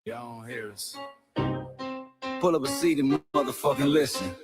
Y'all don't hear us. Pull up a seat and motherfucking listen.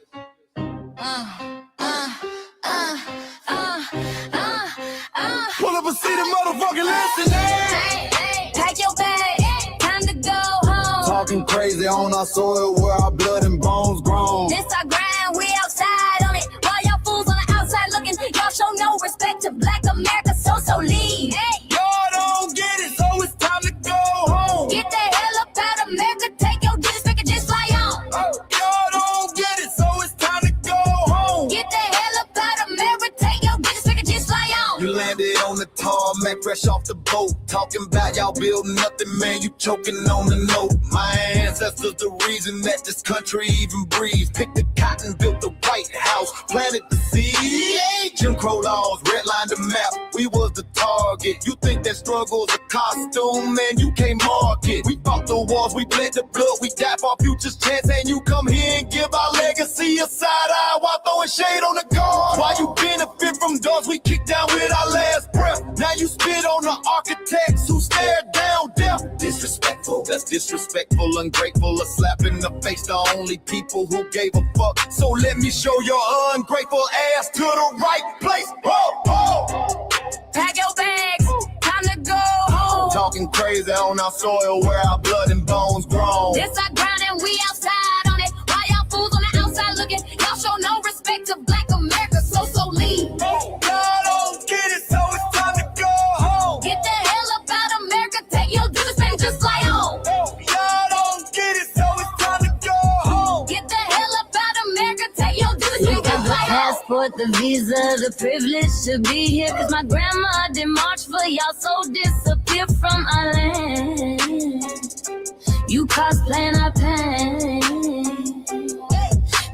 Pull up a seat and motherfucking listen. Hey, pack your bag, time to go home. Talking crazy on our soil where our blood and bones grown. This our grind, we outside on it. While y'all fools on the outside looking, y'all show no respect to Black America, so leave. Hey. Y'all don't get it, so it's time to go home. Get the hell up out of America, take your digits, make it just fly on. Y'all don't get it, so it's time to go home. Get the hell up out of America, take your digits, make it just fly on. You landed on the tarmac, fresh off the boat. Talking about y'all building nothing, man, you choking on the note. My ancestors the reason that this country even breathes. Picked the cotton, built the White House, planted the seed. Jim Crow laws, redlined the map, we was the target. You think that struggle's a costume, man, you can't mark it. We fought the wars, we bled the blood, we died for our future's chance. And you come here and give our legacy a side eye while throwing shade on the guard. While you benefit from doors we kicked down with our last breath. Now you spit on the architects who stared down death. Disrespectful, that's disrespectful, ungrateful, a slap in the face to only people who gave a fuck. So let me show your ungrateful ass to the right place. Pack your bags, time to go home. Talking crazy on our soil where our blood and bones grown. This our ground and we outside on it. While y'all fools on the outside looking, y'all show no respect to Black America, so leave. Y'all don't get it, so it's time to go home. Get the hell up out of America, take your digits, make it just fly on. Y'all don't get it, so it's time to go home. Get the hell up out of America, take your digits, make it just fly on. Passport, the visa, the privilege to be here. Cause my grandma didn't march for y'all, so disappear from our land. You cosplaying our pain.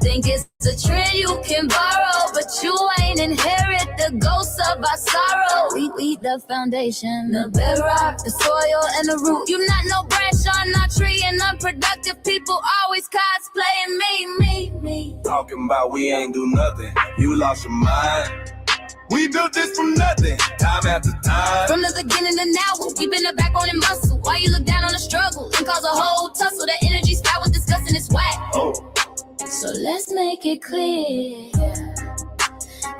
Think it's a trend you can borrow, but you ain't inherit the ghosts of our sorrow. We the foundation, the bedrock, the soil, and the root. You not no branch on our tree, and unproductive people always cosplaying me. Talking about we ain't do nothing, you lost your mind. We built this from nothing, time after time. From the beginning to now, we been the backbone and muscle. Why you look down on the struggle and cause a whole tussle? The energy spot was disgusting, it's whack. So let's make it clear,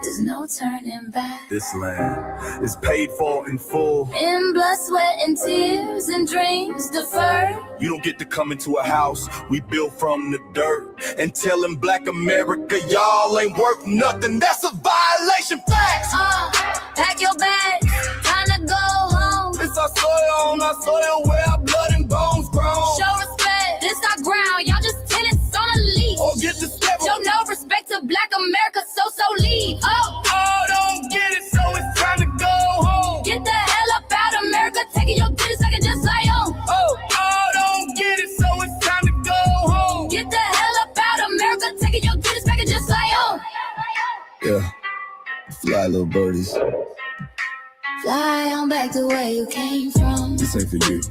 there's no turning back. This land is paid for in full. In blood, sweat, and tears, and dreams deferred. You don't get to come into a house we built from the dirt and telling Black America y'all ain't worth nothing. That's a violation. Facts. Pack your bags, time to go home. It's our soil on our soil where our blood and bones grown. Show respect, this our ground. Y'all just tenants on a leash. Or get the step. Show no respect to Black America, so leave. Don't get it, so it's time to go home. Get the hell up out of America, taking your digits, I can just fly on. Don't get it, so it's time to go home. Get the hell up out of America, taking your digits, I can just fly on. Yeah, fly little birdies. Fly on back to where you came from. This ain't for you.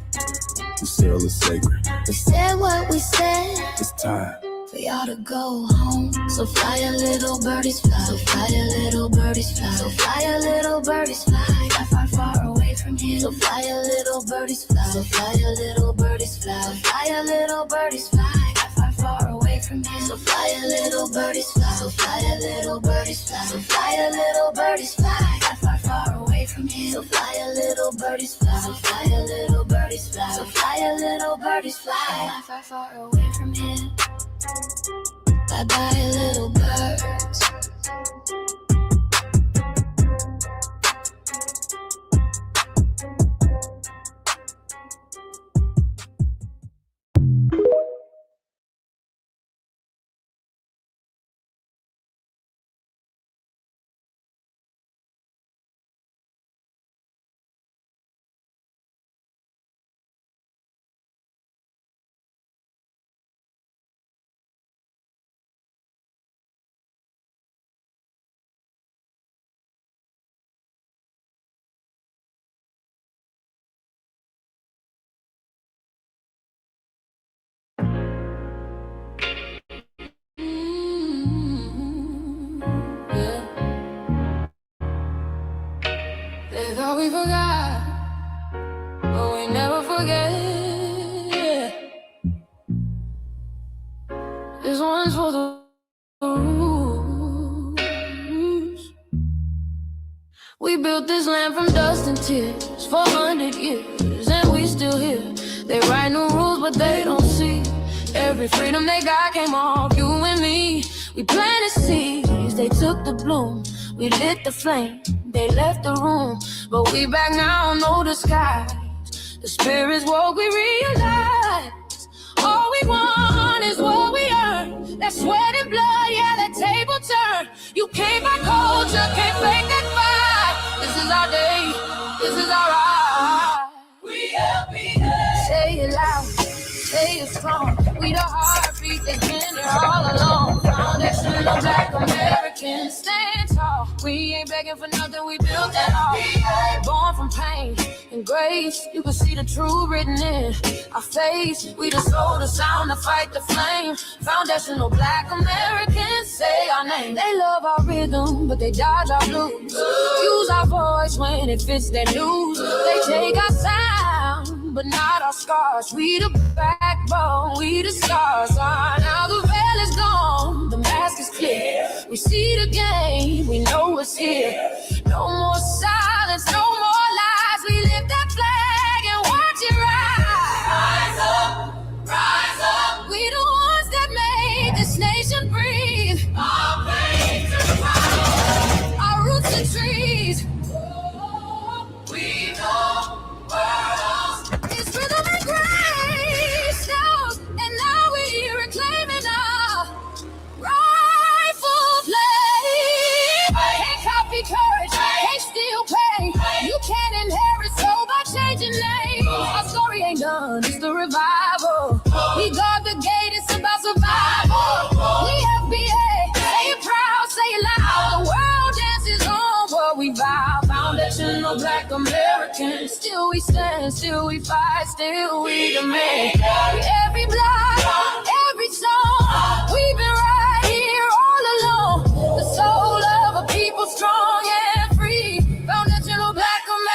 This still is sacred. We said what we said. It's time For y'all to go home. So fly a little birdies fly. So fly a little birdies fly. So fly a little birdies fly. Far, far away from here. So fly a little birdies fly. So fly a little birdies fly. So fly a little birdies fly. Far, far away from here. So fly a little birdies fly. So fly a little birdies fly. So fly a little birdies fly. Far, far away from here. So fly a little birdies fly. So fly a little birdies fly. So fly a little birdies fly. Far, far away from here. Bye bye, little birds. we forgot, but we never forget. This one's for the rules. We built this land from dust and tears for 100 years, and we still here. They write new rules, but they don't see every freedom they got came off you and me. We planted seeds, they took the bloom. We lit the flame, they left the room. But we back now, no disguise. The spirit's woke, we realize all we want is what we earn. That sweat and blood, yeah, that table turn. You can't buy culture, can't fake that fight. This is our day, this is our ride. We LBA. Say it loud, say it strong. We the heartbeat that's been here all along. Foundation of Black Americans, stand tall. We ain't begging for nothing, we built that all. Born from pain and grace, you can see the truth written in our face. We the soul, the sound, the fight, the flame. Foundational Black Americans, say our name. They love our rhythm, but they dodge our blues. Use our voice when it fits their news. They take our sound, but not our scars. We the backbone, we the stars. Now the veil is gone, the mask is clear. We see the game, we know it's here. No more silence, no more lies. We lift that flag and watch it rise. Rise up. We the ones that made this nation breathe. Our veins are proud, our roots are trees. We know worlds. It's rhythm and grace now, and now we reclaiming our rightful place. Can't copy courage, can't steal pain. You can't inherit soul by changing names. Our story ain't done, it's the revival. We guard the gate, it's about survival. We FBA, say it proud, say it loud. The world dances on what we vow. Foundational Black Americans, still we stand, still we fight, still we demand. Every block, every song, we've been right here all along. The soul of a people strong and free. Foundational Black Americans.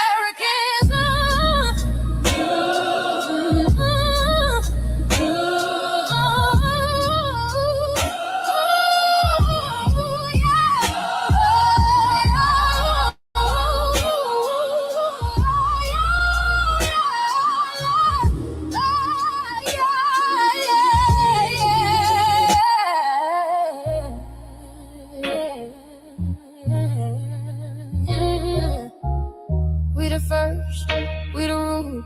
We the first, we the root,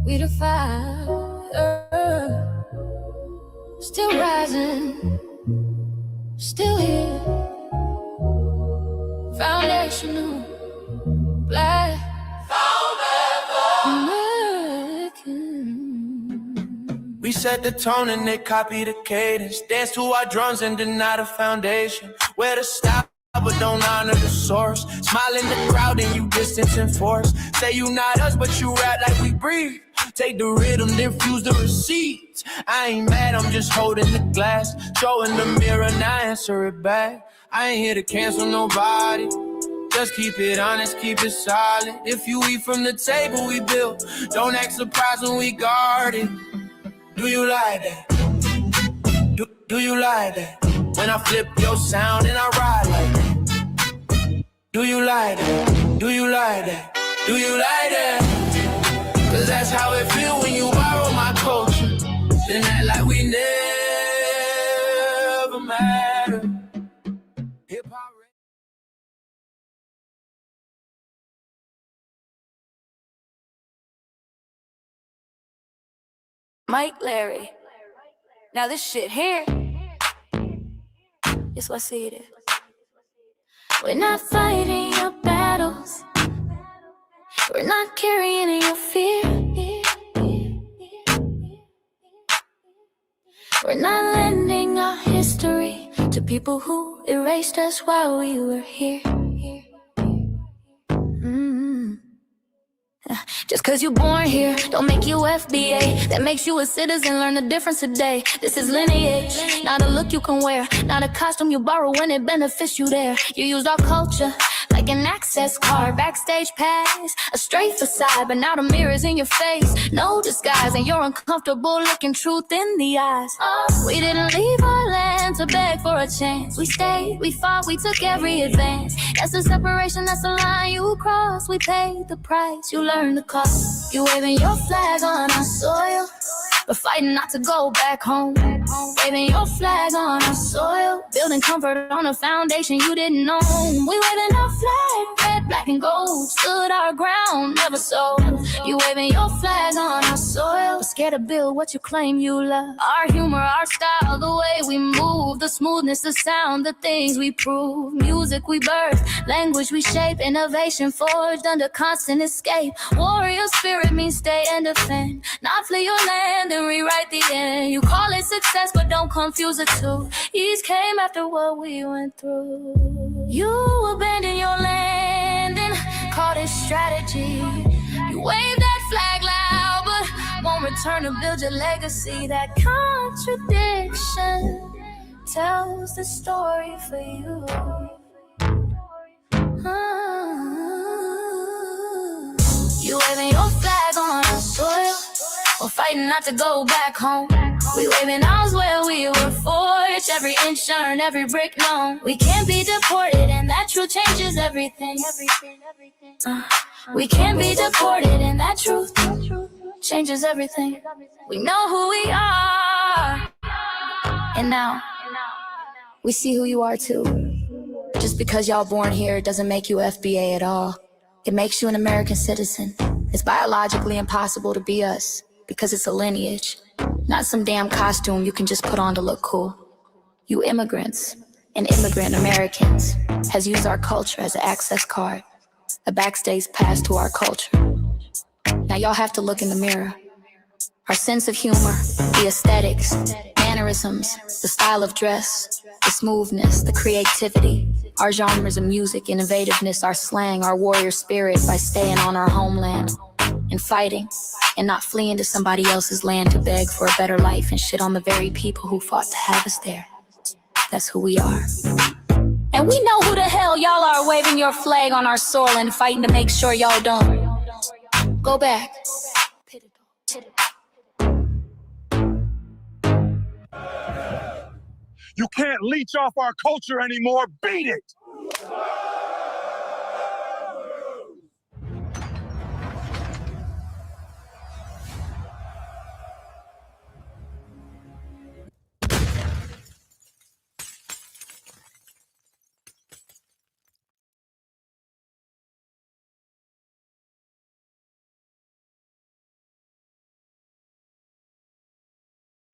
we the fire. Still rising, still here. Foundational Black American. We set the tone and they copy the cadence. Dance to our drums and deny the foundation. Where the style but don't honor the source. Smile in the crowd and you distance and force. Say you not us but you rap like we breathe. Take the rhythm, then fuse the receipts. I ain't mad, I'm just holding the glass. Showing the mirror, now answer it back. I ain't here to cancel nobody. Just keep it honest, keep it solid. If you eat from the table we built, don't act surprised when we guard it. Do you like that? Do you like that? When I flip your sound and I ride like that. Do you like that? Do you like that? Do you like that? Cause that's how it feel when you borrow my culture. Then act like we never matter. Hip-hop. Mike Larry. Now this shit here, it's what I see it is. We're not fighting your battles. We're not carrying your fear. We're not lending our history to people who erased us while we were here. Just cause you're born here, don't make you FBA. That makes you a citizen, learn the difference today. This is lineage, not a look you can wear. Not a costume you borrow when it benefits you there. You used our culture like like an access card, backstage pass, a straight facade, but now the mirror's in your face. No disguise, and you're uncomfortable looking truth in the eyes. We didn't leave our land to beg for a chance. We stayed, we fought, we took every advance. That's the separation, that's the line you cross. We paid the price, you learned the cost. You waving your flag on our soil, but fighting not to go back home. Waving your flag on our soil, building comfort on a foundation you didn't know. We waving our flag, red, black, and gold. Stood our ground, never sold. You waving your flag on our soil, but scared to build what you claim you love. Our humor, our style, the way we move, the smoothness, the sound, the things we prove. Music we birth, language we shape, innovation forged under constant escape. Warrior spirit means stay and defend, not flee your land and rewrite the end. You call it success, but don't confuse the two. Ease came after what we went through. You abandoned your land and called it strategy. You waved that flag loud, but won't return to build your legacy. That contradiction tells the story for you. You waving your flag on our soil, we're fighting not to go back home. We waving ours where we were forged, every inch earned, every brick known. We can't be deported, and that truth changes everything. We can't be deported, and that truth changes everything. We know who we are, and now we see who you are too. Just because y'all born here doesn't make you FBA at all. It makes you an American citizen. It's biologically impossible to be us, because it's a lineage, not some damn costume you can just put on to look cool. You immigrants and immigrant Americans has used our culture as an access card, a backstage pass to our culture. Now y'all have to look in the mirror. Our sense of humor, the aesthetics, mannerisms, the style of dress, the smoothness, the creativity, our genres of music, innovativeness, our slang, our warrior spirit by staying on our homeland and fighting and not fleeing to somebody else's land to beg for a better life and shit on the very people who fought to have us there. That's who we are. And we know who the hell y'all are waving your flag on our soil and fighting to make sure y'all don't go back. You can't leech off our culture anymore. Beat it!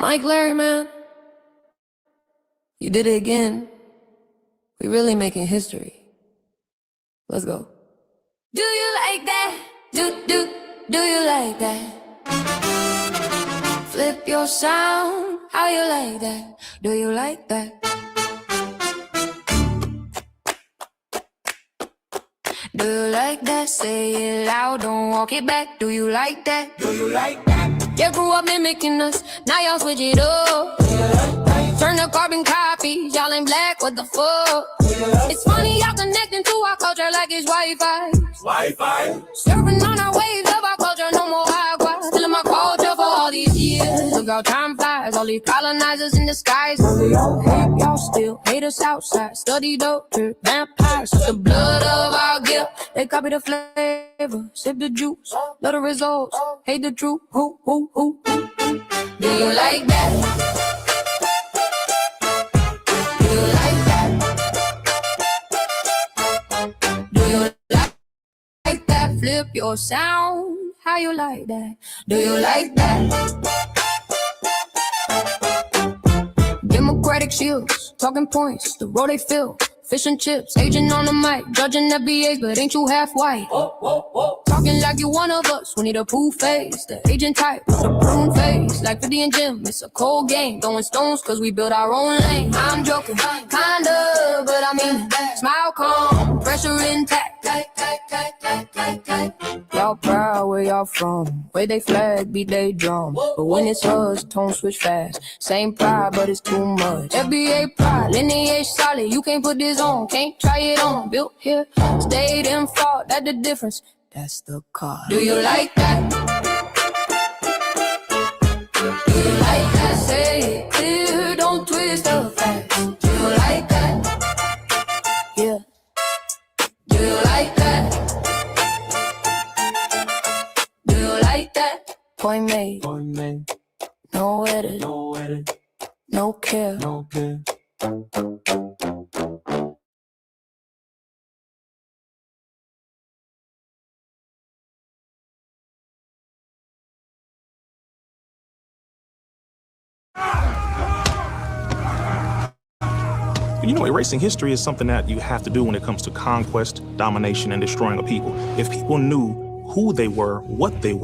Mike Larry, man. You did it again. We really making history. Let's go. Do you like that? Do you like that? Flip your sound, how you like that? Do you like that? Do you like that? Say it loud, don't walk it back. Do you like that? Do you like that? You grew up mimicking us, now y'all switch it up. Turn the carbon copy, y'all ain't black, what the fuck? It's funny y'all connecting to our culture like it's Wi-Fi. Wi-Fi. Surfing on our waves of our culture, no more agua. Telling my culture for all these years. Look how time flies, all these colonizers in the skies. Y'all still hate us outside. Study dope, trip vampires, the blood of our guilt. They copy the flavor, sip the juice, love the results, hate the truth. Who? Do you like that? Flip your sound, how you like that? Do you like that? Democratic shields, talking points, the road they fill. Fish and chips, agent on the mic, judging FBAs, but ain't you half white? Talking like you one of us, we need a proof face. The agent type with a prune face. Like 50 and Jim, it's a cold game. Throwing stones cause we build our own lane. I'm joking, kinda, but I mean smile calm, pressure intact. Y'all proud where y'all from. Way they flag, beat they drum. But when it's us, tone switch fast. Same pride, but it's too much. FBA pride, lineage solid. You can't put this on, can't try it on. Built here, stayed and fought. That's the difference. That's the car. Do you like that? Do you like that? Say it clear, don't twist the facts. Do you like that? Yeah. Do you like that? Do you like that? Point made. No edit. No care. You know, erasing history is something that you have to do when it comes to conquest, domination, and destroying a people. If people knew who they were, and what they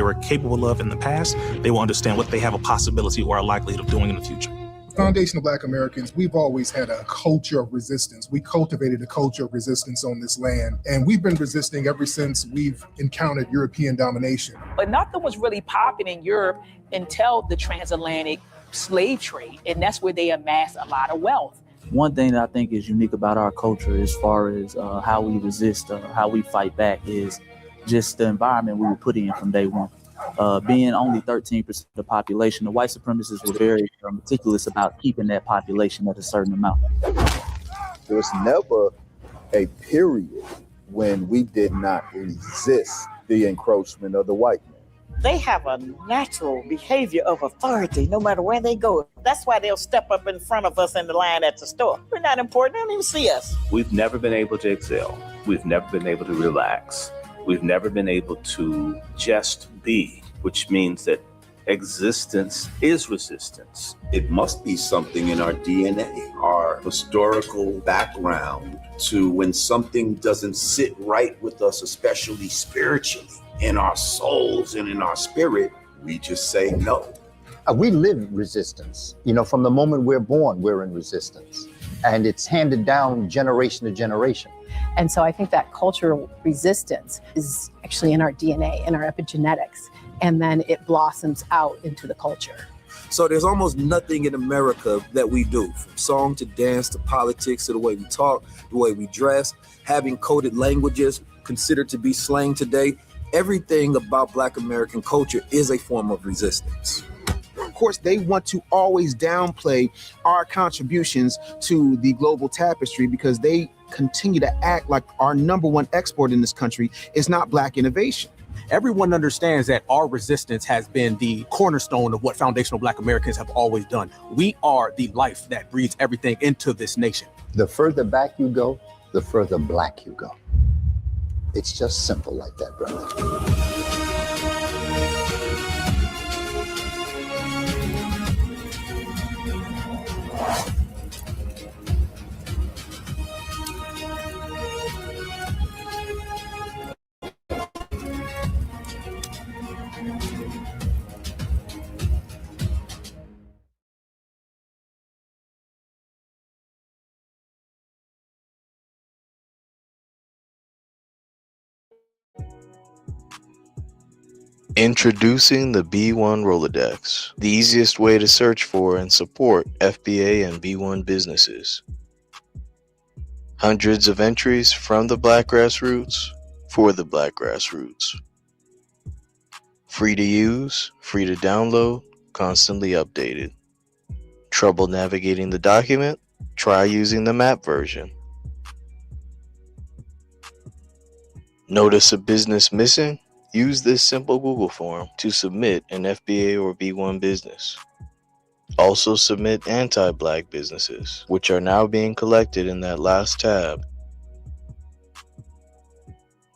were capable of in the past, they will understand what they have a possibility or a likelihood of doing in the future. Foundation of Black Americans, we've always had a culture of resistance. We cultivated a culture of resistance on this land, and we've been resisting ever since we've encountered European domination. But nothing was really popping in Europe until the transatlantic slave trade, and that's where they amassed a lot of wealth. One thing that I think is unique about our culture as far as how we resist, how we fight back, is just the environment we were put in from day one. Being only 13% of the population, the white supremacists were very meticulous about keeping that population at a certain amount. There was never a period when we did not resist the encroachment of the white man. They have a natural behavior of authority no matter where they go. That's why they'll step up in front of us in the line at the store. We're not important. They don't even see us. We've never been able to excel. We've never been able to relax. We've never been able to just be, which means that existence is resistance. It must be something in our DNA, our historical background, to when something doesn't sit right with us, especially spiritually, in our souls and in our spirit, we just say no. We live resistance. You know, from the moment we're born, we're in resistance. And it's handed down generation to generation. And so I think that cultural resistance is actually in our DNA, in our epigenetics, and then it blossoms out into the culture. So there's almost nothing in America that we do, from song to dance to politics to the way we talk, the way we dress, having coded languages considered to be slang today. Everything about Black American culture is a form of resistance. Of course, they want to always downplay our contributions to the global tapestry because they continue to act like our number one export in this country is not Black innovation. Everyone understands that our resistance has been the cornerstone of what foundational Black Americans have always done. We are the life that breathes everything into this nation. The further back you go, the further Black you go. It's just simple like that, brother. Introducing the B1 Rolodex, the easiest way to search for and support FBA and B1 businesses. Hundreds of entries from the Black grassroots for the Black grassroots. Free to use, free to download, constantly updated. Trouble navigating the document? Try using the map version. Notice a business missing? Use this simple Google form to submit an FBA or B1 business. Also submit anti-Black businesses, which are now being collected in that last tab.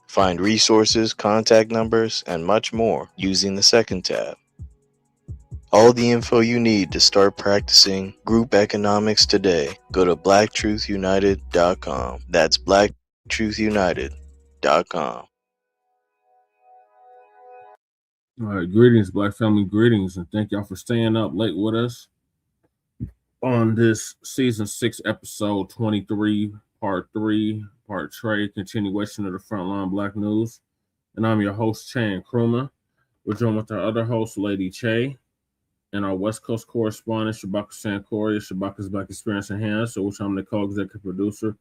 Find resources, contact numbers, and much more using the second tab. All the info you need to start practicing group economics today. Go to blacktruthunited.com. That's blacktruthunited.com. All right, greetings, Black family, greetings, and thank y'all for staying up late with us on this season 6, episode 23, part 3, part Trey, continuation of the Front Line Blacc News. And I'm your host, Chan Kruma. We're joined with our other host, Lady Che, and our West Coast correspondent, Shabaka Sankoria, Shabaka's Black Experience Enhanced, which I'm the co-executive producer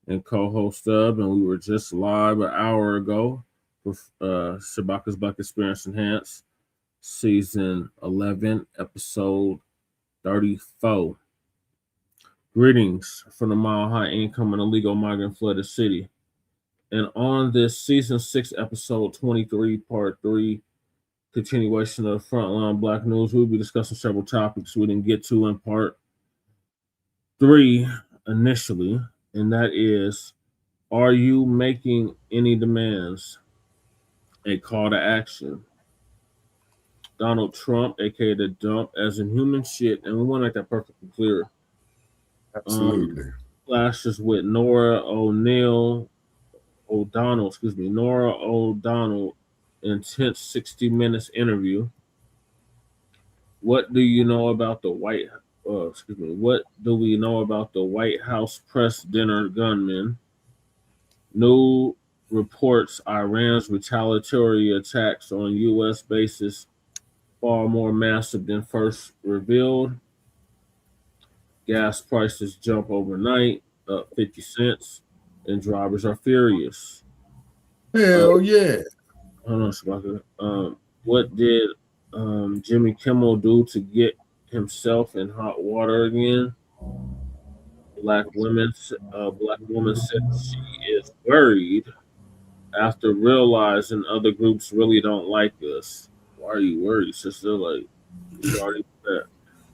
and co-host of, and we were just live an hour ago with Shabaka's Black Experience Enhanced, season 11, episode 34. Greetings from the Mile High Income and Illegal Migrant Flooded City. And on this season 6, episode 23, part 3, continuation of the Frontline Blacc News, we'll be discussing several topics we didn't get to in part 3 initially, and that is, are you making any demands? A call to action. Donald Trump, aka the dump, as in human shit, and we want to make that perfectly clear. Absolutely. Clashes with Norah O'Donnell, intense 60 minutes interview. What do you know about the What do we know about the White House press dinner gunman? New reports Iran's retaliatory attacks on U.S. bases far more massive than first revealed. Gas prices jump overnight, up 50 cents, and drivers are furious. Hell yeah. Hold on, Shabaka. What did Jimmy Kimmel do to get himself in hot water again? Black woman said she is worried after realizing other groups really don't like us. Why are you worried, sister? Like, you already there.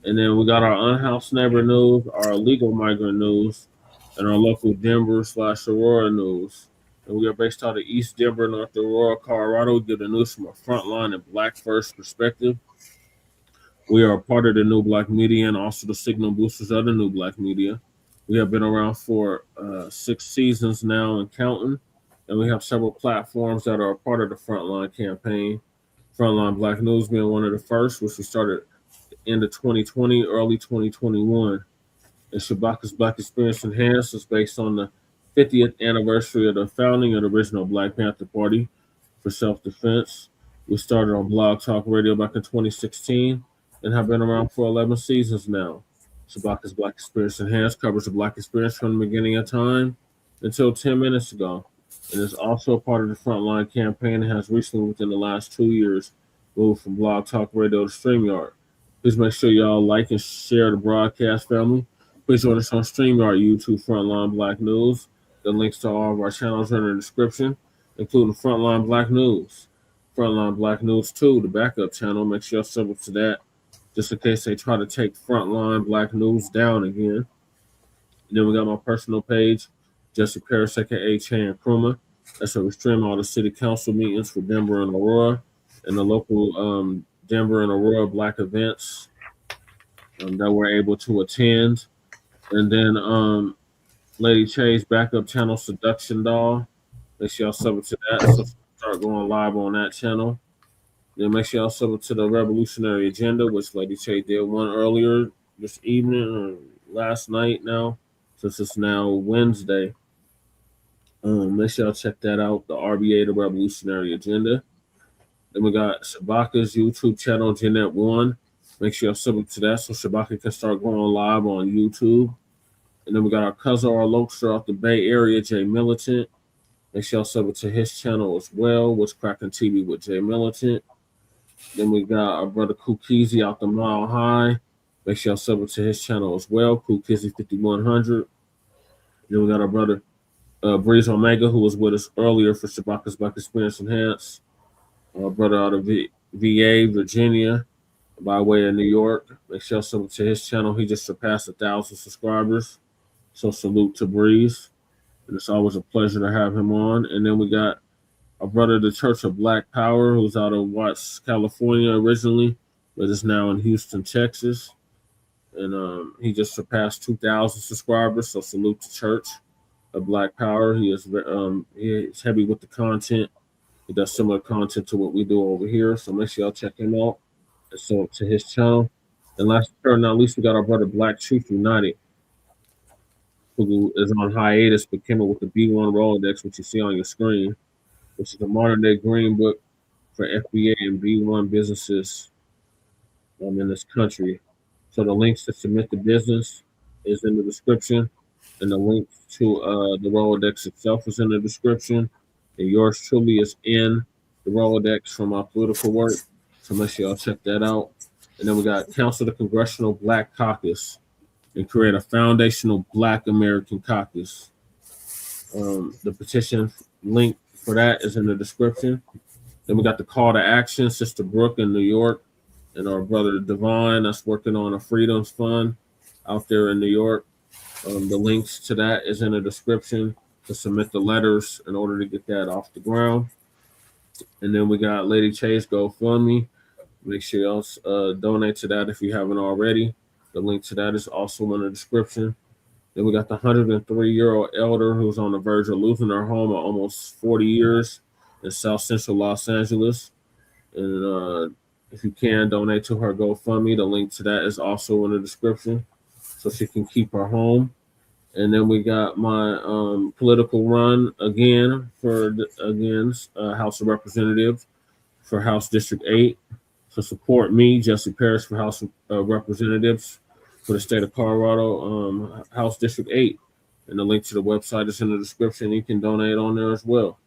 And then we got our unhoused neighbor news, our illegal migrant news, and our local Denver/Aurora news. And we are based out of East Denver, North Aurora, Colorado. We give the news from a Frontline and Black First perspective. We are a part of the new Blacc Media and also the signal boosters of the new Blacc Media. We have been around for 6 seasons now and counting, and we have several platforms that are a part of the Frontline campaign. Frontline Blacc News being one of the first, which we started end of 2020, early 2021. And Shabaka's Black Experience Enhanced is based on the 50th anniversary of the founding of the original Black Panther Party for self-defense. We started on Blog Talk Radio back in 2016 and have been around for 11 seasons now. Shabaka's Black Experience Enhanced covers the Black experience from the beginning of time until 10 minutes ago, and is also part of the Frontline campaign and has recently, within the last 2 years, moved from Blog Talk Radio to StreamYard. Please make sure y'all like and share the broadcast, family. Please join us on StreamYard, YouTube, Frontline Blacc News. The links to all of our channels are in the description, including Frontline Blacc News, Frontline Blacc News 2, the backup channel. Make sure y'all sub up to that, just in case they try to take Frontline Blacc News down again. And then we got my personal page, Jesse Paris, aka Chan Kruma. That's where we stream all the city council meetings for Denver and Aurora, and the local Denver and Aurora Black events that we're able to attend. And then Lady Che's backup channel, Seduction Doll. Make sure y'all sub it to that. So start going live on that channel. Then make sure y'all sub it to the Revolutionary Agenda, which Lady Che did one earlier this evening or last night now, since it's now Wednesday. Make sure y'all check that out, the RBA, the Revolutionary Agenda. Then we got Shabaka's YouTube channel, Jeanette One. Make sure y'all sub to that so Shabaka can start going live on YouTube. And then we got our cousin, our Lokester out the Bay Area, Jay Militant. Make sure y'all sub to his channel as well, What's Cracking TV with Jay Militant. Then we got our brother Kukizi out the Mile High. Make sure y'all sub to his channel as well, Kukizi 5100. Then we got our brother Breeze Omega, who was with us earlier for Shabaka's Black Experience Enhanced. Our brother out of VA, Virginia, by way of New York. Make sure y'all to his channel. He just surpassed 1,000 subscribers. So salute to Breeze. And it's always a pleasure to have him on. And then we got our brother, the Church of Black Power, who's out of Watts, California originally, but is now in Houston, Texas. And he just surpassed 2,000 subscribers. So salute to Church of Black Power. He is heavy with the content He does similar content to what we do over here. So make sure y'all check him out. And so to his channel. And last but not least, we got our brother Black Truth United, who is on hiatus but came up with the B1 Rolodex, which you see on your screen, which is a modern day green book for FBA and B1 businesses in this country. So the links to submit the business is in the description, and the link to the Rolodex itself is in the description. And yours truly is in the Rolodex from my political work. So make sure y'all check that out. And then we got Council the Congressional Black Caucus and create a foundational Black American caucus. The petition link for that is in the description. Then we got the call to action, Sister Brooke in New York, and our brother Devon that's working on a Freedoms Fund out there in New York. The links to that is in the description to submit the letters in order to get that off the ground. And then we got Lady Chase GoFundMe. Make sure y'all donate to that if you haven't already. The link to that is also in the description. Then we got the 103-year-old elder who's on the verge of losing her home of almost 40 years in South Central Los Angeles. And if you can donate to her GoFundMe, the link to that is also in the description so she can keep her home. And then we got my political run again for House of Representatives for House District 8. So support me, Jesse Parrish, for House of Representatives for the state of Colorado, House District 8. And the link to the website is in the description. You can donate on there as well.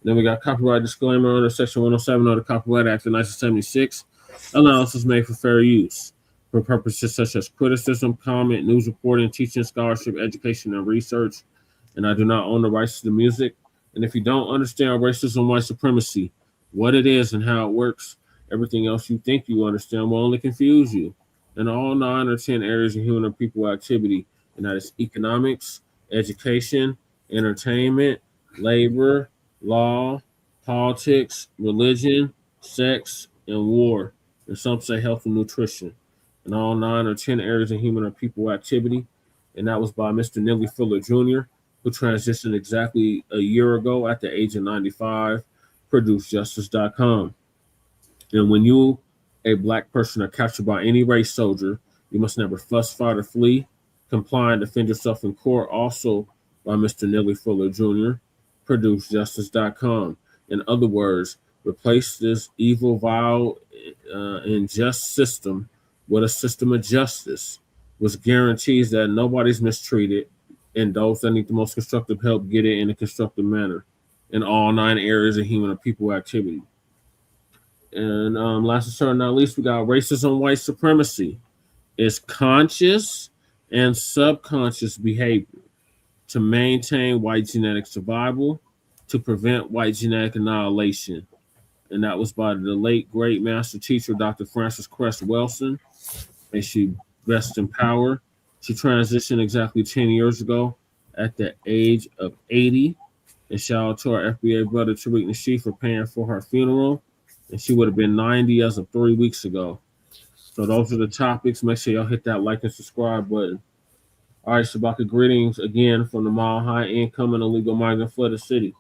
And then we got copyright disclaimer under Section 107 of the Copyright Act of 1976. Allowance is made for fair use for purposes such as criticism, comment, news reporting, teaching, scholarship, education, and research. And I do not own the rights to the music. And if you don't understand racism, white supremacy, what it is and how it works, everything else you think you understand will only confuse you. In all 9 or 10 areas of human and people activity, and that is economics, education, entertainment, labor, law, politics, religion, sex, and war. And some say health and nutrition. In all 9 or 10 areas of human or people activity. And that was by Mr. Neely Fuller Jr., who transitioned exactly a year ago at the age of 95, ProduceJustice.com. And when you, a Black person, are captured by any race soldier, you must never fuss, fight, or flee. Comply and defend yourself in court, also by Mr. Neely Fuller Jr., ProduceJustice.com. In other words, replace this evil, vile, unjust system with a system of justice, which guarantees that nobody's mistreated and those that need the most constructive help get it in a constructive manner in all 9 areas of human and people activity. And last but certainly not least, we got racism, white supremacy. It's conscious and subconscious behavior to maintain white genetic survival, to prevent white genetic annihilation. And that was by the late, great master teacher, Dr. Frances Cress Welsing. May she rest in power. She transitioned exactly 10 years ago at the age of 80. And shout out to our FBA brother, Tariq Nasheed, for paying for her funeral. And she would have been 90 as of 3 weeks ago. So those are the topics. Make sure y'all hit that like and subscribe button. All right, Shabaka, greetings again from the Mile High Income and Illegal Migrant Flooded City.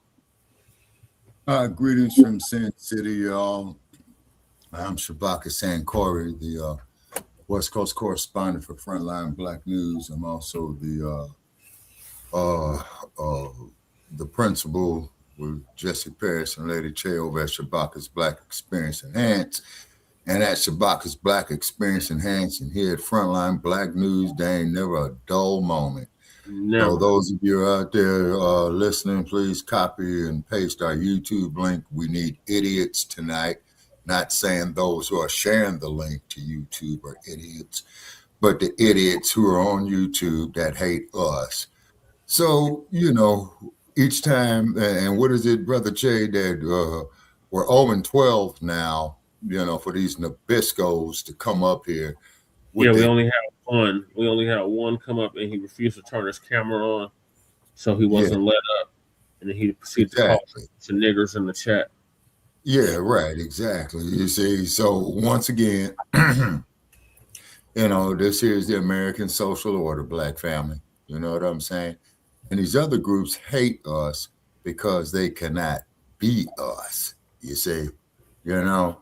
Greetings from Sin City, y'all. I'm Shabaka Sankori, the West Coast correspondent for Front Line Blacc News. I'm also the principal with Jesse Parrish and Lady Che over at Shabaka's Black Experience Enhanced. And at Shabaka's Black Experience Enhanced and here at Frontline Blacc News, there ain't never a dull moment. Never. So those of you out there listening, please copy and paste our YouTube link. We need idiots tonight. Not saying those who are sharing the link to YouTube are idiots, but the idiots who are on YouTube that hate us. So, you know, each time, and what is it, Brother Che, that we're 0-12 now, you know, for these Nabiscos to come up here. Yeah, we only have one. We only had one come up, and he refused to turn his camera on, so he wasn't let up. And then he proceeded to call to niggers in the chat. Yeah, right, exactly. You see, so once again, you know, this here is the American social order, Black family. You know what I'm saying? And these other groups hate us because they cannot be us. You see, you know,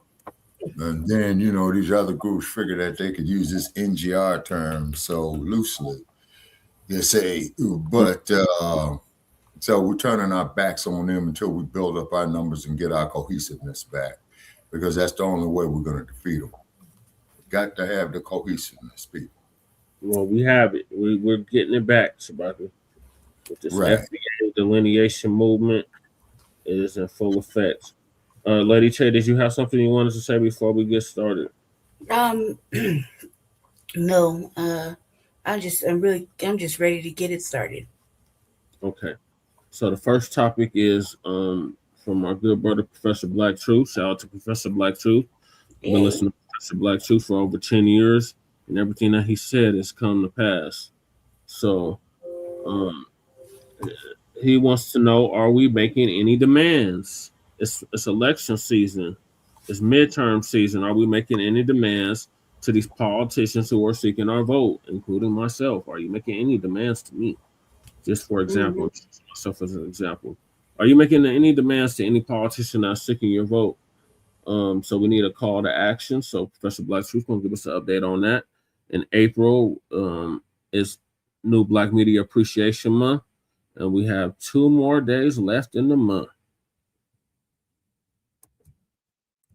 and then, you know, these other groups figure that they could use this NGR term so loosely. You see, but so we're turning our backs on them until we build up our numbers and get our cohesiveness back, because that's the only way we're going to defeat them. We've got to have the cohesiveness, people. Well, we have it. We're getting it back, Shabaka. With this Right. FBA delineation movement, it is in full effect. Lady Che, did you have something you wanted to say before we get started? No. I'm just ready to get it started. Okay. So the first topic is from our good brother Professor Blacc Truth. Shout out to Professor Blacc Truth. I've been listening to Professor Blacc Truth for over 10 years, and everything that he said has come to pass. So he wants to know, are we making any demands? It's election season. It's midterm season. Are we making any demands to these politicians who are seeking our vote, including myself? Are you making any demands to me? Just for example, myself as an example. Are you making any demands to any politician that's seeking your vote? So we need a call to action. So Professor Blacc Truth going to give us an update on that. In April is New Blacc Media Appreciation Month, and we have 2 more days left in the month.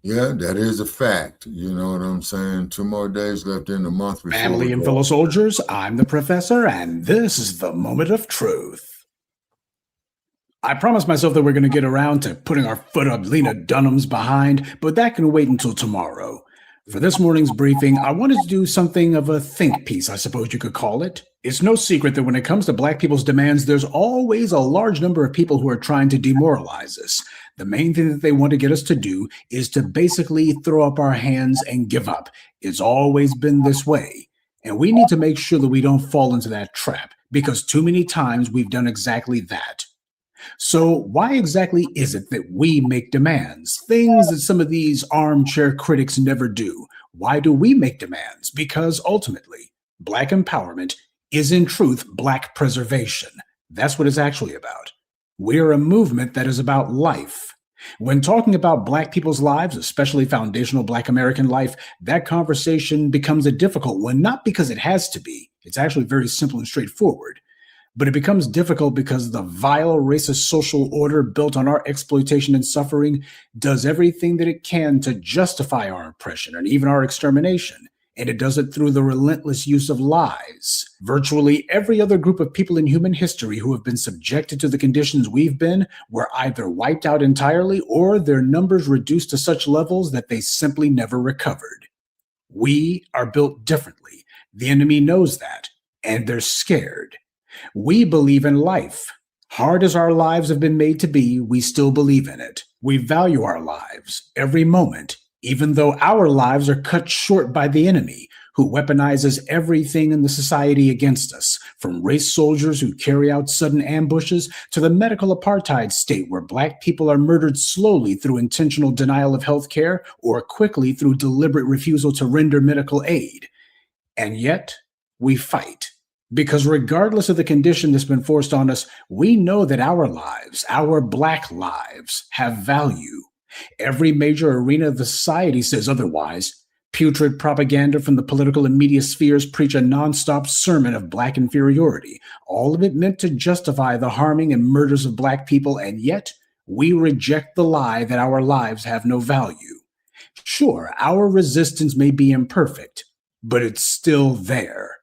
Yeah, that is a fact. You know what I'm saying? 2 more days left in the month. Family and fellow soldiers, I'm the professor, and this is the moment of truth. I promised myself that we're going to get around to putting our foot up Lena Dunham's behind, but that can wait until tomorrow. For this morning's briefing, I wanted to do something of a think piece, I suppose you could call it. It's no secret that when it comes to Black people's demands, there's always a large number of people who are trying to demoralize us. The main thing that they want to get us to do is to basically throw up our hands and give up. It's always been this way. And we need to make sure that we don't fall into that trap, because too many times we've done exactly that. So why exactly is it that we make demands? Things that some of these armchair critics never do. Why do we make demands? Because ultimately, Black empowerment is in truth Black preservation. That's what it's actually about. We're a movement that is about life. When talking about Black people's lives, especially foundational Black American life, that conversation becomes a difficult one, not because it has to be. It's actually very simple and straightforward. But it becomes difficult because the vile racist social order built on our exploitation and suffering does everything that it can to justify our oppression and even our extermination. And it does it through the relentless use of lies. Virtually every other group of people in human history who have been subjected to the conditions we've been were either wiped out entirely or their numbers reduced to such levels that they simply never recovered. We are built differently. The enemy knows that, and they're scared. We believe in life. Hard as our lives have been made to be, we still believe in it. We value our lives, every moment, even though our lives are cut short by the enemy, who weaponizes everything in the society against us, from race soldiers who carry out sudden ambushes to the medical apartheid state where Black people are murdered slowly through intentional denial of health care or quickly through deliberate refusal to render medical aid. And yet, we fight. Because regardless of the condition that's been forced on us, we know that our lives, our Black lives, have value. Every major arena of the society says otherwise. Putrid propaganda from the political and media spheres preach a nonstop sermon of Black inferiority, all of it meant to justify the harming and murders of Black people, and yet we reject the lie that our lives have no value. Sure, our resistance may be imperfect, but it's still there.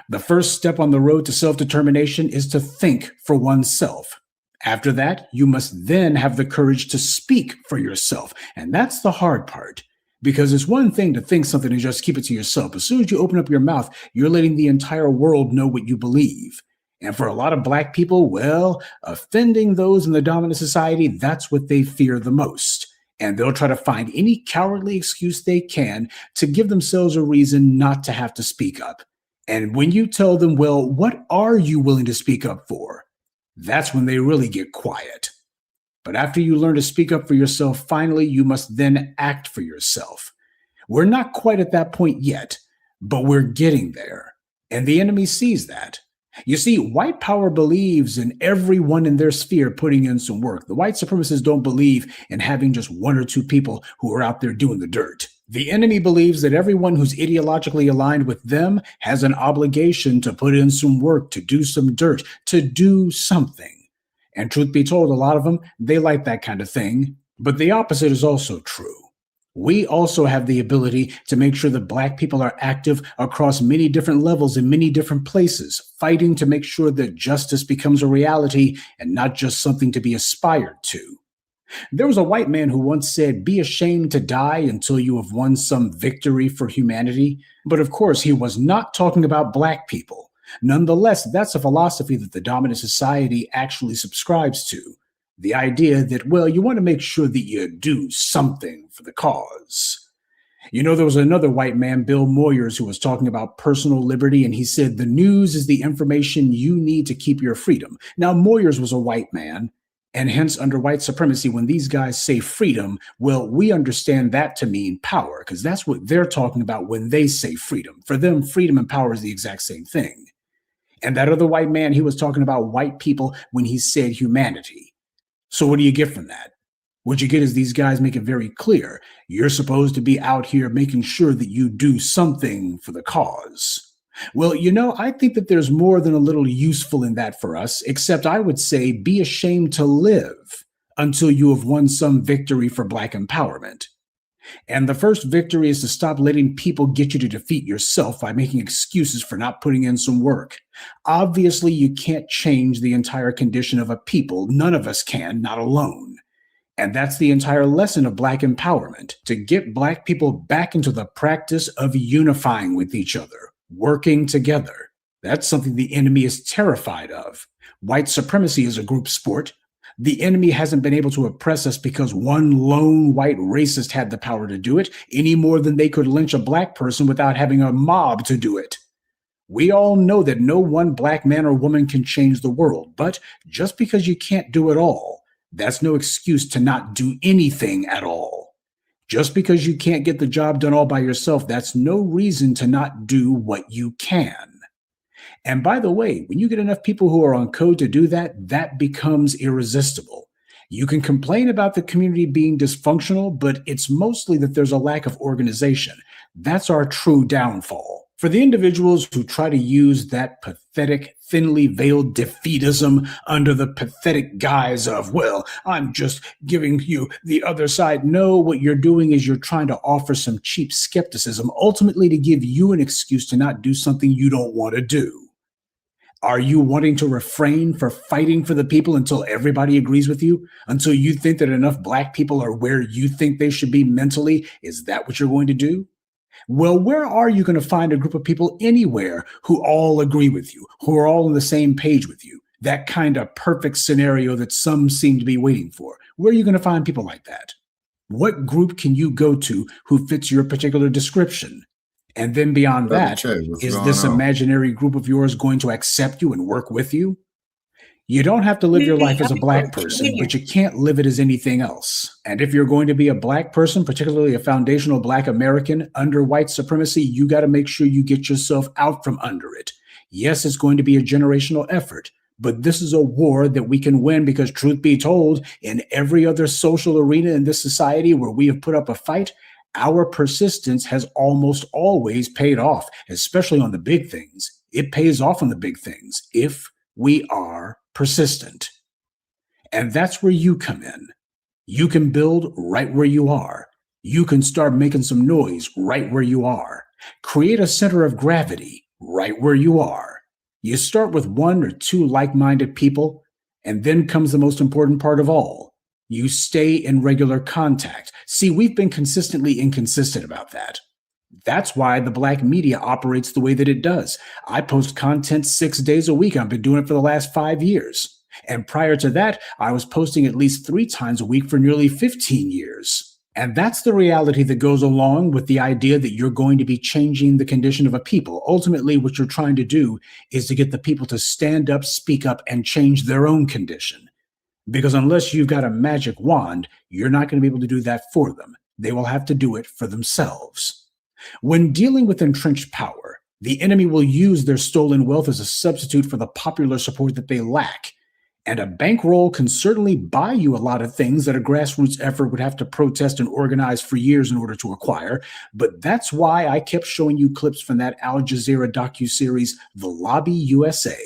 The first step on the road to self-determination is to think for oneself. After that, you must then have the courage to speak for yourself. And that's the hard part, because it's one thing to think something and just keep it to yourself. As soon as you open up your mouth, you're letting the entire world know what you believe. And for a lot of Black people, well, offending those in the dominant society, that's what they fear the most. And they'll try to find any cowardly excuse they can to give themselves a reason not to have to speak up. And when you tell them, well, what are you willing to speak up for? That's when they really get quiet. But after you learn to speak up for yourself, finally, you must then act for yourself. We're not quite at that point yet, but we're getting there. And the enemy sees that. You see, white power believes in everyone in their sphere putting in some work. The white supremacists don't believe in having just one or two people who are out there doing the dirt. The enemy believes that everyone who's ideologically aligned with them has an obligation to put in some work, to do some dirt, to do something. And truth be told, a lot of them, they like that kind of thing. But the opposite is also true. We also have the ability to make sure that Black people are active across many different levels in many different places, fighting to make sure that justice becomes a reality and not just something to be aspired to. There was a white man who once said, "Be ashamed to die until you have won some victory for humanity." But of course, he was not talking about Black people. Nonetheless, that's a philosophy that the dominant society actually subscribes to. The idea that, well, you want to make sure that you do something for the cause. You know, there was another white man, Bill Moyers, who was talking about personal liberty, and he said, the news is the information you need to keep your freedom. Now, Moyers was a white man, and hence under white supremacy, when these guys say freedom, well, we understand that to mean power, because that's what they're talking about when they say freedom. For them, freedom and power is the exact same thing. And that other white man, he was talking about white people when he said humanity. So what do you get from that? What you get is these guys make it very clear. You're supposed to be out here making sure that you do something for the cause. Well, you know, I think that there's more than a little useful in that for us, except I would say be ashamed to live until you have won some victory for Black empowerment. And the first victory is to stop letting people get you to defeat yourself by making excuses for not putting in some work. Obviously, you can't change the entire condition of a people. None of us can, not alone. And that's the entire lesson of Black empowerment, to get Black people back into the practice of unifying with each other, working together. That's something the enemy is terrified of. White supremacy is a group sport. The enemy hasn't been able to oppress us because one lone white racist had the power to do it, any more than they could lynch a Black person without having a mob to do it. We all know that no one Black man or woman can change the world, but just because you can't do it all, that's no excuse to not do anything at all. Just because you can't get the job done all by yourself, that's no reason to not do what you can. And by the way, when you get enough people who are on code to do that, that becomes irresistible. You can complain about the community being dysfunctional, but it's mostly that there's a lack of organization. That's our true downfall. For the individuals who try to use that pathetic, thinly veiled defeatism under the pathetic guise of, well, I'm just giving you the other side. No, what you're doing is you're trying to offer some cheap skepticism, ultimately to give you an excuse to not do something you don't want to do. Are you wanting to refrain from fighting for the people until everybody agrees with you? Until you think that enough Black people are where you think they should be mentally? Is that what you're going to do? Well, where are you going to find a group of people anywhere who all agree with you, who are all on the same page with you? That kind of perfect scenario that some seem to be waiting for. Where are you going to find people like that? What group can you go to who fits your particular description? And then beyond that, is this imaginary group of yours going to accept you and work with you? You don't have to live your life as a Black person, but you can't live it as anything else. And if you're going to be a Black person, particularly a foundational Black American under white supremacy, you got to make sure you get yourself out from under it. Yes, it's going to be a generational effort, but this is a war that we can win because, truth be told, in every other social arena in this society where we have put up a fight, our persistence has almost always paid off, especially on the big things. It pays off on the big things if we are persistent. And that's where you come in. You can build right where you are. You can start making some noise right where you are. Create a center of gravity right where you are. You start with one or two like-minded people, and then comes the most important part of all. You stay in regular contact. See, we've been consistently inconsistent about that. That's why the Blacc Media operates the way that it does. I post content 6 days a week. I've been doing it for the last 5 years. And prior to that, I was posting at least 3 times a week for nearly 15 years. And that's the reality that goes along with the idea that you're going to be changing the condition of a people. Ultimately, what you're trying to do is to get the people to stand up, speak up, and change their own condition. Because unless you've got a magic wand, you're not going to be able to do that for them. They will have to do it for themselves. When dealing with entrenched power, The enemy will use their stolen wealth as a substitute for the popular support that they lack. And a bankroll can certainly buy you a lot of things that a grassroots effort would have to protest and organize for years in order to acquire. But that's why I kept showing you clips from that Al Jazeera docuseries, The Lobby USA,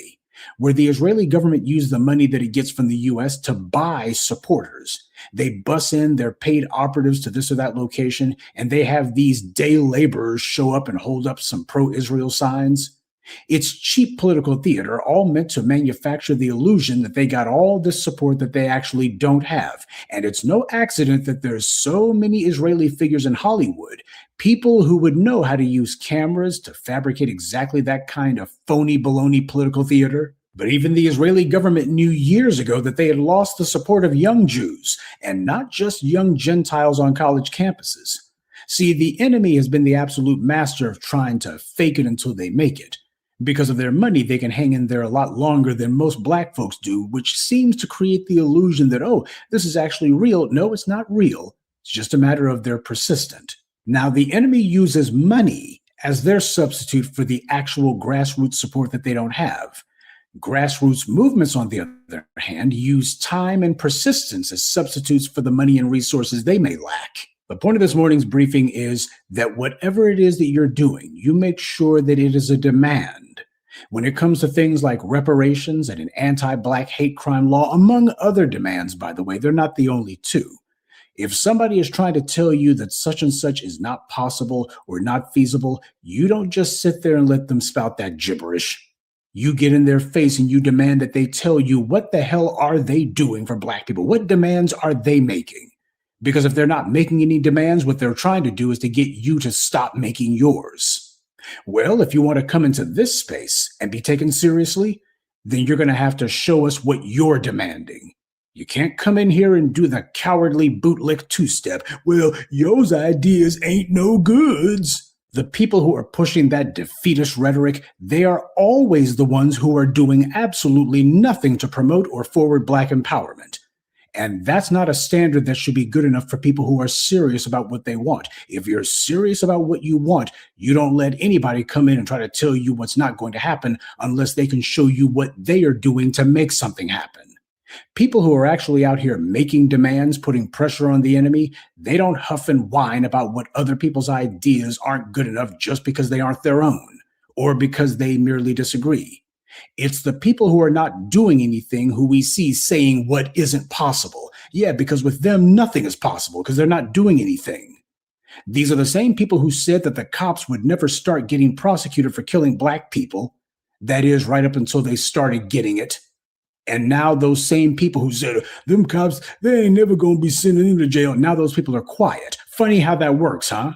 where the Israeli government used the money that it gets from the US to buy supporters. They bus in their paid operatives to this or that location, and they have these day laborers show up and hold up some pro-Israel signs. It's cheap political theater, all meant to manufacture the illusion that they got all this support that they actually don't have. And it's no accident that there's so many Israeli figures in Hollywood, people who would know how to use cameras to fabricate exactly that kind of phony baloney political theater. But even the Israeli government knew years ago that they had lost the support of young Jews, and not just young Gentiles on college campuses. See, the enemy has been the absolute master of trying to fake it until they make it. Because of their money, they can hang in there a lot longer than most black folks do, which seems to create the illusion that, oh, this is actually real. No, it's not real. It's just a matter of they're persistent. Now, the enemy uses money as their substitute for the actual grassroots support that they don't have. Grassroots movements, on the other hand, use time and persistence as substitutes for the money and resources they may lack. The point of this morning's briefing is that whatever it is that you're doing, you make sure that it is a demand. When it comes to things like reparations and an anti-Black hate crime law, among other demands, by the way, they're not the only two. If somebody is trying to tell you that such and such is not possible or not feasible, you don't just sit there and let them spout that gibberish. You get in their face and you demand that they tell you what the hell are they doing for Black people? What demands are they making? Because if they're not making any demands, what they're trying to do is to get you to stop making yours. Well, if you want to come into this space and be taken seriously, then you're going to have to show us what you're demanding. You can't come in here and do the cowardly bootlick two-step. Well, yo's ideas ain't no goods. The people who are pushing that defeatist rhetoric, they are always the ones who are doing absolutely nothing to promote or forward Black empowerment. And that's not a standard that should be good enough for people who are serious about what they want. If you're serious about what you want, you don't let anybody come in and try to tell you what's not going to happen unless they can show you what they are doing to make something happen. People who are actually out here making demands, putting pressure on the enemy, they don't huff and whine about what other people's ideas aren't good enough just because they aren't their own or because they merely disagree. It's the people who are not doing anything who we see saying what isn't possible. Yeah, because with them, nothing is possible because they're not doing anything. These are the same people who said that the cops would never start getting prosecuted for killing Black people. That is, right up until they started getting it. And now those same people who said, them cops, they ain't never going to be sending them to jail. Now those people are quiet. Funny how that works, huh?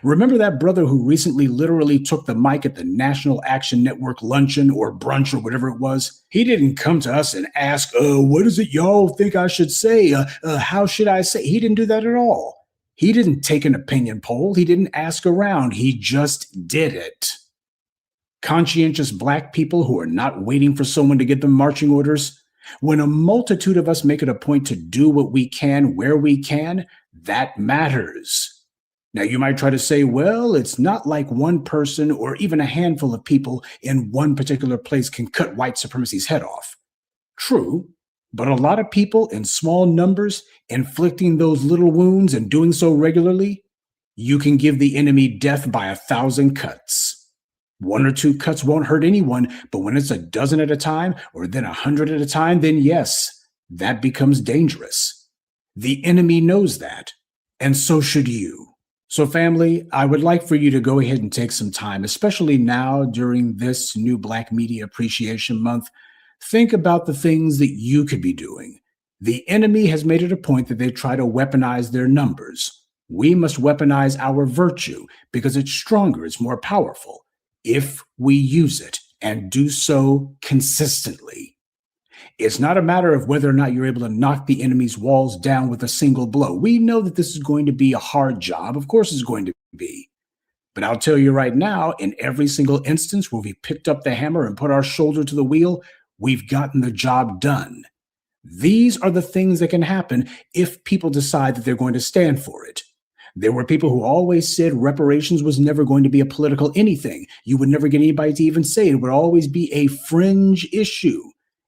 Remember that brother who recently literally took the mic at the National Action Network luncheon or brunch or whatever it was? He didn't come to us and ask, what is it y'all think I should say? How should I say? He didn't do that at all. He didn't take an opinion poll. He didn't ask around. He just did it. Conscientious Black people who are not waiting for someone to give them marching orders. When a multitude of us make it a point to do what we can, where we can, that matters. Now, you might try to say, well, it's not like one person or even a handful of people in one particular place can cut white supremacy's head off. True, but a lot of people in small numbers inflicting those little wounds and doing so regularly, you can give the enemy death by 1,000 cuts. 1 or 2 cuts won't hurt anyone, but when it's a dozen at a time or then 100 at a time, then yes, that becomes dangerous. The enemy knows that, and so should you. So family, I would like for you to go ahead and take some time, especially now during this new Blacc Media Appreciation Month. Think about the things that you could be doing. The enemy has made it a point that they try to weaponize their numbers. We must weaponize our virtue because it's stronger, it's more powerful, if we use it and do so consistently. It's not a matter of whether or not you're able to knock the enemy's walls down with a single blow. We know that this is going to be a hard job. Of course it's going to be. But I'll tell you right now, in every single instance where we picked up the hammer and put our shoulder to the wheel, we've gotten the job done. These are the things that can happen if people decide that they're going to stand for it. There were people who always said reparations was never going to be a political anything. You would never get anybody to even say it. It would always be a fringe issue.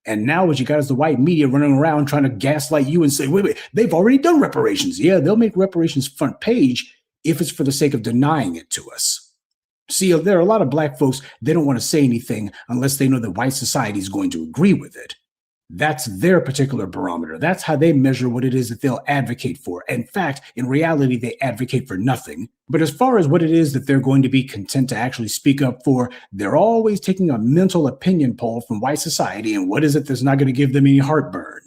And now what you got is the white media running around trying to gaslight you and say, wait, they've already done reparations. Yeah, they'll make reparations front page if it's for the sake of denying it to us. See, there are a lot of black folks, they don't want to say anything unless they know that white society is going to agree with it. That's their particular barometer. That's how they measure what it is that they'll advocate for. In fact, in reality, they advocate for nothing. But as far as what it is that they're going to be content to actually speak up for, they're always taking a mental opinion poll from white society, and what is it that's not going to give them any heartburn?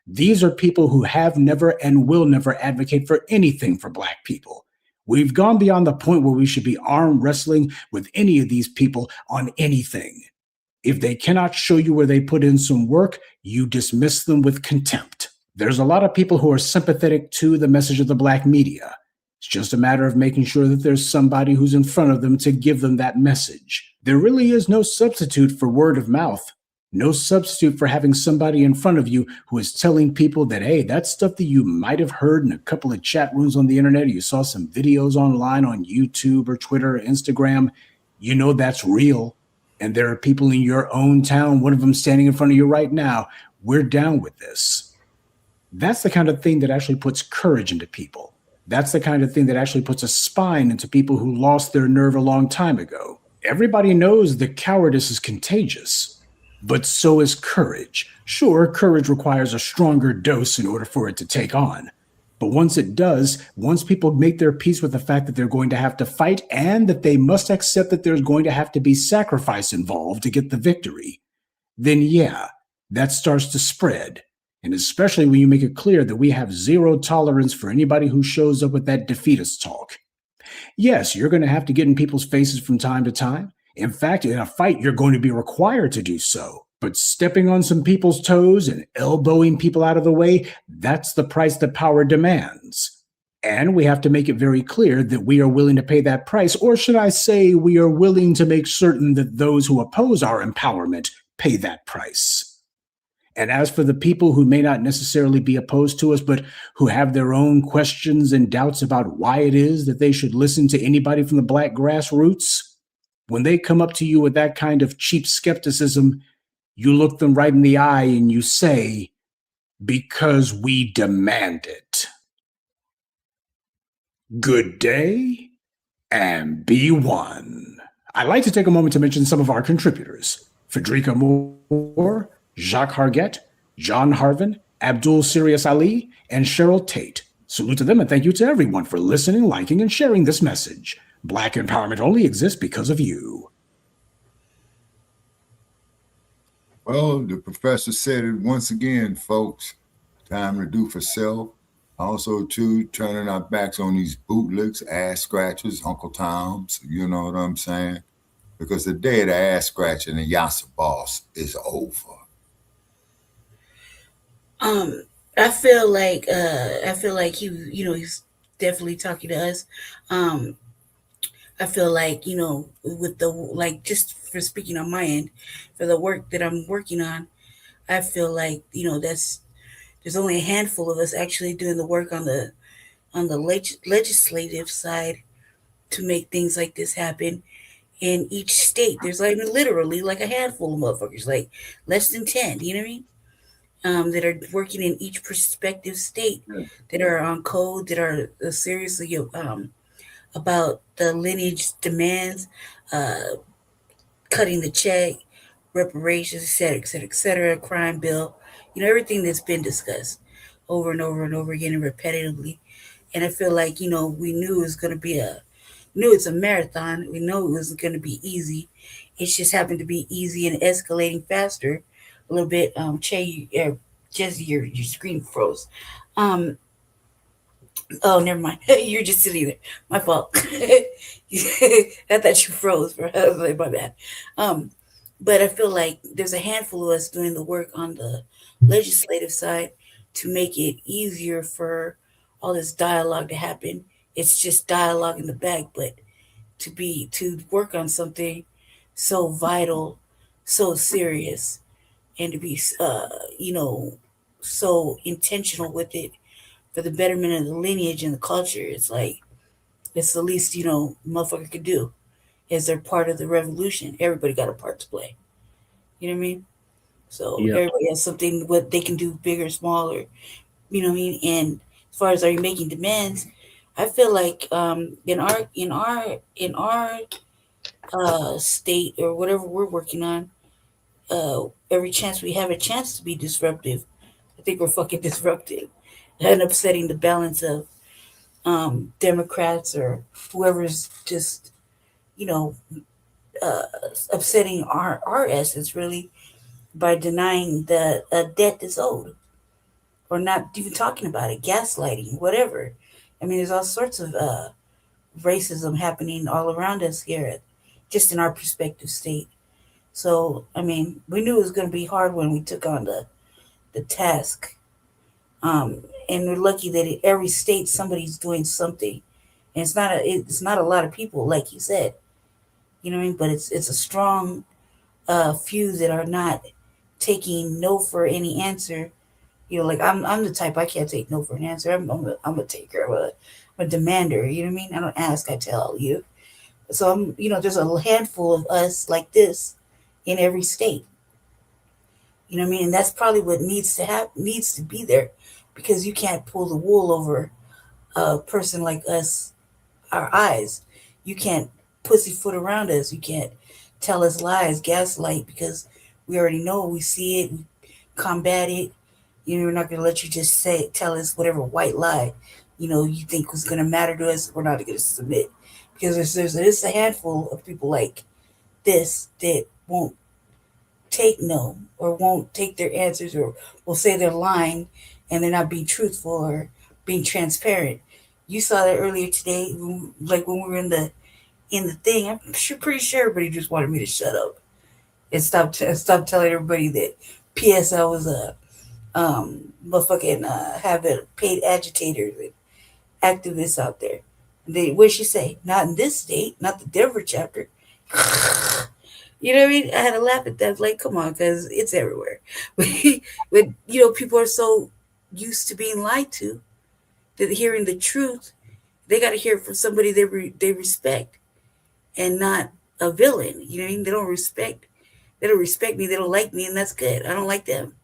These are people who have never and will never advocate for anything for black people. We've gone beyond the point where we should be arm wrestling with any of these people on anything. If they cannot show you where they put in some work, you dismiss them with contempt. There's a lot of people who are sympathetic to the message of the Blacc media. It's just a matter of making sure that there's somebody who's in front of them to give them that message. There really is no substitute for word of mouth. No substitute for having somebody in front of you who is telling people that, hey, that stuff that you might have heard in a couple of chat rooms on the internet, or you saw some videos online on YouTube or Twitter or Instagram, you know that's real. And there are people in your own town, one of them standing in front of you right now. We're down with this. That's the kind of thing that actually puts courage into people. That's the kind of thing that actually puts a spine into people who lost their nerve a long time ago. Everybody knows that cowardice is contagious, but so is courage. Sure, courage requires a stronger dose in order for it to take on. But once it does, once people make their peace with the fact that they're going to have to fight and that they must accept that there's going to have to be sacrifice involved to get the victory, then yeah, that starts to spread. And especially when you make it clear that we have zero tolerance for anybody who shows up with that defeatist talk. Yes, you're going to have to get in people's faces from time to time. In fact, in a fight, you're going to be required to do so. But stepping on some people's toes and elbowing people out of the way, that's the price that power demands. And we have to make it very clear that we are willing to pay that price, or should I say we are willing to make certain that those who oppose our empowerment pay that price. And as for the people who may not necessarily be opposed to us, but who have their own questions and doubts about why it is that they should listen to anybody from the black grassroots, when they come up to you with that kind of cheap skepticism, you look them right in the eye and you say, because we demand it. Good day and be one. I'd like to take a moment to mention some of our contributors. Frederica Moore, Jacques Hargett, John Harvin, Abdul Sirius Ali, and Cheryl Tate. Salute to them and thank you to everyone for listening, liking, and sharing this message. Black empowerment only exists because of you. Well, the professor said it once again, folks. Time to do for self. Also, too, turning our backs on these bootlicks, ass scratchers, Uncle Toms, you know what I'm saying? Because the day of the ass scratching and Yassa Boss is over. I feel like he's definitely talking to us. I feel like, with the, just for speaking on my end, for the work that I'm working on, I feel like, there's only a handful of us actually doing the work on the legislative side to make things like this happen. In each state, there's literally a handful of motherfuckers, less than 10, you know what I mean? That are working in each prospective state, that are on code, that are seriously about the lineage demands, cutting the check, reparations, et cetera, et cetera, et cetera, crime bill, everything that's been discussed over and over and over again and repetitively. And I feel like, we knew it was going to be it's a marathon. We know it wasn't going to be easy. It just happened to be easy and escalating faster a little bit. Jesse, your screen froze. Oh, never mind. You're just sitting there. My fault. I thought you froze. I was like, my bad. But I feel like there's a handful of us doing the work on the legislative side to make it easier for all this dialogue to happen. It's just dialogue in the back, but to work on something so vital, so serious, and to be, so intentional with it for the betterment of the lineage and the culture. It's like, It's the least, motherfucker could do. Is they're part of the revolution. Everybody got a part to play. You know what I mean? So Yeah. everybody has something what they can do, big or small, or you know what I mean. And as far as are you making demands, I feel like in our state or whatever we're working on, every chance we have a chance to be disruptive, I think we're fucking disruptive and upsetting the balance of Democrats or whoever's just you know uh, upsetting our essence really by denying the debt that's owed or not even talking about it, gaslighting, whatever. I mean, there's all sorts of racism happening all around us here, just in our prospective state. So, I mean, we knew it was going to be hard when we took on the task. And we're lucky that in every state somebody's doing something. And it's not a lot of people, like you said, you know what I mean. But it's a strong few that are not taking no for any answer. Like I'm the type I can't take no for an answer. I'm a taker. I'm a demander. You know what I mean? I don't ask, I tell you. So there's a handful of us like this in every state. You know what I mean? And that's probably what needs to be there, because you can't pull the wool over a person like us, our eyes. You can't pussyfoot around us. You can't tell us lies, gaslight, because we already know, we see it, we combat it. We're not gonna let you just tell us whatever white lie, you think was gonna matter to us. We're not gonna submit, because there's a handful of people like this that won't take no, or won't take their answers, or will say they're lying and they're not being truthful or being transparent. You saw that earlier today, like when we were in the thing. I'm pretty sure everybody just wanted me to shut up and stop telling everybody that PSL was a motherfucking having paid agitators and activists out there. What'd she say? Not in this state, not the Denver chapter. You know what I mean? I had to laugh at that. Like, come on, because it's everywhere. But people are so used to being lied to that hearing the truth, they got to hear it from somebody they respect, and not a villain. You know what I mean? They don't respect me. They don't like me, and that's good. I don't like them.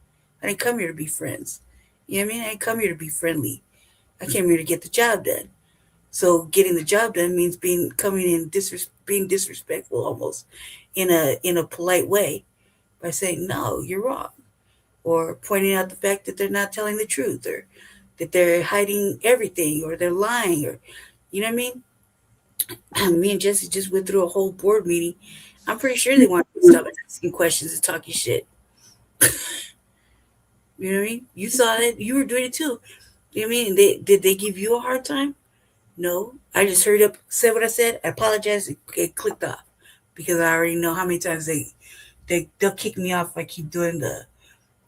I didn't come here to be friends. You know what I mean? I didn't come here to be friendly. I came here to get the job done. So getting the job done means being disrespectful almost in a polite way by saying, no, you're wrong. Or pointing out the fact that they're not telling the truth, or that they're hiding everything, or they're lying, or you know what I mean? Me and Jesse just went through a whole board meeting. I'm pretty sure they want to stop asking questions and talking shit. You know what I mean? You saw it. You were doing it too. You know what I mean? Did they give you a hard time? No. I just hurried up, said what I said. I apologized. It clicked off, because I already know how many times they'll kick me off if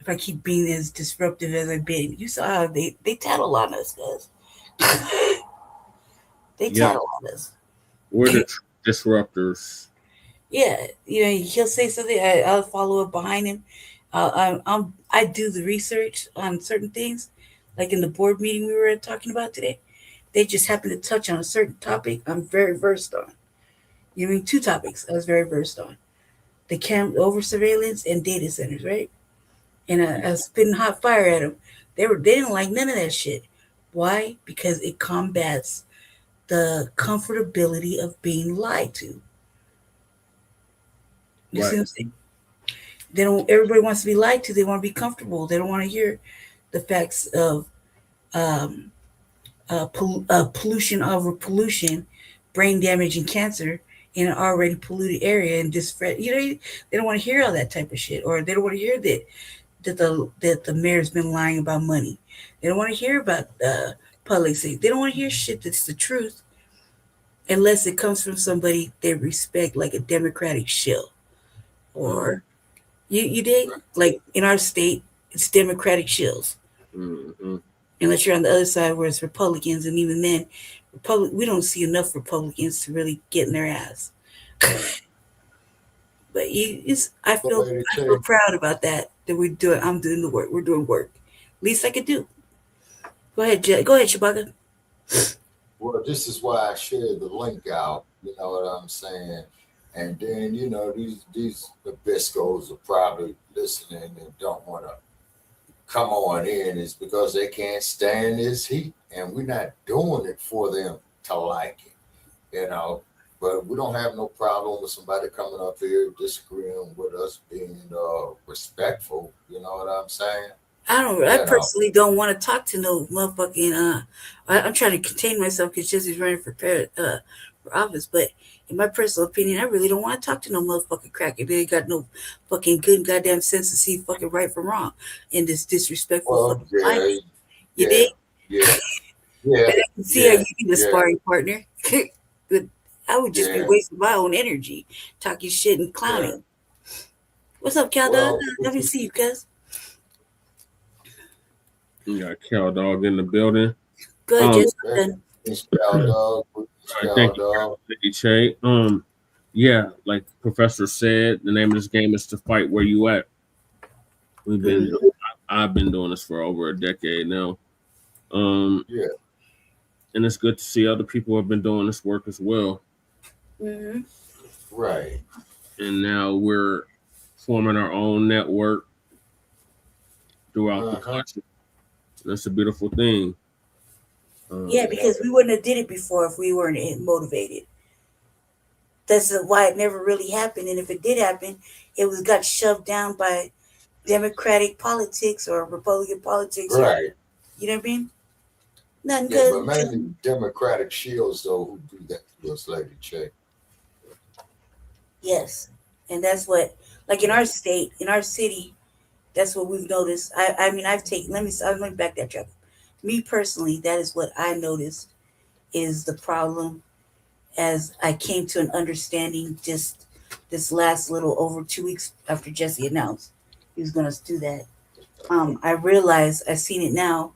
I keep being as disruptive as I've been. You saw how they tattle on us, guys. They tattle on us. We're the disruptors. Yeah, he'll say something. I'll follow up behind him. I do the research on certain things, like in the board meeting we were talking about today. They just happened to touch on a certain topic I'm very versed on. You know what I mean? 2 topics I was very versed on: the over surveillance and data centers, right? And I was spitting hot fire at them. They didn't like none of that shit. Why? Because it combats the comfortability of being lied to. You see what I'm saying? Everybody wants to be lied to. They want to be comfortable. They don't want to hear the facts of pollution over pollution, brain damage and cancer in an already polluted area, and they don't want to hear all that type of shit, or they don't want to hear that the mayor's been lying about money. They don't want to hear about public safety. They don't want to hear shit that's the truth, unless it comes from somebody they respect, like a Democratic shill. Or you dig? Like in our state, it's Democratic shills. Mm-hmm. Unless you're on the other side where it's Republicans, and even then, we don't see enough Republicans to really get in their ass. But I feel proud about that we're doing. I'm doing the work. We're doing work. Least I could do. Go ahead, Shabaka. Well, this is why I shared the link out. You know what I'm saying? And then these Nabiscos are probably listening and don't want to come on in. Is because they can't stand this heat, and we're not doing it for them to like it. But we don't have no problem with somebody coming up here disagreeing with us, being respectful. You know what I'm saying? I personally don't want to talk to no motherfucking. I'm trying to contain myself because Jesse's running for office. But in my personal opinion, I really don't want to talk to no motherfucking crack if they ain't got no fucking good goddamn sense to see fucking right from wrong in this disrespectful fucking climate. You dig? Yeah. But I can see how you be the sparring partner. But I would just be wasting my own energy talking shit and clowning. What's up, Cal Dog? Let me see you, cuz. You got Cal Dog in the building. Good, just Cal Dog. Thank you, Che. Yeah, like Professor said, the name of this game is to fight where you at. I've been doing this for over a decade now. And it's good to see other people have been doing this work as well. Mm-hmm. Right. And now we're forming our own network throughout the country. That's a beautiful thing. Yeah, because we wouldn't have did it before if we weren't motivated. That's why it never really happened. And if it did happen, it got shoved down by Democratic politics or Republican politics. Right. You know what I mean? Nothing Yeah, good. but mainly Democratic shields, though, who do that to us, Lady Che. Yes. And that's what, like in our state, in our city, that's what we've noticed. Let me back that truck. Me personally, that is what I noticed is the problem as I came to an understanding just this last little over 2 weeks after Jesse announced he was going to do that. I realized I've seen it now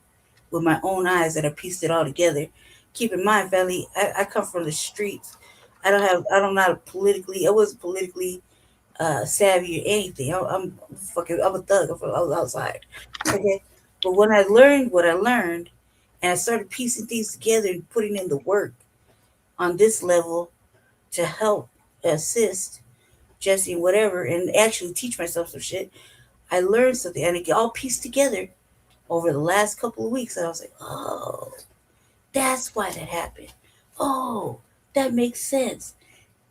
with my own eyes that I pieced it all together. Keep in mind, family, I come from the streets. I wasn't politically savvy or anything. I'm a thug. I was outside. Okay. But when I learned what I learned and I started piecing things together and putting in the work on this level to help assist Jesse and whatever and actually teach myself some shit, I learned something and it all pieced together over the last couple of weeks. And I was like, oh, that's why that happened. Oh, that makes sense.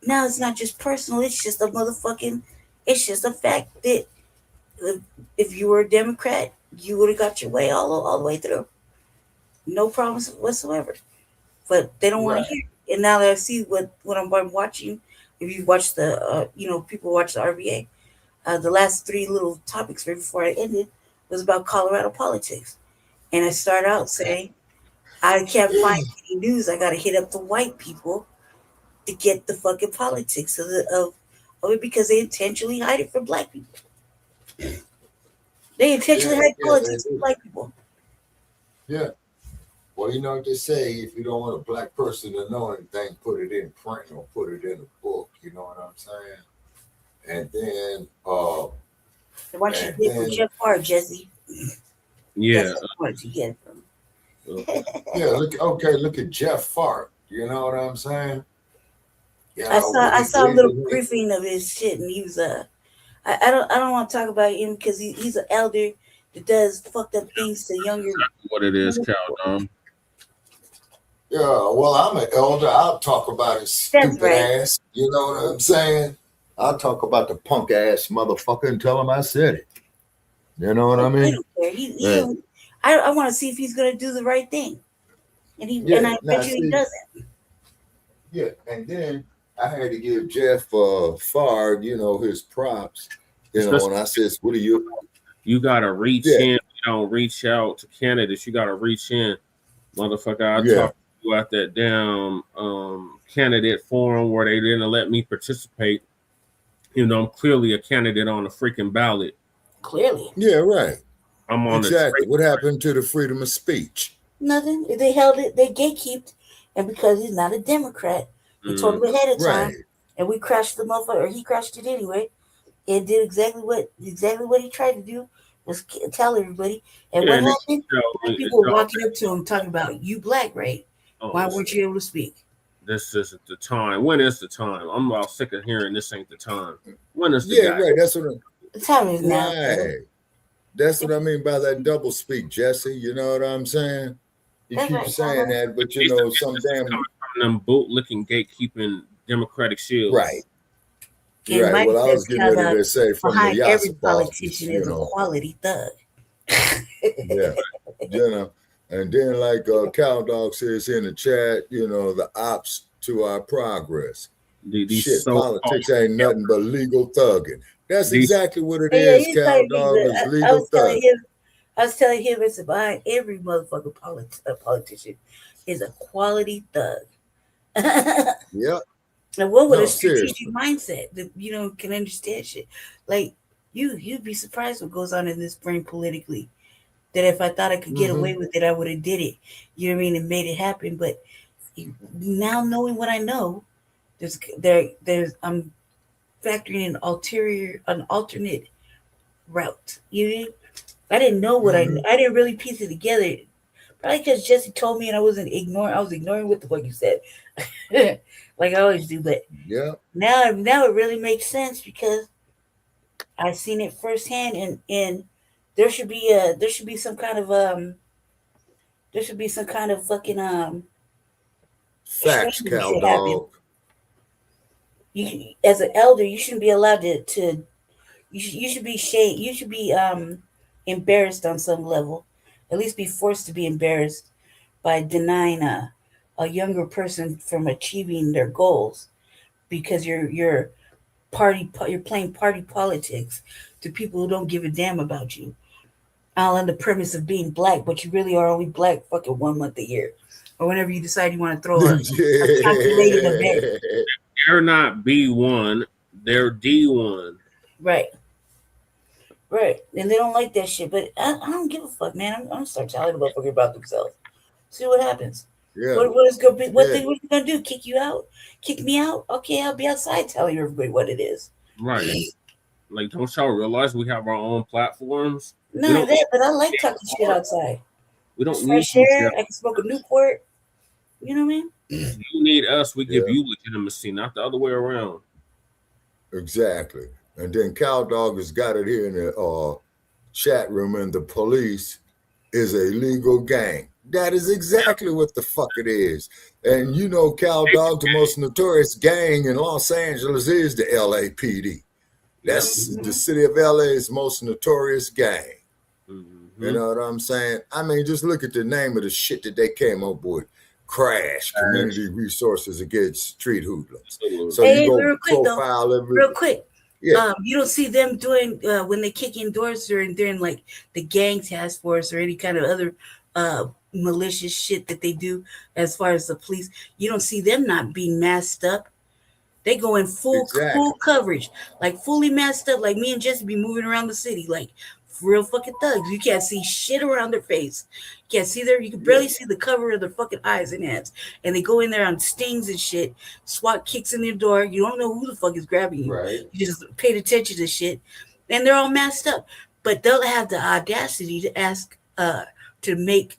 Now it's not just personal. It's just it's just a fact that if you were a Democrat, you would have got your way all the way through. No problems whatsoever. But they don't want to hear it. And now that I see what I'm watching, if you watch the, people watch the RBA, the last 3 little topics right before I ended was about Colorado politics. And I start out saying, I can't find any news. I got to hit up the white people to get the fucking politics of it because they intentionally hide it from black people. They intentionally hide politics from black people. Yeah. Well, you know what they say, if you don't want a black person to know anything, put it in print or put it in a book. You know what I'm saying? And then what you did from Jeff Hart, Jesse. Yeah. That's what you get from. Look at Jeff Fart. You know what I'm saying? Yeah, I saw a little briefing of his shit, and he was I don't want to talk about him because he's an elder that does fucked up things to younger. What it is, Cal. Yeah, well, I'm an elder. I'll talk about his stupid ass. You know what I'm saying? I'll talk about the punk ass motherfucker and tell him I said it. You know what I mean? I want to see if he's gonna do the right thing, and I bet you he doesn't. Yeah, and then I had to give Jeff Fard, his props. And I says, "What are you?" You gotta reach in. You don't reach out to candidates. You gotta reach in, motherfucker. I talked to you at that damn candidate forum where they didn't let me participate. I'm clearly a candidate on the freaking ballot. Clearly. Yeah, right. I'm on exactly. What happened to the freedom of speech? Nothing. They held it. They gatekeeped, and because he's not a Democrat, they told him ahead of time, and we crashed the motherfucker. Or he crashed it anyway. It did exactly what he tried to do was tell everybody. And what happened? People were walking up to him talking about you black, right? Why weren't you able to speak? This isn't the time. When is the time? I'm about sick of hearing this ain't the time. When is the Yeah, guy? right. That's what. The time is now. Right. That's what I mean by that double speak, Jesse. You know what I'm saying? You That's keep right, saying that, but you know, some damn From them bootlicking, gatekeeping Democratic shields. right. Okay, Right. Mike Well, I was says getting kind ready of to say from the behind every Yasser politician you is a know. quality thug. Yeah. You know, and then like Cow Dog says in the chat, you know, the ops to our progress. Shit, politics ain't nothing but legal thugging. That's exactly what it Yeah, is, he's Cow telling me, Dog, is I legal was telling thugging. him, it's behind every motherfucking politician is a quality thug. Yep. And what with No, a strategic seriously. mindset that can understand shit. Like you'd be surprised what goes on in this brain politically. That if I thought I could get away with it, I would have did it. You know what I mean? And made it happen. But now knowing what I know, I'm factoring in an alternate route. You know? I didn't know what I didn't really piece it together. Probably because Jesse told me and I was ignoring what the fuck you said. Like I always do, but yeah. Now it really makes sense because I've seen it firsthand and there should be some kind of fucking Facts, training Cow should happen. Dog. You as an elder, you shouldn't be allowed to you should be shamed. You should be embarrassed on some level. At least be forced to be embarrassed by denying a younger person from achieving their goals because you're playing party politics to people who don't give a damn about you. All on the premise of being black, but you really are only black fucking 1 month a year. Or whenever you decide you want to throw a calculated event. They're not B1, they're D1. Right. Right. And they don't like that shit. But I don't give a fuck, man. I'm gonna start telling the motherfucker about themselves. See what happens. Yeah. What is gonna be what they gonna do? Kick you out? Kick me out? Okay, I'll be outside telling everybody what it is. Right. Like, don't y'all realize we have our own platforms? No, that, but I like talking shit outside. We don't It's need fresh air. I can smoke a Newport. You know what I mean? You need us. We give you legitimacy, not the other way around. Exactly. And then Cow Dog has got it here in the chat room, and the police is a legal gang. That is exactly what the fuck it is. And you know, Cow Dog, the most notorious gang in Los Angeles is the LAPD. That's the city of LA's most notorious gang. You know what I'm saying? I mean, just look at the name of the shit that they came up with. Crash, Community Resources Against Street Hoodlums. So hey, you go real quick, profile though, every... real quick. Yeah. You don't see them doing when they kick in doors during like the gang task force or any kind of other malicious shit that they do as far as the police. You don't see them not being masked up. They go in full coverage, like fully masked up, like me and Jesse be moving around the city, like real fucking thugs. You can't see shit around their face. You can't see you can barely see the cover of their fucking eyes and hands. And they go in there on stings and shit. SWAT kicks in their door. You don't know who the fuck is grabbing you. Right. You just paid attention to shit. And they're all masked up. But they'll have the audacity to ask to make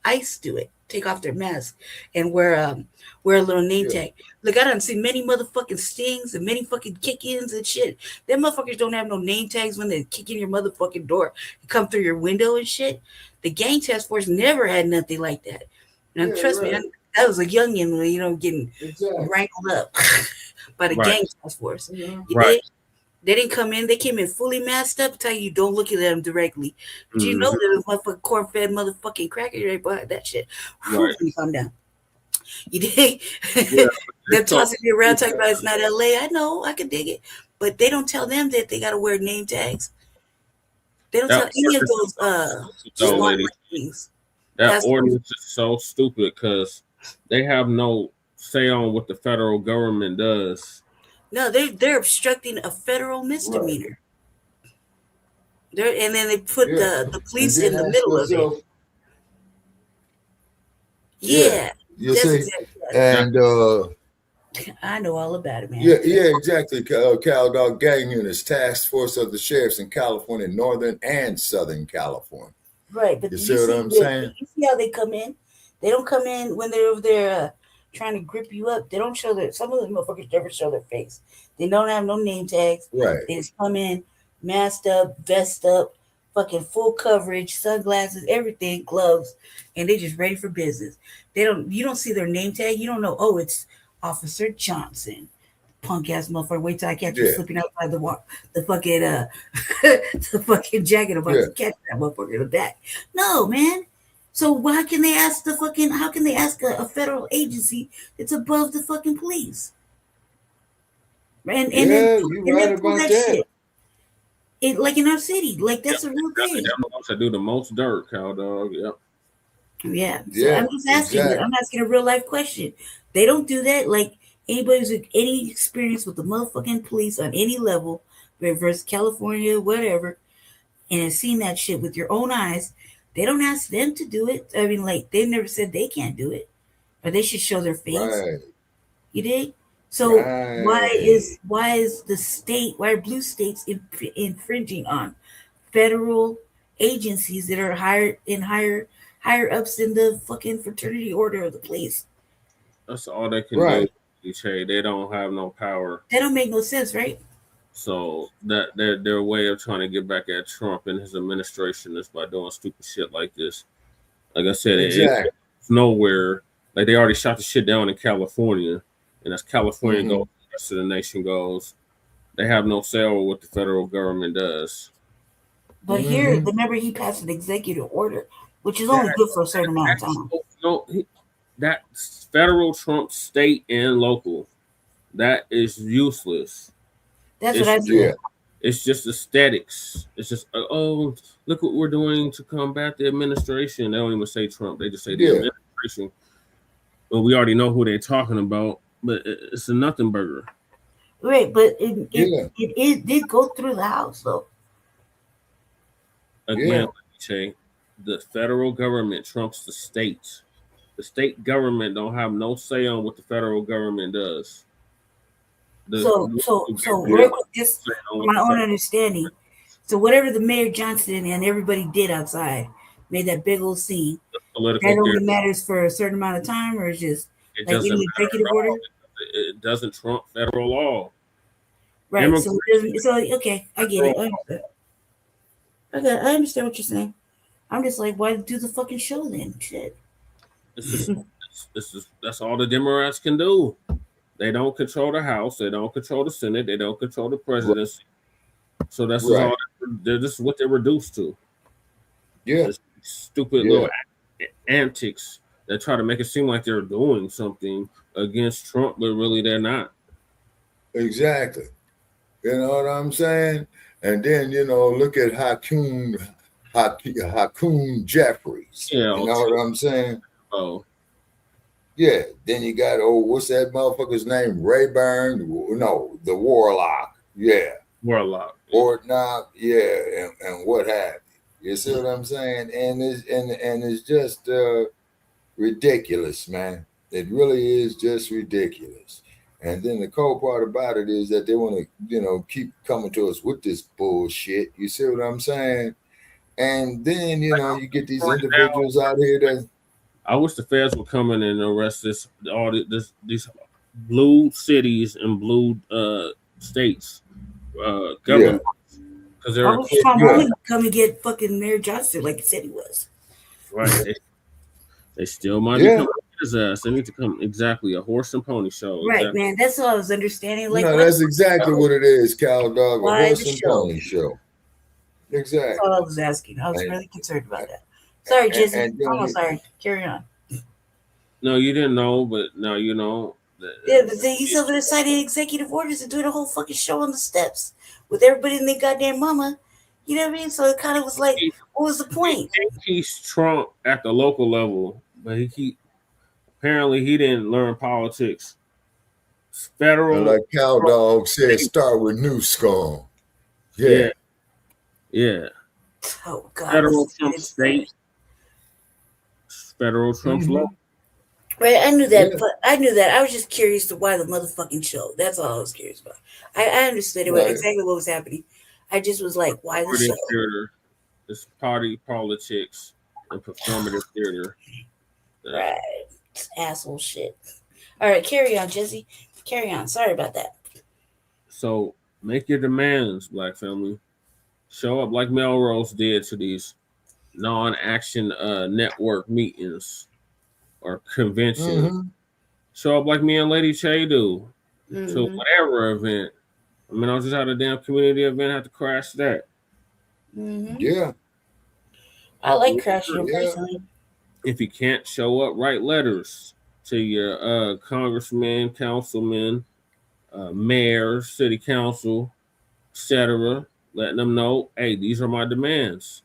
ICE do it. Take off their mask and wear a little name tag. Look, I done seen many motherfucking stings and many fucking kick-ins and shit. Them motherfuckers don't have no name tags when they kick in your motherfucking door and come through your window and shit. The gang task force never had nothing like that. And trust me, I was a youngin', getting wrangled up by the gang task force. They didn't come in. They came in fully masked up. Tell you don't look at them directly. But you know there's a motherfucking corn-fed motherfucking cracker right behind that shit. Right. When you calm down. You dig? They're tossing you around talking about it's not LA. I know. I can dig it. But they don't tell them that they got to wear name tags. They don't tell any of those things. That ordinance is so stupid because they have no say on what the federal government does. No, they're obstructing a federal misdemeanor. And then they put the police in the middle of it. Yeah. You see? And I know all about it, man. Yeah, exactly. Cow Dog Gang Units, Task Force of the Sheriffs in California, Northern and Southern California. Right, but you see what I'm saying? You see how they come in? They don't come in when they're over there trying to grip you up. They don't show their. Some of the motherfuckers never show their face. They don't have no name tags. Right. They just come in masked up, vest up, fucking full coverage, sunglasses, everything, gloves, and they just ready for business. They don't. You don't see their name tag. You don't know. Oh, it's Officer Johnson. Punk ass motherfucker. Wait till I catch you slipping outside the fucking the fucking jacket about to catch that motherfucker in the back. No, man. So why can they ask the fucking? How can they ask a federal agency that's above the fucking police? And then pull that shit. It like in our city, like that's a real thing. They're the ones that do the most dirt, cow dog. Yep. Yeah. So I'm just asking. Exactly. I'm asking a real life question. They don't do that. Like anybody with any experience with the motherfucking police on any level, versus California, whatever, and has seen that shit with your own eyes, they don't ask them to do it. I mean, like they've never said they can't do it, or they should show their face. Right. You dig? So why is the state? Why are blue states infringing on federal agencies that are higher ups in the fucking fraternity order of the police? That's all they can do. They don't have no power. That don't make no sense, right? So that their way of trying to get back at Trump and his administration is by doing stupid shit like this. Like I said, it's nowhere. Like they already shot the shit down in California, and as California goes, the rest of the nation goes. They have no say over what the federal government does. But here, remember, he passed an executive order, which is only good for a certain amount of time. No, that's federal, Trump, state, and local. That is useless. That's what I do. It's just aesthetics. It's just, oh, look what we're doing to combat the administration. They don't even say Trump. They just say the administration. Well, we already know who they're talking about, but it's a nothing burger. Right, but it did go through the House, though. Again, let me say, the federal government trumps the states. The state government don't have no say on what the federal government does. So real quick, just from my own understanding, so whatever the Mayor Johnson and everybody did outside made that big old scene. That only matters for a certain amount of time, or it's just like any executive order. It doesn't trump federal law. Right. So okay, I get it. I understand what you're saying. I'm just like, why do the fucking show then? Shit. That's all the Democrats can do. They don't control the House. They don't control the Senate. They don't control the presidency. So that's all. This is what they're reduced to. This stupid little antics that try to make it seem like they're doing something against Trump, but really they're not. Exactly. You know what I'm saying? And then, look at Hakeem Jeffries. Yeah, you know what I'm saying? Oh. Yeah. Then you got, what's that motherfucker's name? Rayburn? No, the Warlock. Yeah. Warlock. Portnoy. Yeah. And what have you. You see what I'm saying? And it's just ridiculous, man. It really is just ridiculous. And then the cold part about it is that they want to, keep coming to us with this bullshit. You see what I'm saying? And then, you get these individuals out here that. I wish the feds would come in and arrest these blue cities and blue states governments. Because I was trying to come and get fucking Mayor Johnson like he said he was. Right. They still might be coming his ass. They need to come a horse and pony show. Right, exactly. Man. That's what I was understanding. Like, that's exactly what it is, cow dog. A horse and pony show. Exactly. That's all I was asking. I was really concerned about that. Sorry, Jason. I'm sorry. Carry on. No, you didn't know, but now you know. Yeah, but then he's over there signing executive orders and doing a whole fucking show on the steps with everybody in their goddamn mama. You know what I mean? So it kind of was like, what was the point? He's Trump at the local level, but apparently he didn't learn politics. Federal, like cow dog said, start with New Skull. Yeah. Oh God. Federal Trump state. Federal Trump's law. Right, I knew that, but I was just curious to why the motherfucking show. That's all I was curious about. I understood exactly what was happening. I just was like, why the show? Theater, it's party politics and performative theater. Right. It's asshole shit. All right, carry on, Jesse. Carry on. Sorry about that. So make your demands, Black family. Show up like Melrose did to these non-action network meetings or conventions. Mm-hmm. Show up like me and Lady Che do to Mm-hmm. whatever event. I mean, I just had a damn community event, had to crash that. Mm-hmm. Yeah. I like crashing them Yeah. personally. If you can't show up, write letters to your congressmen, councilmen, mayors, city council, etc., letting them know, hey, these are my demands.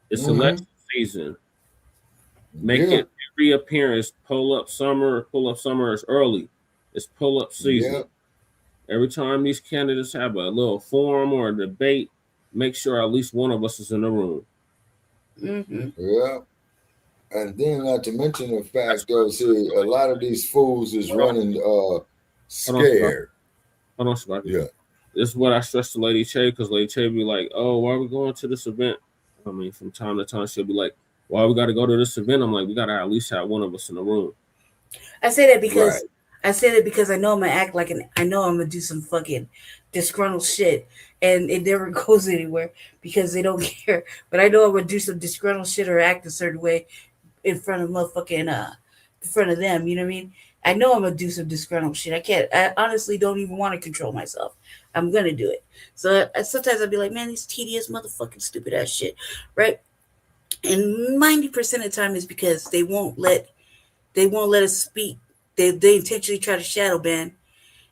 It's election season. Make Yeah. it every appearance. Pull up summer is early. It's pull up season. Yeah. Every time these candidates have a little forum or a debate, make sure at least one of us is in the room. Mm-hmm. Yeah. And then not to mention the fact though, see, a lot of these fools is running scared. Hold on, Sparky. Yeah. This is what I stress to Lady Che, because Lady Che be like, oh, why are we going to this event? I mean, from time to time, she'll be like, why we got to go to this event? I'm like, we got to at least have one of us in the room. I say that because I know I'm gonna act like I know I'm gonna do some fucking disgruntled shit, and it never goes anywhere because they don't care. But I know I'm gonna do some disgruntled shit or act a certain way in front of motherfucking in front of them. You know what I mean? I know I'm gonna do some disgruntled shit. I honestly don't even want to control myself. I'm gonna do it. So sometimes I'll be like, man, these tedious motherfucking stupid ass shit, right? And 90% of the time is because they won't let us speak. They intentionally try to shadow ban,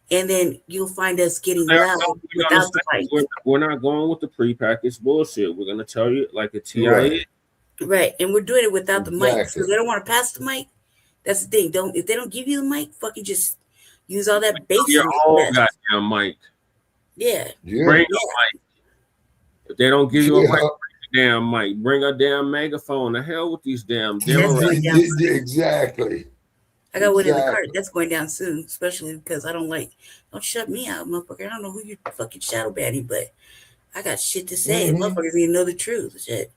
and then you'll find us getting loud without the fight. We're not going with the prepackaged bullshit. We're gonna tell you like a TIA. Right, and we're doing it without the mic. So they don't want to pass the mic. That's the thing. If they don't give you the mic, fucking just use all that bass. Your own goddamn mic. Yeah. Bring a mic. If they don't give you a mic, bring a damn mic. Bring a damn megaphone. The hell with these damn Exactly. I got one in the cart. That's going down soon, especially because don't shut me out, motherfucker. I don't know who you're fucking shadow banning, but I got shit to say. Motherfuckers need to know the truth. Shit.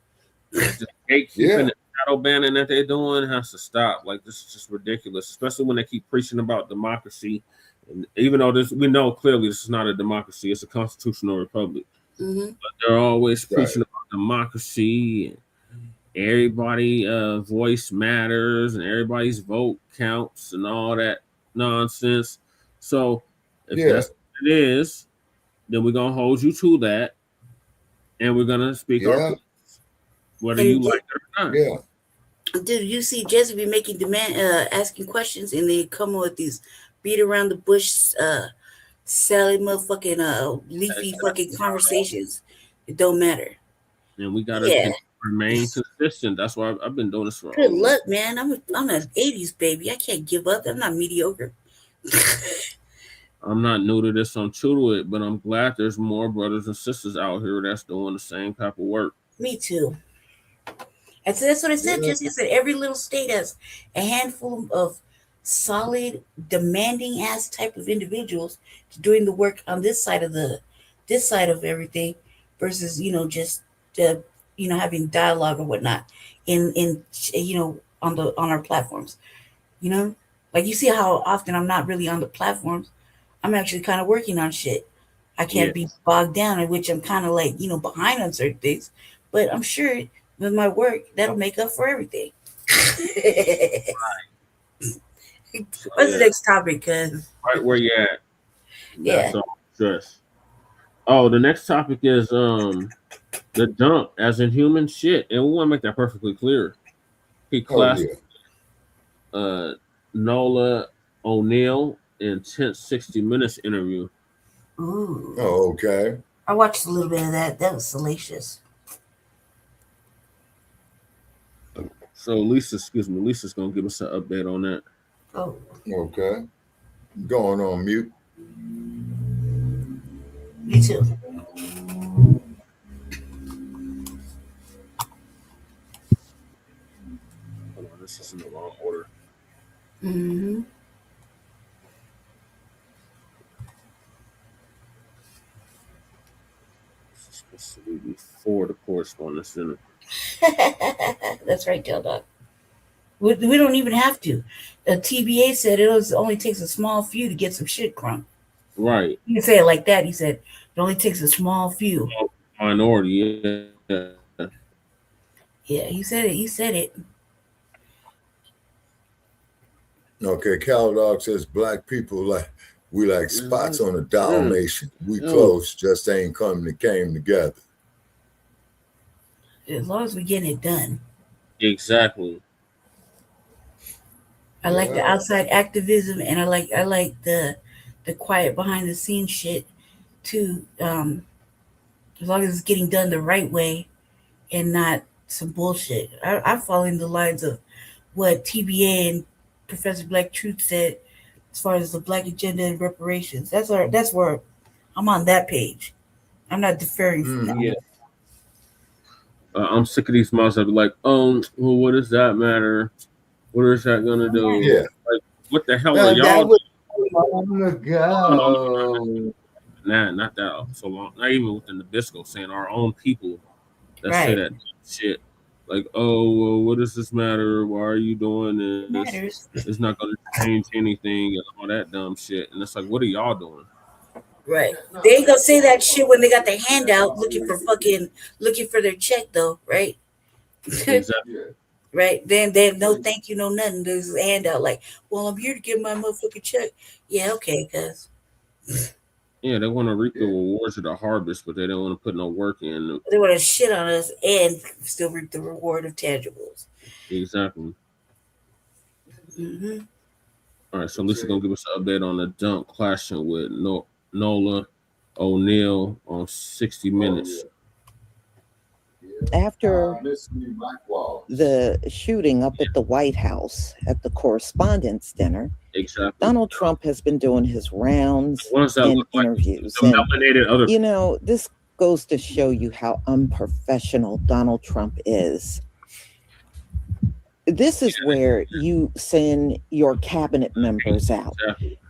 Just gatekeeping and shadow banning that they're doing has to stop. Like, this is just ridiculous, especially when they keep preaching about democracy. And even though we know clearly this is not a democracy, it's a constitutional republic. Mm-hmm. But they're always preaching about democracy and everybody voice matters and everybody's vote counts and all that nonsense. So if that's what it is, then we're gonna hold you to that, and we're gonna speak our points, whether you like it or not. Yeah. Dude, you see Jesse be making asking questions, and they come with these beat around the bush, salad motherfucking leafy fucking conversations. It don't matter. And we gotta remain consistent. That's why I've been doing this for. Good luck, man. I'm an '80s baby. I can't give up. I'm not mediocre. I'm not new to this. I'm true to it, but I'm glad there's more brothers and sisters out here that's doing the same type of work. Me too. That's what I said. Jesse said every little state has a handful of solid, demanding ass type of individuals doing the work on this side of everything, versus just having dialogue or whatnot in on our platforms. Like you see how often I'm not really on the platforms. I'm actually kind of working on shit. I can't be bogged down, in which I'm kind of like behind on certain things, but I'm sure with my work that'll make up for everything. What's the next topic? Right where you at. Yeah. Stress. Oh, the next topic is the dump, as in human shit, and we want to make that perfectly clear. He classed Nola O'Neill in 60 Minutes interview. Ooh. Oh, okay. I watched a little bit of that. That was salacious. So Lisa's gonna give us an update on that. Oh. Okay. Going on mute. Me too. Hold on, this is in the wrong order. Mm-hmm. This is supposed to be before the correspondence center. That's right, Joe Dog. We don't even have to. The TBA said only takes a small few to get some shit crunk. Right. He didn't say it like that. He said it only takes a small few. Minority, yeah. Yeah, he said it. He said it. Okay, Cal Dog says black people like spots on a Dalmatian. We close, just ain't came together. As long as we getting it done. Exactly. I like the outside activism, and I like the quiet behind the scenes shit too. As long as it's getting done the right way and not some bullshit. I fall in the lines of what TBA and Professor Black Truth said as far as the Black agenda and reparations. That's where I'm on that page. I'm not deferring from that. Yeah. I'm sick of these mouths that be like, well, what does that matter? What is that gonna do? Yeah. Like, what the hell are y'all? Nah, not that so long. Not even within the Bisco, saying our own people that say that shit. Like, oh, well, what does this matter? Why are you doing this? It's not gonna change anything and all that dumb shit. And it's like, what are y'all doing? Right. They ain't gonna say that shit when they got their hand out looking for their check though, right? Exactly. Right. Then no thank you, no nothing. There's a handout like, well, I'm here to get my motherfucking check. Yeah, okay, cuz. Yeah, they want to reap the rewards of the harvest, but they don't want to put no work in. They want to shit on us and still reap the reward of tangibles. Exactly. Mm-hmm. All right, so Lisa gonna give us an update on the dunk clashing with Nola O'Neal on 60 Minutes. After the shooting up at the White House at the Correspondents' Dinner, Donald Trump has been doing his rounds and interviews. And, you know, this goes to show you how unprofessional Donald Trump is. This is where you send your cabinet members out.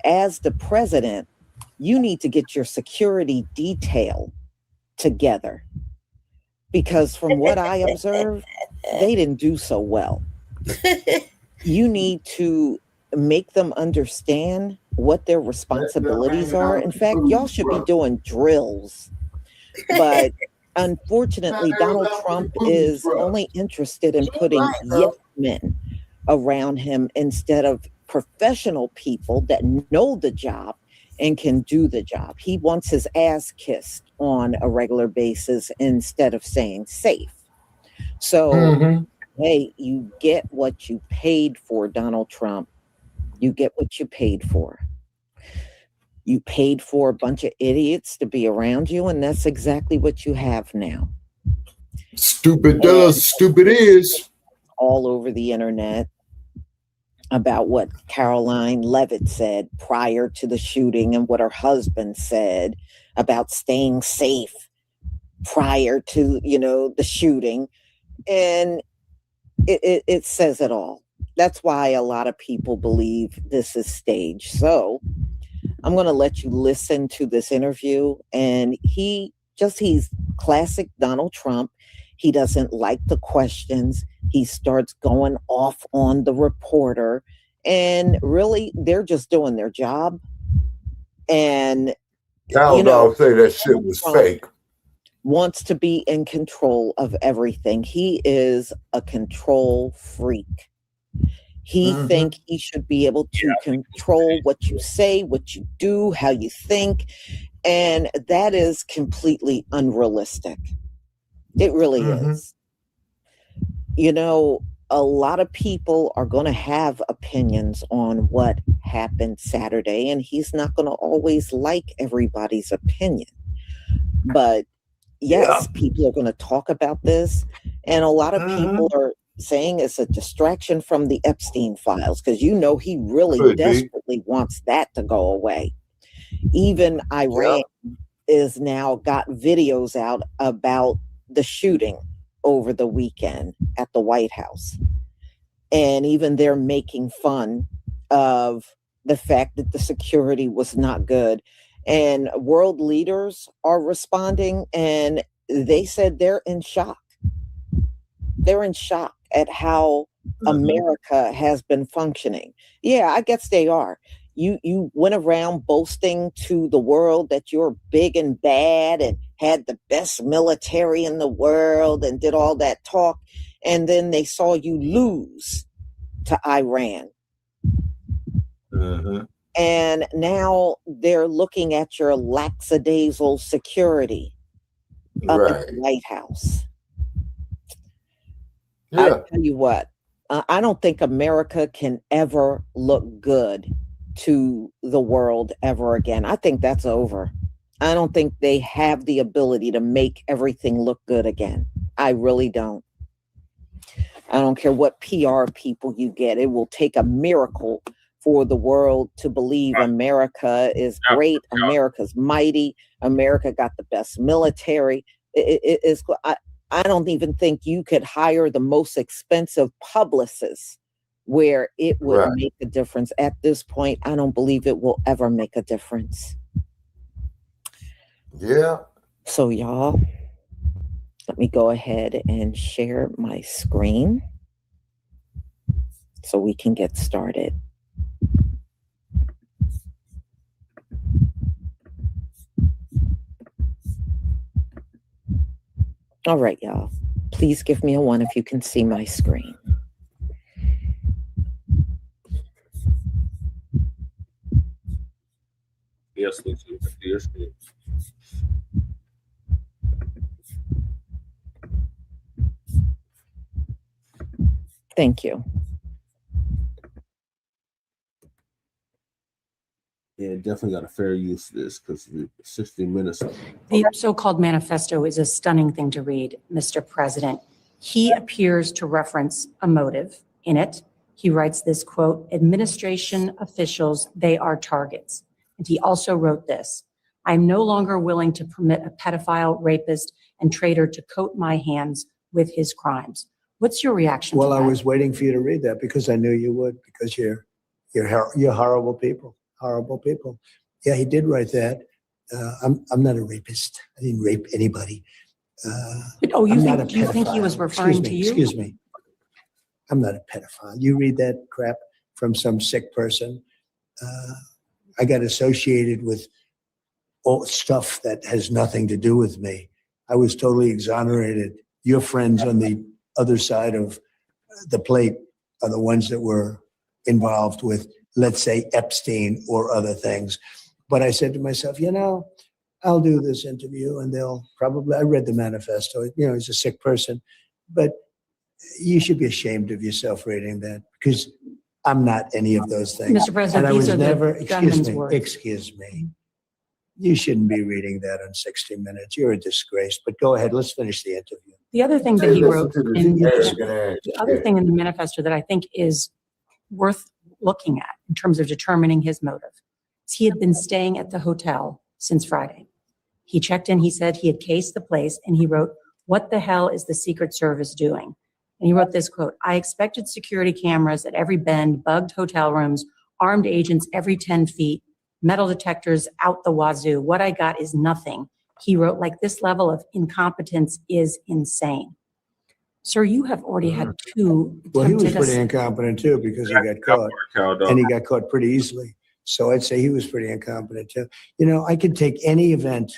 As the president, you need to get your security detail together. Because from what I observed, they didn't do so well. You need to make them understand what their responsibilities are. In fact, y'all should be doing drills. But unfortunately, Donald Trump is only interested in putting yes men around him instead of professional people that know the job and can do the job. He wants his ass kissed on a regular basis instead of saying safe. So, hey, you get what you paid for, Donald Trump. You get what you paid for. You paid for a bunch of idiots to be around you, and that's exactly what you have now. Stupid does, stupid is. All over the internet about what Caroline Leavitt said prior to the shooting and what her husband said about staying safe prior to, you know, the shooting. And it says it all. That's why a lot of people believe this is staged. So I'm going to let you listen to this interview. And he's classic Donald Trump. He doesn't like the questions. He starts going off on the reporter. And really, they're just doing their job. And Cal Dog say that shit was fake. Wants to be in control of everything. He is a control freak. He thinks he should be able to control what you say, what you do, how you think. And that is completely unrealistic. It really is. You know, a lot of people are going to have opinions on what happened Saturday, and he's not going to always like everybody's opinion. But yes, people are going to talk about this, and a lot of people are saying it's a distraction from the Epstein files, because you know he really desperately wants that to go away. Even Iran is now got videos out about the shooting over the weekend at the White House. And even they're making fun of the fact that the security was not good. And world leaders are responding, and they said they're in shock. They're in shock at how America has been functioning. Yeah, I guess they are. You went around boasting to the world that you're big and bad and had the best military in the world and did all that talk, and then they saw you lose to Iran. And now they're looking at your lackadaisical security up at the White House. I tell you what, I don't think America can ever look good to the world ever again. I think that's over. I don't think they have the ability to make everything look good again. I really don't. I don't care what PR people you get. It will take a miracle for the world to believe America is great. America's mighty. America got the best military. I don't even think you could hire the most expensive publicist where it would make a difference. At this point, I don't believe it will ever make a difference. Yeah. So y'all, let me go ahead and share my screen so we can get started. All right, y'all. Please give me a 1 if you can see my screen. Yes, Lucy. Yes, please. Thank you. Yeah, definitely got a fair use of this because 60 minutes. The so-called manifesto is a stunning thing to read, Mr. President. He appears to reference a motive in it. He writes this quote, administration officials, they are targets. And he also wrote this, I'm no longer willing to permit a pedophile, rapist, and traitor to coat my hands with his crimes. What's your reaction to that? Well, I was waiting for you to read that because I knew you would, because you're horrible people. Horrible people. Yeah, he did write that. I'm not a rapist. I didn't rape anybody. Do you think he was referring to you? Excuse me. I'm not a pedophile. You read that crap from some sick person. I got associated with all stuff that has nothing to do with me. I was totally exonerated. Your friends on the other side of the plate are the ones that were involved with, let's say, Epstein or other things. But I said to myself, I'll do this interview and they'll probably, I read the manifesto, he's a sick person, but you should be ashamed of yourself reading that because I'm not any of those things. Mr. President, and I was these are never, the gunman's words. Excuse me. You shouldn't be reading that on 60 Minutes. You're a disgrace, but go ahead. Let's finish the interview. The other thing that he wrote the other thing in the manifesto that I think is worth looking at in terms of determining his motive is he had been staying at the hotel since Friday. He checked in, he said he had cased the place, and he wrote, what the hell is the Secret Service doing? And he wrote this quote, I expected security cameras at every bend, bugged hotel rooms, armed agents every 10 feet, metal detectors out the wazoo. What I got is nothing. He wrote, like, this level of incompetence is insane. Sir, you have already had two. Well, he was pretty incompetent too because he got caught, and he got caught pretty easily. So I'd say he was pretty incompetent too. I could take any event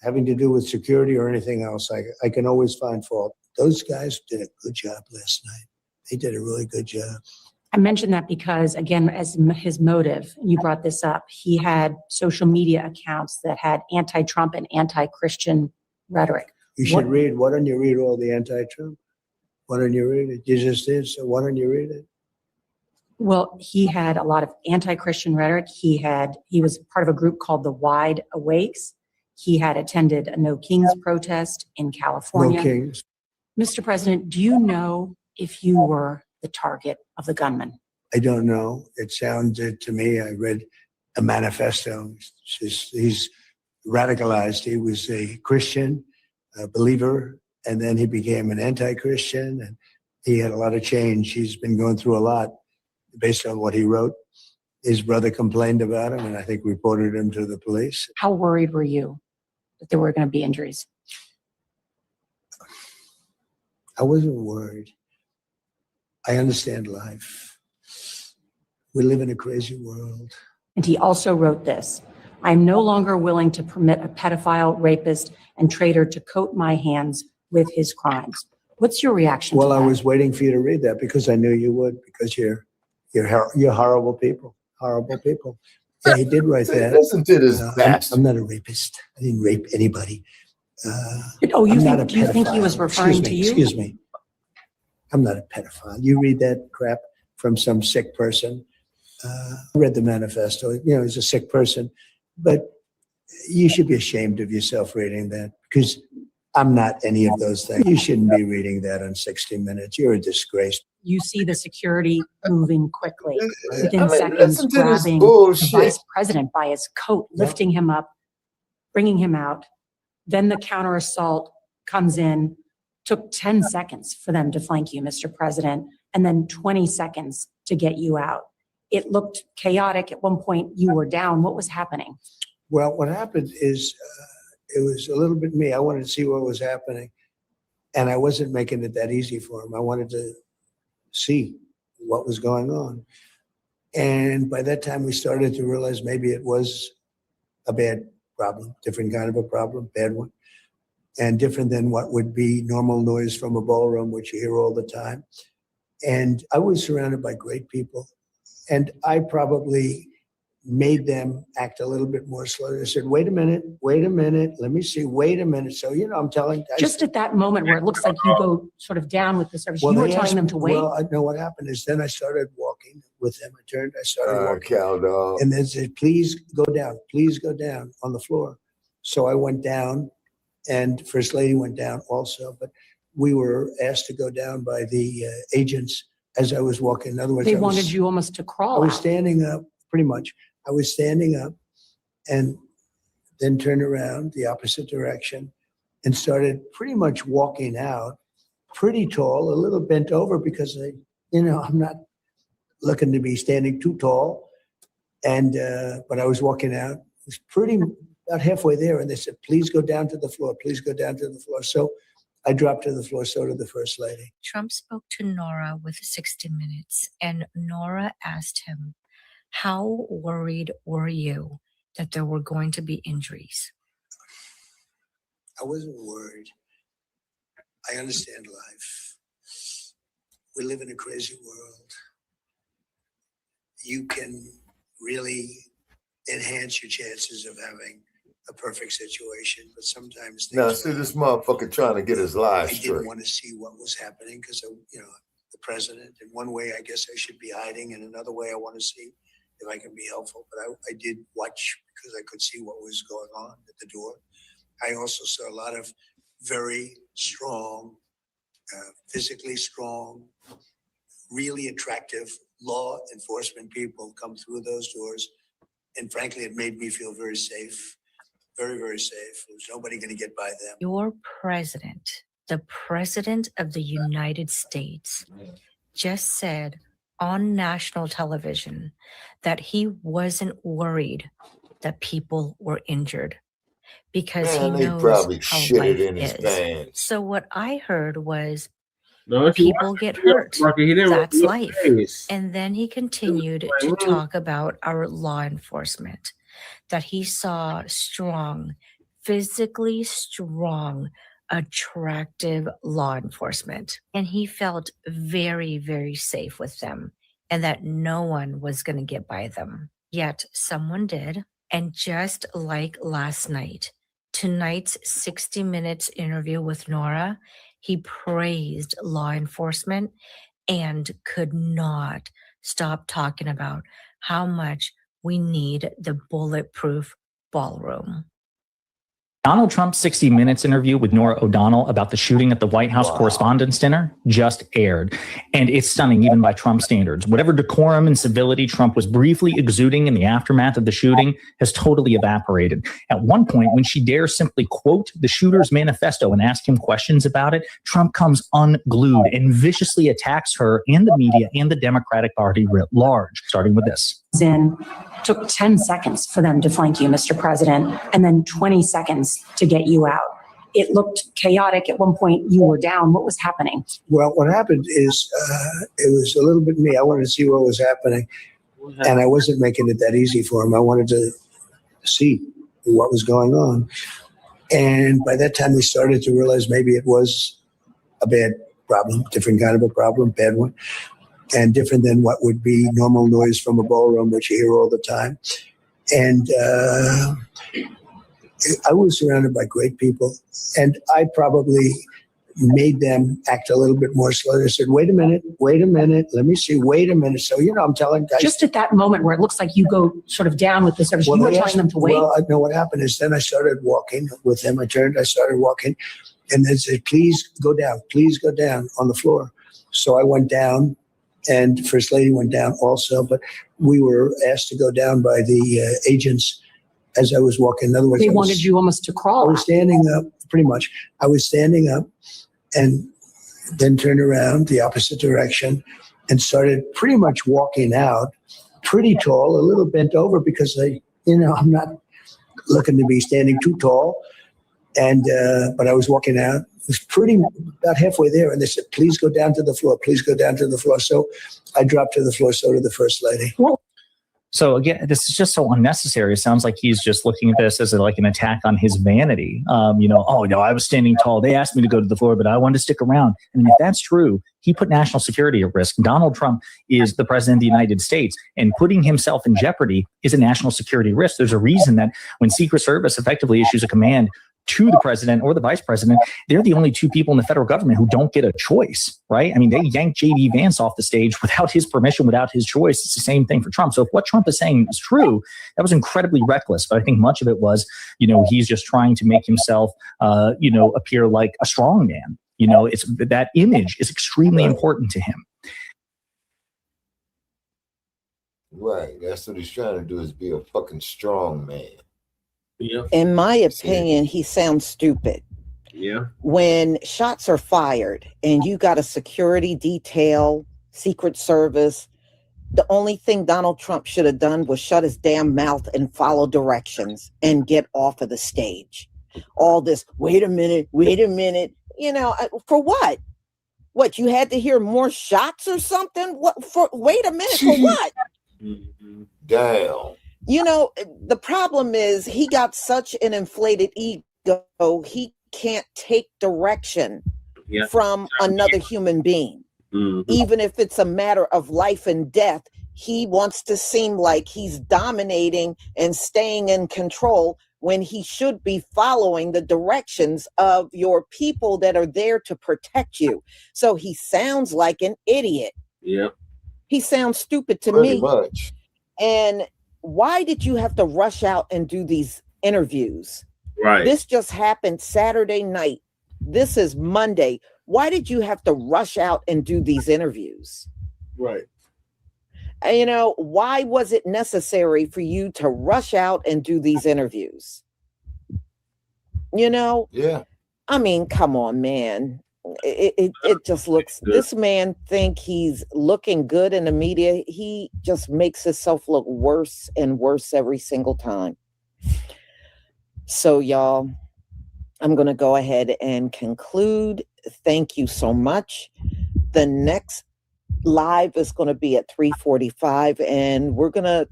having to do with security or anything else. I can always find fault. Those guys did a good job last night. They did a really good job. I mentioned that because, again, as his motive, and you brought this up, he had social media accounts that had anti-Trump and anti-Christian rhetoric. You should read. Why don't you read all the anti-Trump? Why don't you read it? You just did, so why don't you read it? Well, he had a lot of anti-Christian rhetoric. He was part of a group called the Wide Awakes. He had attended a No Kings protest in California. No Kings. Mr. President, do you know if you were the target of the gunman? I don't know. It sounded to me, I read a manifesto. He's radicalized. He was a Christian, a believer, and then he became an anti-Christian, and he had a lot of change. He's been going through a lot based on what he wrote. His brother complained about him, and I think reported him to the police. How worried were you that there were going to be injuries? I wasn't worried. I understand life. We live in a crazy world. And he also wrote this: I'm no longer willing to permit a pedophile, rapist, and traitor to coat my hands with his crimes. What's your reaction Well, to I that? was waiting for you to read that because I knew you would, because you're horrible people, horrible people. Yeah, he did write that. Listen to this bastard. I'm not a rapist. I didn't rape anybody. Oh, I'm not a do you think he was pedophile. referring to you? Excuse me. I'm not a pedophile. You read that crap from some sick person. I read the manifesto. You know, he's a sick person, but you should be ashamed of yourself reading that, because I'm not any of those things. You shouldn't be reading that on 60 Minutes. You're a disgrace. You see the security moving quickly, within I mean, seconds, listen to this grabbing the bullshit. vice president by his coat, lifting him up, bringing him out. Then the counter assault comes in. Took 10 seconds for them to flank you, Mr. President, and then 20 seconds to get you out. It looked chaotic. At one point, you were down. What was happening? Well, what happened is it was a little bit me. I wanted to see what was happening, and I wasn't making it that easy for him. I wanted to see what was going on. And by that time, we started to realize maybe it was a bad problem, different kind of a problem, bad one, and different than what would be normal noise from a ballroom, which you hear all the time. And I was surrounded by great people. And I probably made them act a little bit more slowly. I said, wait a minute, let me see, wait a minute. So, you know, I'm telling. Just at that moment where it looks like you go sort of down with the service, you were telling them to wait? Well, I know what happened is then I started walking with them. I started walking. And they said, please go down on the floor. So I went down, and First Lady went down also. But we were asked to go down by the agents as I was walking. In other words, They wanted you almost to crawl I was out. standing up, pretty much. I was standing up and then turned around the opposite direction and started pretty much walking out, pretty tall, a little bent over because I'm not looking to be standing too tall. And, but I was walking out. It was pretty about halfway there. And they said, please go down to the floor. Please go down to the floor. So I dropped to the floor, so did the First Lady. Trump spoke to Norah with 60 Minutes, and Norah asked him, how worried were you that there were going to be injuries? I wasn't worried. I understand life. We live in a crazy world. You can really enhance your chances of having a perfect situation, but sometimes Now, see this motherfucker trying to get his life I straight. didn't want to see what was happening because, the president, in one way, I guess I should be hiding. In another way, I want to see if I can be helpful. But I did watch because I could see what was going on at the door. I also saw a lot of very strong, physically strong, really attractive law enforcement people come through those doors. And frankly, it made me feel very safe, very, very safe. There was nobody going to get by them. Your president, the president of the United States, just said on national television that he wasn't worried that people were injured because Man, he they knows probably how shit life it in his is. pants. So what I heard was No, if you people watch get the video, hurt. Marky, he didn't That's look life. face. And then he continued to talk about our law enforcement, that he saw strong, physically strong, attractive law enforcement. And he felt very, very safe with them and that no one was going to get by them. Yet someone did. And just like last night, tonight's 60 Minutes interview with Norah, he praised law enforcement and could not stop talking about how much we need the bulletproof ballroom. Donald Trump's 60 Minutes interview with Norah O'Donnell about the shooting at the White House Correspondents' Dinner just aired. And it's stunning, even by Trump standards. Whatever decorum and civility Trump was briefly exuding in the aftermath of the shooting has totally evaporated. At one point, when she dares simply quote the shooter's manifesto and ask him questions about it, Trump comes unglued and viciously attacks her and the media and the Democratic Party writ large, starting with this. Took 10 seconds for them to flank you, Mr. President, and then 20 seconds to get you out. it looked chaotic. At one point you were down. What was happening? Well, what happened is it was a little bit me. I wanted to see what was happening, and I wasn't making it that easy for him. I wanted to see what was going on. And by that time, we started to realize maybe it was a bad problem, different kind of a problem, bad one, and different than what would be normal noise from a ballroom, which you hear all the time. And I was surrounded by great people, and I probably made them act a little bit more slow. They said, wait a minute, let me see, wait a minute. So, I'm telling guys. Just at that moment where it looks like you go sort of down with the service, you were telling them to wait? Well, I know what happened is then I started walking with them. I started walking, and they said, please go down on the floor. So I went down, and First Lady went down also, but we were asked to go down by the agents as I was walking. In other words, they wanted you almost to crawl. I was standing up, pretty much. I was standing up and then turned around the opposite direction and started pretty much walking out, pretty tall, a little bent over because I'm not looking to be standing too tall. And, but I was walking out. It was pretty about halfway there. And they said, please go down to the floor. Please go down to the floor. So I dropped to the floor. So did the First Lady. So again, this is just so unnecessary. It sounds like he's just looking at this as like an attack on his vanity. Oh no, I was standing tall. They asked me to go to the floor, but I wanted to stick around. And if that's true, he put national security at risk. Donald Trump is the president of the United States, and putting himself in jeopardy is a national security risk. There's a reason that when Secret Service effectively issues a command to the president or the vice president, they're the only two people in the federal government who don't get a choice, right? I mean, they yanked J.D. Vance off the stage without his permission, without his choice. It's the same thing for Trump. So if what Trump is saying is true, that was incredibly reckless. But I think much of it was, he's just trying to make himself, appear like a strong man. It's that image is extremely important to him. Right. That's what he's trying to do, is be a fucking strong man. Yeah. In my opinion, he sounds stupid. Yeah. When shots are fired and you got a security detail, Secret Service, the only thing Donald Trump should have done was shut his damn mouth and follow directions and get off of the stage. All this, wait a minute, for what? What, you had to hear more shots or something? Wait a minute, for what? Damn. The problem is he got such an inflated ego, he can't take direction from another human being. Mm-hmm. Even if it's a matter of life and death, he wants to seem like he's dominating and staying in control when he should be following the directions of your people that are there to protect you. So he sounds like an idiot. Yep. He sounds stupid to Pretty me. much. And why did you have to rush out and do these interviews? Right. This just happened Saturday night. This is Monday. Why did you have to rush out and do these interviews? Right. Why was it necessary for you to rush out and do these interviews? Yeah. I mean, come on, man. It just looks, this man think he's looking good in the media. He just makes himself look worse and worse every single time. So y'all, I'm going to go ahead and conclude. Thank you so much. The next live is going to be at 3:45, and we're going to,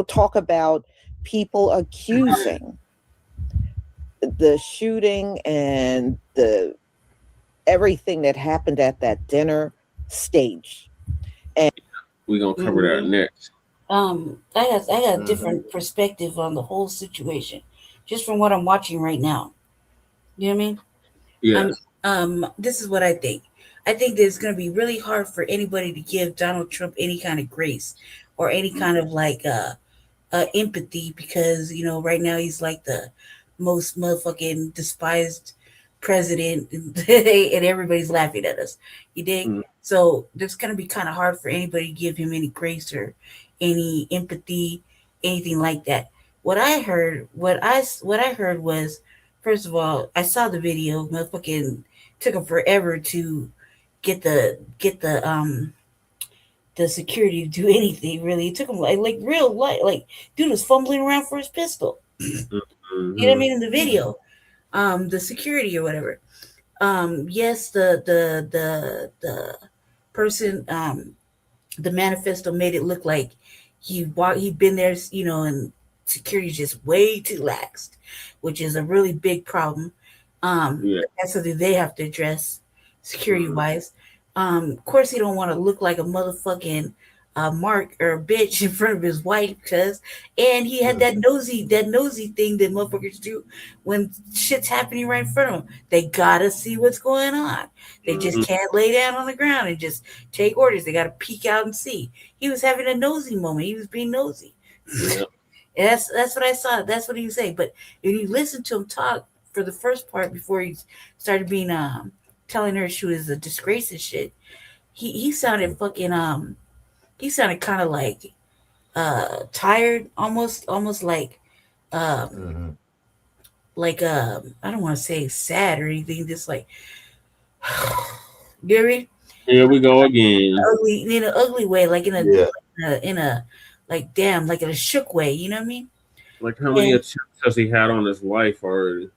talk about people accusing the shooting and everything that happened at that dinner stage. And we're going to cover that next. I got a different perspective on the whole situation, just from what I'm watching right now. You know what I mean? Yeah. This is what I think. I think that it's going to be really hard for anybody to give Donald Trump any kind of grace or any kind of empathy, because right now he's like the most motherfucking despised president, and everybody's laughing at us. You dig? Mm. So it's going to be kind of hard for anybody to give him any grace or any empathy, anything like that. What I heard was, first of all, I saw the video. Motherfucking took him forever to get the security to do anything. Really, it took him like real light. Like dude was fumbling around for his pistol. You know what I mean in the video. the security or whatever. Yes, the person, the manifesto made it look like he'd been there, and security just way too lax, which is a really big problem. That's something they have to address security wise. Of course, he don't want to look like a motherfucking mark or a bitch in front of his wife, and he had that nosy thing that motherfuckers do when shit's happening right in front of them. They gotta see what's going on. They just can't lay down on the ground and just take orders. They gotta peek out and see. He was having a nosy moment. He was being nosy. That's what I saw. That's what he was saying. But if you listen to him talk for the first part before he started being telling her she was a disgrace and shit, he sounded fucking he sounded kind of like tired, almost like I don't want to say sad or anything, just like Gary. Here we go again. Ugly, in an ugly way, like in a like damn, like in a shook way, you know what I mean? Like how many attempts has he had on his wife already?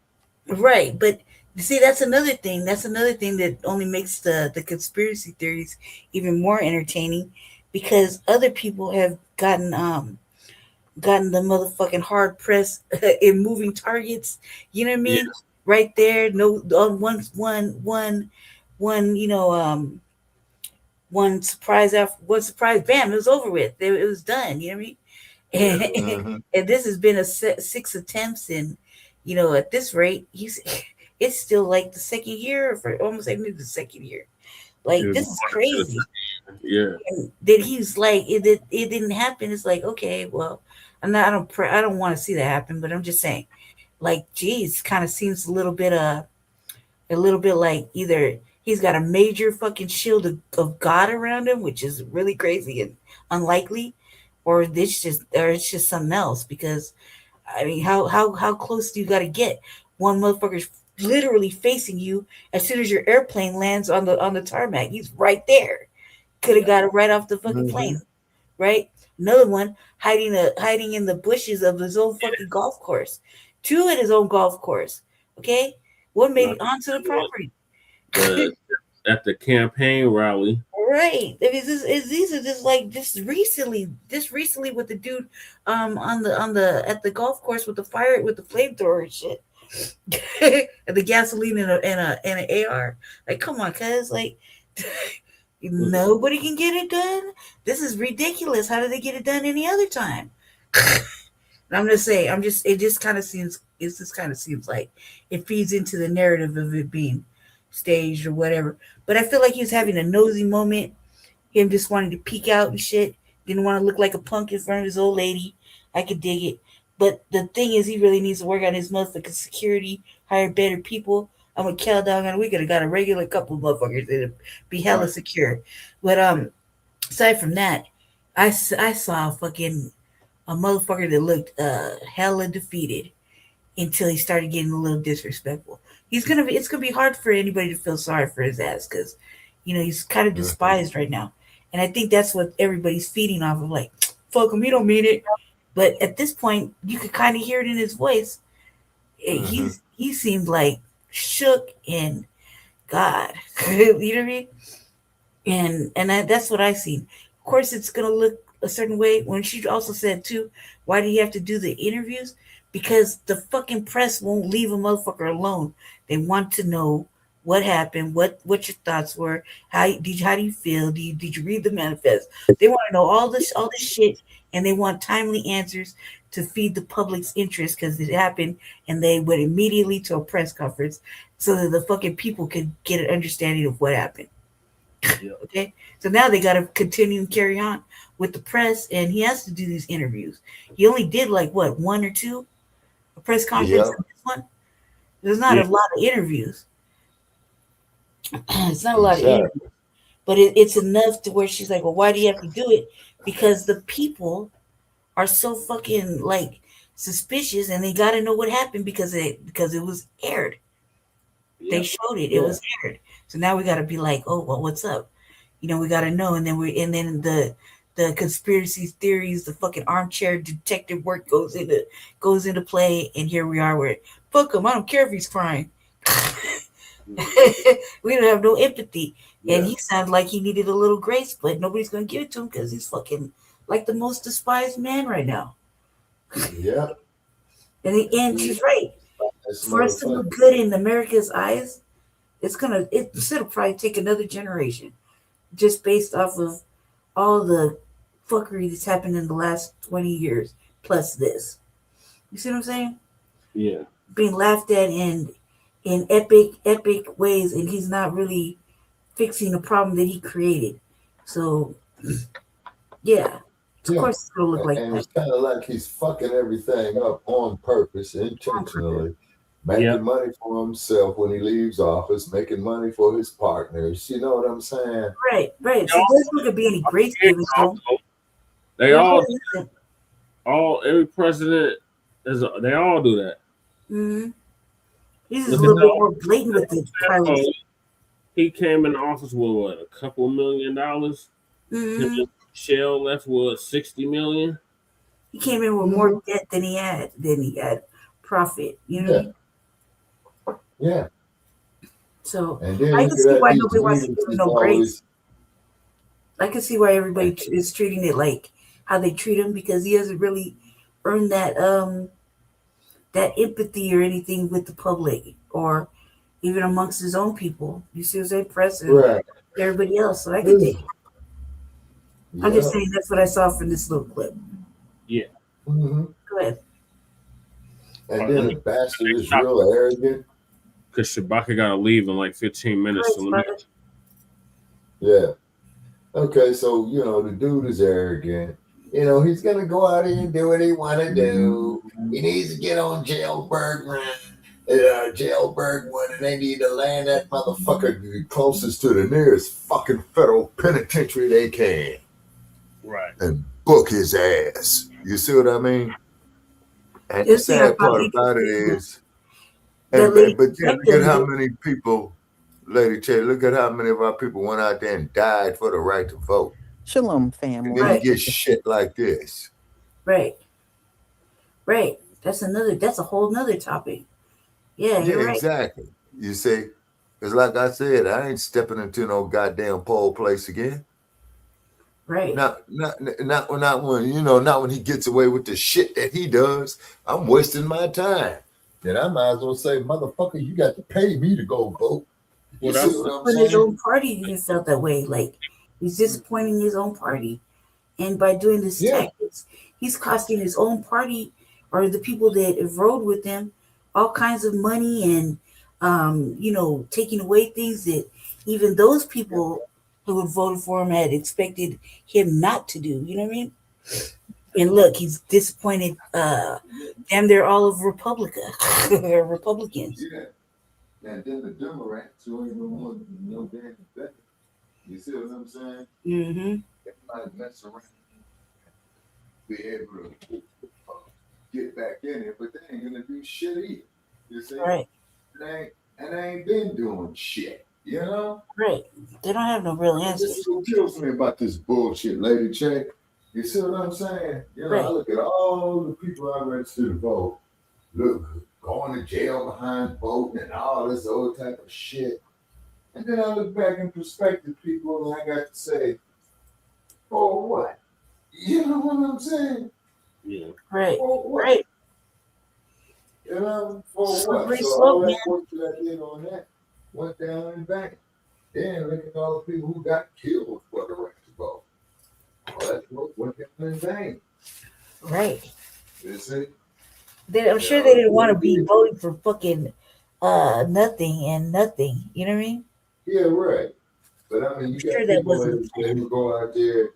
Right, but see, that's another thing. That's another thing that only makes the conspiracy theories even more entertaining, because other people have gotten the motherfucking hard press in moving targets. You know what I mean? Yeah. Right there, no, one one surprise after one surprise, bam, it was over with. It was done. You know what I mean? And this has been a 6 attempts, and at this rate, it's still like the second year, for almost like the second year. Like, this is crazy. Yeah. And then he's like, it didn't happen. It's like, okay, well, I don't want to see that happen, but I'm just saying, like, geez, kind of seems a little bit like either he's got a major fucking shield of God around him, which is really crazy and unlikely, or it's just something else. Because I mean, how close do you got to get? One motherfucker's literally facing you as soon as your airplane lands on the tarmac. He's right there. Could have got it right off the fucking plane, right? Another one hiding in the bushes of his own fucking golf course. 2 at his own golf course. Okay, one made it onto the property. At the campaign rally. Right. I mean, these are just recently with the dude at the golf course with the flamethrower and shit. And the gasoline and an AR. Like, come on, cuz, like, nobody can get it done. This is ridiculous. How did they get it done any other time? And I'm gonna say, it just kind of seems like it feeds into the narrative of it being staged or whatever. But I feel like he was having a nosy moment. Him just wanting to peek out and shit. Didn't want to look like a punk in front of his old lady. I could dig it. But the thing is, he really needs to work on his motherfucking security, hire better people. I'm gonna count down on, we could have got a regular couple of motherfuckers that'd be hella secure. But aside from that, I saw fucking a motherfucker that looked hella defeated until he started getting a little disrespectful. It's gonna be hard for anybody to feel sorry for his ass, because he's kind of despised right now. And I think that's what everybody's feeding off of, like, fuck him, he don't mean it. But at this point, you could kind of hear it in his voice. He seemed like shook and God. You know what I mean? And that's what I seen. Of course, it's gonna look a certain way. When she also said too, why do you have to do the interviews? Because the fucking press won't leave a motherfucker alone. They want to know what happened, what your thoughts were, how do you feel, did you read the manifest? They want to know all this shit, and they want timely answers to feed the public's interest, because it happened, and they went immediately to a press conference so that the fucking people could get an understanding of what happened. Yeah. Okay, so now they got to continue and carry on with the press, and he has to do these interviews. He only did like what, 1 or 2 a press conference. Yeah. This one, there's not a lot of interviews. It's not a lot of interviews, but it's enough to where she's like, well, why do you have to do it? Because the people are so fucking like suspicious, and they got to know what happened because it was aired. Yeah. They showed it. It was aired. So now we got to be like, oh, well, what's up? We got to know. And then the conspiracy theories, the fucking armchair detective work goes into play, and here we are where fuck him. I don't care if he's crying. We don't have no empathy, and he sounded like he needed a little grace, but nobody's gonna give it to him because he's fucking like the most despised man right now. Yeah. And she's right. For us to look good in America's eyes, it'll probably take another generation, just based off of all the fuckery that's happened in the last 20 years plus this. You see what I'm saying? Yeah. Being laughed at in epic ways, and he's not really fixing a problem that he created. So yeah. Of course it's gonna look like and that. it's kind of like he's fucking everything up on purpose, intentionally, making money for himself when he leaves office, making money for his partners. You know what I'm saying? Right. So there's not gonna be any grace given to him. They every president they all do that. Mm-hmm. He's just a little bit more blatant with the violence. He came in office with what, a couple $1 million? Mm-hmm. Shell left with $60 million. He came in with more debt than he had profit. You know what I mean? Yeah. So And then I can see why nobody wants to give him no grace. I can see why everybody is treating it like how they treat him, because he hasn't really earned that that empathy or anything with the public or even amongst his own people. You see what I'm saying? Press and everybody else. So I can take it. I'm just saying that's what I saw from this little clip. Yeah. Mm-hmm. Go ahead. And then the bastard is real arrogant. Because Shabaka got to leave in like 15 minutes. Yeah. Okay, so, the dude is arrogant. He's going to go out here and do what he want to do. He needs to get on jailbird one, and they need to land that motherfucker closest to the nearest fucking federal penitentiary they can. Right. And book his ass. You see what I mean? And the sad part about it is, but look at how many people, Lady Cherry, look at how many of our people went out there and died for the right to vote. Shalom, family. And then you get shit like this. Right. That's a whole nother topic. Yeah, you're right. Exactly. You see, because like I said, I ain't stepping into no goddamn poll place again. Right. Not when not when he gets away with the shit that he does. I'm wasting my time. Then I might as well say, motherfucker, you got to pay me to go vote. You see what I'm saying? His own party even felt that way. Like he's disappointing his own party, and by doing this tactics, he's costing his own party or the people that have rode with him all kinds of money, and taking away things that even those people who had voted for him had expected him not to do. You know what I mean? And look, he's disappointed. Damn, they're all of Republicans. Yeah. And then the Democrats who ain't no damn better. You see what I'm saying? Mm-hmm. They might mess around, be able to get back in it, but they ain't gonna do shit either. You see? Right. They ain't been doing shit. You know? Right. They don't have no real answers. This is what kills me about this bullshit, Lady Check. You see what I'm saying? Right. I look at all the people I registered to vote. Look, going to jail behind voting and all this old type of shit. And then I look back in perspective, people, and I got to say, for what? You know what I'm saying? Yeah. Right. For what? Right. For what? Slippery So all slope, that work that I did on that went down in vain. Then look at all the people who got killed for the right to vote. All that work went down in vain. Right. You see? I'm sure they didn't want to be voting for fucking nothing and nothing. You know what I mean? Yeah, right. But I mean, you got people who go out there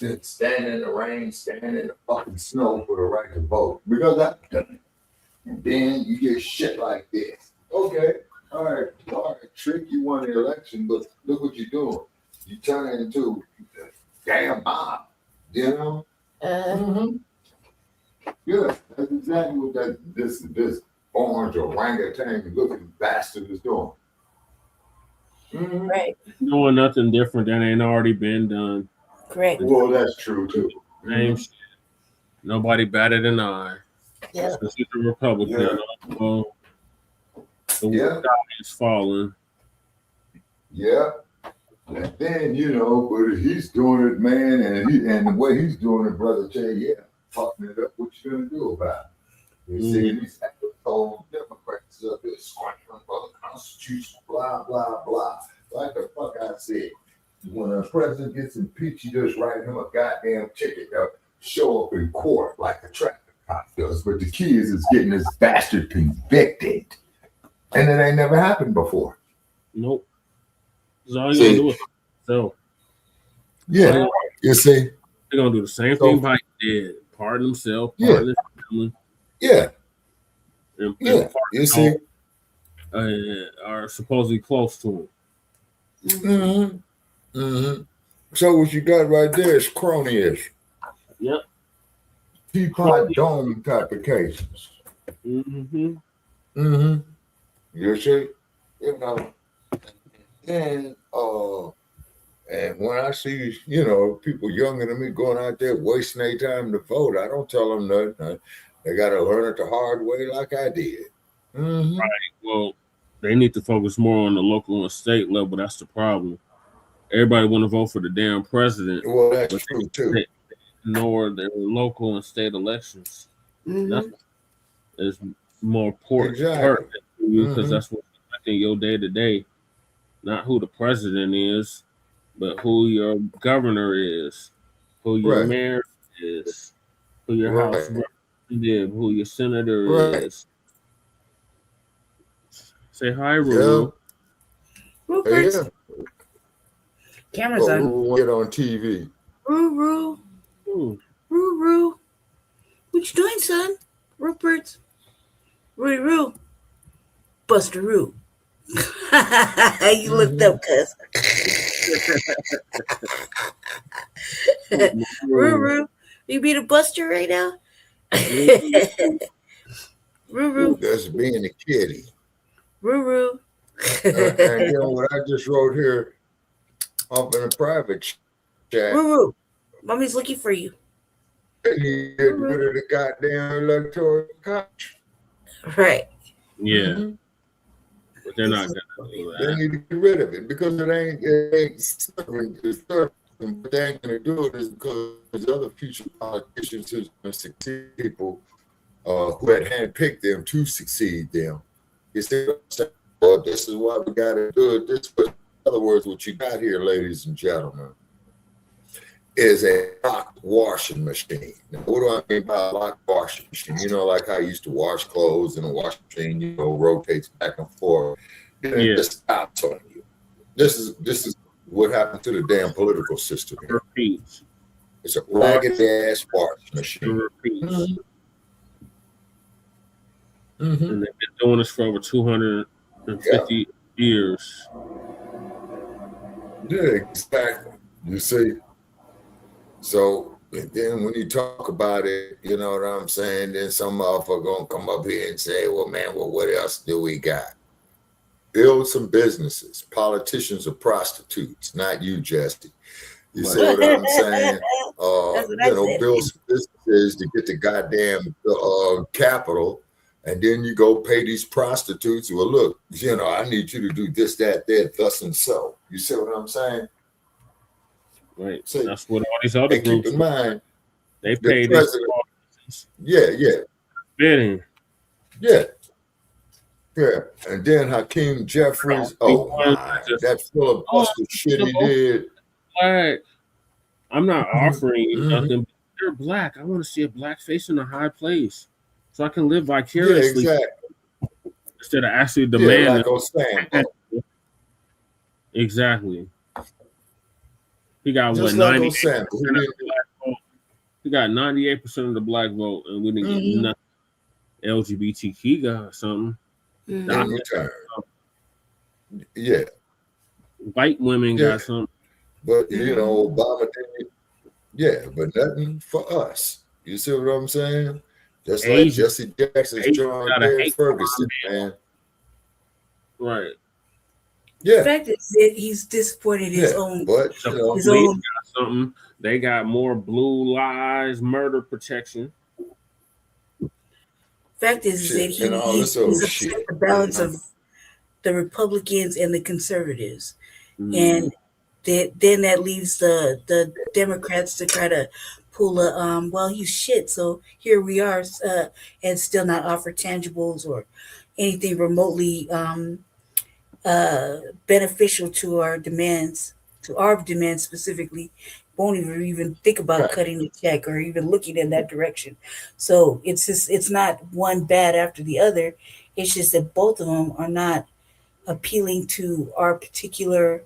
and stand in the rain, stand in the fucking snow for the right to vote. Because I've done it. And then you get shit like this. Okay, all right, Trick, you won the election, but look what you're doing. You turn it into a damn mob, you know? Yeah, that's exactly what this orange orangutan looking bastard is doing. Right. Doing nothing different that ain't already been done. Correct. Well, that's true too. Same shit. Nobody batted an eye. Yeah. Since it's a Republican, well, the sky is falling. Yeah. And then, but he's doing it, man, and the way he's doing it, Brother Jay, yeah, fucking it up. What you gonna do about it? You see these old Democrats up there squattering for the Constitution, blah, blah, blah. Like the fuck I said, when a president gets impeached, you just write him a goddamn ticket to show up in court like a traffic cop does. But the key is getting this bastard convicted. And it ain't never happened before. Nope. So all you gonna do is so. Yeah, you see, they're gonna do the same thing Biden did. Pardon himself, pardon his family. Yeah. And you see, are supposedly close to him. So what you got right there is crony-ish. Yep. Teapot dome type of cases. You see, and when I see, people younger than me going out there wasting their time to vote, I don't tell them nothing. They got to learn it the hard way like I did. Right. Well, they need to focus more on the local and state level. That's the problem. Everybody want to vote for the damn president. Well, that's true too. They ignore their local and state elections. That's is more important to you because that's what I think your day to day, not who the president is, but who your governor is, who your mayor is, who your house representative, who your senator is. Say hi, Ruru. Rupert. Camera's on. Get on TV. Ruru. Ruru. What you doing, son? Rupert. Ruru. Buster Roo. You looked up, cuz. Ruru. You be the Buster right now? Ruru. That's being a kitty. Ruru. And what I just wrote here up in a private chat. Ruru. Mommy's looking for you. You get rid of the goddamn electoral college. Right. Yeah. But they're not gonna do that. They need to get rid of it because it ain't serving. But they ain't gonna do it is because there's other future politicians who's gonna succeed people who had handpicked them to succeed them. You see what I'm saying? Well, this is why we gotta do it this way. In other words, what you got here, ladies and gentlemen, is a locked washing machine. Now, what do I mean by a locked washing machine? Like how you used to wash clothes and the washing machine, rotates back and forth. Then it just stops on you. This is what happened to the damn political system here. Repeats. It's a ragged ass washing machine. And they've been doing this for over 250 years. Yeah, exactly. You see? So, and then when you talk about it, you know what I'm saying? Then some motherfucker gonna come up here and say, well, what else do we got? Build some businesses. Politicians are prostitutes, not you, Jesse. You see what I'm saying? Build some businesses to get the goddamn capital, and then you go pay these prostitutes. Well, look, I need you to do this, that, thus, and so. You see what I'm saying? Right. So that's what all these other groups. Keep in mind, they pay this. Yeah. Bidding. Yeah. And then Hakeem Jeffries. Oh my, that filibuster shit he did. Black. I'm not offering you nothing. But you're black. I want to see a black face in a high place, so I can live vicariously. Yeah, exactly. Instead of actually demanding. Exactly. He got just what, like 98% of the black vote. He got 98% of the black vote, and we didn't get nothing. LGBTQ got something. Yeah. White women got something. But Obama didn't. Yeah, but nothing for us. You see what I'm saying? Just like Jesse Jackson's John Ferguson, man. Right. The fact is that he's disappointed his own. But The his police own. got something. They got more blue lives murder protection. Fact is that and all this old he's upset shit. the balance of the Republicans and the conservatives, and then that leaves the Democrats to try to pull a well, he's shit, so here we are, and still not offer tangibles or anything remotely beneficial to our demands, specifically. Won't even think about cutting the check or even looking in that direction. So it's not one bad after the other. It's just that both of them are not appealing to our particular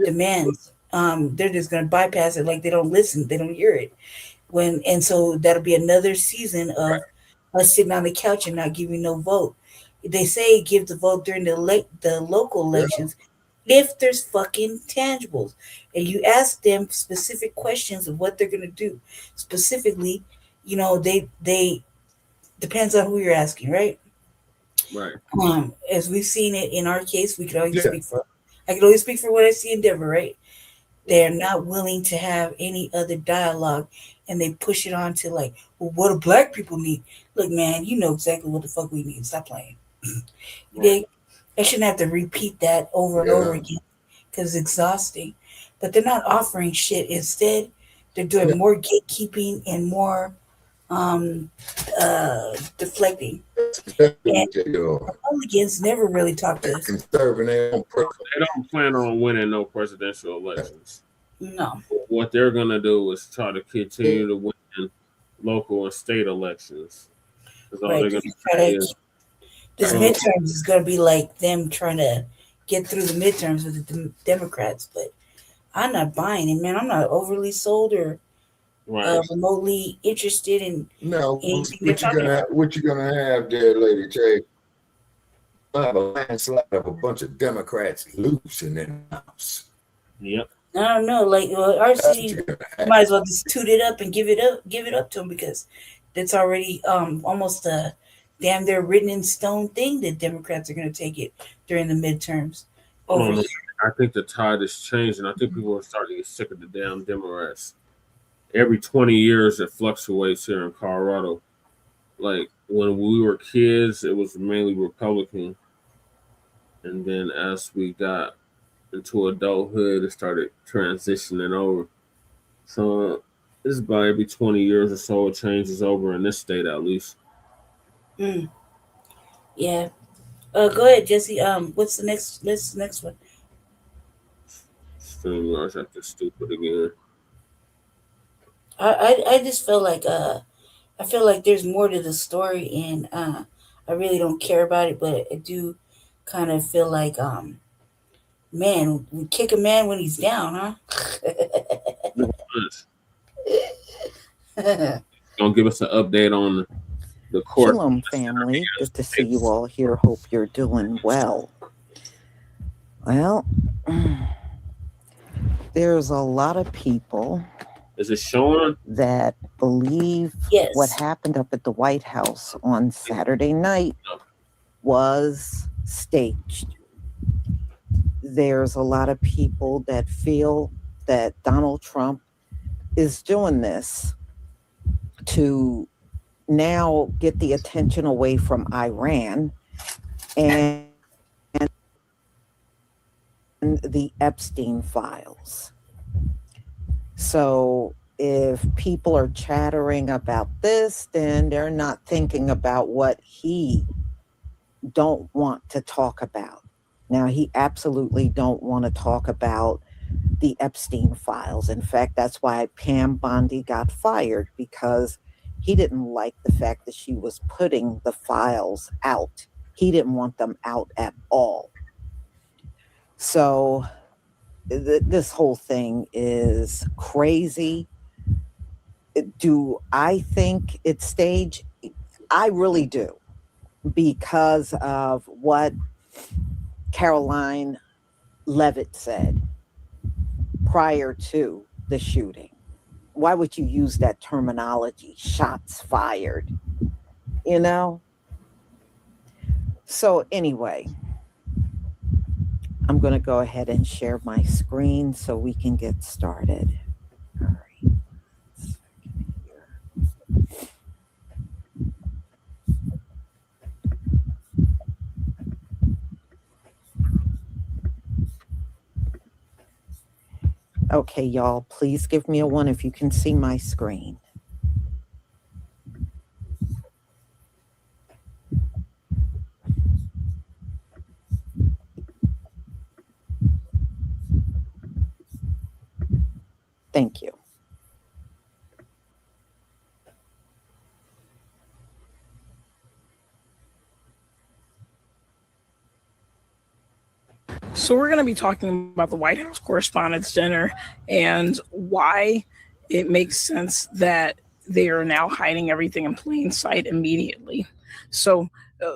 demands. They're just going to bypass it, like they don't listen, they don't hear it. So that'll be another season of us sitting on the couch and not giving no vote. They say give the vote during the local elections if there's fucking tangibles, and you ask them specific questions of what they're going to do. Specifically, they depends on who you're asking, right? Right. As we've seen it in our case, we could always speak for. I can always speak for what I see in Denver, right? They're not willing to have any other dialogue, and they push it on to like, well, what do black people need? Look, man, you know exactly what the fuck we need. Stop playing. They shouldn't have to repeat that over and over again because it's exhausting. But they're not offering shit. Instead, they're doing more gatekeeping and more deflecting. And Republicans never really talk to us. They don't plan on winning no presidential elections. No. What they're gonna do is try to continue to win local and state elections. That's all they're gonna say is, this midterms is going to be like them trying to get through the midterms with the Democrats, but I'm not buying it, man. I'm not overly sold or remotely interested in anything they're talking about. What you gonna have there, Lady J? I have a landslide of a bunch of Democrats loose in their house. Yep. I don't know, like our city might as well just toot it up and give it up to them, because that's already almost a damn near written in stone thing that Democrats are going to take it during the midterms. I think the tide is changing. I think people are starting to get sick of the damn Democrats. Every 20 years, it fluctuates here in Colorado. Like when we were kids, it was mainly Republican, and then as we got into adulthood, it started transitioning over. So it's about every 20 years or so it changes over in this state, at least. Yeah. Go ahead, Jesse. What's the next one? StreamYard's acting stupid again. I just feel like I feel like there's more to the story, and I really don't care about it, but I do kind of feel like man, we kick a man when he's down, huh? Gonna give us an update on the court. Shalom, family. Good to see you all here. Hope you're doing well. Well, there's a lot of people Is it showing that believe what happened up at the White House on Saturday night was staged. There's a lot of people that feel that Donald Trump is doing this to now get the attention away from Iran and the Epstein files. So if people are chattering about this, then they're not thinking about what he don't want to talk about. Now, he absolutely don't want to talk about the Epstein files. In fact, that's why Pam Bondi got fired, because he didn't like the fact that she was putting the files out. He didn't want them out at all. So this whole thing is crazy. Do I think it's staged? I really do, because of what Caroline Levitt said prior to the shooting. Why would you use that terminology, shots fired? You know? So anyway, I'm going to go ahead and share my screen so we can get started. All right. Okay, y'all, please give me a 1 if you can see my screen. Thank you. So we're going to be talking about the White House Correspondents' Dinner and why it makes sense that they are now hiding everything in plain sight immediately. So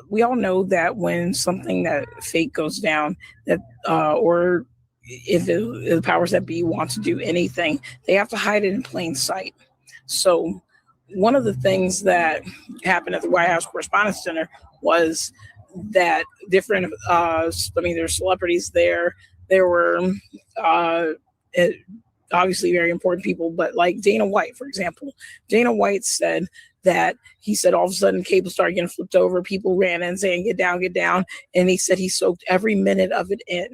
we all know that when something that fake goes down, that or if the powers that be want to do anything, they have to hide it in plain sight. So one of the things that happened at the White House Correspondents' Dinner was that different, there's celebrities there. There were obviously very important people, but like Dana White, for example. Dana White said that he said all of a sudden cable started getting flipped over. People ran in saying, get down, get down. And he said he soaked every minute of it in.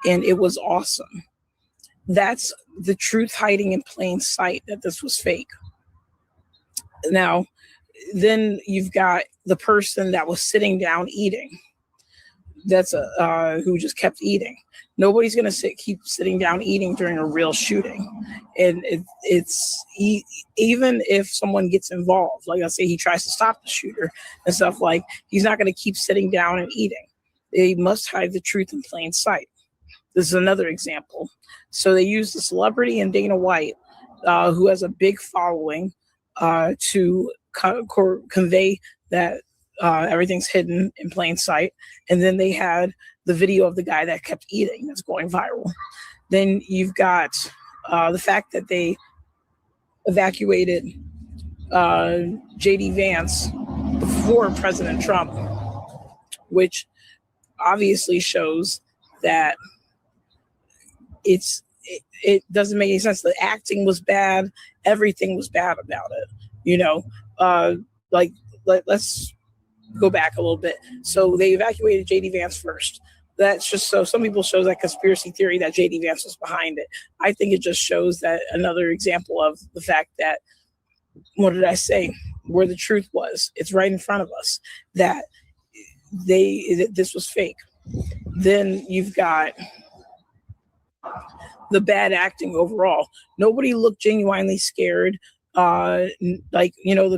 And it was awesome. That's the truth hiding in plain sight, that this was fake. Now, then you've got the person that was sitting down eating. That's who just kept eating. Nobody's going to keep sitting down eating during a real shooting. And even if someone gets involved, like I say, he tries to stop the shooter and stuff, like he's not going to keep sitting down and eating. They must hide the truth in plain sight. This is another example. So they use the celebrity and Dana White, who has a big following, to convey that everything's hidden in plain sight. And then they had the video of the guy that kept eating that's going viral. Then you've got the fact that they evacuated J.D. Vance before President Trump, which obviously shows that it doesn't make any sense. The acting was bad. Everything was bad about it. You know, let's go back a little bit. So they evacuated J.D. Vance first. That's just so some people show that conspiracy theory that J.D. Vance was behind it. I think it just shows that another example of the fact that, what did I say? Where the truth was. It's right in front of us that this was fake. Then you've got the bad acting overall. Nobody looked genuinely scared. The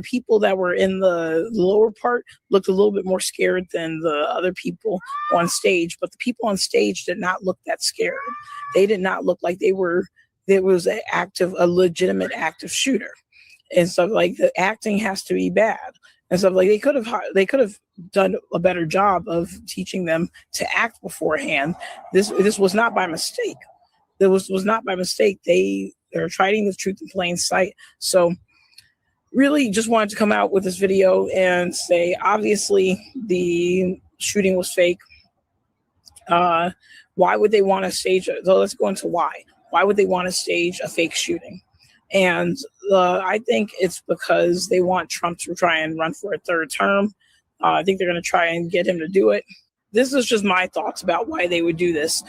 people that were in the lower part looked a little bit more scared than the other people on stage, but the people on stage did not look that scared. They did not look like there was a legitimate active shooter. And stuff like the acting has to be bad. And stuff like they could have done a better job of teaching them to act beforehand. This was not by mistake. It was not by mistake. They're hiding the truth in plain sight. So really just wanted to come out with this video and say, obviously the shooting was fake. Why would they want to stage it? So let's go into why. Why would they want to stage a fake shooting? And I think it's because they want Trump to try and run for a third term. I think they're going to try and get him to do it. This is just my thoughts about why they would do this.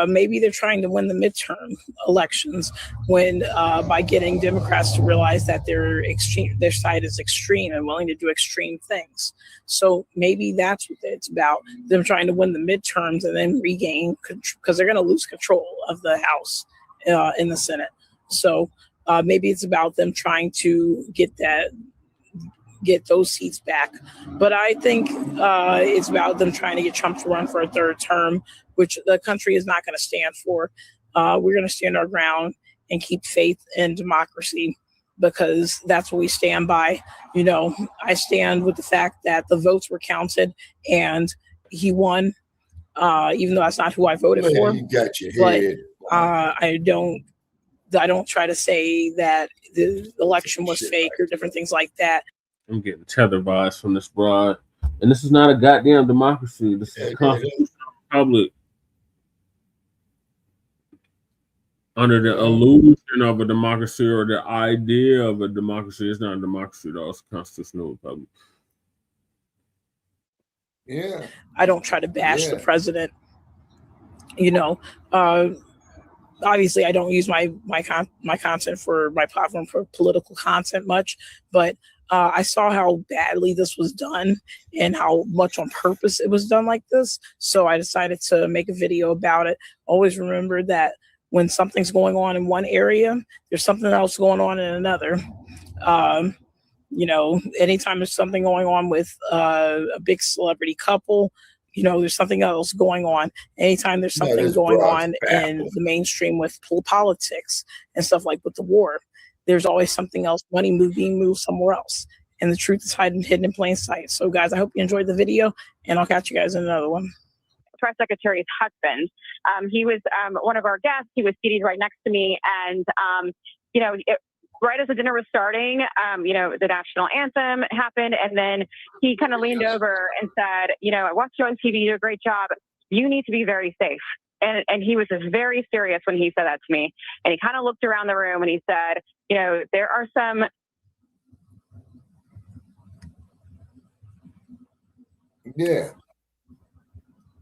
Maybe they're trying to win the midterm elections by getting Democrats to realize that their side is extreme and willing to do extreme things. So maybe that's what it's about, them trying to win the midterms and then regain control, because they're going to lose control of the House in the Senate. So maybe it's about them trying to get those seats back. But I think it's about them trying to get Trump to run for a third term, which the country is not going to stand for. We're going to stand our ground and keep faith in democracy, because that's what we stand by. You know, I stand with the fact that the votes were counted and he won, even though that's not who I voted for. You got your head. But I don't try to say that the election was fake or different things like that. I'm getting tether vibes from this broad. And this is not a goddamn democracy. This is a constitutional republic. under the illusion of a democracy or the idea of a democracy. It's not a democracy, though. It's a constitutional republic. Yeah. I don't try to bash the president. You know, obviously I don't use my content for my platform for political content much, but I saw how badly this was done and how much on purpose it was done like this. So I decided to make a video about it. Always remember that when something's going on in one area, there's something else going on in another. You know, anytime there's something going on with a big celebrity couple, you know, there's something else going on. Anytime there's something going on in the mainstream with politics and stuff like with the war, there's always something else, money being moved somewhere else. And the truth is hidden in plain sight. So guys, I hope you enjoyed the video, and I'll catch you guys in another one. Press Secretary's husband. He was one of our guests. He was seated right next to me. And, you know, right as the dinner was starting, you know, the national anthem happened. And then he kind of leaned over and said, you know, I watched you on TV, you do a great job. You need to be very safe. And he was very serious when he said that to me. And he kind of looked around the room and he said, you know, there are some. Yeah.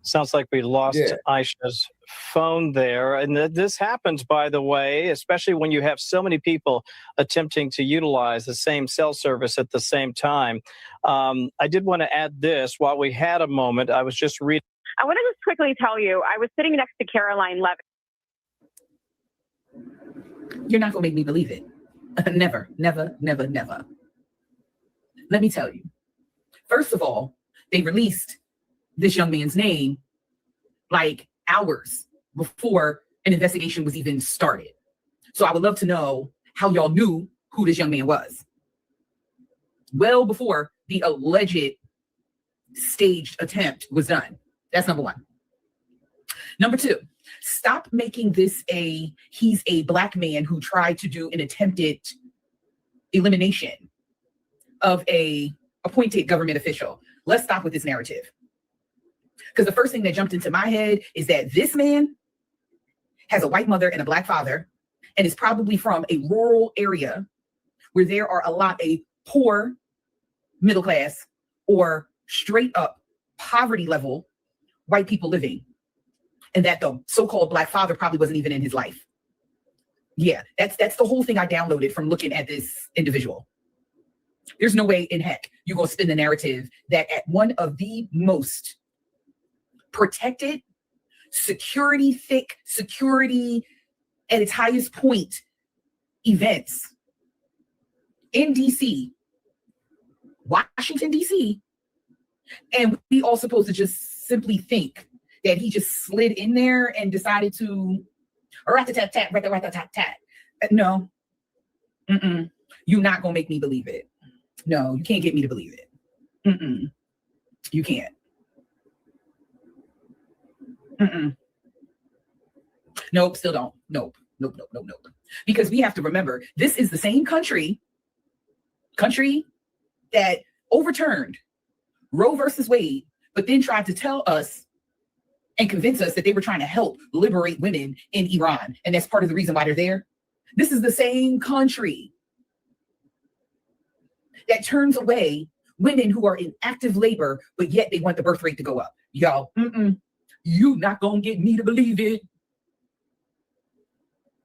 Sounds like we lost Aisha's phone there. And this happens, by the way, especially when you have so many people attempting to utilize the same cell service at the same time. I did want to add this while we had a moment. I was just reading. I want to just quickly tell you, I was sitting next to Caroline Levin. You're not going to make me believe it. Never, never, never, never. Let me tell you. First of all, they released this young man's name like hours before an investigation was even started. So I would love to know how y'all knew who this young man was. Well before the alleged staged attempt was done. That's number one. Number two, stop making this he's a black man who tried to do an attempted elimination of a appointed government official. Let's stop with this narrative. Because the first thing that jumped into my head is that this man has a white mother and a black father and is probably from a rural area where there are a lot of poor middle class or straight up poverty level white people living. And that the so-called black father probably wasn't even in his life. Yeah, that's the whole thing I downloaded from looking at this individual. There's no way in heck you're going to spin the narrative that at one of the most protected, security at its highest point events in DC, Washington, DC, and we all supposed to just simply think that he just slid in there and decided to rat-a-tat-tat, rat-a-tat-tat-tat. No. You're not going to make me believe it. No, you can't get me to believe it. You can't. Nope, still don't. Nope. Because we have to remember, this is the same country that overturned Roe versus Wade, but then tried to tell us and convince us that they were trying to help liberate women in Iran. And that's part of the reason why they're there. This is the same country that turns away women who are in active labor, but yet they want the birth rate to go up. Y'all, you not gonna get me to believe it.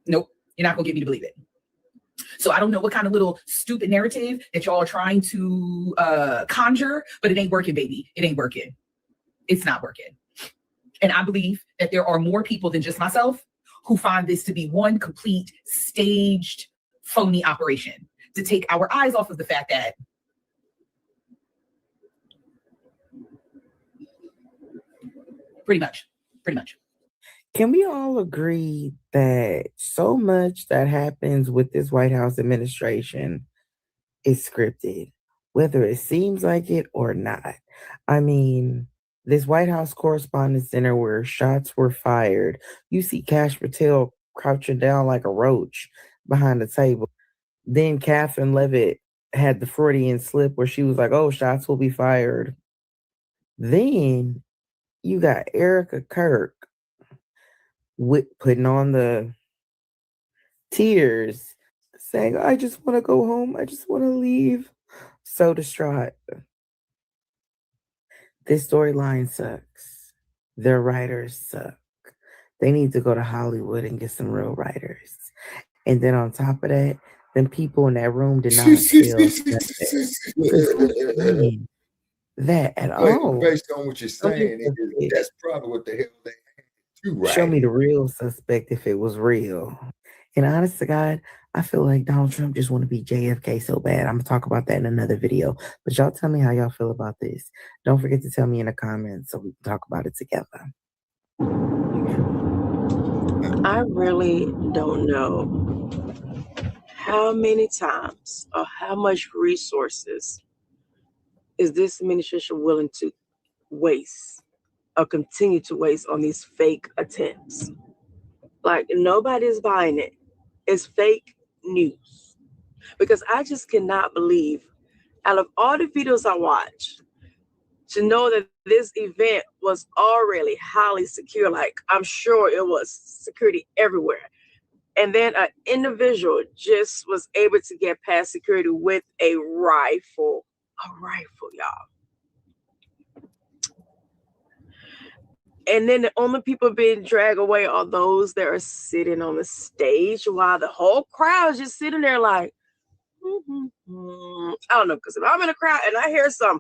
Nope, you're not gonna get me to believe it. So I don't know what kind of little stupid narrative that y'all are trying to conjure, but it ain't working, baby. It ain't working. It's not working. And I believe that there are more people than just myself who find this to be one complete staged, phony operation to take our eyes off of the fact that pretty much. Can we all agree that so much that happens with this White House administration is scripted, whether it seems like it or not? I mean, this White House Correspondents' Dinner where shots were fired, you see Cash Patel crouching down like a roach behind the table. Then Catherine Levitt had the Freudian slip where she was like, oh, shots will be fired. Then you got Erica Kirk putting on the tears, saying, I just want to go home. I just want to leave. So distraught. This storyline sucks. Their writers suck. They need to go to Hollywood and get some real writers. And then on top of that, them people in that room did not feel that at all. Based on what you're saying, that's probably what the hell they do, right? Show me the real suspect if it was real. And honest to God, I feel like Donald Trump just want to be JFK so bad. I'm going to talk about that in another video. But y'all tell me how y'all feel about this. Don't forget to tell me in the comments so we can talk about it together. I really don't know how many times or how much resources is this administration willing to waste or continue to waste on these fake attempts. Like, nobody's buying it. It's fake news. Because I just cannot believe, out of all the videos I watched, to know that this event was already highly secure. Like, I'm sure it was security everywhere. And then an individual just was able to get past security with a rifle. A rifle, y'all. And then the only people being dragged away are those that are sitting on the stage while the whole crowd is just sitting there like, I don't know, because if I'm in a crowd and I hear some,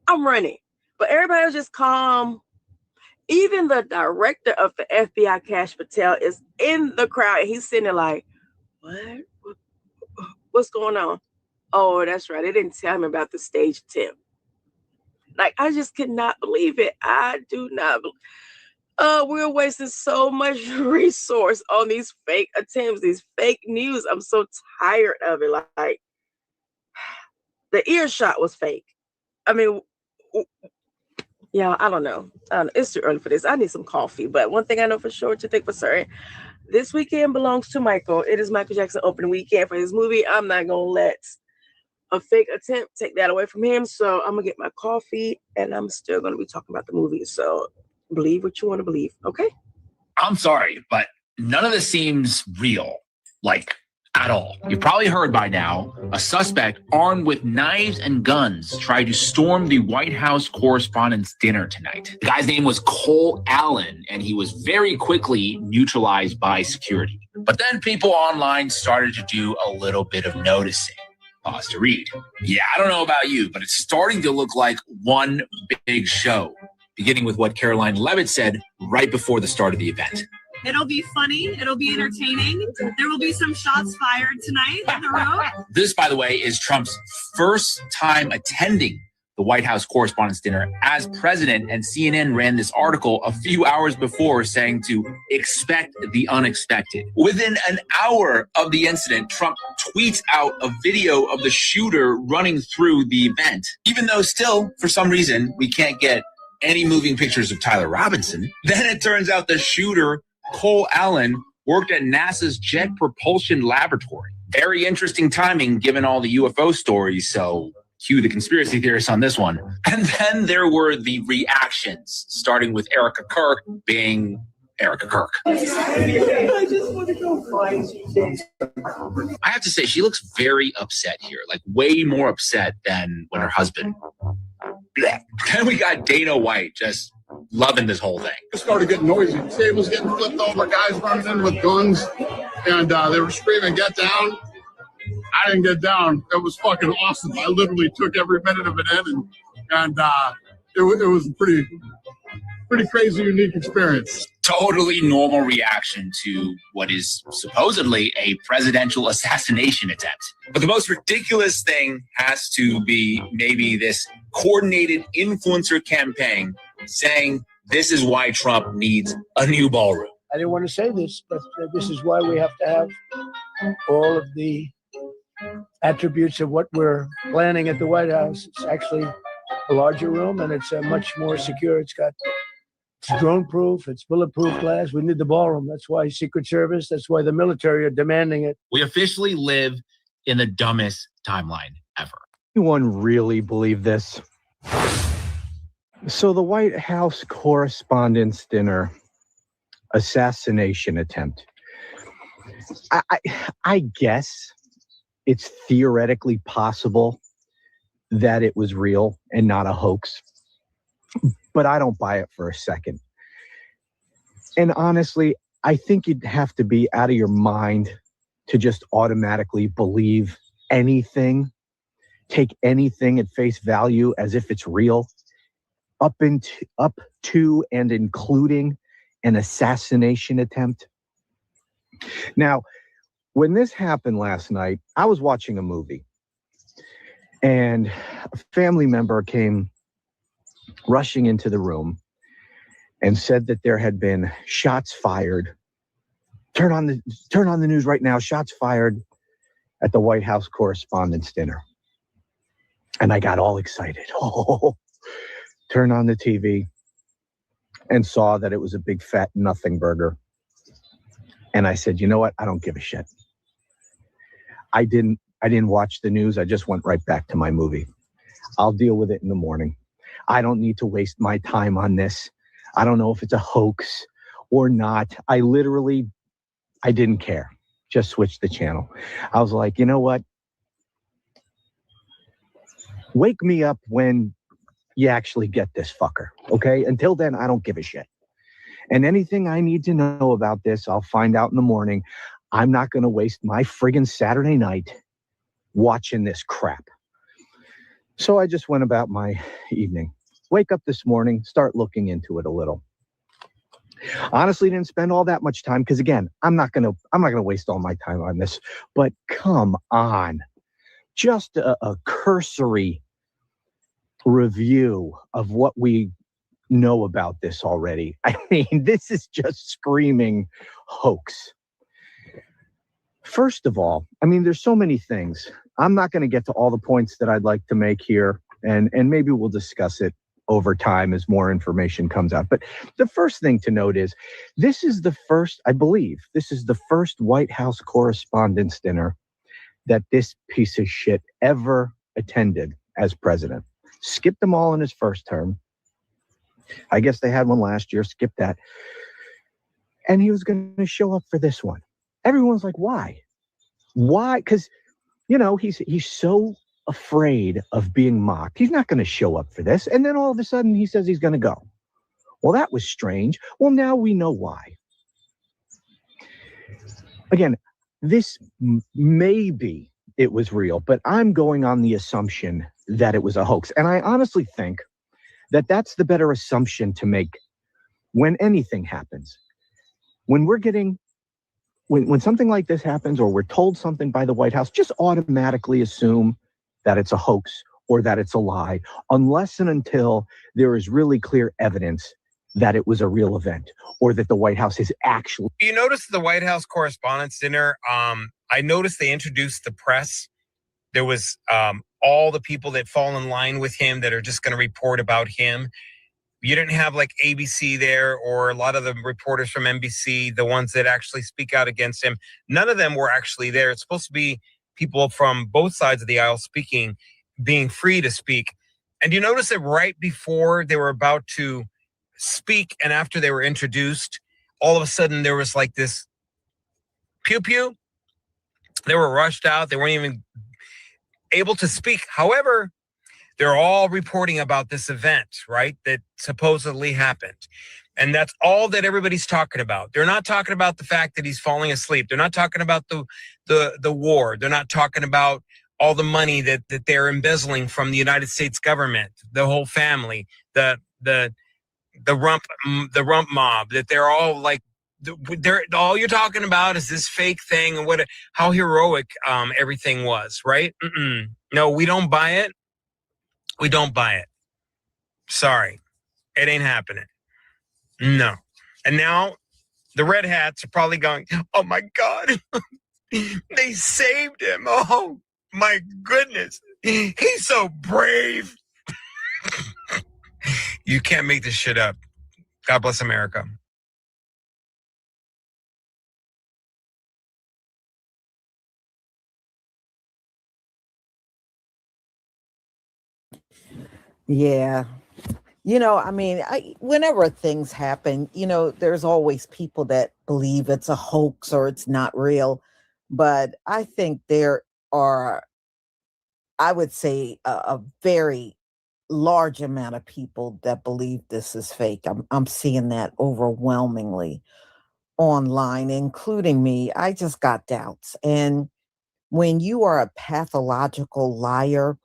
I'm running. But everybody was just calm. Even the director of the FBI, Kash Patel, is in the crowd. And he's sitting there like, what's going on? Oh, that's right. They didn't tell me about the stage attempt. Like, I just could not believe it. I do not believe. We're wasting so much resource on these fake attempts, these fake news. I'm so tired of it. Like, the earshot was fake. I mean, yeah, I don't know. It's too early for this. I need some coffee. But one thing I know for sure, to think for certain, this weekend belongs to Michael. It is Michael Jackson opening weekend for his movie. I'm not going to let a fake attempt take that away from him. So I'm going to get my coffee, and I'm still going to be talking about the movie. So believe what you want to believe, okay? I'm sorry, but none of this seems real, like, at all. You've probably heard by now, a suspect armed with knives and guns tried to storm the White House Correspondents' Dinner tonight. The guy's name was Cole Allen, and he was very quickly neutralized by security. But then people online started to do a little bit of noticing. Pause to read. Yeah, I don't know about you, but it's starting to look like one big show, beginning with what Caroline Levitt said right before the start of the event. It'll be funny. It'll be entertaining. There will be some shots fired tonight in the room. This, by the way, is Trump's first time attending the White House Correspondents' Dinner as president, and CNN ran this article a few hours before saying to expect the unexpected. Within an hour of the incident, Trump tweets out a video of the shooter running through the event, even though still, for some reason, we can't get any moving pictures of Tyler Robinson. Then it turns out the shooter, Cole Allen, worked at NASA's Jet Propulsion Laboratory. Very interesting timing given all the UFO stories, so cue the conspiracy theorists on this one. And then there were the reactions, starting with Erica Kirk being Erica Kirk. I just want to go find you. I have to say, she looks very upset here, like way more upset than when her husband. Blech. Then we got Dana White just loving this whole thing. It started getting noisy. Tables getting flipped over, guys running in with guns, and they were screaming, "Get down!" I didn't get down. It was fucking awesome. I literally took every minute of it in, and it was a pretty crazy, unique experience. Totally normal reaction to what is supposedly a presidential assassination attempt. But the most ridiculous thing has to be maybe this coordinated influencer campaign saying this is why Trump needs a new ballroom. I didn't want to say this, but this is why we have to have all of the attributes of what we're planning at the White House. It's actually a larger room, and it's much more secure. It's drone proof, it's bulletproof glass. We need the ballroom. That's why Secret Service, that's why the military are demanding it. We officially live in the dumbest timeline ever. Anyone really believe this? So the White House Correspondents' Dinner, assassination attempt. I guess it's theoretically possible that it was real and not a hoax, but I don't buy it for a second. And honestly, I think you'd have to be out of your mind to just automatically believe anything, take anything at face value as if it's real, up to and including an assassination attempt. Now, when this happened last night, I was watching a movie, and a family member came rushing into the room and said that there had been shots fired. Turn on the news right now. Shots fired at the White House Correspondents' Dinner. And I got all excited. Oh, turned on the TV and saw that it was a big fat nothing burger. And I said, you know what? I don't give a shit. I didn't watch the news. I just went right back to my movie. I'll deal with it in the morning. I don't need to waste my time on this. I don't know if it's a hoax or not. I didn't care. Just switched the channel. I was like, you know what? Wake me up when you actually get this fucker, okay? Until then, I don't give a shit. And anything I need to know about this, I'll find out in the morning. I'm not going to waste my friggin' Saturday night watching this crap. So I just went about my evening. Wake up this morning, start looking into it a little. Honestly, didn't spend all that much time because, again, I'm not gonna waste all my time on this. But come on, just a cursory review of what we know about this already. I mean, this is just screaming hoax. First of all, I mean, there's so many things. I'm not going to get to all the points that I'd like to make here, and maybe we'll discuss it over time as more information comes out. But the first thing to note is I believe this is the first White House Correspondents' Dinner that this piece of shit ever attended as president. Skipped them all in his first term. I guess they had one last year, skipped that. And he was going to show up for this one. Everyone's like, why? Why? Because, he's so afraid of being mocked. He's not going to show up for this. And then all of a sudden he says he's going to go. Well, that was strange. Well, now we know why. Again, this maybe it was real, but I'm going on the assumption that it was a hoax. And I honestly think that that's the better assumption to make when anything happens. When when something like this happens, or we're told something by the White House, just automatically assume that it's a hoax or that it's a lie, unless and until there is really clear evidence that it was a real event or that the White House is actually. You notice the White House Correspondents' Dinner, I noticed they introduced the press. There was all the people that fall in line with him that are just going to report about him. You didn't have like ABC there or a lot of the reporters from NBC, the ones that actually speak out against him. None of them were actually there. It's supposed to be people from both sides of the aisle speaking, being free to speak. And you notice that right before they were about to speak and after they were introduced, all of a sudden there was like this pew pew. They were rushed out. They weren't even able to speak. However, they're all reporting about this event, right, that supposedly happened. And that's all that everybody's talking about. They're not talking about the fact that he's falling asleep. They're not talking about the war. They're not talking about all the money that they're embezzling from the United States government, the whole family, the rump mob, that they're all like, all you're talking about is this fake thing and how heroic everything was, right? No, we don't buy it. We don't buy it. Sorry. It ain't happening. No. And now the red hats are probably going, oh my God, they saved him. Oh my goodness. He's so brave. You can't make this shit up. God bless America. Yeah. I mean, whenever things happen, there's always people that believe it's a hoax or it's not real. But I think there are, I would say, a very large amount of people that believe this is fake. I'm seeing that overwhelmingly online, including me. I just got doubts. And when you are a pathological liar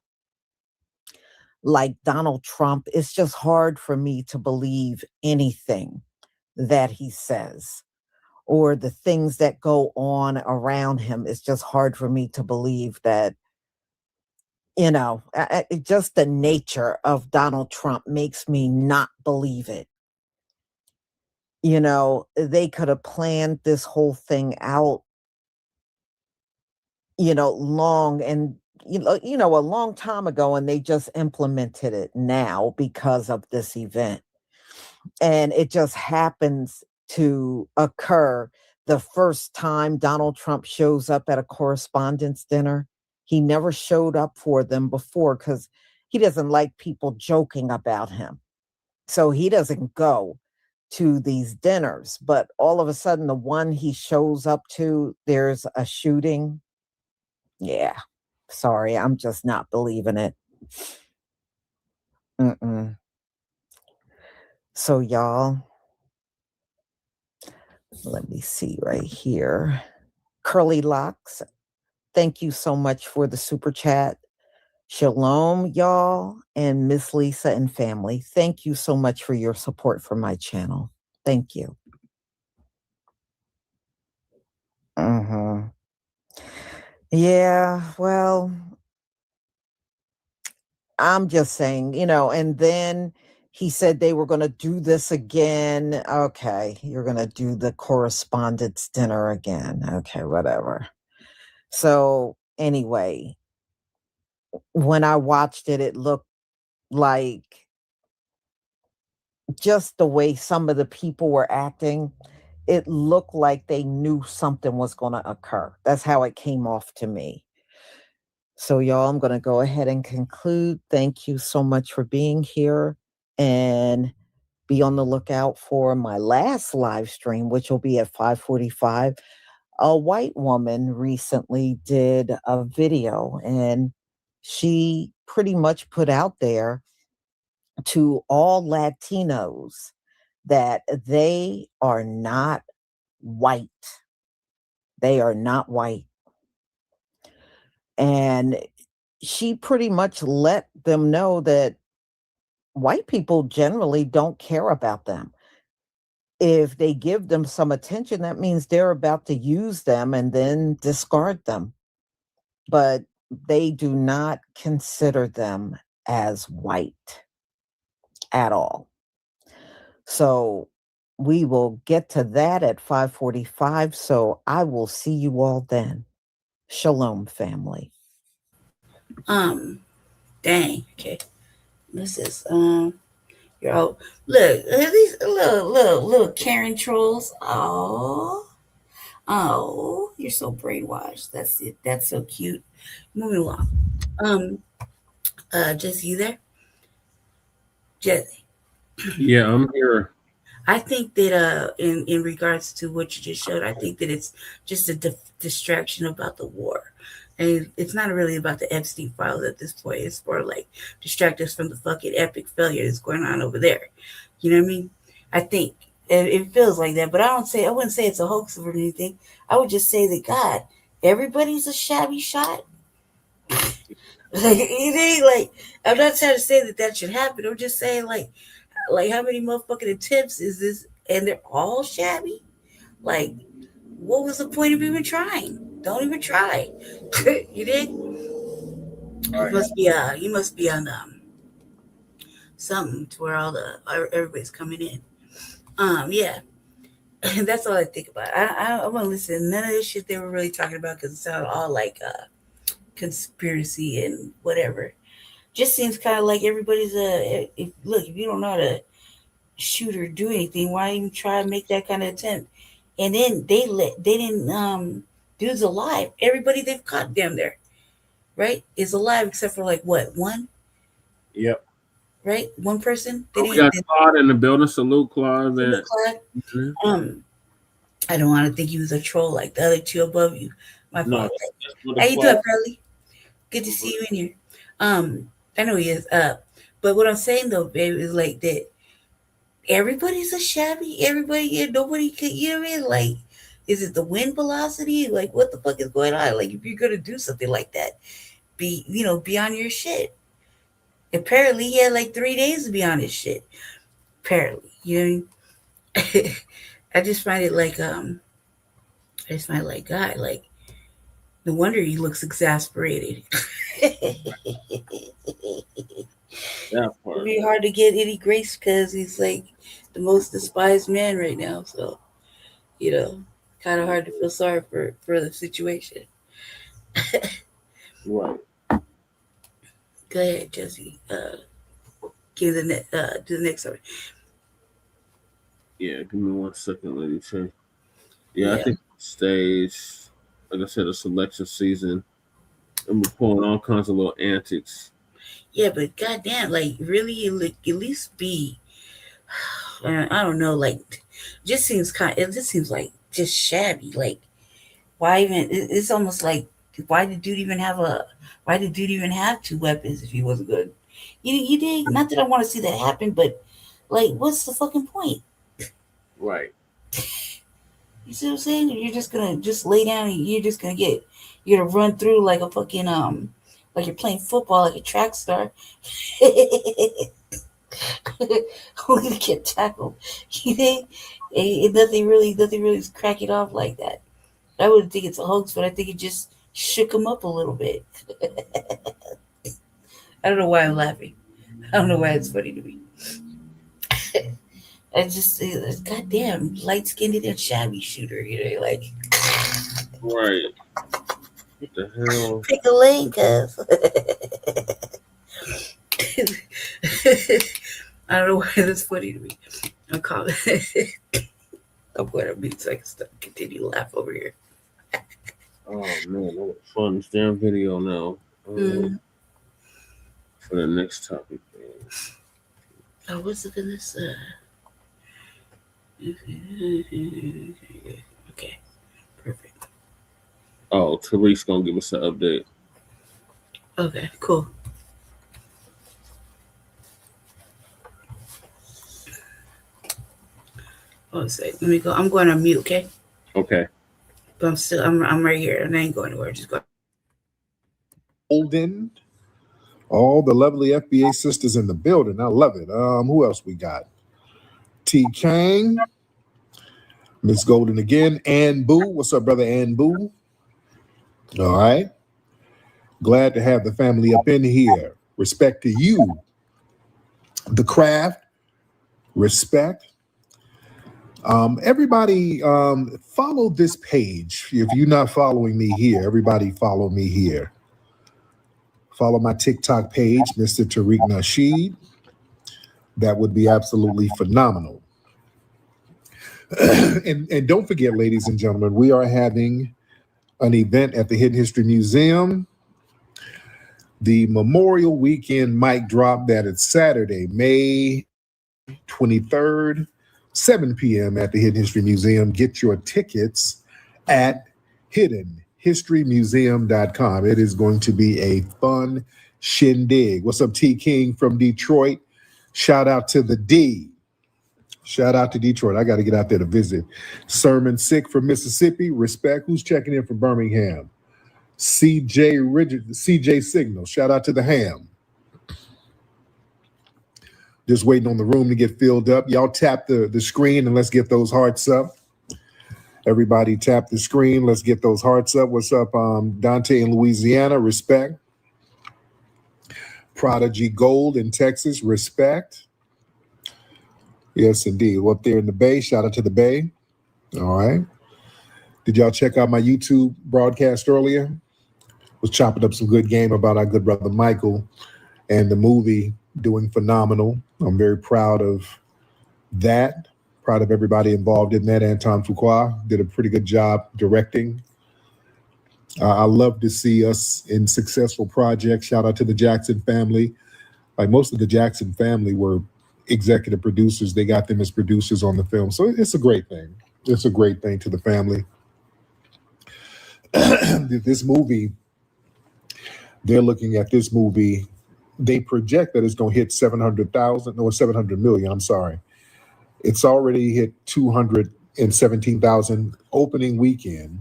like Donald Trump, it's just hard for me to believe anything that he says or the things that go on around him. It's just hard for me to believe that, just the nature of Donald Trump makes me not believe it. They could have planned this whole thing out, long and a long time ago, and they just implemented it now because of this event. And it just happens to occur the first time Donald Trump shows up at a correspondence dinner. He never showed up for them before because he doesn't like people joking about him. So he doesn't go to these dinners. But all of a sudden, the one he shows up to, there's a shooting. Yeah. Sorry, I'm just not believing it. Mm-mm. So, y'all, let me see right here. Curly Locks, thank you so much for the super chat. Shalom, y'all, and Miss Lisa and family. Thank you so much for your support for my channel. Thank you. Yeah, well, I'm just saying, and then he said they were going to do this again. Okay, you're going to do the correspondence dinner again. Okay, whatever. So anyway, when I watched it, it looked like just the way some of the people were acting, it looked like they knew something was going to occur. That's how it came off to me. So, y'all, I'm going to go ahead and conclude. Thank you so much for being here, and be on the lookout for my last live stream, which will be at 5:45. A white woman recently did a video, and she pretty much put out there to all Latinos that they are not white. They are not white. And she pretty much let them know that white people generally don't care about them. If they give them some attention, that means they're about to use them and then discard them. But they do not consider them as white at all. So we will get to that at 5:45. So I will see you all then. Shalom, family. Dang. Okay. This is you're all look these little Karen trolls. Oh, you're so brainwashed. That's it. That's so cute. Moving along. Jesse, you there? Jesse. Yeah, I'm here. I think that in regards to what you just showed, I think that it's just a distraction about the war. And it's not really about the Epstein files at this point. It's more like distract us from the fucking epic failure that's going on over there. You know what I mean? I think it feels like that, but I wouldn't say it's a hoax or anything. I would just say that God, everybody's a shabby shot. Like it ain't like I'm not trying to say that should happen. I'm just saying like how many motherfucking attempts is this, and they're all shabby. Like, what was the point of even trying? Don't even try. You did. You must be on something to where everybody's coming in. Yeah. That's all I think about. I want to listen to none of this shit they were really talking about because it sounded all like conspiracy and whatever. Just seems kind of like everybody's if you don't know how to shoot or do anything, why even try to make that kind of attempt? And then they didn't dude's alive. Everybody they've caught down there, right, is alive except for like what, one? Yep. right? One person. They We got didn't. Claude in the building. Salute, Claude. Salute, Claude. I don't want to think he was a troll like the other two above you. My No, fault. that's what the How you Claude- doing, Pearly? Good to see you in here. I know he is. But what I'm saying though, baby, is like that. Everybody's a shabby. Everybody, yeah, nobody could. You know what I mean? Like, is it the wind velocity? Like, what the fuck is going on? Like, if you're gonna do something like that, be on your shit. Apparently, he had like 3 days to be on his shit. Apparently, you know what I mean? I just find it like God, like no wonder he looks exasperated. It'd be hard to get any grace because he's like the most despised man right now. So, kind of hard to feel sorry for the situation. Right. Go ahead, Jesse. Do the next story. Yeah, give me 1 second, lady. T. Yeah, I Yeah. think stage, like I said, a selection season, and we're pulling all kinds of little antics. Yeah, but goddamn, like really, like, at least be. I don't know, like, it just seems like just shabby. Like, why even? It's almost like why did dude even have 2 weapons if he wasn't good? You did. Not that I want to see that happen, but like, what's the fucking point? Right. You see what I'm saying? You're just gonna lay down and you're gonna run through like a fucking like you're playing football like a track star. Only to get tackled. You think? Nothing really is cracking off like that. I wouldn't think it's a hoax, but I think it just shook him up a little bit. I don't know why I'm laughing. I don't know why it's funny to me. I just, goddamn, light-skinned and shabby shooter, like. Right. What the hell? Pick a lane, cuz. I don't know why that's funny to me. I'm calling. I'm going to mute so I can continue to laugh over here. Oh man, that was fun. This damn video now. For the next topic. Oh, what's it in this? Okay, perfect. Oh, Tariq's gonna give us an update. Okay, cool. Hold on a sec. Let me go. I'm going on mute, okay? Okay. But I'm right here and I ain't going anywhere. Just go. Golden. All the lovely FBA sisters in the building. I love it. Who else we got? T. Kang. Miss Golden again. Ann Boo. What's up, brother Ann Boo? All right. Glad to have the family up in here. Respect to you. The craft. Respect. Everybody follow this page. If you're not following me here, everybody follow me here. Follow my TikTok page, Mr. Tariq Nasheed. That would be absolutely phenomenal. And don't forget, ladies and gentlemen, we are having an event at the Hidden History Museum. The Memorial Weekend mic drop, that is Saturday, May 23rd, 7 p.m. at the Hidden History Museum. Get your tickets at hiddenhistorymuseum.com. It is going to be a fun shindig. What's up, T. King from Detroit? Shout out to the D. Shout out to Detroit. I got to get out there to visit. Sermon Sick from Mississippi. Respect. Who's checking in from Birmingham? CJ Signal. Shout out to the Ham. Just waiting on the room to get filled up. Y'all tap the screen and let's get those hearts up. Everybody tap the screen. Let's get those hearts up. What's up, Dante in Louisiana? Respect. Prodigy Gold in Texas. Respect. Yes, indeed. Well, up there in the Bay. Shout out to the Bay. All right. Did y'all check out my YouTube broadcast earlier? Was chopping up some good game about our good brother Michael and the movie doing phenomenal. I'm very proud of that. Proud of everybody involved in that. Anton Fuqua did a pretty good job directing. I love to see us in successful projects. Shout out to the Jackson family. Like most of the Jackson family were executive producers. They got them as producers on the film. So it's a great thing. It's a great thing to the family. This movie, they're looking at this movie. They project that it's going to hit 700,000 or 700 million. I'm sorry. It's already hit 217,000 opening weekend.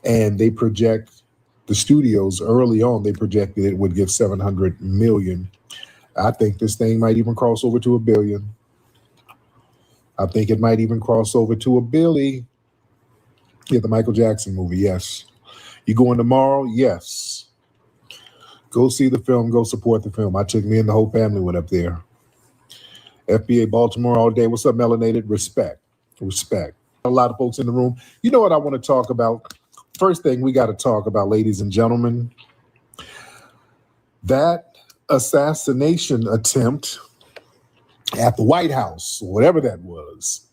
And they project, the studios early on, they projected it would get 700 million. I think this thing might even cross over to $1 billion. I think it might even cross over to $1 billion. Yeah, the Michael Jackson movie, yes. You going tomorrow? Yes. Go see the film, go support the film. I took me and the whole family went up there. FBA Baltimore all day. What's up, Melanated? Respect. Respect. A lot of folks in the room. You know what I want to talk about? First thing we got to talk about, ladies and gentlemen, that assassination attempt at the White House, whatever that was.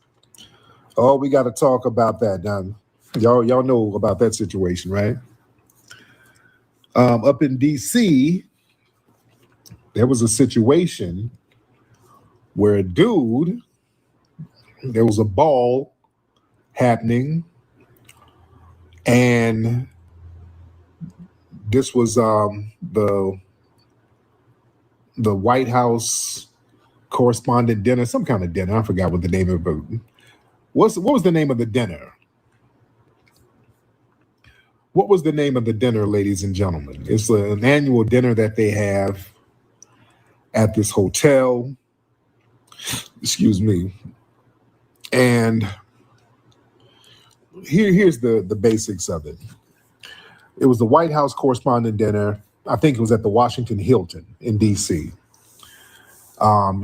Oh, we got to talk about that now. Y'all know about that situation, right? Up in DC, there was a situation where a dude, there was a ball happening, and this was the White House correspondent dinner, some kind of dinner. I forgot what the name of it. What was the name of the dinner? What was the name of the dinner, ladies and gentlemen? It's an annual dinner that they have at this hotel. Excuse me. And here's the basics of it. It was the White House correspondent dinner. I think it was at the Washington Hilton in D.C.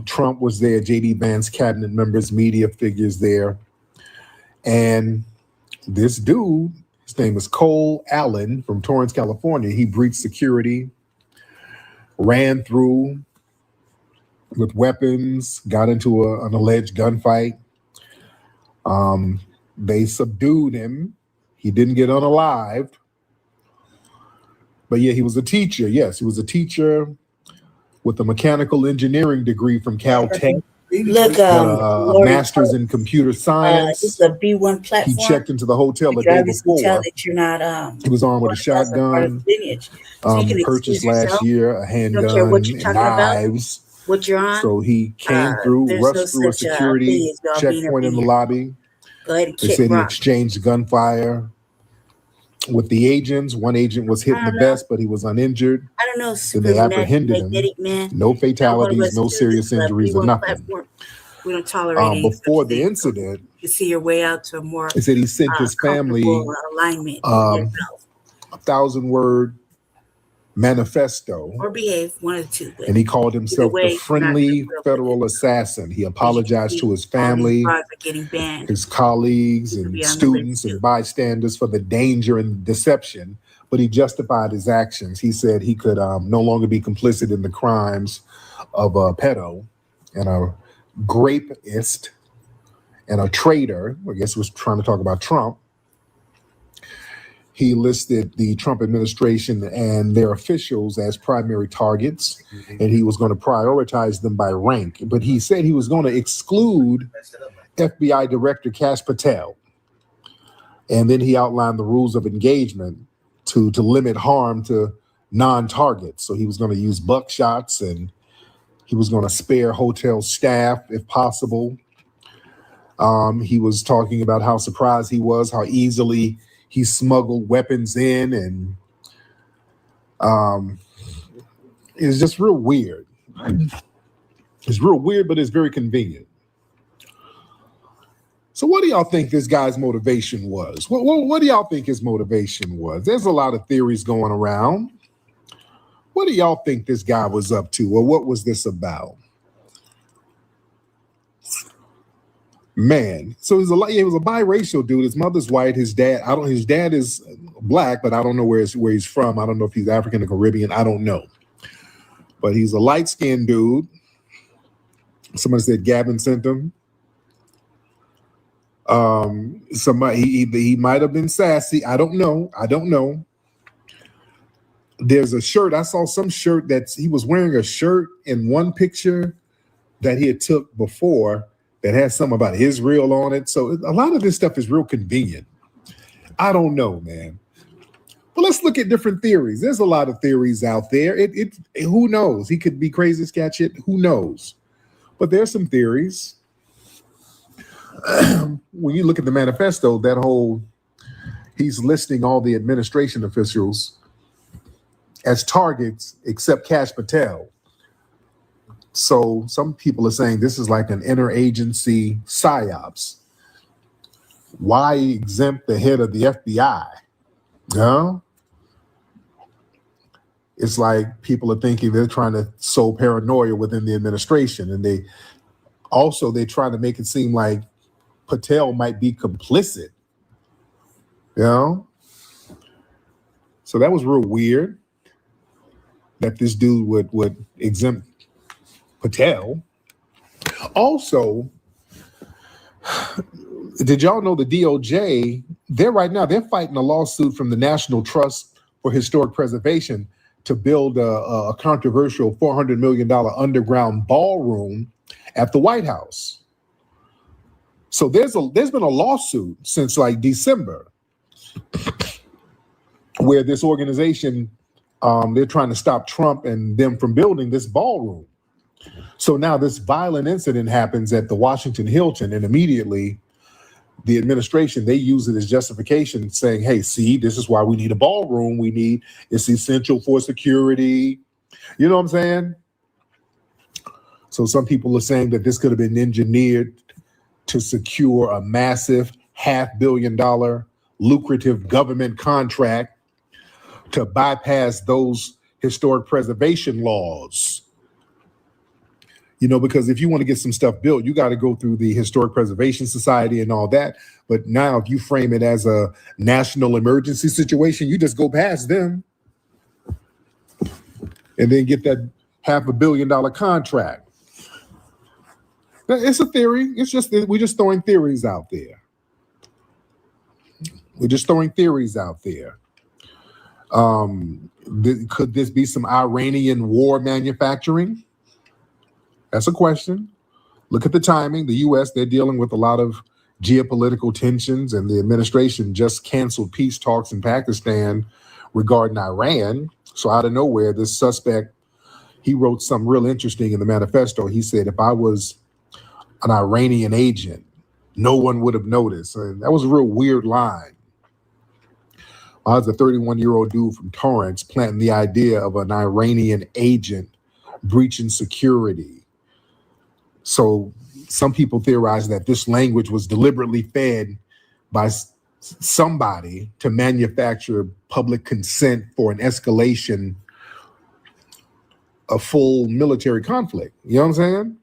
Trump was there, J.D. Vance, cabinet members, media figures there. And this dude, his name is Cole Allen from Torrance, California. He breached security, ran through with weapons, got into an alleged gunfight. They subdued him. He didn't get unalived. But yeah, he was a teacher. Yes, he was a teacher with a mechanical engineering degree from Caltech. Look, a master's in computer science. This is a B1 platform. He checked into the hotel the You day obviously tell before. that you're not. He was armed with a shotgun. Purchased last year a handgun and knives. What you're on. So he came through, rushed through a security checkpoint in the lobby. Go ahead and They said he exchanged gunfire with the agents. One agent was hit in the vest, but he was uninjured. I don't know. Then they apprehended him. No fatalities, no serious injuries, or nothing. We don't tolerate before the incident, you see your way out to a more. He said he sent his family alignment. 1,000-word manifesto, or behave, one of the two. And he called himself the friendly federal assassin. He apologized to his family, his colleagues and students and bystanders for the danger and deception, but he justified his actions. He said he could no longer be complicit in the crimes of a pedo and a grapist and a traitor. I guess he was trying to talk about Trump. He listed the Trump administration and their officials as primary targets, and he was going to prioritize them by rank. But he said he was going to exclude FBI Director Kash Patel. And then he outlined the rules of engagement to limit harm to non-targets. So he was going to use buckshots, and he was going to spare hotel staff if possible. He was talking about how surprised he was, how easily he smuggled weapons in, and it's just real weird. It's real weird, but it's very convenient. So what do y'all think this guy's motivation was? What do y'all think his motivation was? There's a lot of theories going around. What do y'all think this guy was up to, or what was this about? Man, so he was a biracial dude. His mother's white. His dad is black, but I don't know where he's from. I don't know if he's African or Caribbean. I don't know. But he's a light-skinned dude. Somebody said Gavin sent him. Somebody he might have been sassy. I don't know. there's a shirt. I saw some shirt he was wearing a shirt in one picture that he had took before that has something about Israel on it. So a lot of this stuff is real convenient. I don't know, man. But let's look at different theories. There's a lot of theories out there. Who knows? He could be crazy, scat shit. Who knows? But there's some theories. When you look at the manifesto, he's listing all the administration officials as targets except Kash Patel. So some people are saying this is like an interagency psyops. Why exempt the head of the FBI? No? It's like people are thinking they're trying to sow paranoia within the administration. And they're trying to make it seem like Patel might be complicit. You know? So that was real weird that this dude would exempt Patel. Also, did y'all know the DOJ, they're fighting a lawsuit from the National Trust for Historic Preservation to build a controversial $400 million underground ballroom at the White House. So there's been a lawsuit since like December where this organization, they're trying to stop Trump and them from building this ballroom. So now this violent incident happens at the Washington Hilton, and immediately the administration, they use it as justification, saying, hey, see, this is why we need a ballroom. It's essential for security. You know what I'm saying? So some people are saying that this could have been engineered to secure a massive $500 million lucrative government contract to bypass those historic preservation laws. You know, because if you want to get some stuff built, you got to go through the Historic Preservation Society and all that. But now if you frame it as a national emergency situation, you just go past them and then get that $500 million contract. It's a theory. It's just we're just throwing theories out there. Could this be some Iranian war manufacturing? That's a question. Look at the timing. The U.S., they're dealing with a lot of geopolitical tensions, and the administration just canceled peace talks in Pakistan regarding Iran. So out of nowhere, this suspect, he wrote something real interesting in the manifesto. He said, if I was an Iranian agent, no one would have noticed. And that was a real weird line. I was a 31-year-old dude from Torrance planting the idea of an Iranian agent breaching security. So some people theorize that this language was deliberately fed by somebody to manufacture public consent for an escalation of full military conflict. You know what I'm saying?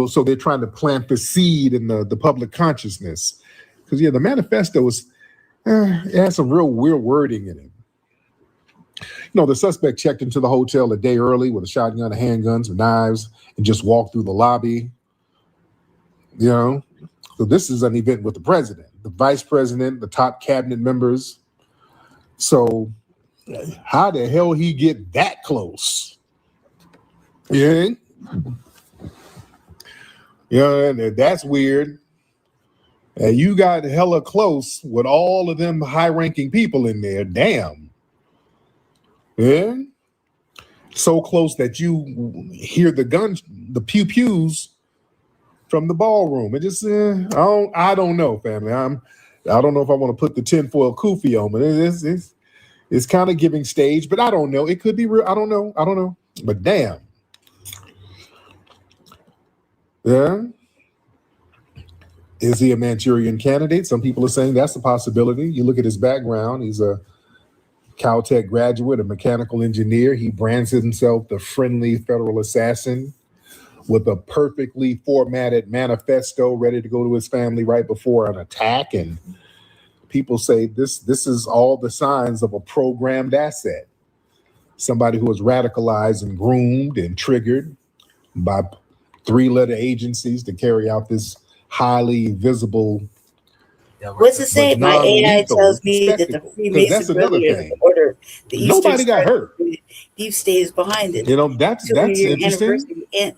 So they're trying to plant the seed in the public consciousness. Because, the manifesto it has some real weird wording in it. The suspect checked into the hotel a day early with a shotgun, handguns, and knives, and just walked through the lobby. So this is an event with the president, the vice president, the top cabinet members. So how the hell he get that close? Yeah. That's weird. You got hella close with all of them high-ranking people in there. Damn. Yeah. So close that you hear the guns, the pew-pews from the ballroom. It just, I don't know, family. I don't know if I want to put the tinfoil kufi on, but it's kind of giving stage, but I don't know. It could be real. I don't know. But damn. Yeah. Is he a Manchurian candidate? Some people are saying that's a possibility. You look at his background. He's a Caltech graduate, a mechanical engineer. He brands himself the friendly federal assassin with a perfectly formatted manifesto ready to go to his family right before an attack. And people say this is all the signs of a programmed asset. Somebody who was radicalized and groomed and triggered by 3-letter agencies to carry out this highly visible What's it say? but My AI non-lethal tells with the me that the spectacle. Because Freemason that's another Brotherhood thing. order the Eastern Nobody got Star hurt. Deep State is behind it. You know, that's 200-year interesting. anniversary With all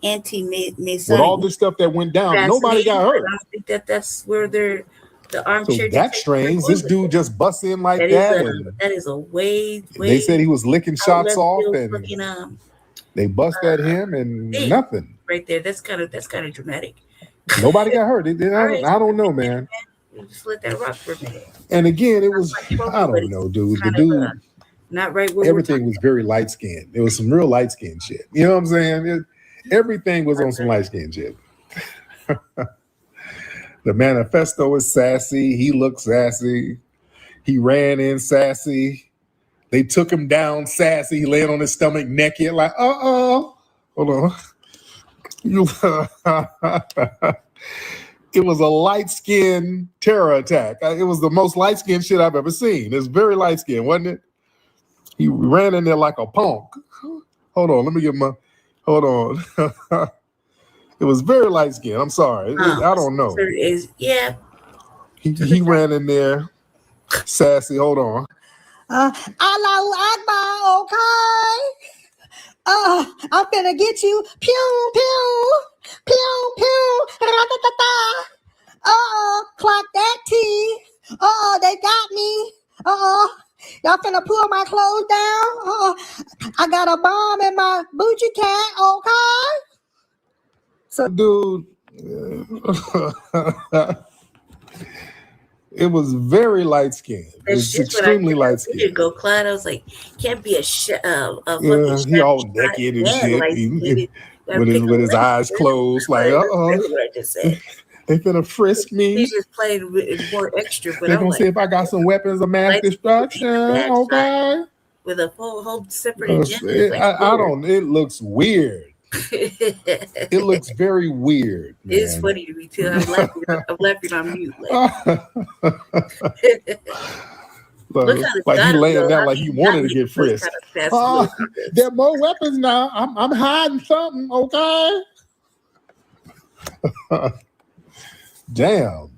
anti-Masonic this stuff that went down, nobody fascination. got But hurt. I don't think that's where the So armchair that's dictators are strange. going This with dude it. just busts in like That is that, a and way they said he was licking out shots left off, field and fucking they bust at him, and thing nothing. right there. That's kind of dramatic. Nobody got hurt. All right, I don't know, man. just let that rock for a minute. And again, it was, I But don't it's know, dude. The kind of dude, not right where we're everything was very light skinned. There was some real light skinned shit. You know what I'm saying? Everything was on some light skinned shit. The manifesto is sassy. He looked sassy. He ran in sassy. They took him down sassy. He laid on his stomach naked, like, hold on. It was a light-skinned terror attack. It was the most light-skinned shit I've ever seen. It's very light-skinned, wasn't it? He ran in there like a punk. Hold on, let me get my, hold on. It was very light-skinned. I'm sorry. I don't know. Yeah. He ran in there sassy. Hold on. Allahu Akbar, okay? I'm finna get you. Pew, pew, pew, pew, ra-da-da-da. Clock that T. They got me. Y'all finna pull my clothes down. I got a bomb in my booty cat, okay? So, dude, it was very light skinned. It's extremely light skinned. Go, Clyde. I was like, can't be a he all naked and shit, with his eyes closed, like, what I just said. They finna frisk me. He's just playing more extra, but They're I'm gonna like, see if I got some weapons of mass destruction. Okay, with a whole separate agenda. I don't. It looks weird. It looks very weird. Man. It's funny to me too. I'm laughing on mute. Like he laying down like he wanted to get frisked. There are more weapons now. I'm hiding something. Okay. Damn.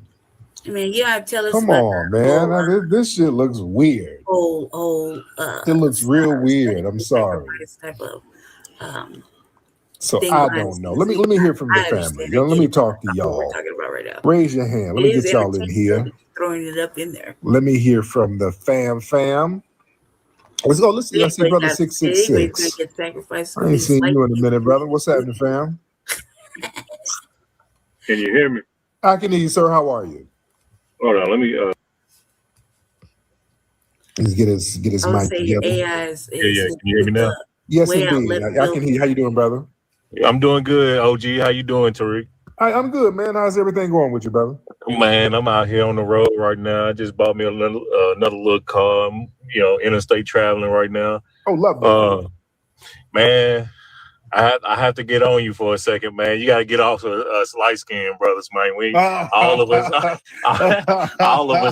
I mean, you have to tell us. Come on, man. This shit looks weird. It looks real weird. I'm sorry. Type of, so I don't know. Let me hear from the family. Let me talk to y'all. We're talking about right now. Raise your hand. Let me get y'all in here. Throwing it up in there. Let me hear from the fam. Let's go. Let's see, brother 666. I ain't seen you in a minute, brother. What's happening, fam? Can you hear me? I can hear you, sir. How are you? Hold on, let me Let's get his mic together. Yeah. Can you hear me now? Yes, indeed. I can hear you. How you doing, brother? I'm doing good, OG. How you doing, Tariq? I'm good, man. How's everything going with you, brother? Man, I'm out here on the road right now. I just bought me another little car. I'm, interstate traveling right now. Oh, lovely. Man, I have to get on you for a second, man. You got to get off us light skinned brothers, man. We all of us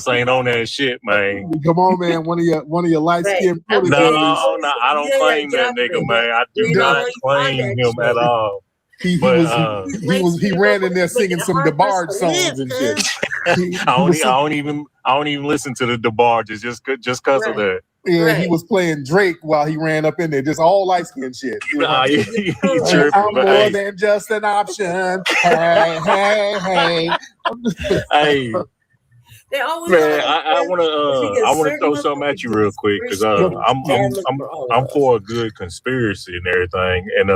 ain't on that shit, man. Come on, man. One of your light skinned No, I don't claim that nigga, man. I do not claim him at all. He ran in there singing some DeBarge songs and shit. I don't even listen to the DeBarges just cause of that. Yeah, he was playing Drake while he ran up in there, just all light skin shit. Nah, you I'm more than just an option. Hey. Hey. Man, I want to throw something at you real quick because I'm for a good conspiracy and everything, and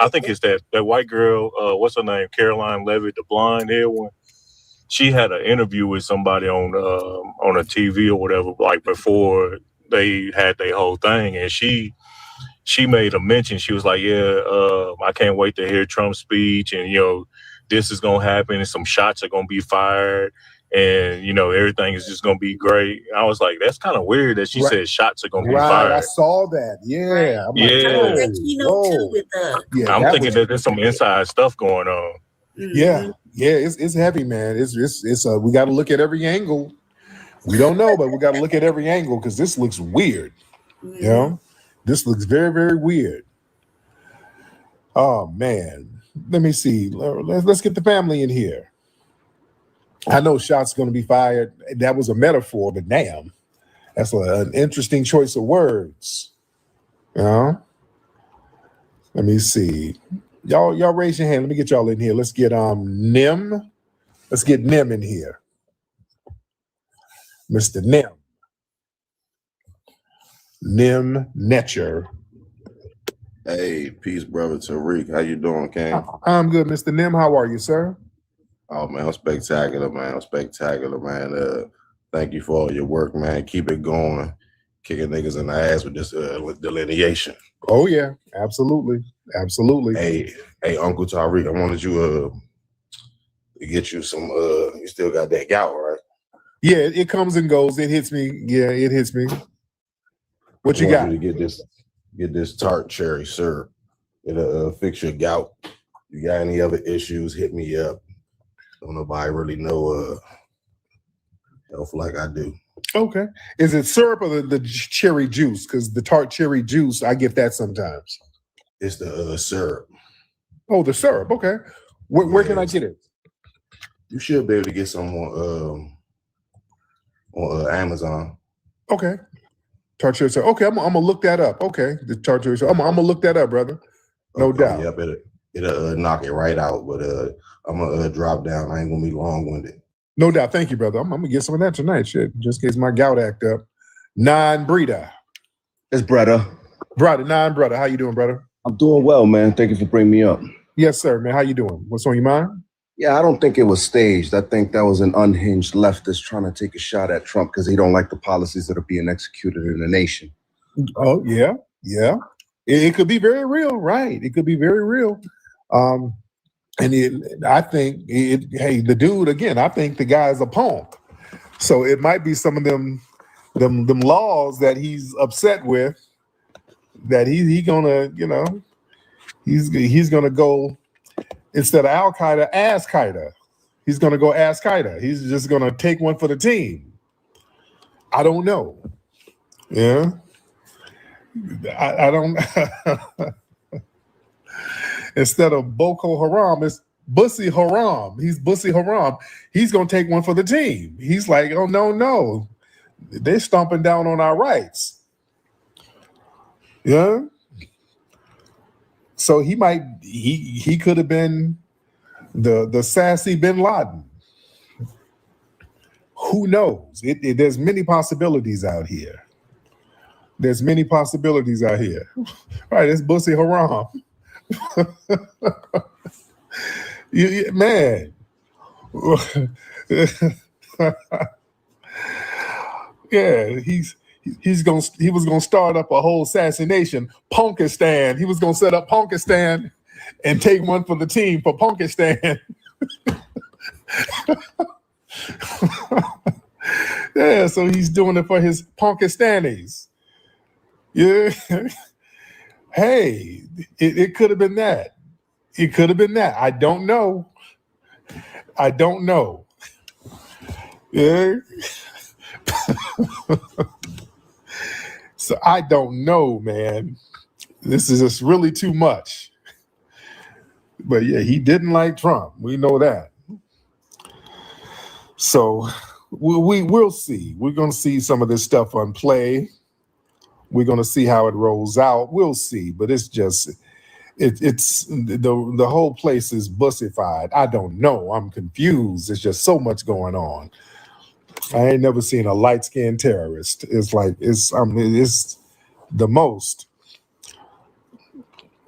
I think it's that white girl. What's her name? Caroline Levitt, the blonde hair one. She had an interview with somebody on a TV or whatever, like before they had their whole thing, and she made a mention. She was like, "Yeah, I can't wait to hear Trump's speech, and this is gonna happen, and some shots are gonna be fired." And everything is just gonna be great. I was like, that's kind of weird that she said shots are gonna be fired. I saw that. Yeah. I'm like, I'm thinking that there's some inside stuff going on. Yeah. It's heavy, man. It's we got to look at every angle. We don't know, but we got to look at every angle because this looks weird. This looks very, very weird. Oh man, let me see. Let's get the family in here. I know shots going to be fired. That was a metaphor, but damn, that's an interesting choice of words. You know? Let me see. Y'all raise your hand. Let me get y'all in here. Let's get Nim. Let's get Nim in here. Mr. Nim. Nim Netcher. Hey, peace, brother Tariq. How you doing, King? I'm good, Mr. Nim. How are you, sir? Oh man, I'm spectacular, man. I'm spectacular, man. Thank you for all your work, man. Keep it going. Kicking niggas in the ass with this with delineation. Oh yeah, absolutely. Absolutely. Hey, Uncle Tariq, I wanted you to get you some you still got that gout, right? Yeah, it comes and goes. It hits me. Yeah, it hits me. What you got? You to get this tart cherry syrup. It'll fix your gout. You got any other issues, hit me up. Don't nobody really know health like I do. Okay. Is it syrup or the cherry juice? Because the tart cherry juice, I get that sometimes. It's the syrup. Oh, the syrup. Okay. Where can I get it? You should be able to get some on Amazon. Okay. Tart cherry syrup. Okay, I'm gonna look that up. Okay, the tart cherry syrup. I'm gonna look that up, brother. No doubt. Yep, it'll knock it right out. But I'm gonna drop down. I ain't gonna be long-winded. No doubt. Thank you, brother. I'm gonna get some of that tonight. Shit, just in case my gout act up. Non-breeder. It's brother. Brother, non-brother. How you doing, brother? I'm doing well, man. Thank you for bringing me up. Yes, sir, man. How you doing? What's on your mind? Yeah, I don't think it was staged. I think that was an unhinged leftist trying to take a shot at Trump because he don't like the policies that are being executed in the nation. Oh, yeah. Yeah. It could be very real, right? It could be very real. I think the dude, again, I think the guy's a punk. So it might be some of them laws that he's upset with that he gonna, he's gonna go instead of Al Qaeda, As Qaeda. He's gonna go As Qaeda. He's just gonna take one for the team. I don't know. Yeah. I don't. Instead of Boko Haram, it's Bussy Haram. He's Bussy Haram. He's gonna take one for the team. He's like, oh no, they're stomping down on our rights. Yeah. So he could have been the sassy bin Laden. Who knows? There's many possibilities out here. There's many possibilities out here. Right, it's Bussy Haram. Man. Yeah, he was gonna start up a whole assassination, Punkistan. He was gonna set up Punkistan and take one for the team for Punkistan. Yeah, so he's doing it for his Punkistanis. Yeah. Hey, it could have been that. It could have been that. I don't know. Yeah. So I don't know, man. This is just really too much. But yeah, he didn't like Trump. We know that. So we'll see. We're going to see some of this stuff on play. We're going to see how it rolls out. We'll see. But it's just, it's the whole place is bussified. I don't know. I'm confused. There's just so much going on. I ain't never seen a light-skinned terrorist. It's like, it's the most.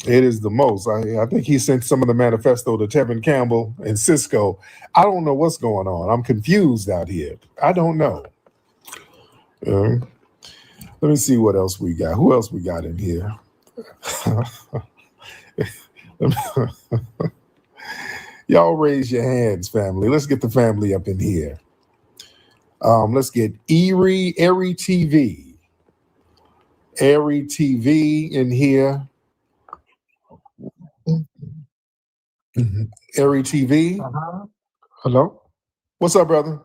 It is the most. I think he sent some of the manifesto to Tevin Campbell and Cisco. I don't know what's going on. I'm confused out here. I don't know. Let me see what else we got. Who else we got in here? Y'all raise your hands, family. Let's get the family up in here. Let's get Airy TV. Airy TV in here. Airy TV. Hello. What's up, brother?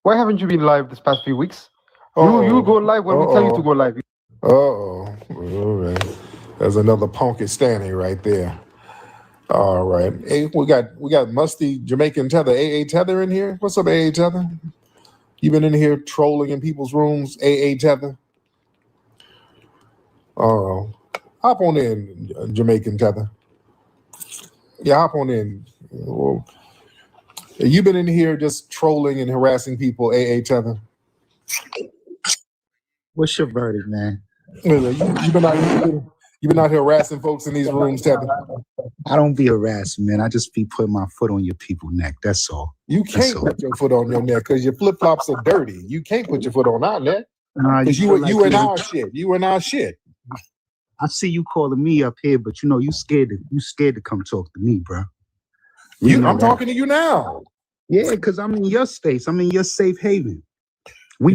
Why haven't you been live this past few weeks? Uh-oh. You go live when we tell you to go live. Uh-oh. All right. There's another Punkistani right there. All right. Hey, we got Musty Jamaican Tether, AA Tether in here. What's up, AA Tether? You been in here trolling in people's rooms, AA Tether? Hop on in, Jamaican Tether. Yeah, hop on in. Well, you been in here just trolling and harassing people, AA Tether? What's your verdict, man? You been out here harassing folks in these rooms, Tether? I don't be harassing, man. I just be putting my foot on your people's neck. That's all. You can't put your foot on your neck because your flip flops are dirty. You can't put your foot on our neck because you in our shit. You in our shit. I see you calling me up here, but you scared to come talk to me, bro. I'm talking to you now. Yeah, because I'm in your space. I'm in your safe haven. I'm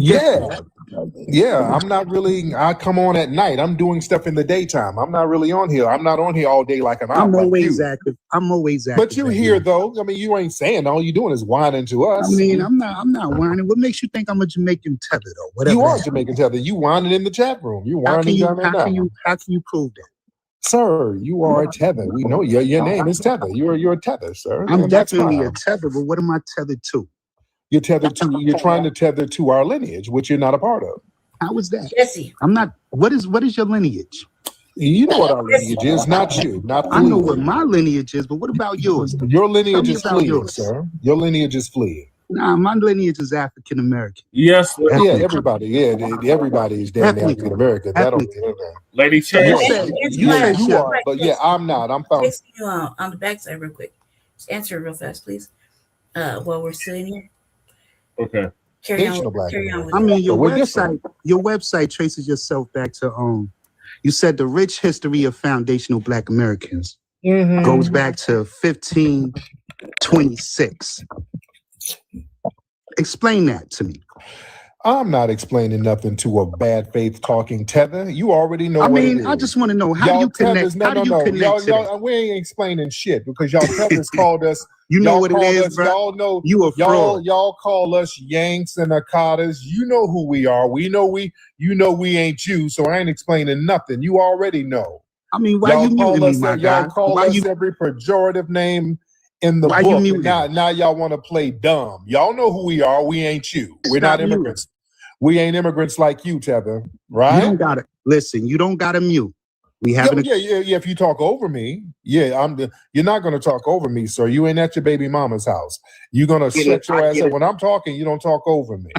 not really. I come on at night. I'm doing stuff in the daytime. I'm not really on here. I'm not on here all day like an I'm always active. I'm always active. But you here though. I mean, you ain't saying all you doing is whining to us. I mean, I'm not whining. What makes you think I'm a Jamaican Tether though? Whatever. You are Jamaican Tether. You whining in the chat room. You whining down there now. How can you prove that? Sir, you are a Tether. We know your name is Tether. You're a Tether, sir. I'm definitely a Tether, but what am I tethered to? You're tethered to. You're trying to tether to our lineage, which you're not a part of. How is that? Jesse. I'm not. What is your lineage? You know what our lineage is, not you. Not I know what my lineage is, but what about yours? Your lineage is fleeing, sir. Your lineage is fleeing. Nah, my lineage is African American. Yes. Everybody is damn African American. That don't Lady you said you are, but I'm not. I'm found. You on the backside real quick. Just answer real fast, please. While we're still in here. Okay. Carry on. I mean, your website traces yourself back to you said the rich history of foundational Black Americans goes back to 1526. Explain that to me. I'm not explaining nothing to a bad faith talking Tether. You already know. I just want to know how you connect. Y'all, we ain't explaining shit because y'all Tethers called us. You know what it is, bro. Y'all know you a fraud. Y'all call us Yanks and Akatas. You know who we are. We ain't you. So I ain't explaining nothing. You already know. I mean, why you muting me, my guy? Y'all call us every pejorative name in the book. Now y'all want to play dumb. Y'all know who we are. We ain't you. We're not immigrants. We ain't immigrants like you, Tether. Right? You don't got to listen. You don't got to mute. We having if you talk over me, you're not going to talk over me, sir. You ain't at your baby mama's house. You're going to shut your ass up. When I'm talking, you don't talk over me.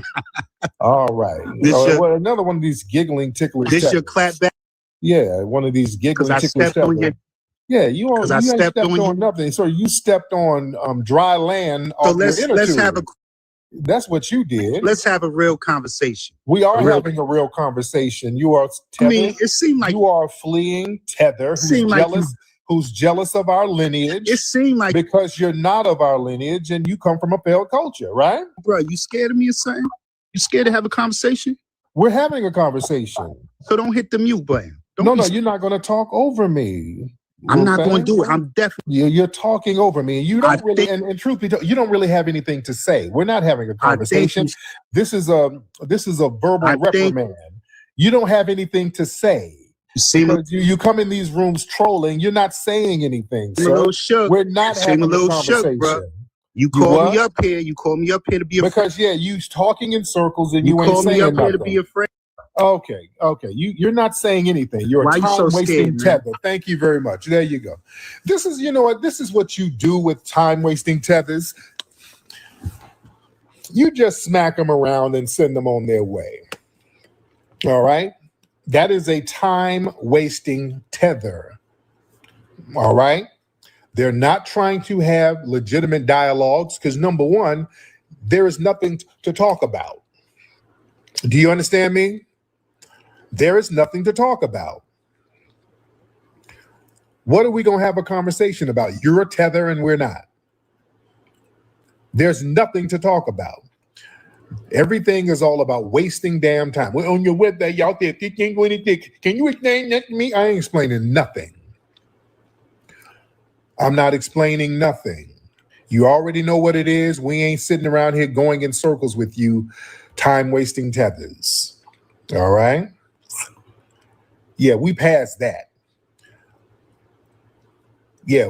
All right. Another one of these giggling ticklish. This your clap back? Yeah, one of these giggling ticklish. Yeah, you ain't stepped on nothing. So you stepped on dry land. So let's have a. That's what you did. Let's have a real conversation. We are having a real conversation. You are Tether. I mean, it seemed like you are fleeing Tether, who's jealous of our lineage. It seemed like because you're not of our lineage and you come from a failed culture, right? Bro, you scared of me or something? You scared to have a conversation? We're having a conversation. So don't hit the mute button. No, you're not going to talk over me. I'm not going to do it. I'm definitely. You're talking over me. You don't really, and truth be told, you don't really have anything to say. We're not having a conversation. This is a verbal reprimand. You don't have anything to say. You come in these rooms trolling. You're not saying anything. So we're not having a conversation. Bro. You call me up here. You call me up here to be afraid. Because you talking in circles and you ain't saying nothing. You call me up here to be afraid. Okay. You're not saying anything. You're a time-wasting Tether. Thank you very much. There you go. This is, this is what you do with time-wasting Tethers. You just smack them around and send them on their way. All right? That is a time-wasting Tether. All right? They're not trying to have legitimate dialogues because, number one, there is nothing to talk about. Do you understand me? There is nothing to talk about. What are we going to have a conversation about? You're a Tether and we're not. There's nothing to talk about. Everything is all about wasting damn time. We're on your website, y'all there. Can you explain that to me? I ain't explaining nothing. I'm not explaining nothing. You already know what it is. We ain't sitting around here going in circles with you, time-wasting Tethers. All right? Yeah, we passed that. Yeah,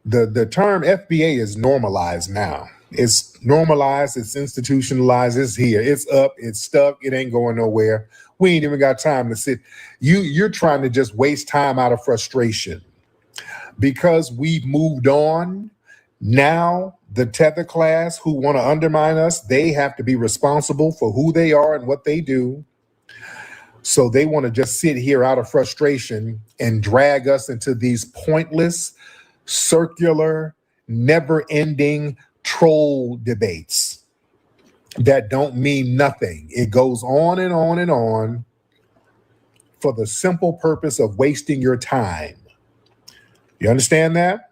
The term FBA is normalized now. It's normalized, it's institutionalized, it's here, it's up, it's stuck, it ain't going nowhere. We ain't even got time to sit. You're trying to just waste time out of frustration. Because we've moved on, now the tether class who want to undermine us, they have to be responsible for who they are and what they do. So they want to just sit here out of frustration and drag us into these pointless, circular, never-ending troll debates that don't mean nothing. It goes on and on and on for the simple purpose of wasting your time. You understand that?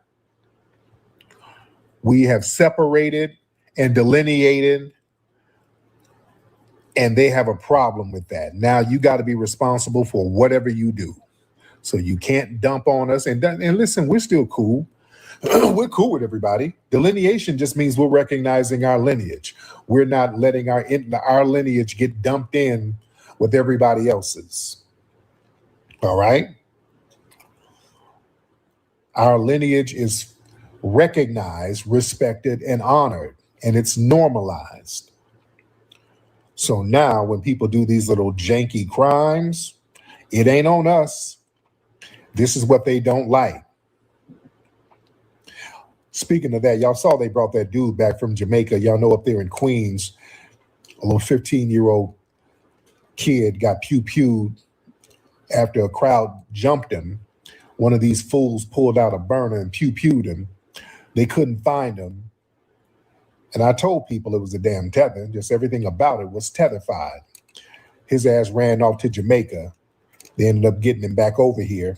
We have separated and delineated, and they have a problem with that. Now you got to be responsible for whatever you do. So you can't dump on us. And listen, we're still cool. We're cool with everybody. Delineation just means we're recognizing our lineage. We're not letting our lineage get dumped in with everybody else's. All right? Our lineage is recognized, respected, and honored, and it's normalized. So now when people do these little janky crimes, it ain't on us. This is what they don't like. Speaking of that, y'all saw they brought that dude back from Jamaica. Y'all know up there in Queens, a little 15-year-old kid got pew-pewed after a crowd jumped him. One of these fools pulled out a burner and pew-pewed him. They couldn't find him. And I told people it was a damn tether. Just everything about it was tetherfied. His ass ran off to Jamaica. They ended up getting him back over here.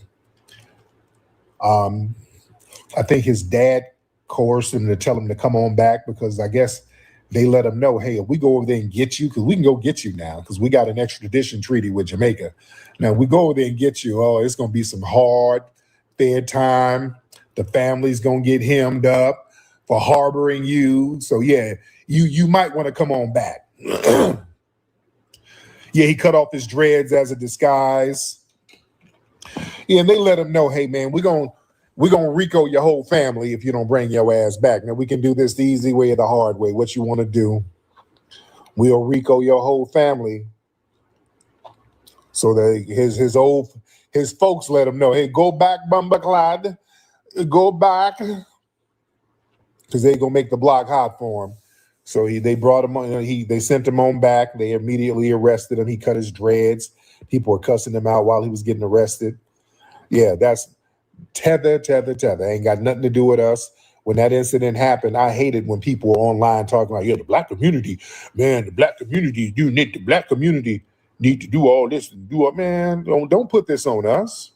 I think his dad coerced him to tell him to come on back because I guess they let him know, hey, if we go over there and get you, because we can go get you now because we got an extradition treaty with Jamaica. Now, we go over there and get you, oh, it's going to be some hard, fair time. The family's going to get hemmed up for harboring you. So, yeah, you might want to come on back. Yeah, he cut off his dreads as a disguise. Yeah, and they let him know, hey, man, we're gonna RICO your whole family if you don't bring your ass back. Now, we can do this the easy way or the hard way. What you want to do, we'll RICO your whole family. So that his folks let him know, hey, go back, Bumbaclad. Go back. Because they're going to make the block hot for him. So they brought him on, they sent him on back. They immediately arrested him. He cut his dreads. People were cussing him out while he was getting arrested. Yeah, that's tether. Ain't got nothing to do with us. When that incident happened, I hated when people were online talking about, yeah, the black community, man, the black community need to do all this and do it. Man, don't put this on us.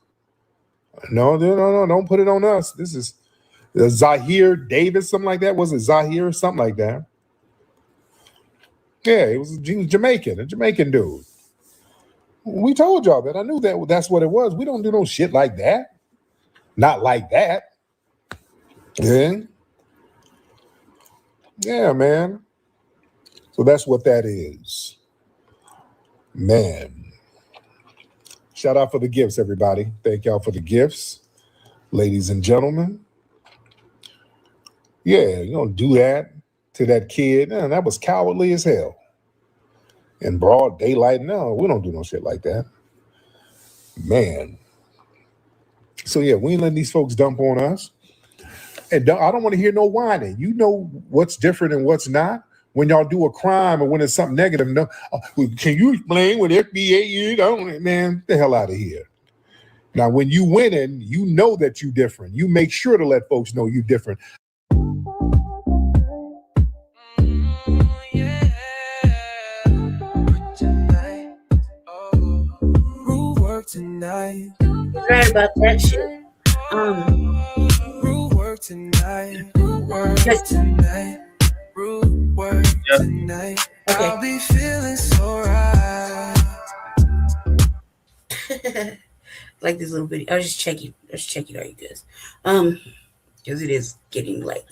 No, don't put it on us. This is Zahir Davis, something like that. Was it Zahir or something like that? Yeah, he was Jamaican, a Jamaican dude. We told y'all that. I knew that that's what it was. We don't do no shit like that. Not like that. Yeah, man. So that's what that is. Man. Shout out for the gifts, everybody. Thank y'all for the gifts. Ladies and gentlemen. Yeah, you don't do that to that kid. Man, that was cowardly as hell. In broad daylight, no, we don't do no shit like that. Man. So yeah, we ain't letting these folks dump on us. And I don't want to hear no whining. You know what's different and what's not. When y'all do a crime or when it's something negative, no, can you explain what FBA is? Man, the hell out of here. Now, when you winning, you know that you different. You make sure to let folks know you different. Tonight. Right about that shit. Work tonight. Work tonight. Work tonight. Okay. I'll be feeling so right. Like this little video. I was just checking. Are you guys? Because it is getting like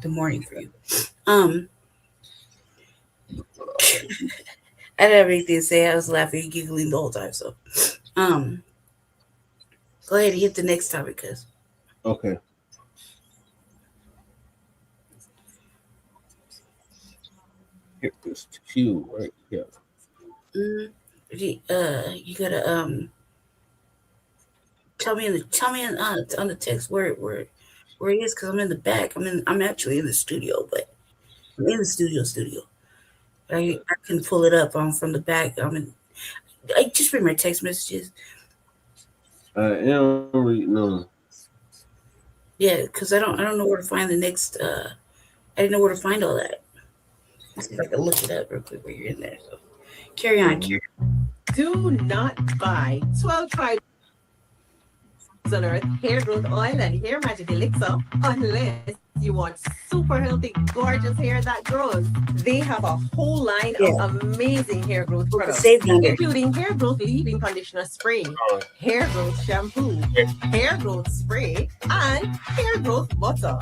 the morning for you. I didn't have anything to say. I was laughing and giggling the whole time. So, go ahead and hit the next topic, cuz. Okay. hit this cue right here. You gotta tell me on the text where it is, because I'm in the back. I'm actually in the studio, but I'm in the studio. I can pull it up from the back. I just read my text messages. I am reading them. Yeah, because I don't know where to find the next. I didn't know where to find all that. Let's see if I can look it up real quick while you're in there. So carry on. Do not buy 12 tribes on earth hair growth oil and hair magic elixir unless you want super healthy, gorgeous hair that grows. They have a whole line of amazing hair growth products, including hair growth leave-in conditioner spray, hair growth shampoo, hair growth spray, and hair growth butter.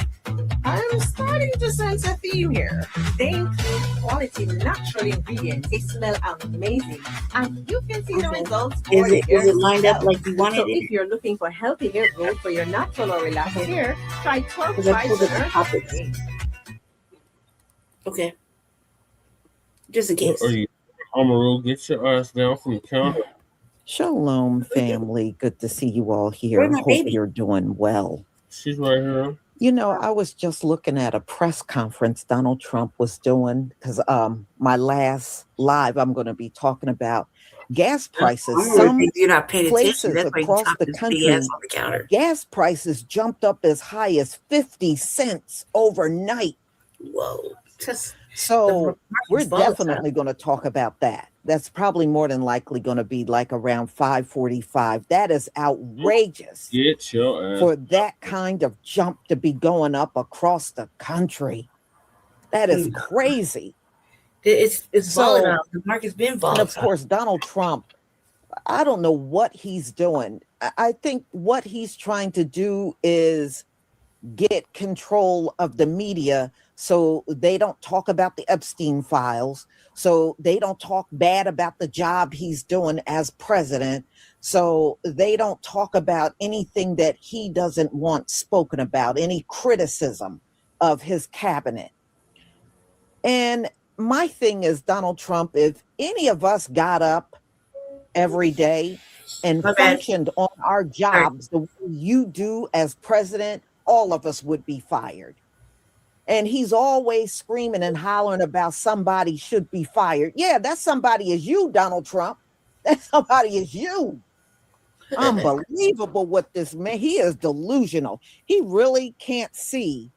I'm starting to sense a theme here. They include quality natural ingredients. They smell amazing, and you can see the results. Is it lined up like you wanted it? If you're looking for healthy hair growth for your natural or relaxed hair, try 12 tribes. Okay. Just in case. Are you, Amaru, get your ass down from the counter. Shalom, family. Good to see you all here. Hope you're doing well. She's right here. You know, I was just looking at a press conference Donald Trump was doing because my last live, I'm going to be talking about gas prices. Some you're not paying places attention. across the country, gas prices jumped up as high as 50 cents overnight. Whoa. So we're definitely going to talk about that. That's probably more than likely going to be like around 545. That is outrageous for that kind of jump to be going up across the country. That is crazy. It's volatile. The market's been volatile. And of course, Donald Trump, I don't know what he's doing. I think what he's trying to do is get control of the media so they don't talk about the Epstein files, so they don't talk bad about the job he's doing as president, so they don't talk about anything that he doesn't want spoken about, any criticism of his cabinet. And my thing is, Donald Trump, if any of us got up every day and functioned on our jobs the way you do as president, all of us would be fired. And he's always screaming and hollering about somebody should be fired. Yeah, that somebody is you, Donald Trump. That somebody is you. Unbelievable what this man, he is delusional. He really can't see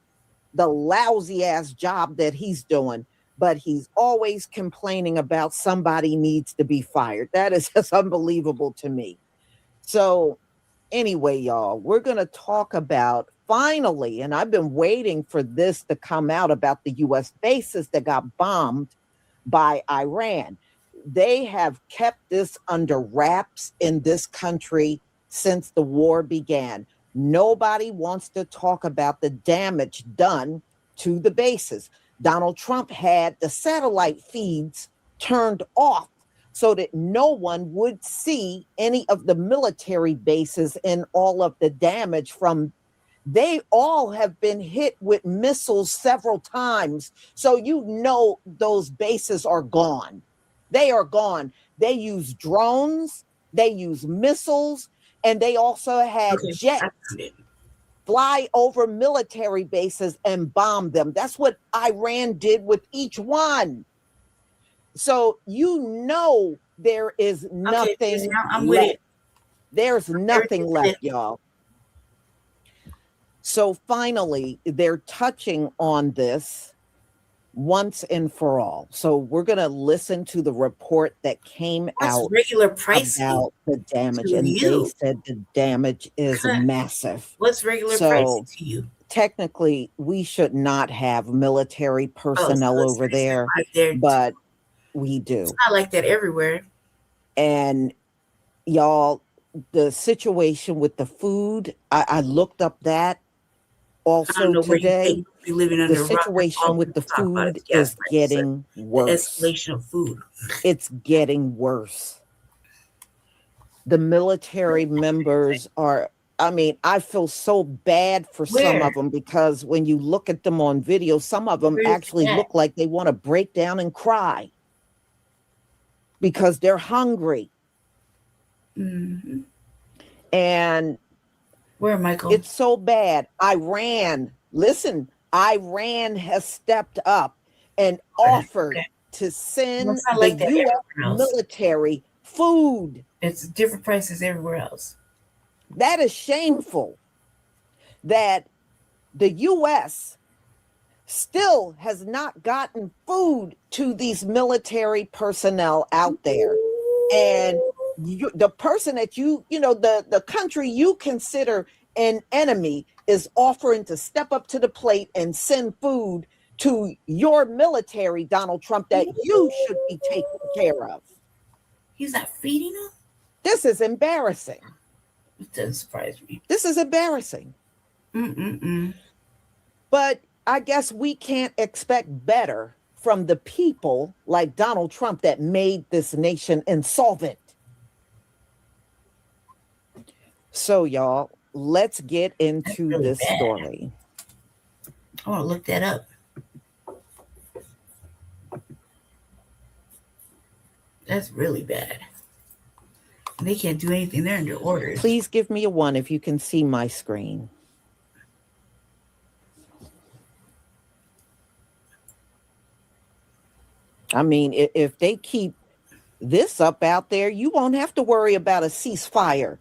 the lousy ass job that he's doing, but he's always complaining about somebody needs to be fired. That is just unbelievable to me. So anyway, y'all, we're going to talk about finally, and I've been waiting for this to come out about the U.S. bases that got bombed by Iran. They have kept this under wraps in this country since the war began. Nobody wants to talk about the damage done to the bases. Donald Trump had the satellite feeds turned off so that no one would see any of the military bases and all of the damage from. They all have been hit with missiles several times. So you know those bases are gone. They are gone. They use drones, they use missiles, and they also had jets fly over military bases and bomb them. That's what Iran did with each one. So you know there is nothing left. There's nothing left, y'all. So finally, they're touching on this once and for all. So we're going to listen to the report that came out regular pricing about the damage, and they said the damage is massive. What's regular pricing to you? Technically, we should not have military personnel over there, but we do. It's not like that everywhere. And y'all, the situation with the food, I looked up that. Also today, the situation with the food is getting worse. The escalation of food. It's getting worse. The military members are I mean, I feel so bad for some of them because when you look at them on video, some of them actually look like they want to break down and cry because they're hungry. Mm-hmm. And where, Michael? It's so bad. Iran has stepped up and offered to send the U.S. military food. It's different prices everywhere else. That is shameful that the U.S. still has not gotten food to these military personnel out there. And the person that the country you consider an enemy is offering to step up to the plate and send food to your military, Donald Trump, that you should be taking care of. He's not feeding them? This is embarrassing. It doesn't surprise me. This is embarrassing. But I guess we can't expect better from the people like Donald Trump that made this nation insolvent. So, y'all, let's get into this story. I want to look that up. That's really bad. They can't do anything. They're under orders. Please give me a 1 if you can see my screen. I mean, if they keep this up out there, you won't have to worry about a ceasefire.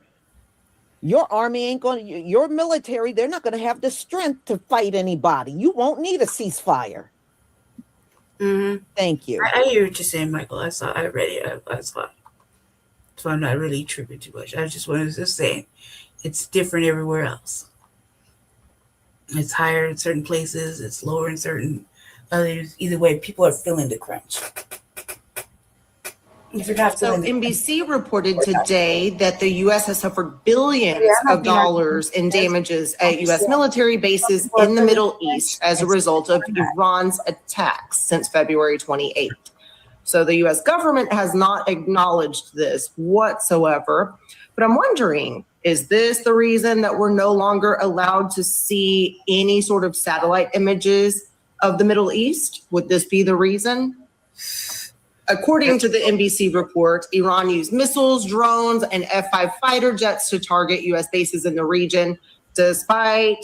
Your army ain't going to, your military, they're not going to have the strength to fight anybody. You won't need a ceasefire. Thank you. I hear what you're saying, Michael. I read it. I saw it. So I'm not really tripping too much. I just wanted to say it's different everywhere else. It's higher in certain places. It's lower in certain others. Either way, people are feeling the crunch. So NBC reported today that the U.S. has suffered billions of dollars in damages at U.S. military bases in the Middle East as a result of Iran's attacks since February 28th. So the U.S. government has not acknowledged this whatsoever. But I'm wondering, is this the reason that we're no longer allowed to see any sort of satellite images of the Middle East? Would this be the reason? According to the NBC report, Iran used missiles, drones, and F-5 fighter jets to target U.S. bases in the region, despite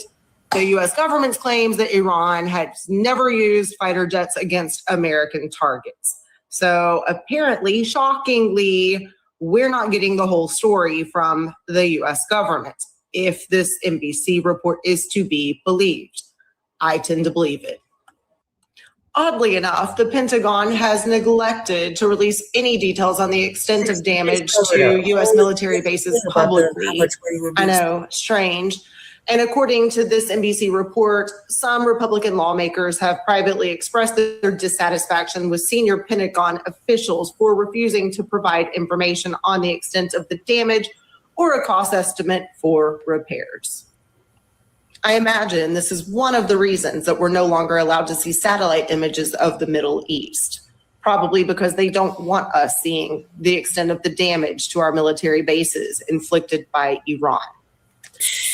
the U.S. government's claims that Iran has never used fighter jets against American targets. So apparently, shockingly, we're not getting the whole story from the U.S. government, if this NBC report is to be believed. I tend to believe it. Oddly enough, the Pentagon has neglected to release any details on the extent of damage to U.S. military bases publicly. I know, strange. And according to this NBC report, some Republican lawmakers have privately expressed their dissatisfaction with senior Pentagon officials for refusing to provide information on the extent of the damage or a cost estimate for repairs. I imagine this is one of the reasons that we're no longer allowed to see satellite images of the Middle East, probably because they don't want us seeing the extent of the damage to our military bases inflicted by Iran.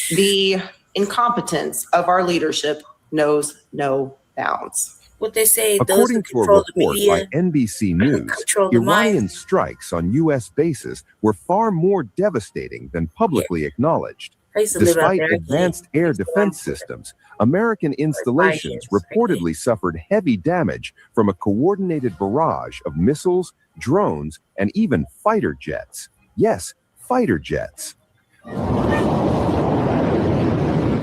The incompetence of our leadership knows no bounds. What they say, according to a report by NBC News, Iranian strikes on U.S. bases were far more devastating than publicly acknowledged. Despite advanced air defense systems, American installations reportedly suffered heavy damage from a coordinated barrage of missiles, drones, and even fighter jets. Yes, fighter jets.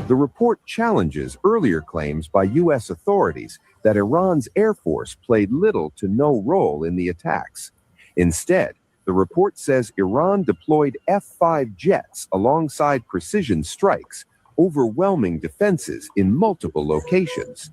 The report challenges earlier claims by U.S. authorities that Iran's Air Force played little to no role in the attacks. Instead, the report says Iran deployed F-5 jets alongside precision strikes, overwhelming defenses in multiple locations.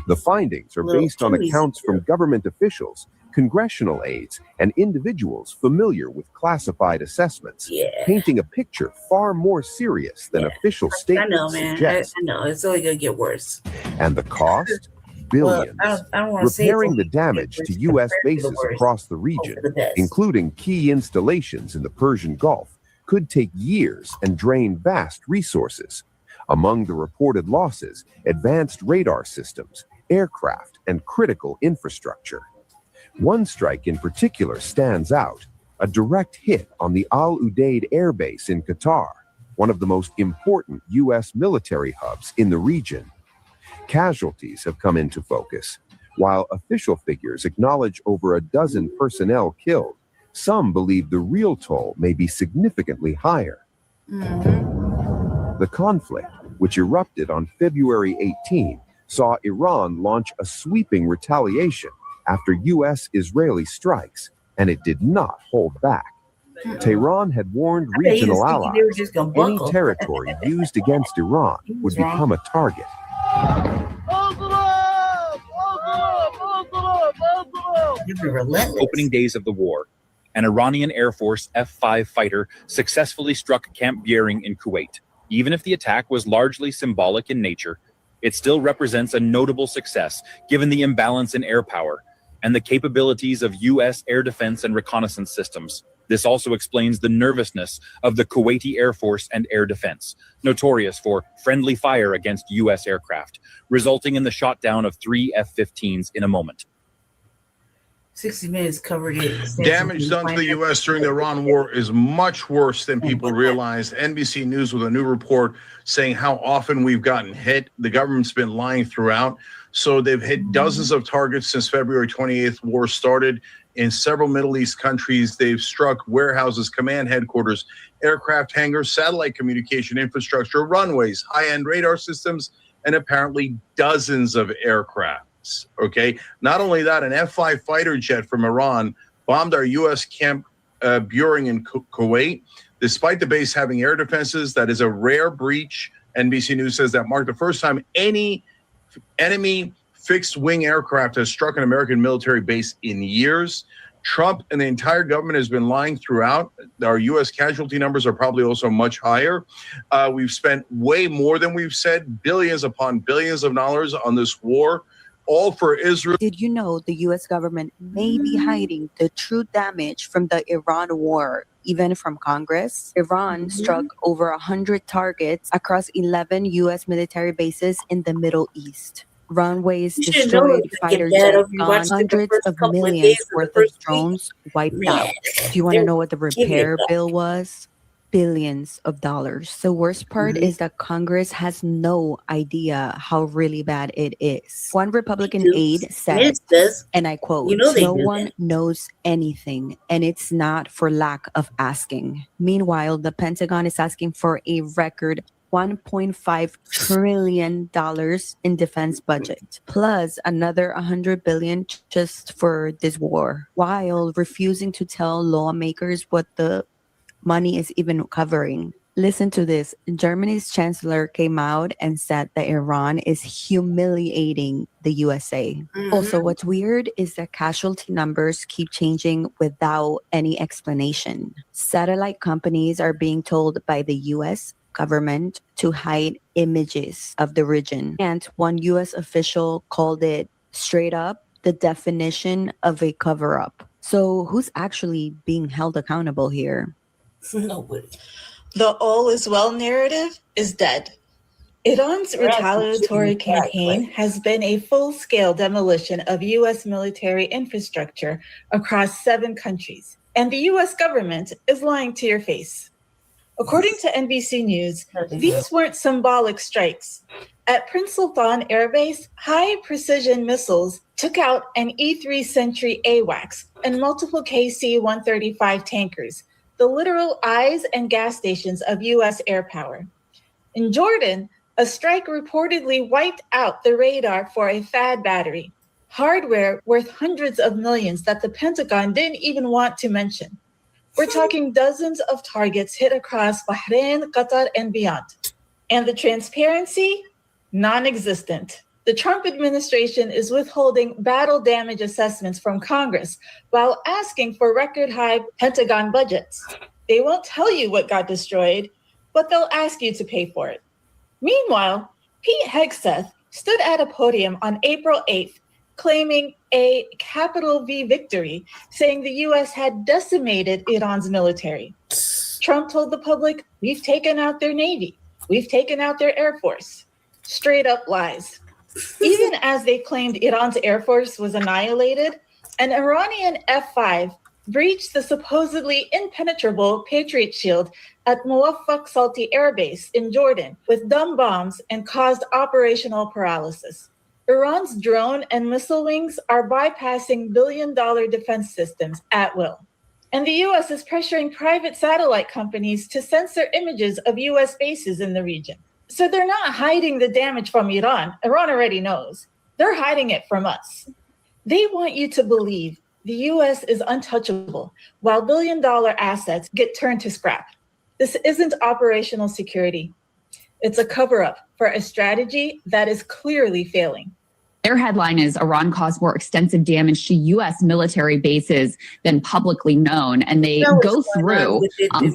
The findings are based on accounts from government officials, congressional aides, and individuals familiar with classified assessments, painting a picture far more serious than official statements suggest. I know, it's only going to get worse. And the cost? Billions. Repairing the damage to U.S. bases across the region, including key installations in the Persian Gulf, could take years and drain vast resources. Among the reported losses, advanced radar systems, aircraft, and critical infrastructure. One strike in particular stands out, a direct hit on the Al Udeid Air Base in Qatar, one of the most important U.S. military hubs in the region. Casualties have come into focus. While official figures acknowledge over a dozen personnel killed, some believe the real toll may be significantly higher. The conflict, which erupted on February 18, saw Iran launch a sweeping retaliation after U.S.-Israeli strikes, and it did not hold back. Tehran had warned regional allies any territory used against Iran would become a target. Opening days of the war, an Iranian Air Force F-5 fighter successfully struck Camp Beering in Kuwait. Even if the attack was largely symbolic in nature, it still represents a notable success given the imbalance in air power and the capabilities of U.S. air defense and reconnaissance systems. This also explains the nervousness of the Kuwaiti Air Force and Air Defense, notorious for friendly fire against U.S. aircraft, resulting in the shot down of 3 F-15s in a moment. 60 Minutes covered it. Damage done to the U.S. during the Iran war is much worse than people realized. NBC News with a new report saying how often we've gotten hit. The government's been lying throughout. So they've hit dozens of targets since February 28th war started. In several Middle East countries, they've struck warehouses, command headquarters, aircraft hangars, satellite communication infrastructure, runways, high-end radar systems, and apparently dozens of aircraft. Okay. Not only that, an F-5 fighter jet from Iran bombed our U.S. Camp Beering in Kuwait. Despite the base having air defenses, that is a rare breach. NBC News says that marked the first time any enemy fixed-wing aircraft has struck an American military base in years. Trump and the entire government has been lying throughout. Our U.S. casualty numbers are probably also much higher. We've spent way more than we've said, billions upon billions of dollars on this war. All for Israel. Did you know the U.S. government may be hiding the true damage from the Iran war, even from Congress? Iran struck over 100 targets across 11 U.S. military bases in the Middle East. Runways destroyed, fighter jets gone, hundreds of millions worth of drones wiped out. Do you want to know what the repair bill was? Billions of dollars. The worst part is that Congress has no idea how really bad it is. One Republican aide said, and I quote, "No one knows anything, and it's not for lack of asking." Meanwhile, the Pentagon is asking for a record $1.5 trillion in defense budget, plus another $100 billion just for this war, while refusing to tell lawmakers what the money is even covering. Listen to this. Germany's chancellor came out and said that Iran is humiliating the USA. Also, what's weird is that casualty numbers keep changing without any explanation. Satellite companies are being told by the US government to hide images of the region. And one US official called it straight up the definition of a cover-up. So who's actually being held accountable here? Nobody. The all is well narrative is dead. Iran's retaliatory campaign has been a full-scale demolition of U.S. military infrastructure across 7 countries, and the U.S. government is lying to your face. According to NBC News, these weren't symbolic strikes. At Prince Sultan Air Base, high-precision missiles took out an E-3 Sentry AWACS and multiple KC-135 tankers, the literal eyes and gas stations of U.S. air power. In Jordan, a strike reportedly wiped out the radar for a THAAD battery, hardware worth hundreds of millions that the Pentagon didn't even want to mention. We're talking dozens of targets hit across Bahrain, Qatar, and beyond. And the transparency? Non-existent. The Trump administration is withholding battle damage assessments from Congress while asking for record-high Pentagon budgets. They won't tell you what got destroyed, but they'll ask you to pay for it. Meanwhile, Pete Hegseth stood at a podium on April 8th claiming a capital V victory, saying the U.S. had decimated Iran's military. Trump told the public, we've taken out their Navy, we've taken out their Air Force. Straight up lies. Even as they claimed Iran's Air Force was annihilated, an Iranian F-5 breached the supposedly impenetrable Patriot shield at Muwaffaq Salti Air Base in Jordan with dumb bombs and caused operational paralysis. Iran's drone and missile wings are bypassing billion-dollar defense systems at will. And the U.S. is pressuring private satellite companies to censor images of U.S. bases in the region. So they're not hiding the damage from Iran. Iran already knows. They're hiding it from us. They want you to believe the U.S. is untouchable while billion-dollar assets get turned to scrap. This isn't operational security. It's a cover-up for a strategy that is clearly failing. Their headline is Iran caused more extensive damage to U.S. military bases than publicly known. And they go through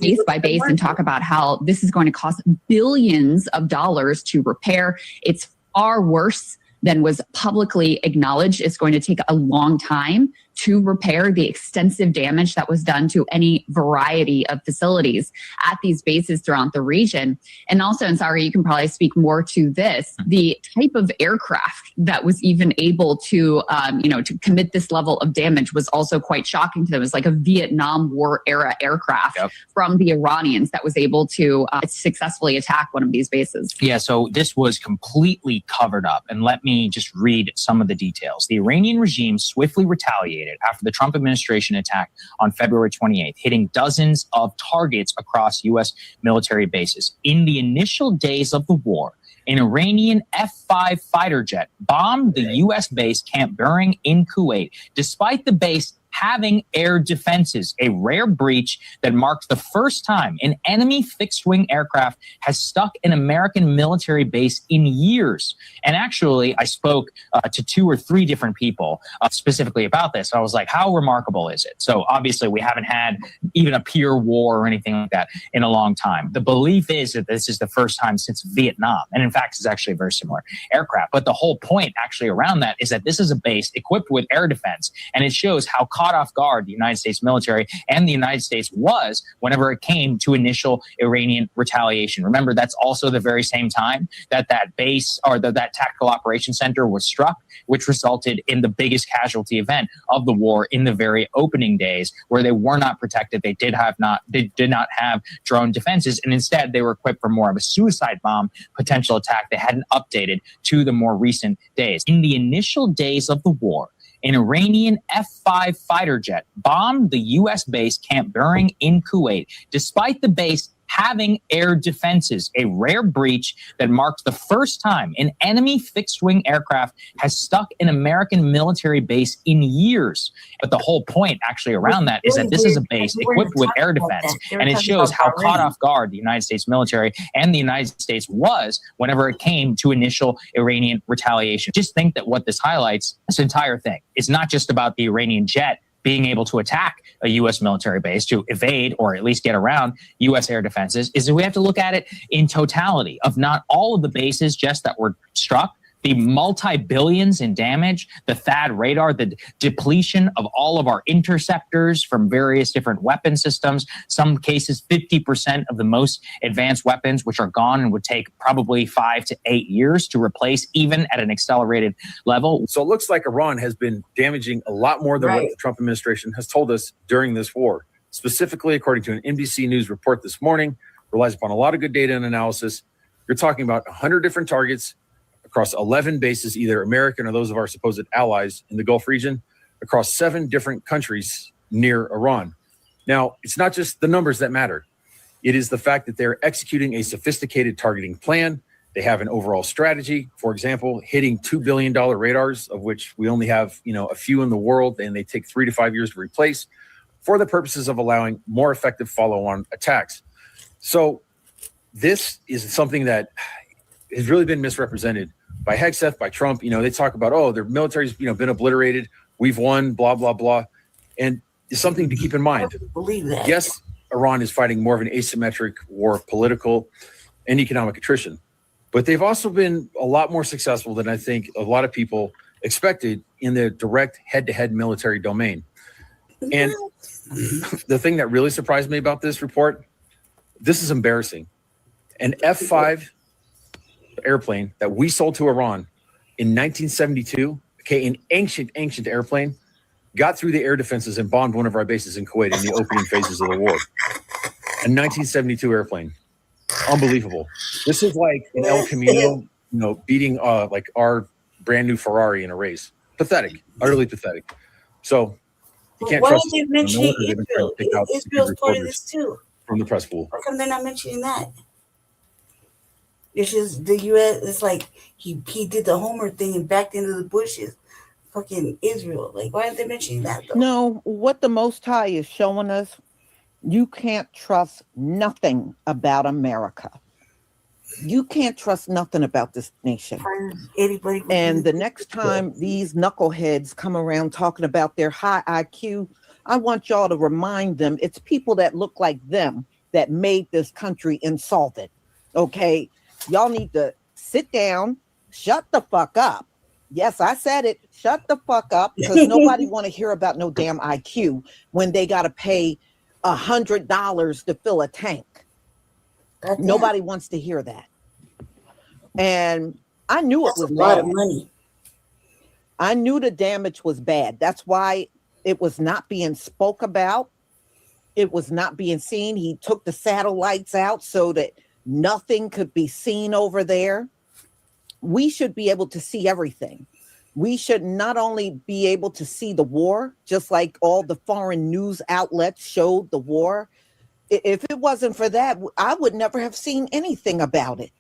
base by base and talk about how this is going to cost billions of dollars to repair. It's far worse than was publicly acknowledged. It's going to take a long time to repair the extensive damage that was done to any variety of facilities at these bases throughout the region. And also, and sorry, you can probably speak more to this, the type of aircraft that was even able to, to commit this level of damage was also quite shocking to them. It was like a Vietnam War era aircraft from the Iranians that was able to successfully attack one of these bases. Yeah, so this was completely covered up. And let me just read some of the details. The Iranian regime swiftly retaliated after the Trump administration attack on February 28th, hitting dozens of targets across U.S. military bases. In the initial days of the war, an Iranian F-5 fighter jet bombed the U.S. base Camp Buring in Kuwait, despite the base having air defenses, a rare breach that marked the first time an enemy fixed-wing aircraft has stuck an American military base in years. And actually, I spoke to 2 or 3 different people specifically about this. I was like, how remarkable is it? So obviously, we haven't had even a peer war or anything like that in a long time. The belief is that this is the first time since Vietnam. And in fact, it's actually a very similar aircraft. But the whole point actually around that is that this is a base equipped with air defense. And it shows how caught off guard the United States military and the United States was whenever it came to initial Iranian retaliation. Remember, that's also the very same time that that base or that tactical operations center was struck, which resulted in the biggest casualty event of the war in the very opening days, where they were not protected. They did not have drone defenses, and instead they were equipped for more of a suicide bomb potential attack. They hadn't updated to the more recent days. In the initial days of the war, an Iranian F-5 fighter jet bombed the U.S. base Camp Buring in Kuwait, despite the base having air defenses, a rare breach that marked the first time an enemy fixed-wing aircraft has stuck an American military base in years. But the whole point actually around that is that this is a base equipped with air defense, and it shows how caught off guard the United States military and the United States was whenever it came to initial Iranian retaliation. Just think that what this highlights, this entire thing, is not just about the Iranian jet being able to attack a U.S. military base, to evade or at least get around U.S. air defenses, is that we have to look at it in totality of not all of the bases just that were struck, the multi-billions in damage, the THAAD radar, the depletion of all of our interceptors from various different weapon systems, some cases 50% of the most advanced weapons, which are gone and would take probably 5 to 8 years to replace, even at an accelerated level. So it looks like Iran has been damaging a lot more than what the Trump administration has told us during this war. Specifically, according to an NBC News report this morning, relies upon a lot of good data and analysis. You're talking about 100 different targets across 11 bases, either American or those of our supposed allies in the Gulf region, across 7 different countries near Iran. Now, it's not just the numbers that matter. It is the fact that they're executing a sophisticated targeting plan. They have an overall strategy. For example, hitting $2 billion radars, of which we only have, a few in the world, and they take 3 to 5 years to replace, for the purposes of allowing more effective follow-on attacks. So this is something that has really been misrepresented by Hegseth, by Trump. They talk about, their military's, been obliterated. We've won, blah, blah, blah. And it's something to keep in mind. Believe that. Yes, Iran is fighting more of an asymmetric war of political and economic attrition, but they've also been a lot more successful than I think a lot of people expected in the direct head-to-head military domain. And the thing that really surprised me about this report This is embarrassing. An F-5 airplane that we sold to Iran in 1972, okay, an ancient airplane, got through the air defenses and bombed one of our bases in Kuwait in the opening phases of the war. A 1972 airplane. Unbelievable. This is like an El Camino, beating like our brand new Ferrari in a race. Pathetic. Utterly pathetic. So you can't trust. Why are they mentioning Israel? Israel's part of this too. From the press pool. How come they're not mentioning that? It's just the U.S. It's like he did the Homer thing and backed into the bushes. Fucking Israel. Like, why aren't they mentioning that though? No, what the Most High is showing us, you can't trust nothing about America. You can't trust nothing about this nation. And the next time these knuckleheads come around talking about their high IQ, I want y'all to remind them it's people that look like them that made this country insolvent. Okay? Y'all need to sit down, shut the fuck up. Yes, I said it. Shut the fuck up, because nobody want to hear about no damn IQ when they got to pay $100 to fill a tank. Nobody wants to hear that. And I knew it was a lot of money. I knew the damage was bad. That's why it was not being spoke about. It was not being seen. He took the satellites out so that nothing could be seen over there. We should be able to see everything. We should not only be able to see the war, just like all the foreign news outlets showed the war. If it wasn't for that, I would never have seen anything about it.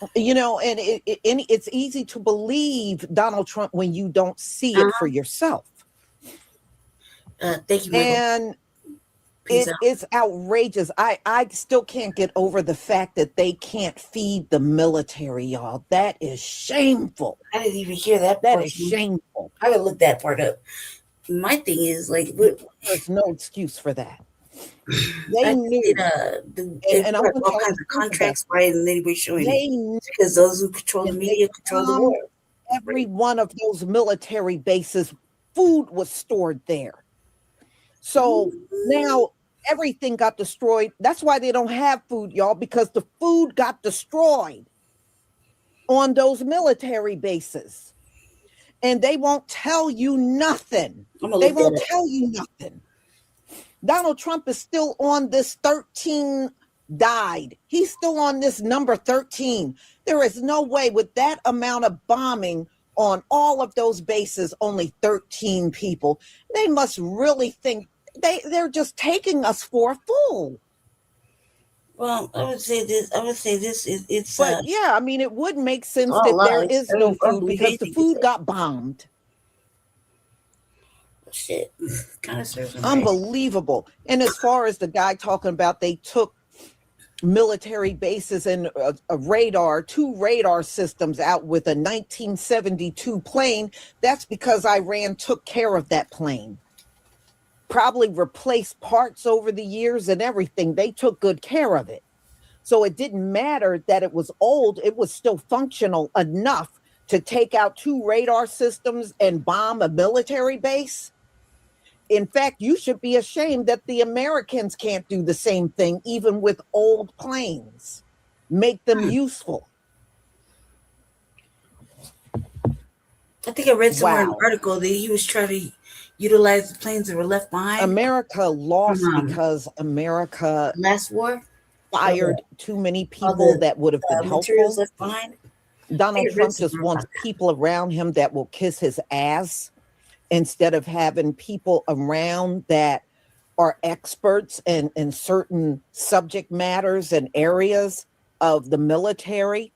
And it's easy to believe Donald Trump when you don't see it for yourself. Thank you, and it's outrageous. I still can't get over the fact that they can't feed the military, y'all. That is shameful. I didn't even hear that. That is shameful. I would look that part up. My thing is, like, there's no excuse for that. They knew, and I want all kinds of contracts, right? And they were showing it because those who control the media control the war. Every one of those military bases, food was stored there. So now everything got destroyed. That's why they don't have food, y'all, because the food got destroyed on those military bases. And they won't tell you nothing. They won't tell you nothing. Donald Trump is still on this 13 died. He's still on this number 13. There is no way with that amount of bombing on all of those bases, only 13 people. They must really think they're just taking us for a fool. Well, I would say this. It's. But yeah, I mean, it would make sense that there is no food because the food got bombed. Shit, kind of serves them unbelievable. Right. And as far as the guy talking about, they took military bases and two radar systems out with a 1972 plane. That's because Iran took care of that plane. Probably replaced parts over the years and everything. They took good care of it. So it didn't matter that it was old. It was still functional enough to take out two radar systems and bomb a military base. In fact, you should be ashamed that the Americans can't do the same thing, even with old planes. Make them useful. I think I read somewhere in an article that he was trying to utilize the planes that were left behind. America lost because America last war fired too many people that would have been helpful. Left behind. Donald Trump just wants people around him that will kiss his ass, instead of having people around that are experts in certain subject matters and areas of the military.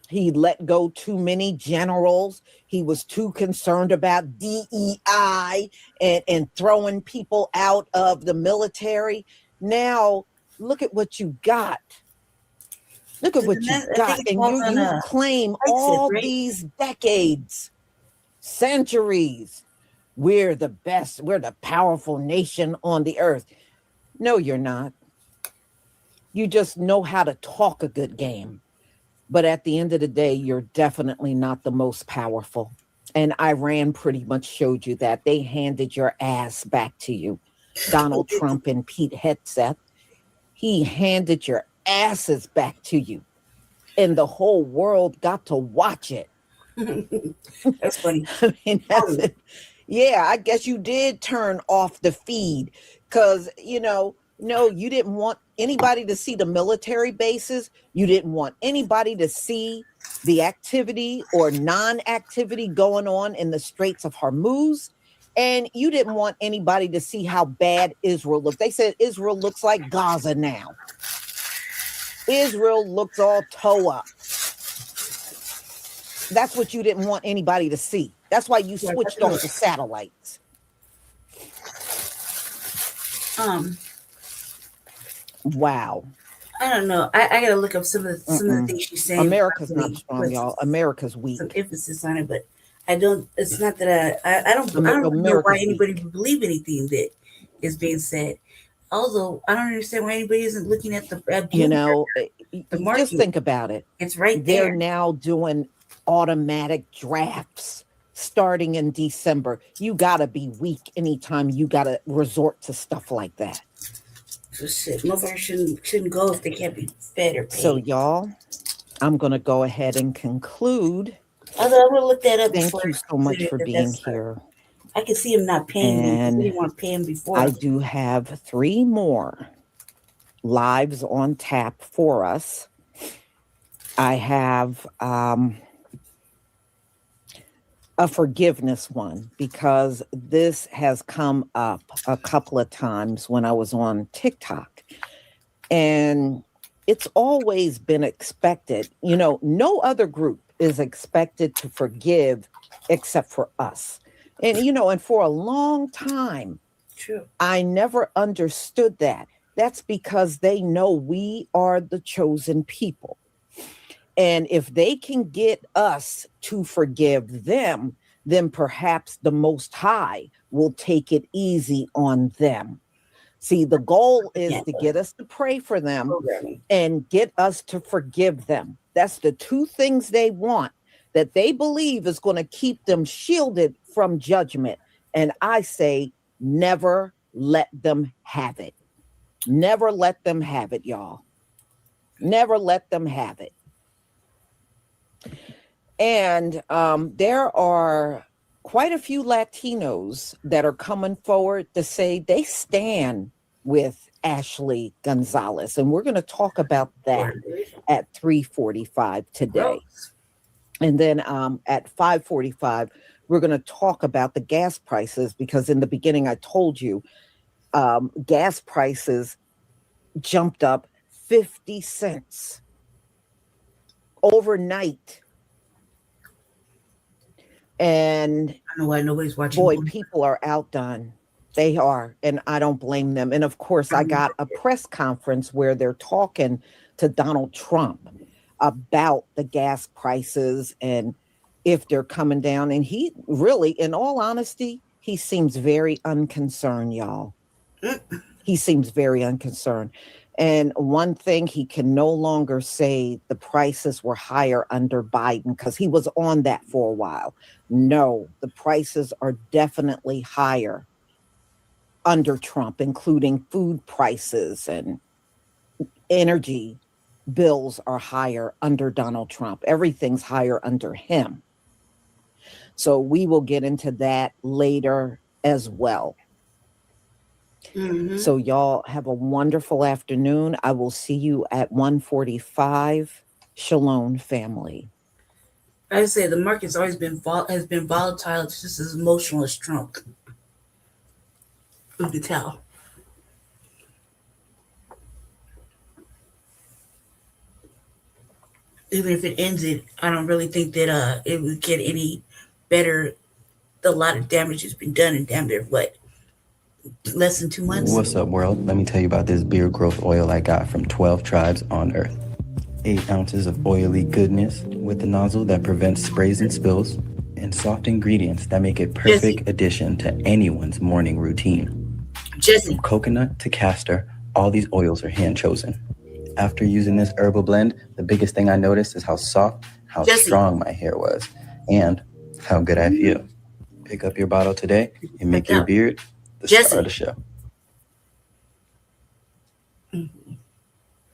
He let go too many generals. He was too concerned about DEI and throwing people out of the military. Now, look at what you got. Look at what you got. And you claim all these decades, centuries. We're the best. We're the powerful nation on the earth. No, you're not. You just know how to talk a good game. But at the end of the day, you're definitely not the most powerful. And Iran pretty much showed you that. They handed your ass back to you. Donald Trump and Pete Hegseth. He handed your asses back to you, and the whole world got to watch it. That's funny. I mean, that's it. Yeah, I guess you did turn off the feed because, no, you didn't want anybody to see the military bases. You didn't want anybody to see the activity or non-activity going on in the Straits of Hormuz. And you didn't want anybody to see how bad Israel looked. They said Israel looks like Gaza now. Israel looks all toe up. That's what you didn't want anybody to see. That's why you switched off the satellites. Wow. I don't know. I gotta look up some of the things she's saying. America's not strong, y'all. America's weak. Some emphasis on it, but I don't. It's not that I don't know why anybody would believe anything that is being said. Although I don't understand why anybody isn't looking at the market. Just think about it. It's right there. They're now doing automatic drafts starting in December. You gotta be weak anytime you gotta resort to stuff like that. So shit, nobody shouldn't go if they can't be fed or paid. So y'all, I'm gonna go ahead and conclude. Although I'm gonna look that up. Thank you so much for being here. I can see him not paying me. I didn't want to pay him before. I do have 3 more lives on tap for us. I have a forgiveness one because this has come up a couple of times when I was on TikTok. And it's always been expected. No other group is expected to forgive except for us. And, and for a long time, true, I never understood that. That's because they know we are the chosen people. And if they can get us to forgive them, then perhaps the Most High will take it easy on them. See, the goal is to get us to pray for them and get us to forgive them. That's the 2 things they want, that they believe is going to keep them shielded from judgment. And I say, never let them have it. Never let them have it, y'all. Never let them have it. And there are quite a few Latinos that are coming forward to say they stand with Ashley Gonzalez. And we're going to talk about that at 3:45 today. And then at 5:45, we're going to talk about the gas prices, because in the beginning I told you gas prices jumped up 50 cents overnight. And I don't know why nobody's watching. Boy, people are outdone. They are, and I don't blame them. And of course, I got a press conference where they're talking to Donald Trump about the gas prices and if they're coming down. And he really, in all honesty, he seems very unconcerned, y'all. He seems very unconcerned. And one thing, he can no longer say the prices were higher under Biden, because he was on that for a while. No, the prices are definitely higher under Trump, including food prices, and energy bills are higher under Donald Trump. Everything's higher under him. So we will get into that later as well. So y'all have a wonderful afternoon. I will see you at 1:45. Shalom, family. I say the market's always been volatile. It's just as emotional as Trump. You can tell. Even if it ended, I don't really think that it would get any better. A lot of damage has been done in damn near less than 2 months. What's up, world? Let me tell you about this beard growth oil I got from 12 tribes on Earth. 8 ounces of oily goodness with a nozzle that prevents sprays and spills, and soft ingredients that make it perfect addition to anyone's morning routine. From coconut to castor, all these oils are hand chosen. After using this herbal blend, the biggest thing I noticed is how soft, how strong my hair was, and how good I feel. Pick up your bottle today and make your beard the star of the show.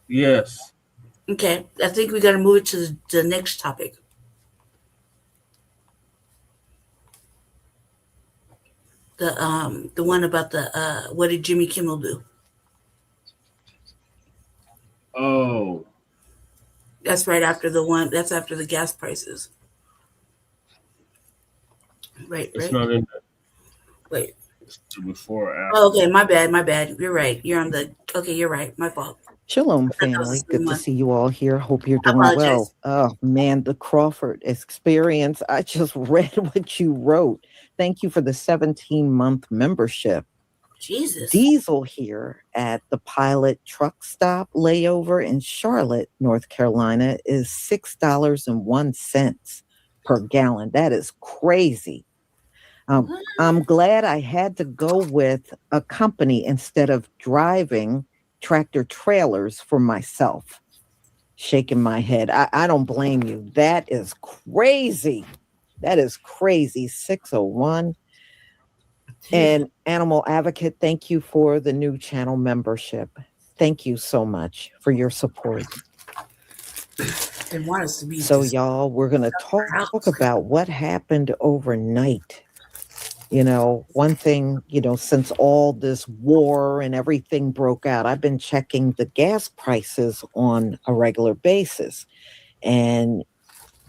Yes. Okay, I think we got to move it to the next topic. The one about the what did Jimmy Kimmel do? Oh. That's right after the one. That's after the gas prices. Right. It's not in there. Wait. It's before or after. Oh, okay, my bad. You're right. You're on the. Okay, you're right. My fault. Shalom, family. Good to see you all here. Hope you're doing well. Oh, man, the Crawford experience. I just read what you wrote. Thank you for the 17-month membership. Jesus. Diesel here at the Pilot truck stop layover in Charlotte, North Carolina is $6.01 per gallon. That is crazy. I'm glad I had to go with a company instead of driving tractor trailers for myself. Shaking my head. I don't blame you. That is crazy. That is crazy. 601. And Animal Advocate, thank you for the new channel membership. Thank you so much for your support. They want us to be. So, y'all, we're going to talk about what happened overnight. You know, one thing, you know, since all this war and everything broke out, I've been checking the gas prices on a regular basis. And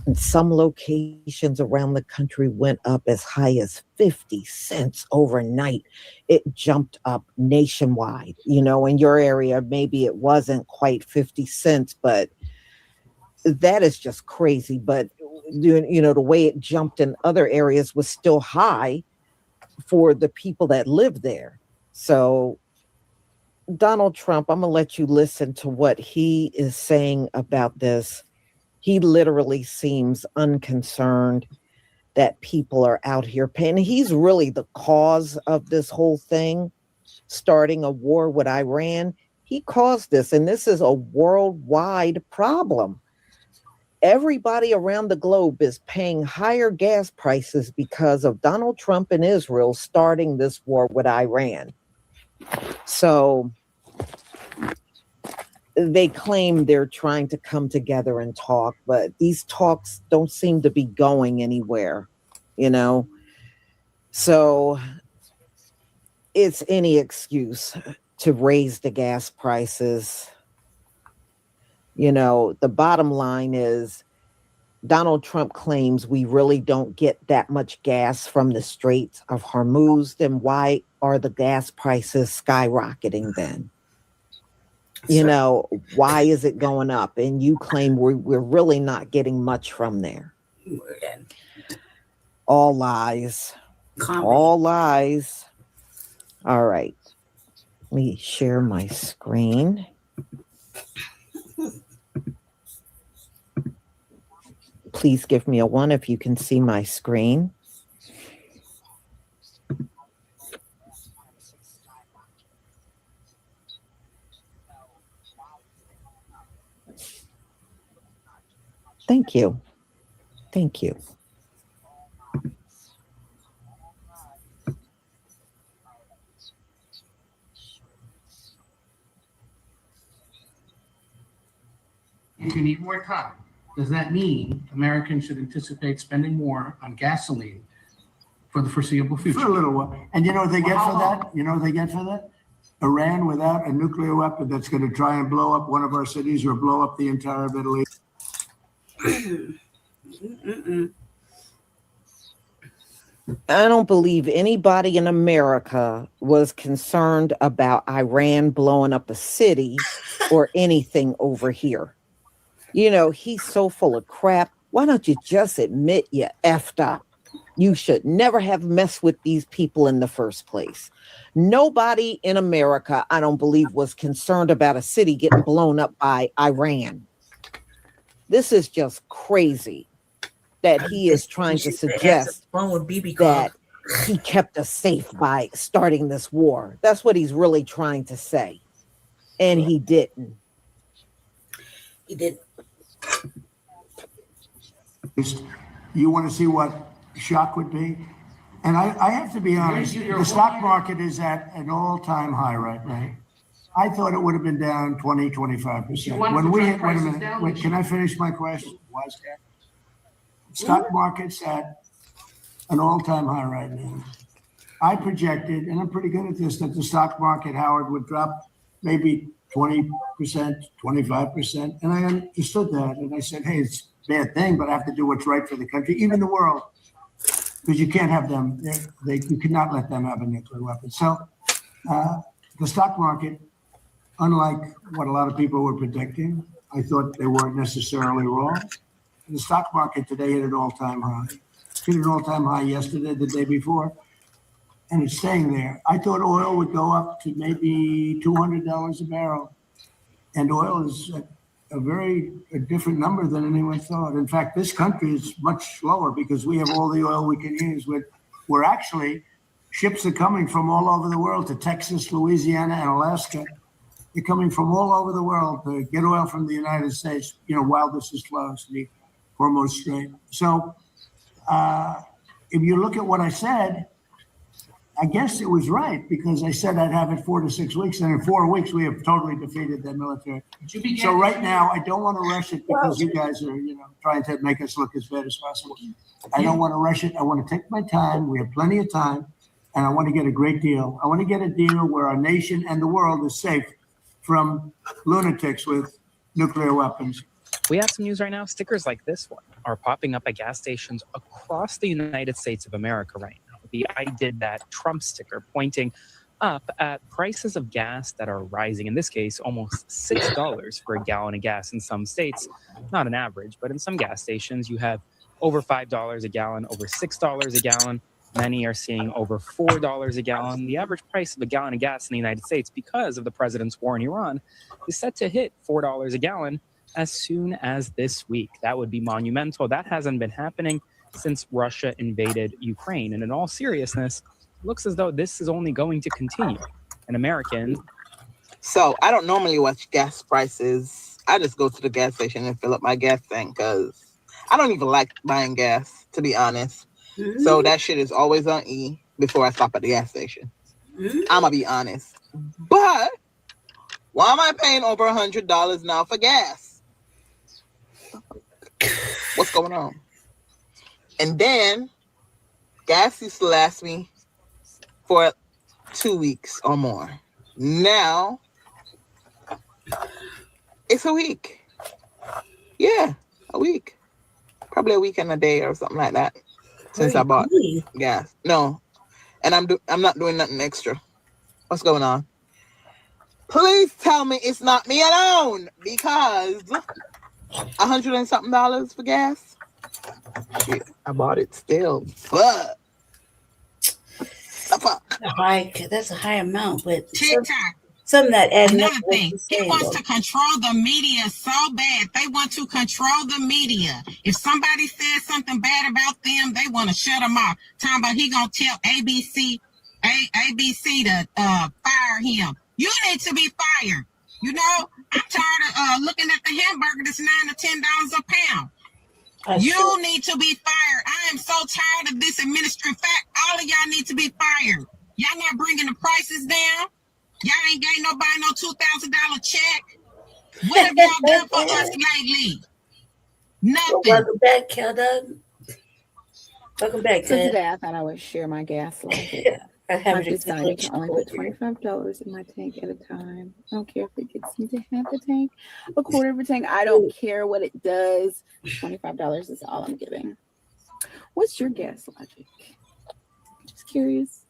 in some locations around the country went up as high as 50 cents overnight. It jumped up nationwide. You know, in your area, maybe it wasn't quite 50 cents, but that is just crazy. But, you know, the way it jumped in other areas was still high for the people that live there. So Donald Trump, I'm going to let you listen to what he is saying about this. He literally seems unconcerned that people are out here paying. He's really the cause of this whole thing, starting a war with Iran. He caused this, and this is a worldwide problem. Everybody around the globe is paying higher gas prices because of Donald Trump and Israel starting this war with Iran. So they claim they're trying to come together and talk, but these talks don't seem to be going anywhere, you know? So it's any excuse to raise the gas prices. You know, the bottom line is Donald Trump claims we really don't get that much gas from the Straits of Hormuz. Then why are the gas prices skyrocketing then? You know, why is it going up? And you claim we're really not getting much from there. All lies. All lies. All right. Let me share my screen. Please give me a 1 if you can see my screen. Thank you. Thank you. You need more time. Does that mean Americans should anticipate spending more on gasoline for the foreseeable future? For a little while. And you know what they get for that? You know what they get for that? Iran without a nuclear weapon that's going to try and blow up one of our cities or blow up the entire Middle East. I don't believe anybody in America was concerned about Iran blowing up a city or anything over here. You know, he's so full of crap. Why don't you just admit you effed up? You should never have messed with these people in the first place. Nobody in America, I don't believe, was concerned about a city getting blown up by Iran. This is just crazy that he is trying to suggest that he kept us safe by starting this war. That's what he's really trying to say. And he didn't. He didn't. You want to see what shock would be? And I have to be honest, the stock market is at an all-time high right now. I thought it would have been down 20, 25%. When we hit, wait a minute, wait, can I finish my question? Wise guy. Stock market's at an all-time high right now. I projected, and I'm pretty good at this, that the stock market, Howard, would drop maybe 20%, 25%. And I understood that. And I said, hey, it's a bad thing, but I have to do what's right for the country, even the world. Because you can't have them, you cannot let them have a nuclear weapon. So the stock market, unlike what a lot of people were predicting, I thought they weren't necessarily wrong. The stock market today hit an all-time high. Hit an all-time high yesterday, the day before, and it's staying there. I thought oil would go up to maybe $200 a barrel, and oil is a different number than anyone thought. In fact, this country is much lower because we have all the oil we can use. We're actually, ships are coming from all over the world to Texas, Louisiana, and Alaska. They're coming from all over the world to get oil from the United States, while this is closed, the Hormuz Strait. So if you look at what I said, I guess it was right because I said I'd have it 4 to 6 weeks, and in 4 weeks we have totally defeated that military. So right now I don't want to rush it because you guys are, trying to make us look as bad as possible. I don't want to rush it. I want to take my time. We have plenty of time, and I want to get a great deal. I want to get a deal where our nation and the world is safe from lunatics with nuclear weapons. We have some news right now. Stickers like this one are popping up at gas stations across the United States of America right now. The I did that Trump sticker pointing up at prices of gas that are rising. In this case, almost $6 for a gallon of gas in some states. Not an average, but in some gas stations, you have over $5 a gallon, over $6 a gallon. Many are seeing over $4 a gallon. The average price of a gallon of gas in the United States, because of the president's war in Iran, is set to hit $4 a gallon as soon as this week. That would be monumental. That hasn't been happening since Russia invaded Ukraine. And in all seriousness, it looks as though this is only going to continue. An American. So I don't normally watch gas prices. I just go to the gas station and fill up my gas tank because I don't even like buying gas, to be honest. Mm-hmm. So that shit is always on E before I stop at the gas station. Mm-hmm. I'm going to be honest. But why am I paying over $100 now for gas? What's going on? And then gas used to last me for 2 weeks or more. Now it's a week. Yeah, a week. Probably a week and a day or something like that since I bought gas. No, and I'm not doing nothing extra. What's going on? Please tell me it's not me alone because $100 and something for gas. Shit, I bought it still. But that's a high amount, but TikTok. Something that adding up. Another thing, he wants to control the media so bad. They want to control the media. If somebody says something bad about them, they want to shut them off. Talking about he gonna tell ABC to fire him. You need to be fired. I'm tired of looking at the hamburger that's $9 to $10 a pound. You need to be fired. I am so tired of this administration. In fact, all of y'all need to be fired. Y'all not bringing the prices down. Y'all ain't gave nobody no $2,000 check. What have y'all done for us lately? Nothing. Welcome back, Keldon. Welcome back. So today I thought I would share my gas life. I've decided to only put $25 in my tank at a time. I don't care if it gets me to half the tank, a quarter of a tank. I don't care what it does. $25 is all I'm giving. What's your gas logic? Just curious.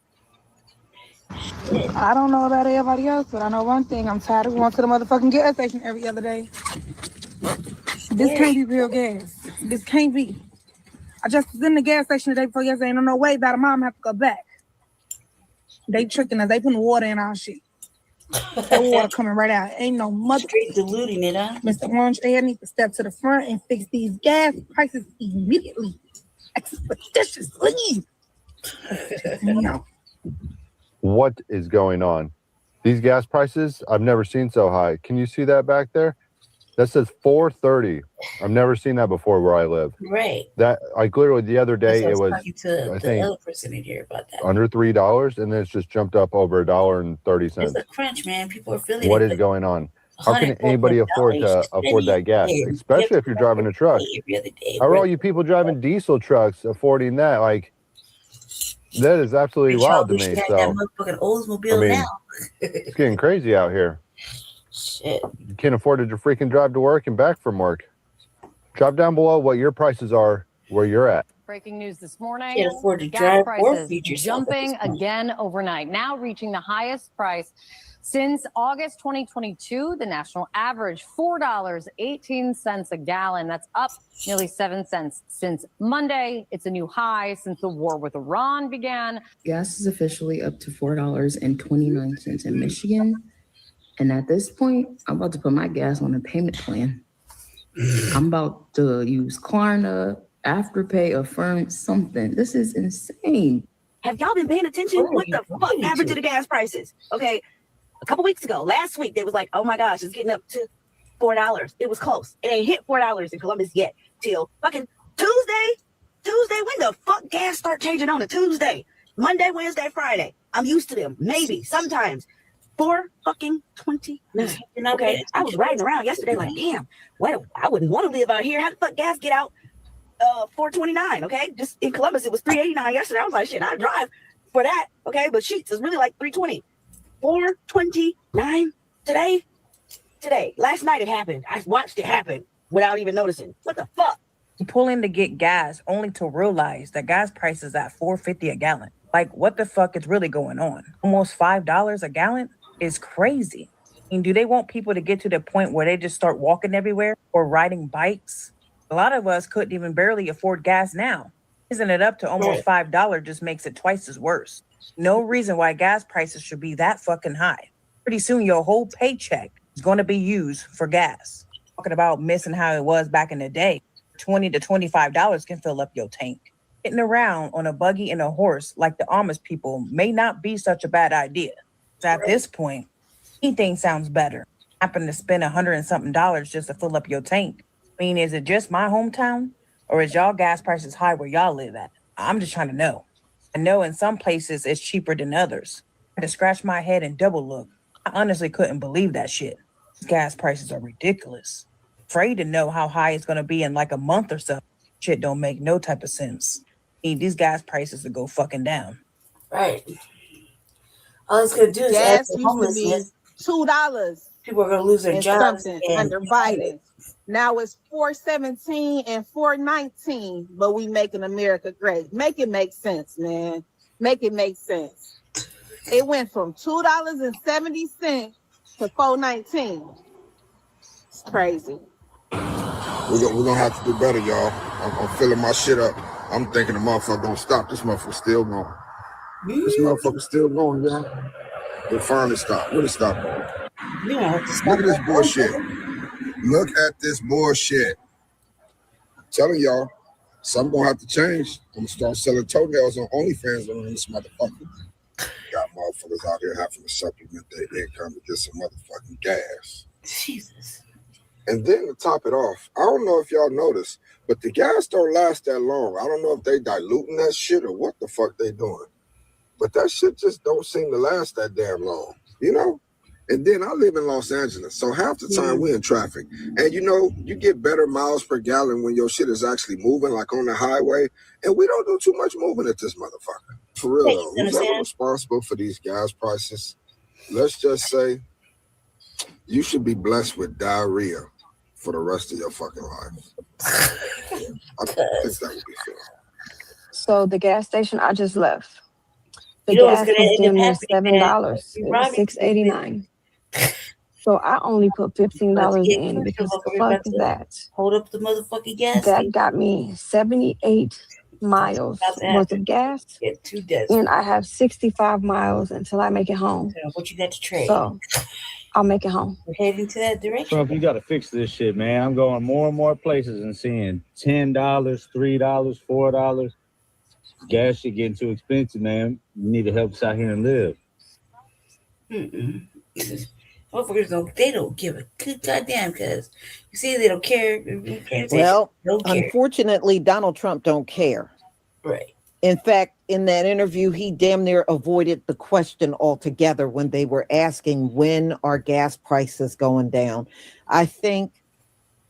I don't know about everybody else, but I know one thing. I'm tired of going to the motherfucking gas station every other day. This can't be real gas. This can't be. I just was in the gas station the day before yesterday, and on no way about a mom have to go back. They tricking us. They putting water in our shit. That water coming right out. Ain't no mother. Straight diluting it, huh? Mr. Orange, they need to step to the front and fix these gas prices immediately. Expeditiously. No. What is going on? These gas prices, I've never seen so high. Can you see that back there? That says 430. I've never seen that before where I live. Right. That like literally the other day it was talking to I the think other person in here about that. under $3, and then it's just jumped up over $1.30. It's a crunch, man. People are feeling What it. is going on? How can anybody afford that gas, especially if you're driving a truck? How are all you people driving diesel trucks affording that? Like, that is absolutely wild to me. So, that motherfucking Oldsmobile I mean, now. it's getting crazy out here. Shit. You can't afford to freaking drive to work and back from work. Drop down below what your prices are where you're at. Breaking news this morning. Can't afford to gas drive or prices feed yourself jumping again overnight, now reaching the highest price since August 2022. The national average, $4.18 a gallon. That's up nearly 7 cents since Monday. It's a new high since the war with Iran began. Gas is officially up to $4.29 in Michigan. And at this point, I'm about to put my gas on a payment plan. I'm about to use Klarna, Afterpay, Affirm, something. This is insane. Have y'all been paying attention? What the fuck happened to the gas prices? Okay, a couple weeks ago, last week, they was like, oh my gosh, it's getting up to $4. It was close. It ain't hit $4 in Columbus yet till fucking Tuesday. When the fuck gas start changing on a Tuesday? Monday, Wednesday, Friday. I'm used to them. Maybe, sometimes. $4.29. Okay, I was riding around yesterday like, damn, well, I wouldn't want to live out here. How the fuck gas get out $4.29? Okay, just in Columbus it was $3.89 yesterday. I was like, shit, I'd drive for that. Okay, but Sheets is really like $3.20. $4.29 today. Last night it happened. I watched it happen without even noticing. What the fuck? You pull in to get gas only to realize that gas prices at $4.50 a gallon. Like, what the fuck is really going on? Almost $5 a gallon is crazy. I mean, do they want people to get to the point where they just start walking everywhere or riding bikes? A lot of us couldn't even barely afford gas now. Isn't it up to almost $5 just makes it twice as worse. No reason why gas prices should be that fucking high. Pretty soon your whole paycheck is going to be used for gas. Talking about missing how it was back in the day. $20 to $25 can fill up your tank. Getting around on a buggy and a horse like the Amish people may not be such a bad idea. At this point, anything sounds better. Happen to spend $100 and something just to fill up your tank. I mean, is it just my hometown? Or is y'all gas prices high where y'all live at? I'm just trying to know. I know in some places it's cheaper than others. I had to scratch my head and double look. I honestly couldn't believe that shit. Gas prices are ridiculous. Afraid to know how high it's going to be in like a month or so. Shit don't make no type of sense. Need these gas prices to go fucking down. Right. All it's gonna do is add gas to used to be homelessness. $2. People are gonna lose their jobs under Biden. Now it's $4.17 and $4.19, but we making America great. Make it make sense, man. Make it make sense. It went from $2.70 to $4.19. It's crazy. We're gonna have to do better, y'all. I'm filling my shit up. I'm thinking the motherfucker gonna stop. This motherfucker still going. This motherfucker still going, y'all. It finally stopped. What it stop on? You don't have to stop. Look at this bullshit. Look at this bullshit. I'm telling y'all, something gonna have to change. I'm gonna start selling toenails on OnlyFans on this motherfucker. Got motherfuckers out here having to supplement their income to get some motherfucking gas. Jesus. And then to top it off, I don't know if y'all noticed, but the gas don't last that long. I don't know if they diluting that shit or what the fuck they doing. But that shit just don't seem to last that damn long, you know? And then I live in Los Angeles, so half the time we in traffic. And you know, you get better miles per gallon when your shit is actually moving, like on the highway. And we don't do too much moving at this motherfucker. For real, though, who's ever responsible for these gas prices, let's just say you should be blessed with diarrhea for the rest of your fucking life. I think that would be fair. So the gas station I just left, the You know what's gas gonna was end damn up near happening, $7. It was $6.89. So I only put $15 in because the fuck is that? Hold up the motherfucking gas. That got me 78 miles worth of gas, Get too desperate. and I have 65 miles until I make it home. What you got to trade? So I'll make it home. We're heading to that direction. Trump, you got to fix this shit, man. I'm going more and more places and seeing $10, $3, $4. Gas shit getting too expensive, man. You need to help us out here and live. Motherfuckers they don't give a good goddamn because you see they don't care. Well, Don't care. unfortunately, Donald Trump don't care. Right. In fact, in that interview, he damn near avoided the question altogether when they were asking when are gas prices going down. I think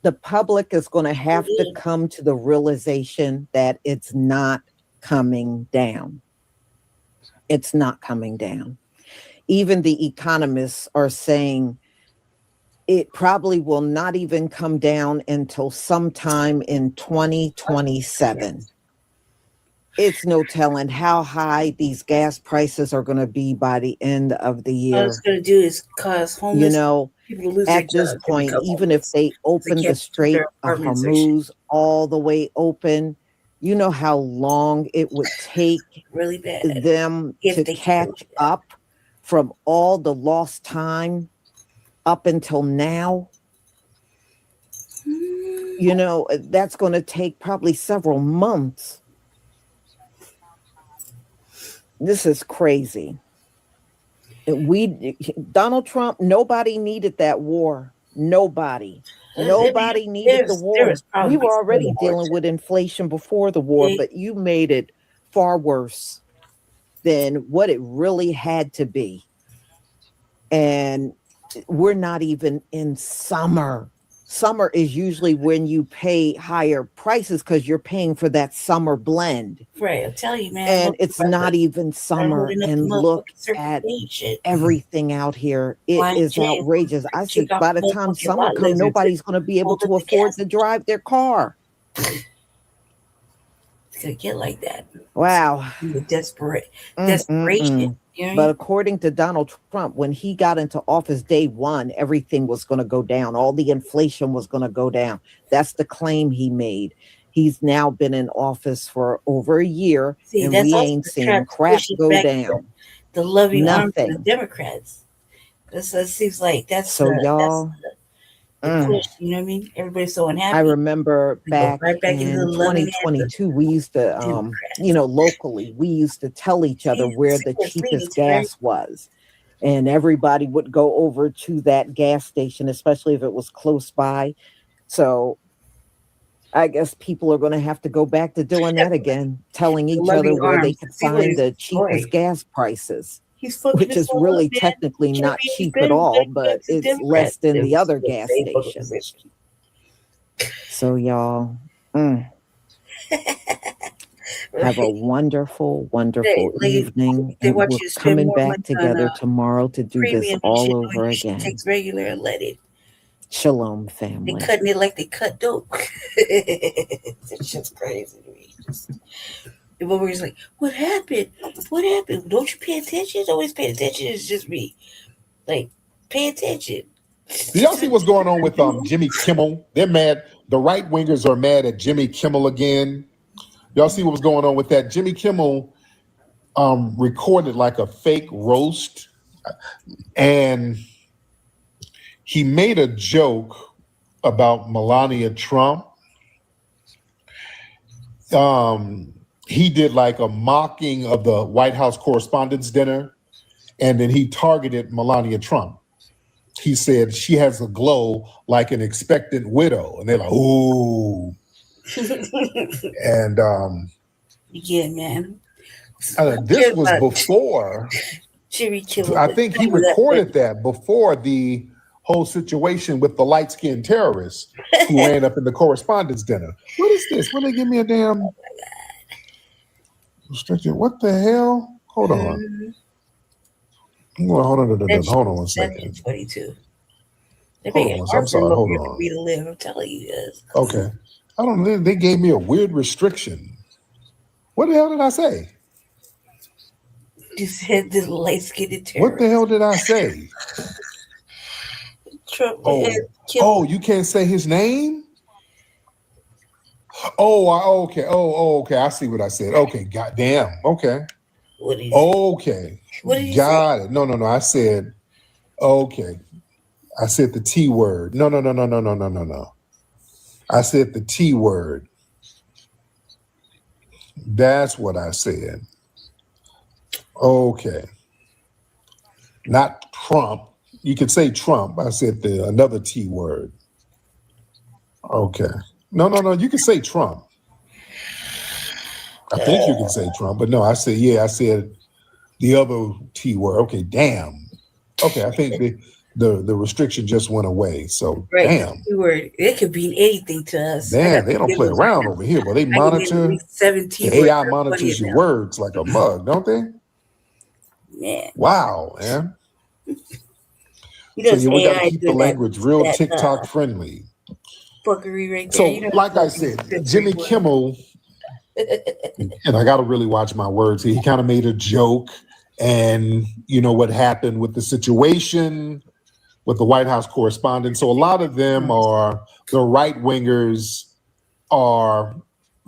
the public is going to have to come to the realization that it's not coming down. It's not coming down. Even the economists are saying it probably will not even come down until sometime in 2027. It's no telling how high these gas prices are going to be by the end of the year. All it's going to do is cause homeless people to lose their at this jobs. point, even if they open the Strait of Hormuz all the way open, you know how long it would take really bad them to catch up from all the lost time up until now. You know, that's going to take probably several months. This is crazy. Donald Trump, nobody needed that war. Nobody needed the war. We were already dealing with inflation before the war, but you made it far worse than what it really had to be. And we're not even in summer. Summer is usually when you pay higher prices because you're paying for that summer blend. Right, I'm telling you, man. And it's not even summer. And look at everything out here. It is outrageous. I said by the time summer comes, nobody's going to be able to afford to drive their car. It's going to get like that. Wow. Desperation. But according to Donald Trump, when he got into office day one, everything was going to go down. All the inflation was going to go down. That's the claim he made. He's now been in office for over a year, and we ain't seen crap go down. The loving arms of the Democrats. It seems like that's so y'all. The push, you know what I mean? Everybody's so unhappy. I remember back in 2022, we used to, locally, we used to tell each other where the cheapest gas was. And everybody would go over to that gas station, especially if it was close by. So I guess people are going to have to go back to doing that again, telling each other where they could find the cheapest gas prices. Which is really technically not cheap at all, but it's less than the other gas stations. So y'all, have a wonderful, wonderful evening. And we're coming back together tomorrow to do this all over again. Takes regular and let it. Shalom, family. They cutting it like they cut dope. It's just crazy to me. The motherfucker's like, what happened? What happened? Don't you pay attention? Always pay attention. It's just me. Like, pay attention. Do y'all see what's going on with Jimmy Kimmel? They're mad. The right wingers are mad at Jimmy Kimmel again. Y'all see what's going on with that? Jimmy Kimmel recorded like a fake roast, and he made a joke about Melania Trump. He did like a mocking of the White House Correspondents' Dinner, and then he targeted Melania Trump. He said she has a glow like an expectant widow, and they're like, "Ooh." And yeah, man. This was before. Jimmy Kimmel. I think he recorded that before the whole situation with the light-skinned terrorists who ran up in the Correspondents' Dinner. What is this? When they give me a damn restriction? What the hell? Hold on. Hold on one second. 22. I'm sorry. Hold on. Me to live. I'm telling you guys. Okay. I don't know. They gave me a weird restriction. What the hell did I say? You said the light-skinned terrorist. What the hell did I say? Trump. You can't say his name? Okay. Okay. I see what I said. Okay. Goddamn. Okay. What did you okay. What did you Got it. No. I said, okay. I said the T word. No. I said the T word. That's what I said. Okay. Not Trump. You could say Trump. I said another T word. Okay. No. You can say Trump. I think you can say Trump, but no, I said the other T word. Okay, damn. Okay, I think the restriction just went away. So damn. It could mean anything to us. Man, they don't play around over here, but they monitor. The AI monitors your words like a mug, don't they? Man. Wow, man. You know, So we got to AI keep the language real TikTok friendly. Fuckery right there. So, You know, like I said, Jimmy Kimmel, and I got to really watch my words. He kind of made a joke, and you know what happened with the situation with the White House correspondent. So a lot of them are the right wingers are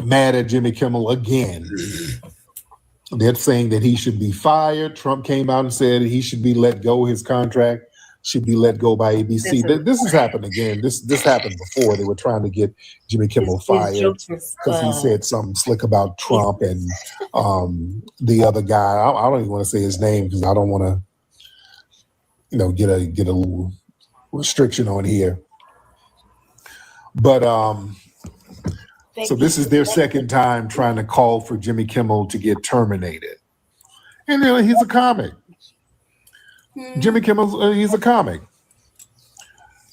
mad at Jimmy Kimmel again. They're saying that he should be fired. Trump came out and said he should be let go. His contract should be let go by ABC. This has happened again. This happened before. They were trying to get Jimmy Kimmel fired because he said something slick about Trump and the other guy. I don't even want to say his name because I don't want to, get a little restriction on here. But so this is their second time trying to call for Jimmy Kimmel to get terminated, and he's a comic. Jimmy Kimmel, he's a comic.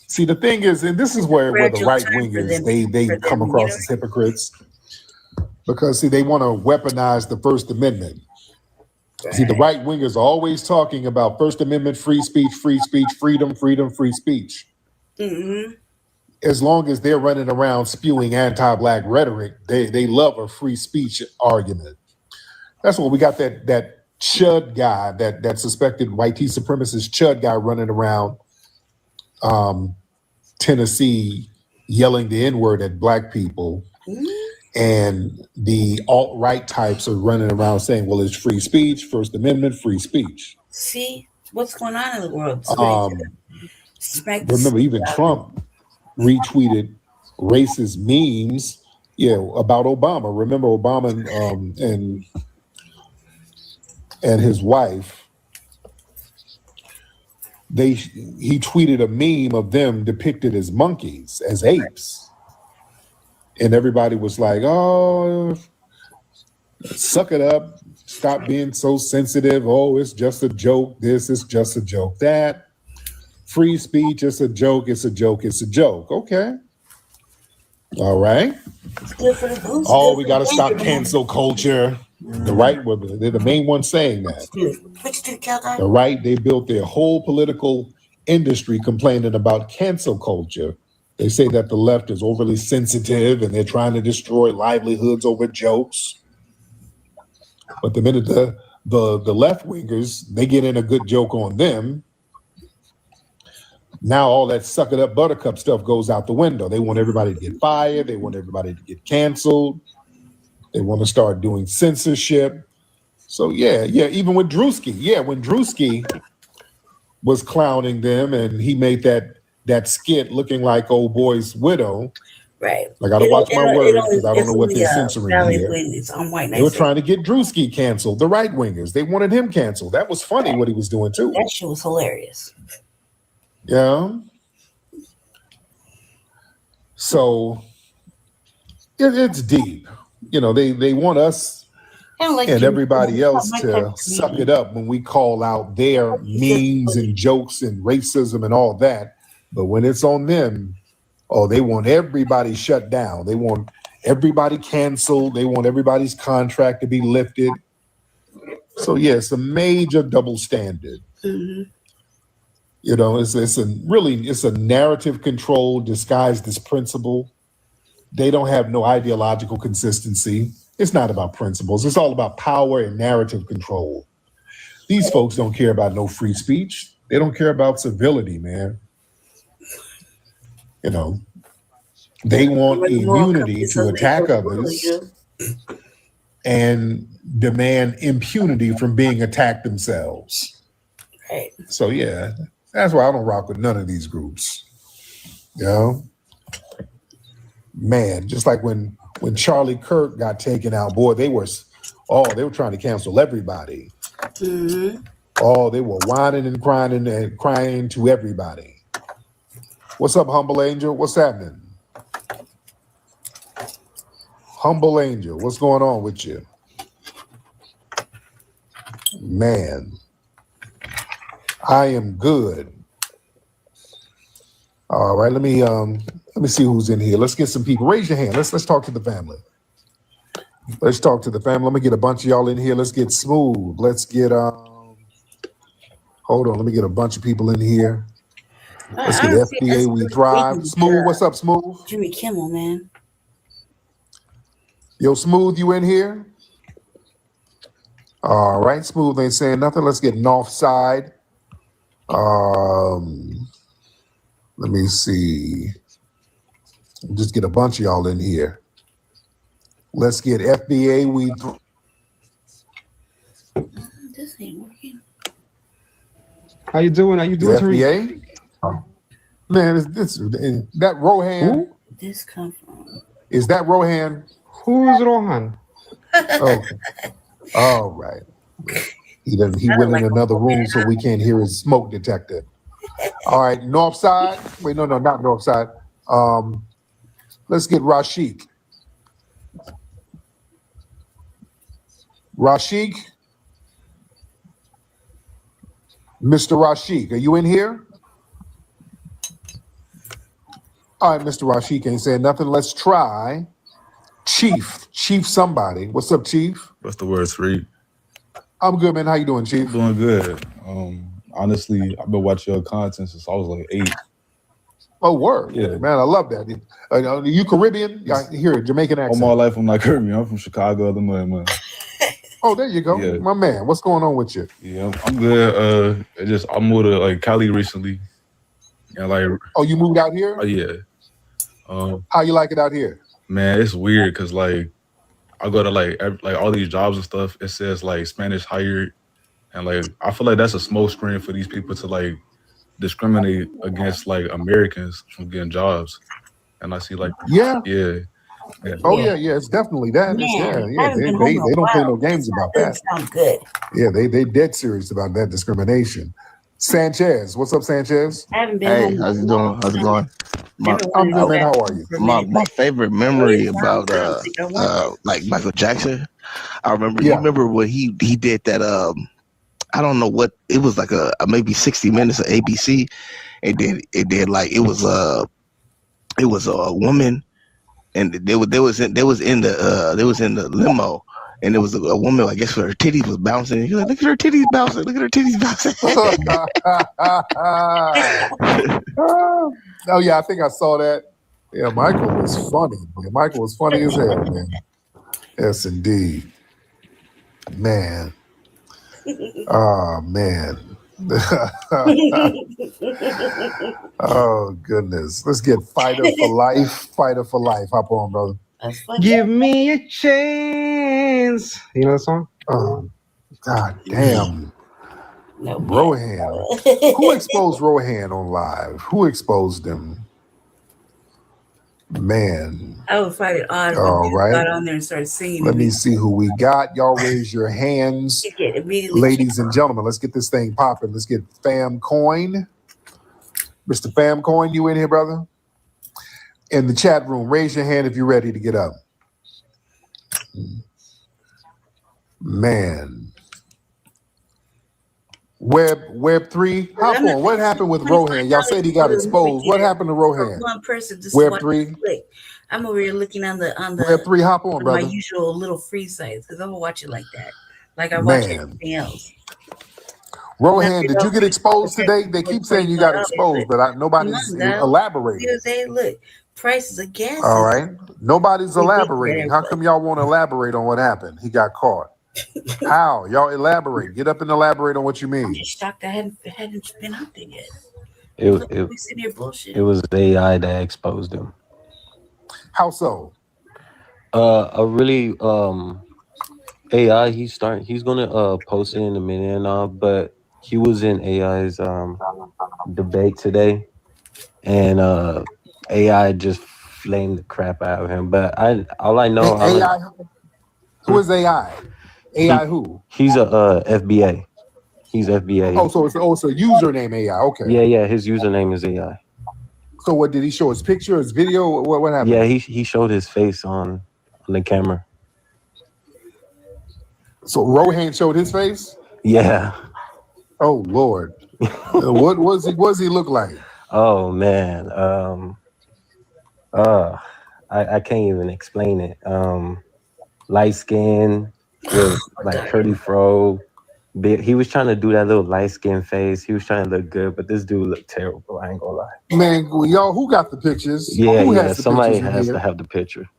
See, the thing is, and this is where the right wingers they come across as hypocrites, because see, they want to weaponize the First Amendment. See, the right wingers are always talking about First Amendment, free speech, freedom, free speech. Mm-hmm. As long as they're running around spewing anti-Black rhetoric, they love a free speech argument. That's what we got that Chud guy, that suspected white supremacist Chud guy running around Tennessee yelling the N-word at Black people. Mm-hmm. And the alt-right types are running around saying, well, it's free speech, First Amendment, free speech. See what's going on in the world. Remember, even Trump retweeted racist memes, about Obama. Remember Obama and his wife, he tweeted a meme of them depicted as monkeys, as apes. And everybody was like, oh, suck it up. Stop being so sensitive. Oh, it's just a joke. This is just a joke. That. Free speech, it's a joke. It's a joke. It's a joke. Okay. All right. Oh, we got to stop cancel culture. The right, they're the main ones saying that. The right, they built their whole political industry complaining about cancel culture. They say that the left is overly sensitive and they're trying to destroy livelihoods over jokes. But the minute the left wingers, they get in a good joke on them, now all that suck it up buttercup stuff goes out the window. They want everybody to get fired. They want everybody to get canceled. They want to start doing censorship. So even with Drewski, when Drewski was clowning them and he made that skit looking like old boy's widow. Right. I got to watch my words because I don't know what they're censoring here. They were trying to get Drewski canceled, the right wingers. They wanted him canceled. That was funny what he was doing too. That shit was hilarious. Yeah. So it's deep. They want us and everybody else to suck it up when we call out their memes and jokes and racism and all that. But when it's on them, they want everybody shut down. They want everybody canceled. They want everybody's contract to be lifted. So it's a major double standard. Mm-hmm. It's a narrative control disguised as principle. They don't have no ideological consistency. It's not about principles. It's all about power and narrative control. These folks don't care about no free speech. They don't care about civility, man. They want immunity to attack others and demand impunity from being attacked themselves. Right. So that's why I don't rock with none of these groups. Man, just like when Charlie Kirk got taken out, boy, they were trying to cancel everybody. Mm-hmm. Oh, they were whining and crying to everybody. What's up, Humble Angel? What's happening? Humble Angel, what's going on with you? Man, I am good. All right, let me see who's in here. Let's get some people. Raise your hand. Let's talk to the family. Let's talk to the family. Let me get a bunch of y'all in here. Let's get Smooth. Let's get hold on. Let me get a bunch of people in here. Let's get FBA We Thrive. Smooth, what's up, Smooth? Jimmy Kimmel, man. Yo, Smooth, you in here? All right, Smooth ain't saying nothing. Let's get Northside. Let me see. Just get a bunch of y'all in here. Let's get FBA We Thrive. This ain't working. How you doing? FBA? Man, that Rohan? Who? This come from? Is that Rohan? Who is Rohan? Okay. All right. He went in another room so we can't hear his smoke detector. All right, Northside. Wait, no, not Northside. Let's get Rashik. Rashik? Mr. Rashik, are you in here? All right, Mr. Rashik ain't saying nothing. Let's try Chief somebody. What's up, Chief? What's the word, Reed? I'm good, man. How you doing, Chief? Doing good. Honestly, I've been watching your content since I was like 8. Oh, word. Yeah. Man, I love that. You Caribbean? I hear a Jamaican accent. All my life, I'm not Caribbean. I'm from Chicago, Illinois, man. Oh, there you go. Yeah. My man, what's going on with you? Yeah, I'm good. I moved to like Cali recently. And like, oh, you moved out here? Oh, yeah. How you like it out here? Man, it's weird because like I go to like all these jobs and stuff. It says like Spanish hired, and like I feel like that's a smoke screen for these people to like discriminate against like Americans from getting jobs. And I see like yeah. Oh Yeah. yeah, it's definitely that. Man, It's, I haven't been home they in a don't play no while. games about that. Sounds good. Yeah, they dead serious about that discrimination. Sanchez, what's up, Sanchez? I haven't been Hey, home. how's it doing? How's it going? I'm good, man. How are you? My favorite memory about like Michael Jackson. I remember you remember when he did that I don't know what it was, like a maybe 60 Minutes of ABC, and then it did like it was a woman, and they was in the limo, and there was a woman, I guess her titties was bouncing. You're like, look at her titties bouncing, look at her titties bouncing. Oh yeah, I think I saw that. Yeah, Michael was funny. Man. Michael was funny as hell, man. Yes, indeed. Man. Oh man. Oh goodness. Let's get Fighter for Life. Fighter for Life. Hop on, brother. Give me a chance. You know the song? Oh, God damn. Rohan. Who exposed Rohan on live? Who exposed him? Man. I would find it odd All when right. got on there and started singing. Let me see who we got. Y'all raise your hands. Ladies and gentlemen, let's get this thing popping. Let's get Fam Coin. Mr. Fam Coin, you in here, brother? In the chat room, raise your hand if you're ready to get up. Man. Web 3, hop on. What happened with Rohan? Y'all said he got exposed. What happened to Rohan? One person just Web 3. I'm over here looking on the Web 3, hop on, brother. my usual little free sites because I'm gonna watch it like that, like I watch Man. everything else. Rohan, did you get exposed today? They keep saying you got exposed, but nobody's elaborating. Look, prices of gas. All right. Nobody's elaborating. How come y'all won't elaborate on what happened? He got caught. How? Y'all elaborate. Get up and elaborate on what you mean. I'm just shocked I hadn't been out there yet. It sitting here bullshit. was AI that exposed him. How so? A really AI. He's gonna post it in a minute and all, but he was in AI's debate today, and AI just flamed the crap out of him. But all I know, AI. Who is AI? AI who? He's a FBA. He's FBA. Oh, so it's a username AI. Okay. Yeah. His username is AI. So what did he show? His picture, his video? What happened? Yeah, he showed his face on the camera. So Rohan showed his face? Yeah. Oh Lord. What does he look like? Oh man. I can't even explain it. Light skin with like curly fro. He was trying to do that little light skin face. He was trying to look good, but this dude looked terrible. I ain't gonna lie. Man, y'all, who got the pictures? Yeah, who yeah. has the Somebody pictures in has here? to have the picture.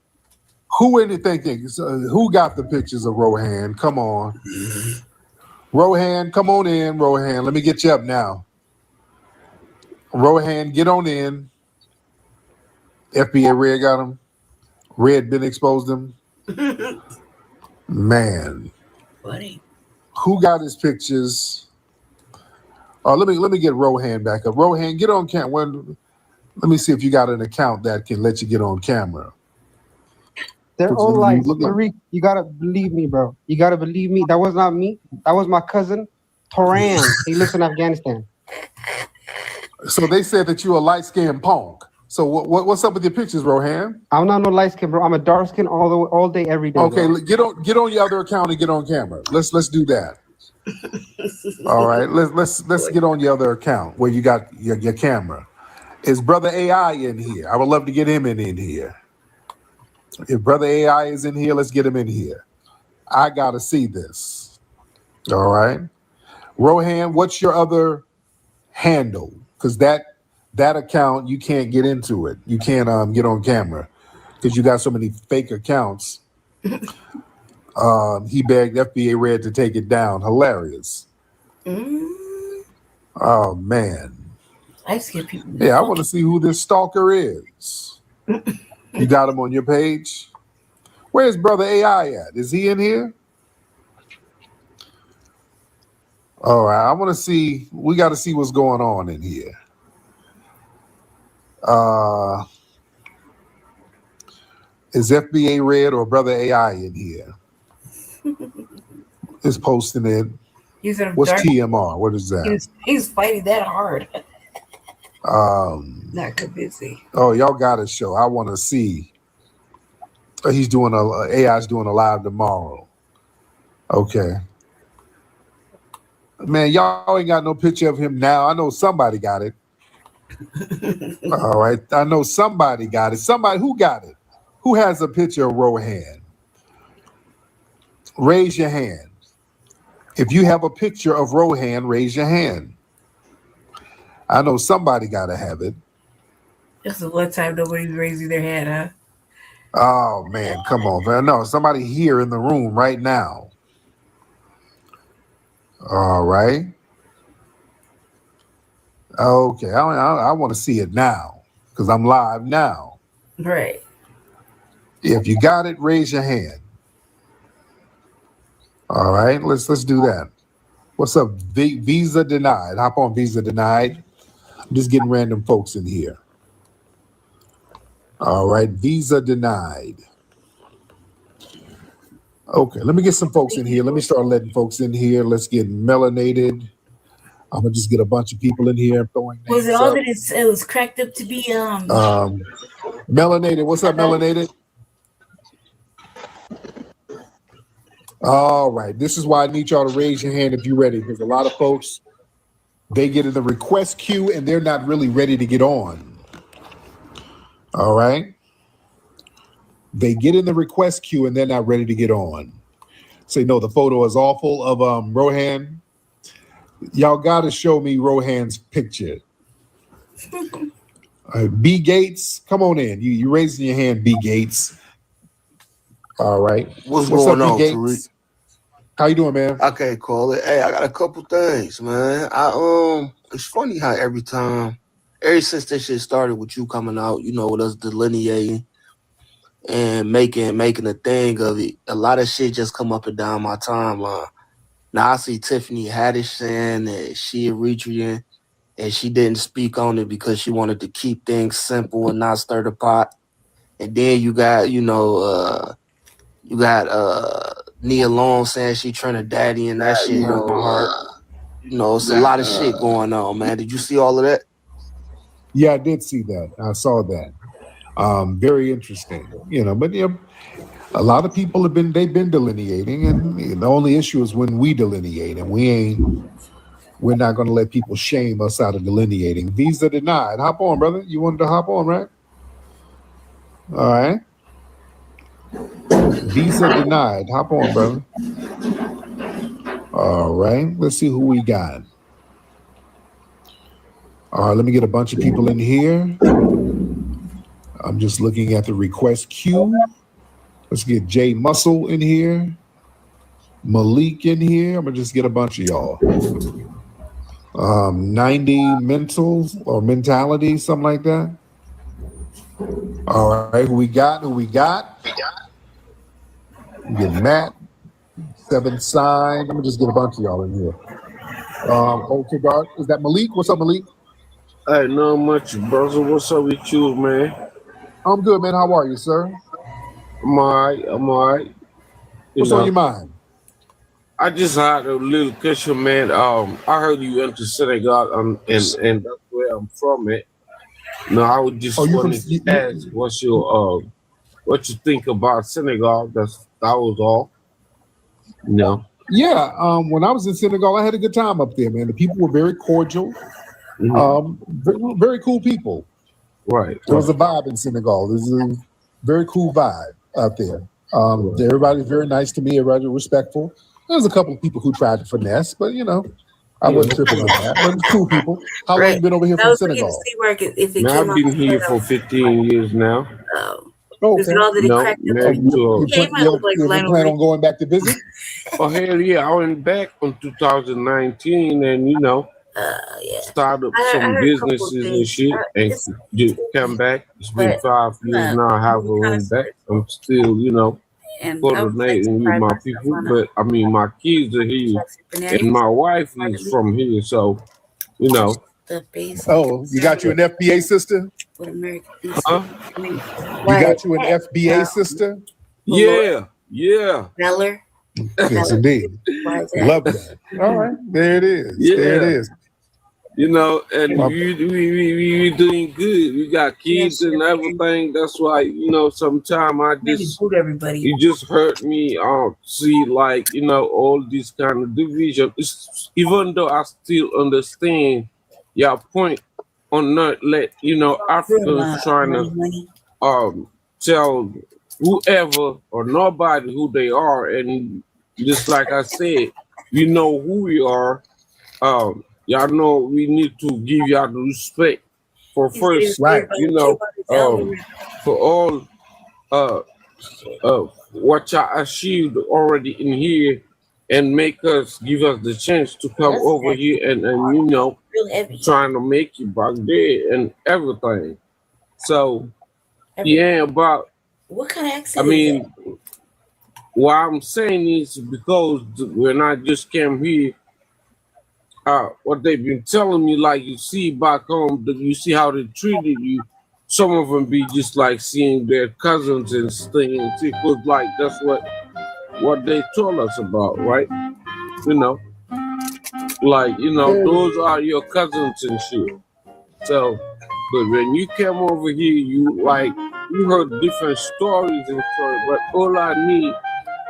Who who got the pictures of Rohan? Come on. Rohan, come on in, Rohan. Let me get you up now. Rohan, get on in. FBA Red got him. Red been exposed him. Man. Funny. Who got his pictures? Oh, let me get Rohan back up. Rohan, get on camera. Let me see if you got an account that can let you get on camera. They're all like, Tariq, you gotta believe me, bro. You gotta believe me. That was not me. That was my cousin, Toran. He lives in Afghanistan. So they said that you're a light-skinned punk. So what's up with your pictures, Rohan? I'm not no light skin, bro. I'm a dark skin all day, every day. Okay, bro. get on your other account and get on camera. Let's do that. All right, let's get on your other account where you got your camera. Is Brother AI in here? I would love to get him in here. If Brother AI is in here, let's get him in here. I gotta see this. All right, Rohan, what's your other handle? Because that account you can't get into it. You can't get on camera because you got so many fake accounts. He begged FBA Red to take it down. Hilarious. Oh man. I scare people. Yeah, I want to see who this stalker is. You got him on your page? Where's Brother AI at? Is he in here? All right, I want to see. We got to see what's going on in here. Is FBA Red or Brother AI in here? Is posting it. What's TMR? What is that? He's fighting that hard. Not convincing. Oh, y'all got a show. I want to see. He's doing AI's doing a live tomorrow. Okay. Man, y'all ain't got no picture of him now. I know somebody got it. All right. I know somebody got it. Somebody who got it? Who has a picture of Rohan? Raise your hand. If you have a picture of Rohan, raise your hand. I know somebody got to have it. Just the one time nobody's raising their hand, huh? Oh, man, come on, man. No, somebody here in the room right now. All right. Okay, I want to see it now because I'm live now. Right. If you got it, raise your hand. All right, let's do that. What's up? Visa denied. Hop on Visa denied. I'm just getting random folks in here. All right, Visa denied. Okay, let me get some folks in here. Let me start letting folks in here. Let's get melanated. I'm gonna just get a bunch of people in here throwing names. Was it all up. that it was cracked up to be? Melanated. What's up, melanated? All right. This is why I need y'all to raise your hand if you're ready, because a lot of folks, they get in the request queue and they're not really ready to get on. All right. They get in the request queue and they're not ready to get on. Say, no, the photo is awful of Rohan. Y'all got to show me Rohan's picture. B Gates, come on in. You raising your hand, B Gates. All right. What's going up, on, B Gates? Tariq? How you doing, man? I can't call it. Hey, I got a couple things, man. It's funny how ever since this shit started with you coming out, with us delineating and making a thing of it, a lot of shit just come up and down my timeline. Now I see Tiffany Haddish saying that she Eritrean and she didn't speak on it because she wanted to keep things simple and not stir the pot. And then you got, Nia Long saying she Trinidadian. That shit hurt my heart. You know, it's a lot of shit going on, man. Did you see all of that? Yeah, I did see that. I saw that. Very interesting. You know, but a lot of people they've been delineating, and the only issue is when we delineate, and we're not going to let people shame us out of delineating. Visa denied. Hop on, brother. You wanted to hop on, right? All right. Visa denied. Hop on, brother. All right. Let's see who we got. All right. Let me get a bunch of people in here. I'm just looking at the request queue. Let's get Jay Muscle in here. Malik in here. I'm going to just get a bunch of y'all. 90 mentals or mentality, something like that. All right. Who we got? We get Matt. 7 Sign. Let me just get a bunch of y'all in here. Okay, guard. Is that Malik? What's up, Malik? Hey, not much, brother. What's up with you, man? I'm good, man. How are you, sir? I'm all right. What's on your mind? I just had a little question, man. I heard you went to Senegal, and that's where I'm from. No, I would just wanted to ask, what's your what you think about Senegal? That was all. No. Yeah. When I was in Senegal, I had a good time up there, man. The people were very cordial. Mm-hmm. Very cool people. Right. There was a vibe in Senegal. There's a very cool vibe out there. Everybody's very nice to me. Everybody respectful. There's a couple of people who tried to finesse, but I wasn't tripping on that. But it's cool people. How long you been over here from Senegal? I've been here for 15 years now. Okay. You plan on going back to visit? Oh, hell yeah. I went back in 2019 and, started some businesses and shit and just come back. It's been 5 years now. I haven't went back. I'm still, coordinating with my people. But, I mean, my kids are here and my wife is from here. So, Oh, you got you an FBA sister? Huh? You got you an FBA sister? Yeah. Neller. Yes, indeed. Love that. All right. There it is. Yeah. There it is. And we doing good. We got kids and everything. That's why, sometimes you just hurt me see all this kind of division. Even though I still understand your point on not let, Africans trying to tell whoever or nobody who they are. And just like I said, who we are. Y'all know we need to give y'all the respect for first, right? For all what y'all achieved already in here, and give us the chance to come over here and trying to make it back there and everything. So but what kind of accent? I mean, what I'm saying is because when I just came here. What they've been telling me, like you see back home, you see how they treated you. Some of them be just like seeing their cousins and things. Because like that's what they told us about, right? Those are your cousins and shit. So, but when you came over here, you heard different stories and stories. But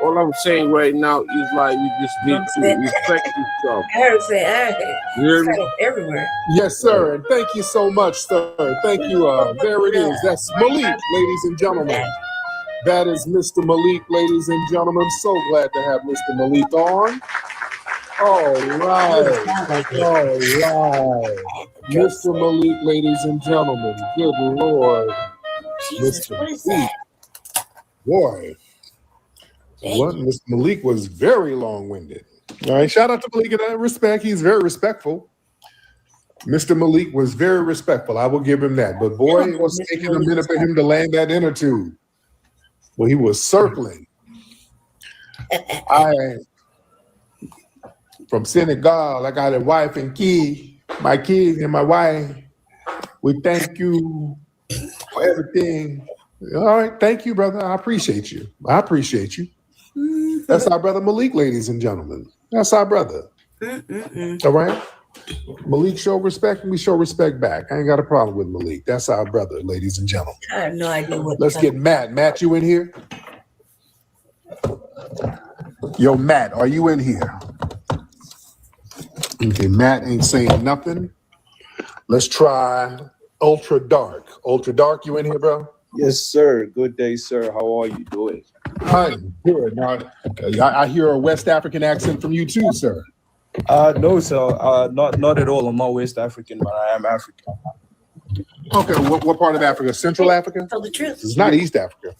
all I'm saying right now is we just need to respect each other. I heard say everywhere. Yes, sir. And thank you so much, sir. Thank you. There it is. That's Malik, ladies and gentlemen. That is Mr. Malik, ladies and gentlemen. So glad to have Mr. Malik on. All right. Mr. Malik, ladies and gentlemen. Good Lord. Jesus, what is that? Boy. What? Mr. Malik was very long-winded. All right, shout out to Malik in that respect. He's very respectful. Mr. Malik was very respectful. I will give him that. But boy, it was taking a minute for him to land that inner tube. Well, he was circling. From Senegal, I got a wife and kid. My kids and my wife. We thank you for everything. All right, thank you, brother. I appreciate you. That's our brother Malik, ladies and gentlemen. That's our brother. All right. Malik show respect and we show respect back. I ain't got a problem with Malik. That's our brother, ladies and gentlemen. I have no idea what. Let's get Matt. Matt, you in here? Yo, Matt, are you in here? Okay, Matt ain't saying nothing. Let's try Ultra Dark. Ultra Dark, you in here, bro? Yes, sir. Good day, sir. How are you doing? I'm good. Now, I hear a West African accent from you too, sir. No, sir. Not at all. I'm not West African, but I am African. Okay, what part of Africa? Central Africa? Tell the truth. It's not East Africa.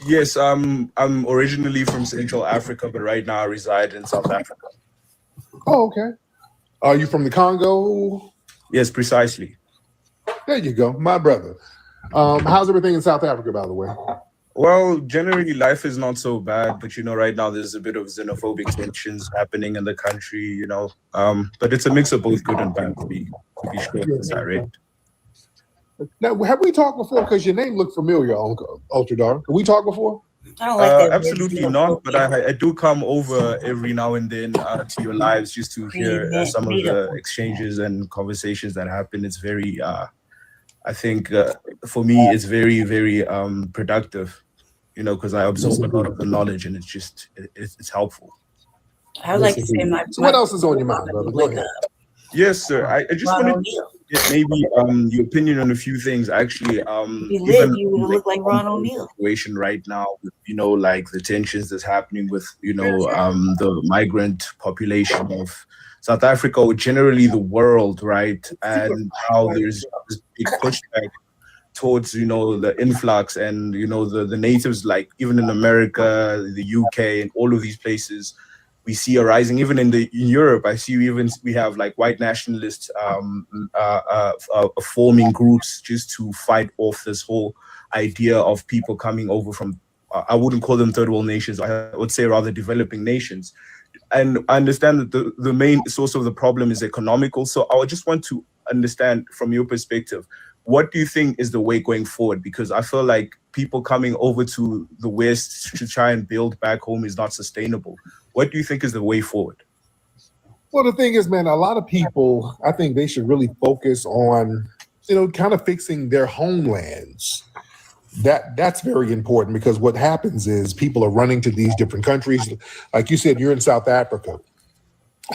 Yes, I'm originally from Central Africa, but right now I reside in South Africa. Oh, okay. Are you from the Congo? Yes, precisely. There you go, my brother. How's everything in South Africa, by the way? Well, generally life is not so bad, but right now there's a bit of xenophobic tensions happening in the country, but it's a mix of both good and bad to be sure that's direct. Now, have we talked before? Because your name looked familiar, Ultra Dark. Have we talked before? I don't like that. Absolutely not, but I do come over every now and then to your lives just to hear some of the exchanges and conversations that happen. It's very, I think for me, it's very, very productive, because I absorb a lot of the knowledge and it's helpful. I would like to say my. So what else is on your mind, brother? Go ahead. Yes, sir. I just wanted to get maybe your opinion on a few things. Actually, you would look like Ron O'Neal. Situation right now, with, like the tensions that's happening with the migrant population of South Africa, or generally the world, right? And how there's this big pushback towards the influx and the natives, like even in America, the UK, and all of these places. We see a rising, even in Europe. I see we have like white nationalists forming groups just to fight off this whole idea of people coming over from, I wouldn't call them third world nations, I would say rather developing nations. And I understand that the main source of the problem is economical. So I would just want to understand from your perspective, what do you think is the way going forward? Because I feel like people coming over to the West to try and build back home is not sustainable. What do you think is the way forward? Well, the thing is, man, a lot of people, I think they should really focus on, kind of fixing their homelands. That's very important, because what happens is people are running to these different countries. Like you said, you're in South Africa.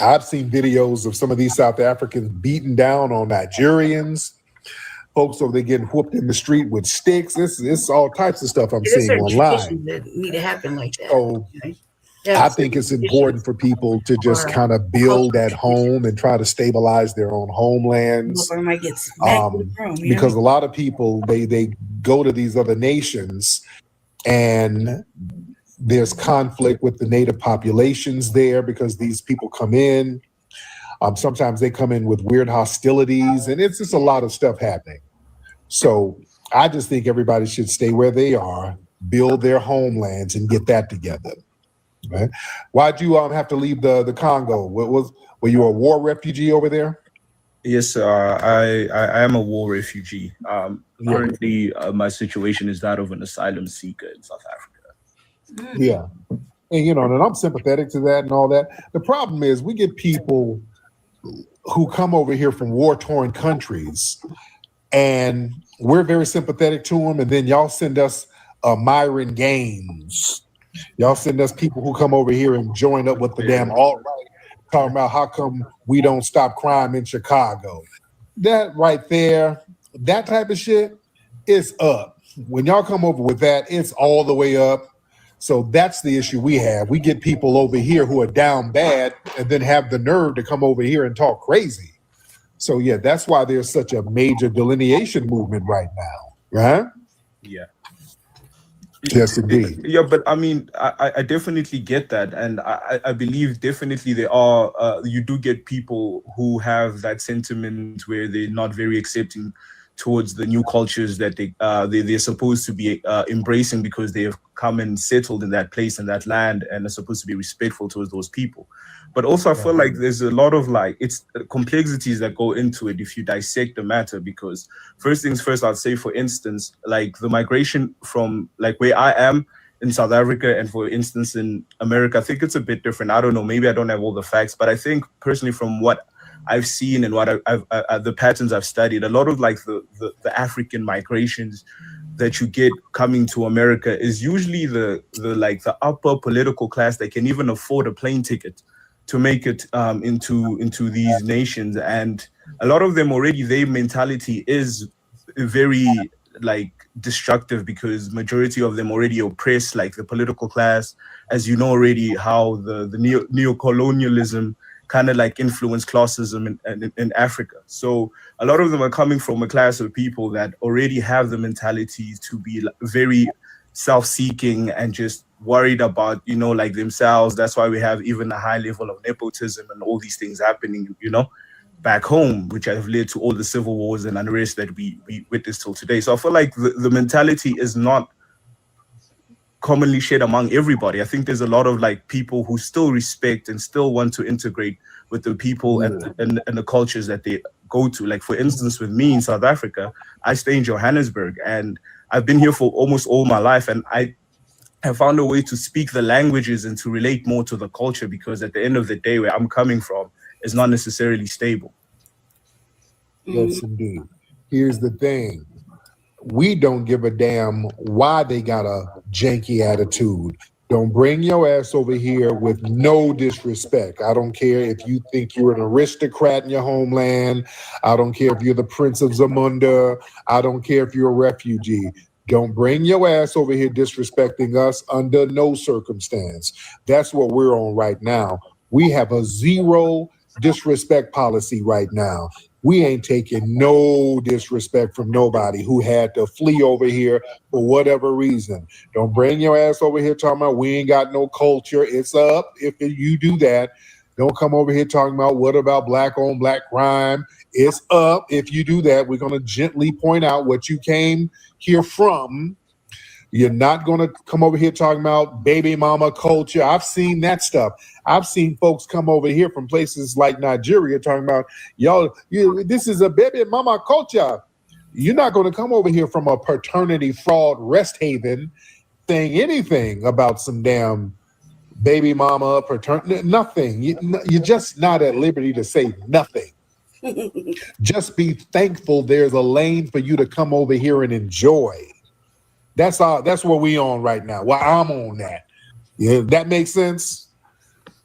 I've seen videos of some of these South Africans beating down on Nigerians. Folks over there getting whooped in the street with sticks. It's all types of stuff I'm seeing online. That need to happen like that. So I think it's important for people to just kind of build at home and try to stabilize their own homelands. Because a lot of people, they go to these other nations and there's conflict with the native populations there because these people come in. Sometimes they come in with weird hostilities, and it's just a lot of stuff happening. So I just think everybody should stay where they are, build their homelands, and get that together. Right? Why'd you have to leave the Congo? Were you a war refugee over there? Yes, I am a war refugee. Currently, my situation is that of an asylum seeker in South Africa. Yeah, and and I'm sympathetic to that and all that. The problem is we get people who come over here from war-torn countries, and we're very sympathetic to them, and then y'all send us Myron Gaines. Y'all send us people who come over here and join up with the damn alt-right, talking about how come we don't stop crime in Chicago. That right there, that type of shit is up. When y'all come over with that, it's all the way up. So that's the issue we have. We get people over here who are down bad and then have the nerve to come over here and talk crazy. So yeah, that's why there's such a major delineation movement right now, right? Yeah. Yes, indeed. Yeah, but I mean, I definitely get that. And I believe definitely there are, you do get people who have that sentiment where they're not very accepting towards the new cultures that they're supposed to be embracing because they have come and settled in that place and that land and are supposed to be respectful towards those people. But also I feel like there's a lot of it's complexities that go into it if you dissect the matter, because first things first, I'd say, for instance, like the migration from like where I am, in South Africa and, for instance, in America. I think it's a bit different. I don't know. Maybe I don't have all the facts, but I think personally, from what I've seen and what I've the patterns I've studied, a lot of like the African migrations that you get coming to America is usually the upper political class that can even afford a plane ticket to make it into these nations. And a lot of them already, their mentality is very like destructive, because majority of them already oppress like the political class, as you know already how the neo-colonialism kind of like influence classism in Africa. So a lot of them are coming from a class of people that already have the mentality to be very self-seeking and just worried about, you know, like themselves. That's why we have even a high level of nepotism and all these things happening, you know, back home, which have led to all the civil wars and unrest that we witness till today. So I feel like the mentality is not commonly shared among everybody. I think there's a lot of like people who still respect and still want to integrate with the people and the cultures that they go to. Like, for instance, with me in South Africa, I stay in Johannesburg and I've been here for almost all my life, and I have found a way to speak the languages and to relate more to the culture, because at the end of the day, where I'm coming from is not necessarily stable. Yes, indeed. Here's the thing. We don't give a damn why they got a janky attitude. Don't bring your ass over here with no disrespect. I don't care if you think you're an aristocrat in your homeland. I don't care if you're the Prince of Zamunda. I don't care if you're a refugee. Don't bring your ass over here disrespecting us under no circumstance. That's what we're on right now. We have a zero disrespect policy right now. We ain't taking no disrespect from nobody who had to flee over here for whatever reason. Don't bring your ass over here talking about we ain't got no culture. It's up if you do that. Don't come over here talking about what about black on black crime. It's up if you do that. We're going to gently point out what you came here from. You're not going to come over here talking about baby mama culture. I've seen that stuff. I've seen folks come over here from places like Nigeria talking about, this is a baby mama culture. You're not going to come over here from a paternity fraud rest haven saying anything about some damn baby mama, paternity, nothing. You're just not at liberty to say nothing. Just be thankful there's a lane for you to come over here and enjoy. That's what we on right now. Well, I'm on that. Yeah, that makes sense.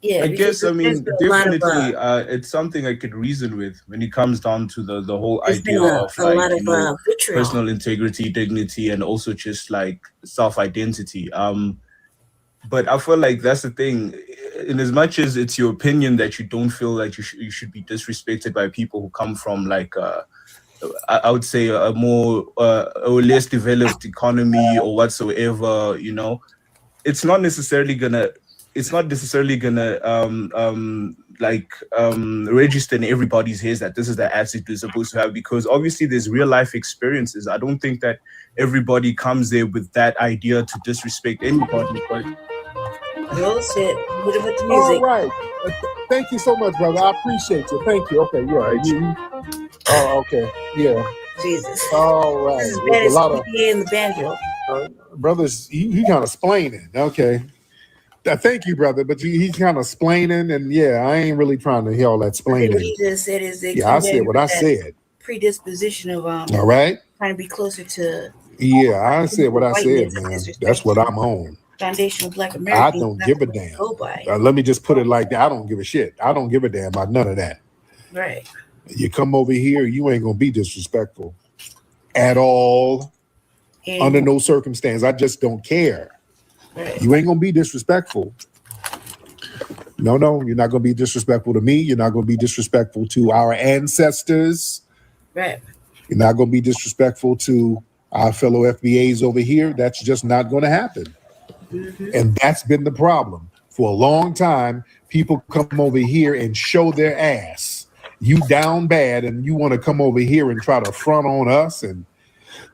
Yeah, I guess, I mean, definitely, it's something I could reason with when it comes down to the whole idea of like, you know, personal integrity, dignity, and also just like self-identity. But I feel like that's the thing. In as much as it's your opinion that you don't feel like you should be disrespected by people who come from like I would say a more or less developed economy or whatsoever, you know, it's not necessarily gonna register in everybody's heads that this is the attitude you're supposed to have, because obviously there's real life experiences. I don't think that everybody comes there with that idea to disrespect anybody. But all right. Thank you so much, brother. I appreciate you. Thank you. Okay, yeah. Oh, okay. Yeah. Jesus. All right. This is There's bad a lot as of in the banjo. brothers. He kind of splaining. Okay. Thank you, brother. But he's kind of splaining, and yeah, I ain't really trying to hear all that splaining. What he just said is they I said what I said. Predisposition of all right. trying to be closer to. Yeah, I said what I said, man. That's what I'm on. Foundational Black I American. don't give a damn. Let me just put it like that. I don't give a shit. I don't give a damn about none of that. Right. You come over here, you ain't gonna be disrespectful at all, under no circumstance. I just don't care. Right. You ain't gonna be disrespectful. No, you're not gonna be disrespectful to me. You're not gonna be disrespectful to our ancestors. Right. You're not gonna be disrespectful to our fellow FBAs over here. That's just not gonna happen. Mm-hmm. And that's been the problem. For a long time, people come over here and show their ass. You down bad, and you want to come over here and try to front on us and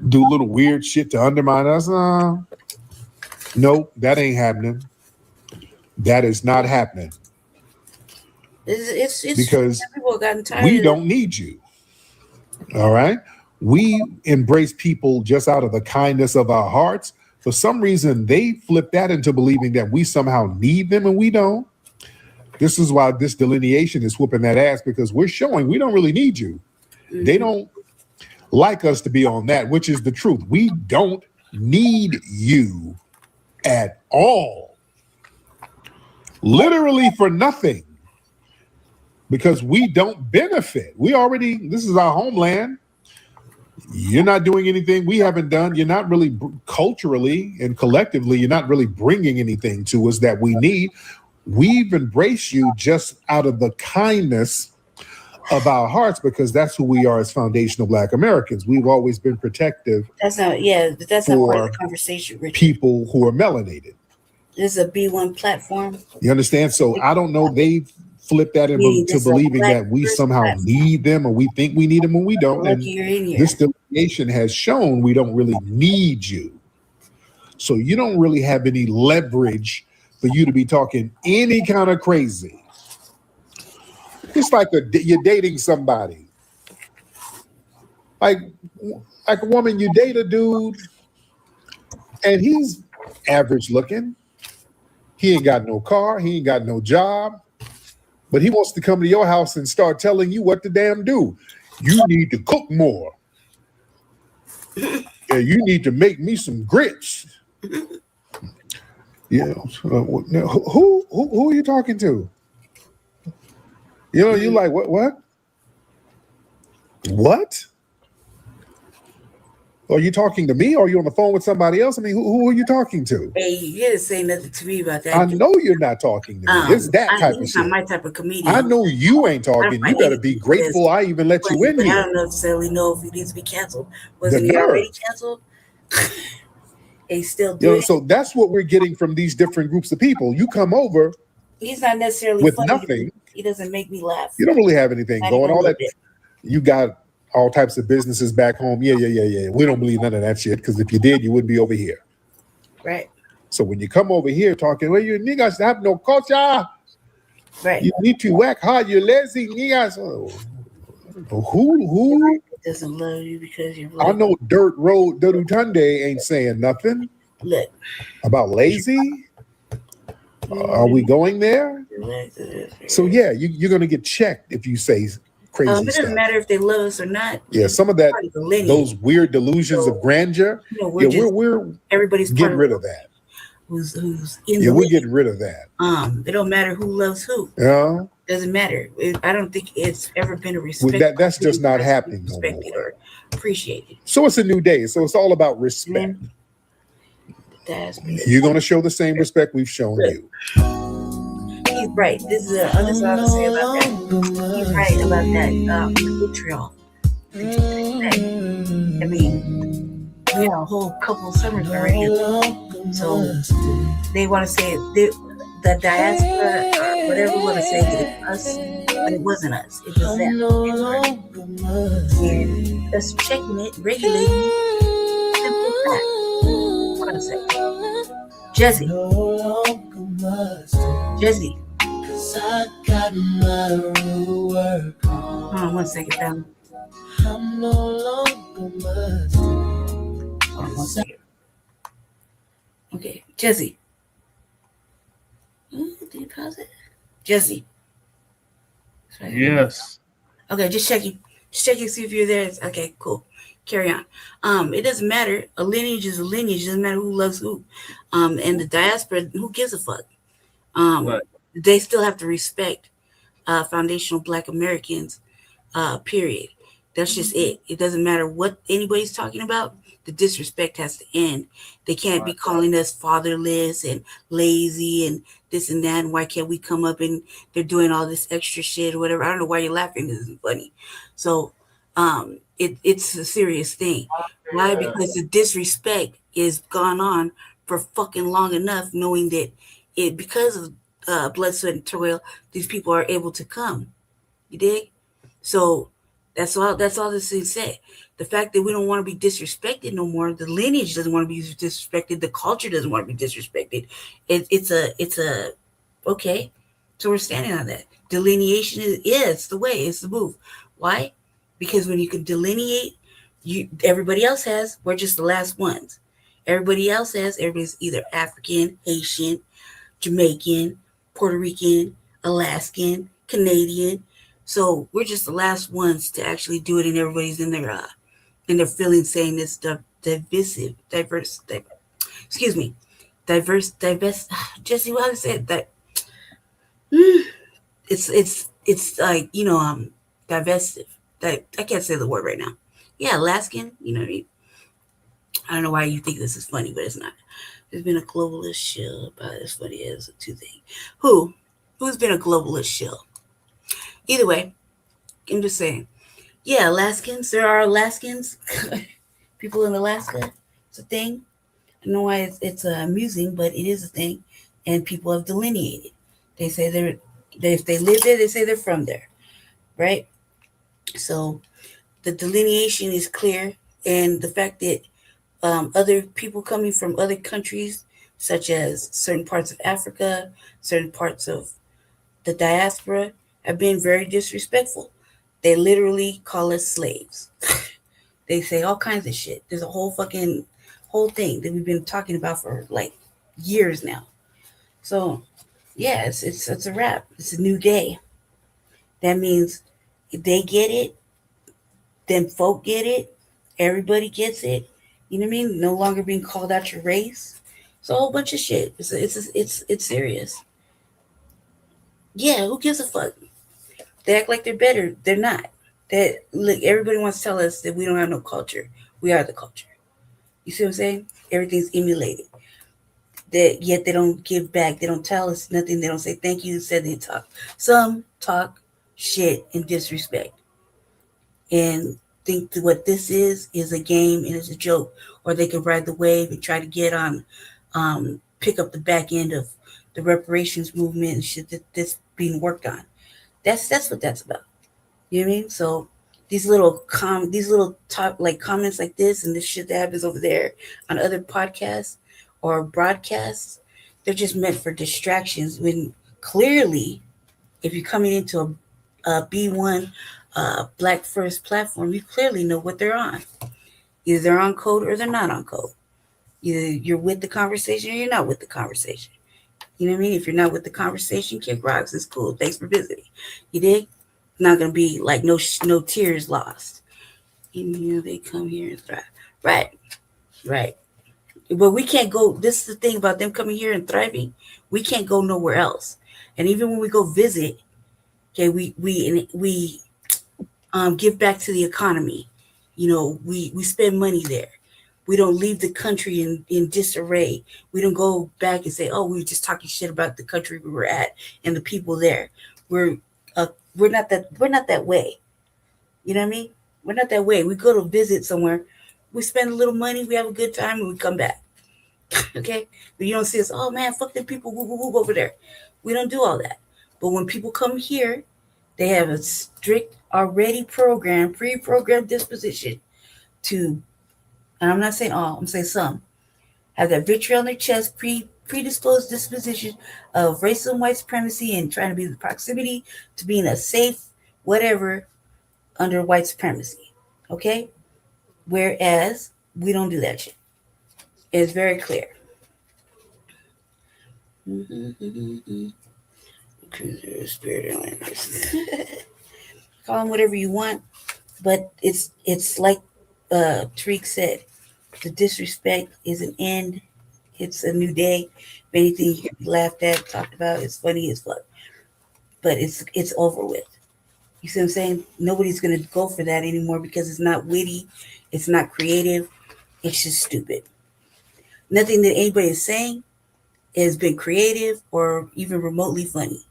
do little weird shit to undermine us. Nope, that ain't happening. That is not happening. It's because people have gotten tired. We don't need you. All right? We embrace people just out of the kindness of our hearts, For some reason, they flip that into believing that we somehow need them and we don't. This is why this delineation is whooping that ass, because we're showing we don't really need you. Mm-hmm. They don't like us to be on that, which is the truth. We don't need you at all. Literally for nothing. Because we don't benefit. This is our homeland. You're not doing anything we haven't done. You're not really culturally and collectively, you're not really bringing anything to us that we need. We've embraced you just out of the kindness of our hearts, because that's who we are as foundational Black Americans. We've always been protective. But that's not part of the conversation, Richard. People who are melanated. This is a B1 platform. You understand? So I don't know. They've flipped that into believing that we somehow need them, or we think we need them when we don't. And this delineation has shown we don't really need you. So you don't really have any leverage for you to be talking any kind of crazy. It's like you're dating somebody. Like a woman, you date a dude, and he's average looking. He ain't got no car. He ain't got no job. But he wants to come to your house and start telling you what to damn do. You need to cook more. Yeah, you need to make me some grits. Yeah. Who are you talking to? You know, you like, what? What? Are you talking to me, or are you on the phone with somebody else? I mean, who are you talking to? Hey, you didn't say nothing to me about that. I know you're not talking to me. It's that type of shit. Not my type of comedian. I know you ain't talking. You better be grateful I even let you in here. I don't necessarily know if he needs to be canceled. Wasn't he already canceled? He's still doing it. So that's what we're getting from these different groups of people. You come over. He's not necessarily with funny. Nothing. He doesn't make me laugh. You don't really have anything going. All that. You got all types of businesses back home. Yeah. We don't believe none of that shit, because if you did, you wouldn't be over here. Right. So when you come over here talking, well, you niggas have no culture. Right. You need to work hard. You're lazy niggas. Who doesn't love you because you're I know Dirt Road Tunde ain't saying nothing. Look. About lazy. Are we going there? So yeah, you're gonna get checked if you say crazy it doesn't stuff. matter if they love us or not. Yeah, some of that, those weird delusions of grandeur. We're everybody's getting rid of that. Who's in we're getting rid of that. It don't matter who loves who. Yeah. Doesn't matter. I don't think it's ever been a respect. That's just not happening no more. Or appreciated. So it's a new day. So it's all about respect. You're gonna show the same respect we've shown you. He's right. This is what I have to say about that. He's right about that vitriol. I mean, we had a whole couple of summers already. So they want to say the diaspora, or whatever you want to say, it's us, but it wasn't us. It was them. And us checking it, regulating it. Simple fact. What I say. Jesse. Hold on 1 second, fella. Hold on 1 second. Okay, Jesse. Did you pause it? Jesse. Yes. Okay, just checking. See if you're there. Okay, cool. Carry on. It doesn't matter. A lineage is a lineage. It doesn't matter who loves who. And the diaspora, who gives a fuck? They still have to respect foundational Black Americans, period. That's just it. It doesn't matter what anybody's talking about. The disrespect has to end. They can't be calling us fatherless and lazy and this and that. And why can't we come up and they're doing all this extra shit or whatever? I don't know why you're laughing. This isn't funny. So it's a serious thing. Why? Because the disrespect is gone on for fucking long enough, knowing that because of blood, sweat, and toil, these people are able to come. You dig? So that's all this thing said. The fact that we don't want to be disrespected no more, the lineage doesn't want to be disrespected, the culture doesn't want to be disrespected. It's a okay. So we're standing on that. Delineation is the way, it's the move. Why? Because when you can delineate, everybody else has, we're just the last ones. Everybody else says everybody's either African, Haitian, Jamaican, Puerto Rican, Alaskan, Canadian. So we're just the last ones to actually do it, and everybody's in their feelings saying it's divisive, diverse. Excuse me, diverse. Jesse, what I said that. It's like divestive. That I can't say the word right now. Yeah, Alaskan. You know what I mean? I don't know why you think this is funny, but it's not. There's been a globalist shill about as funny as a two thing. Who's been a globalist shill? Either way, I'm just saying. Yeah, Alaskans. There are Alaskans. People in Alaska. It's a thing. I don't know why it's amusing, but it is a thing, and people have delineated. They say if they live there, they say they're from there, right? So the delineation is clear, and the fact that other people coming from other countries, such as certain parts of Africa, certain parts of the diaspora, have been very disrespectful. They literally call us slaves. They say all kinds of shit. There's a whole thing that we've been talking about for like years now. So yeah, it's a wrap. It's a new day. That means if they get it, then folk get it. Everybody gets it. You know what I mean? No longer being called out your race. It's a whole bunch of shit. It's serious. Yeah, who gives a fuck? They act like they're better. They're not. Look, everybody wants to tell us that we don't have no culture. We are the culture. You see what I'm saying? Everything's emulated. Yet they don't give back. They don't tell us nothing. They don't say thank you. Instead they talk. Some talk shit and disrespect. And think that what this is a game and is a joke. Or they can ride the wave and try to get on, pick up the back end of the reparations movement and shit that's being worked on. That's what that's about. You know what I mean? So these little comments like this and this shit that happens over there on other podcasts or broadcasts, they're just meant for distractions. When clearly, if you're coming into a B1 Black First platform, you clearly know what they're on. Either they're on code or they're not on code. Either you're with the conversation or you're not with the conversation. You know what I mean? If you're not with the conversation, kick rocks. It's cool. Thanks for visiting. You dig? Not gonna be like no tears lost. And they come here and thrive. Right. But we can't go. This is the thing about them coming here and thriving. We can't go nowhere else. And even when we go visit, okay, we give back to the economy. We spend money there. We don't leave the country in disarray. We don't go back and say, oh, we were just talking shit about the country we were at and the people there. We're not that way. You know what I mean? We're not that way. We go to visit somewhere, we spend a little money, we have a good time, and we come back. Okay? But you don't see us, oh man, fuck them people, woo, woo, woo, over there. We don't do all that. But when people come here, they have a strict, already pre-programmed disposition to, and I'm not saying all, I'm saying some, have that vitriol on their chest, predisposed disposition of racism, white supremacy, and trying to be the proximity to being a safe whatever under white supremacy. Okay? Whereas we don't do that shit. It's very clear. Spirit call them whatever you want, but it's like Tariq said, the disrespect is an end. It's a new day. If anything you laughed at, talked about, it's funny as fuck. But it's over with. You see what I'm saying? Nobody's gonna go for that anymore because it's not witty, it's not creative, it's just stupid. Nothing that anybody is saying has been creative or even remotely funny.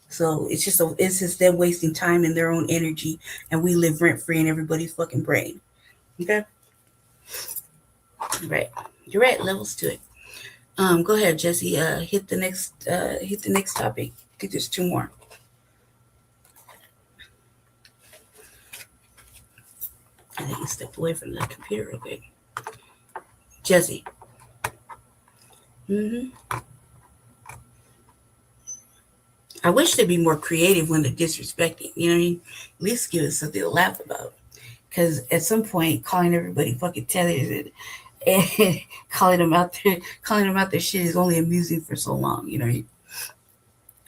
So it's just them wasting time and their own energy, and we live rent free in everybody's fucking brain. Okay? Right. You're right, levels to it. Go ahead, Jesse. Hit the next topic. I think there's two more. I think you stepped away from the computer real quick. Jesse. I wish they'd be more creative when they're disrespecting. You know what I mean? At least give us something to laugh about. Because at some point, calling everybody fucking tethers and calling them out their shit is only amusing for so long. You know,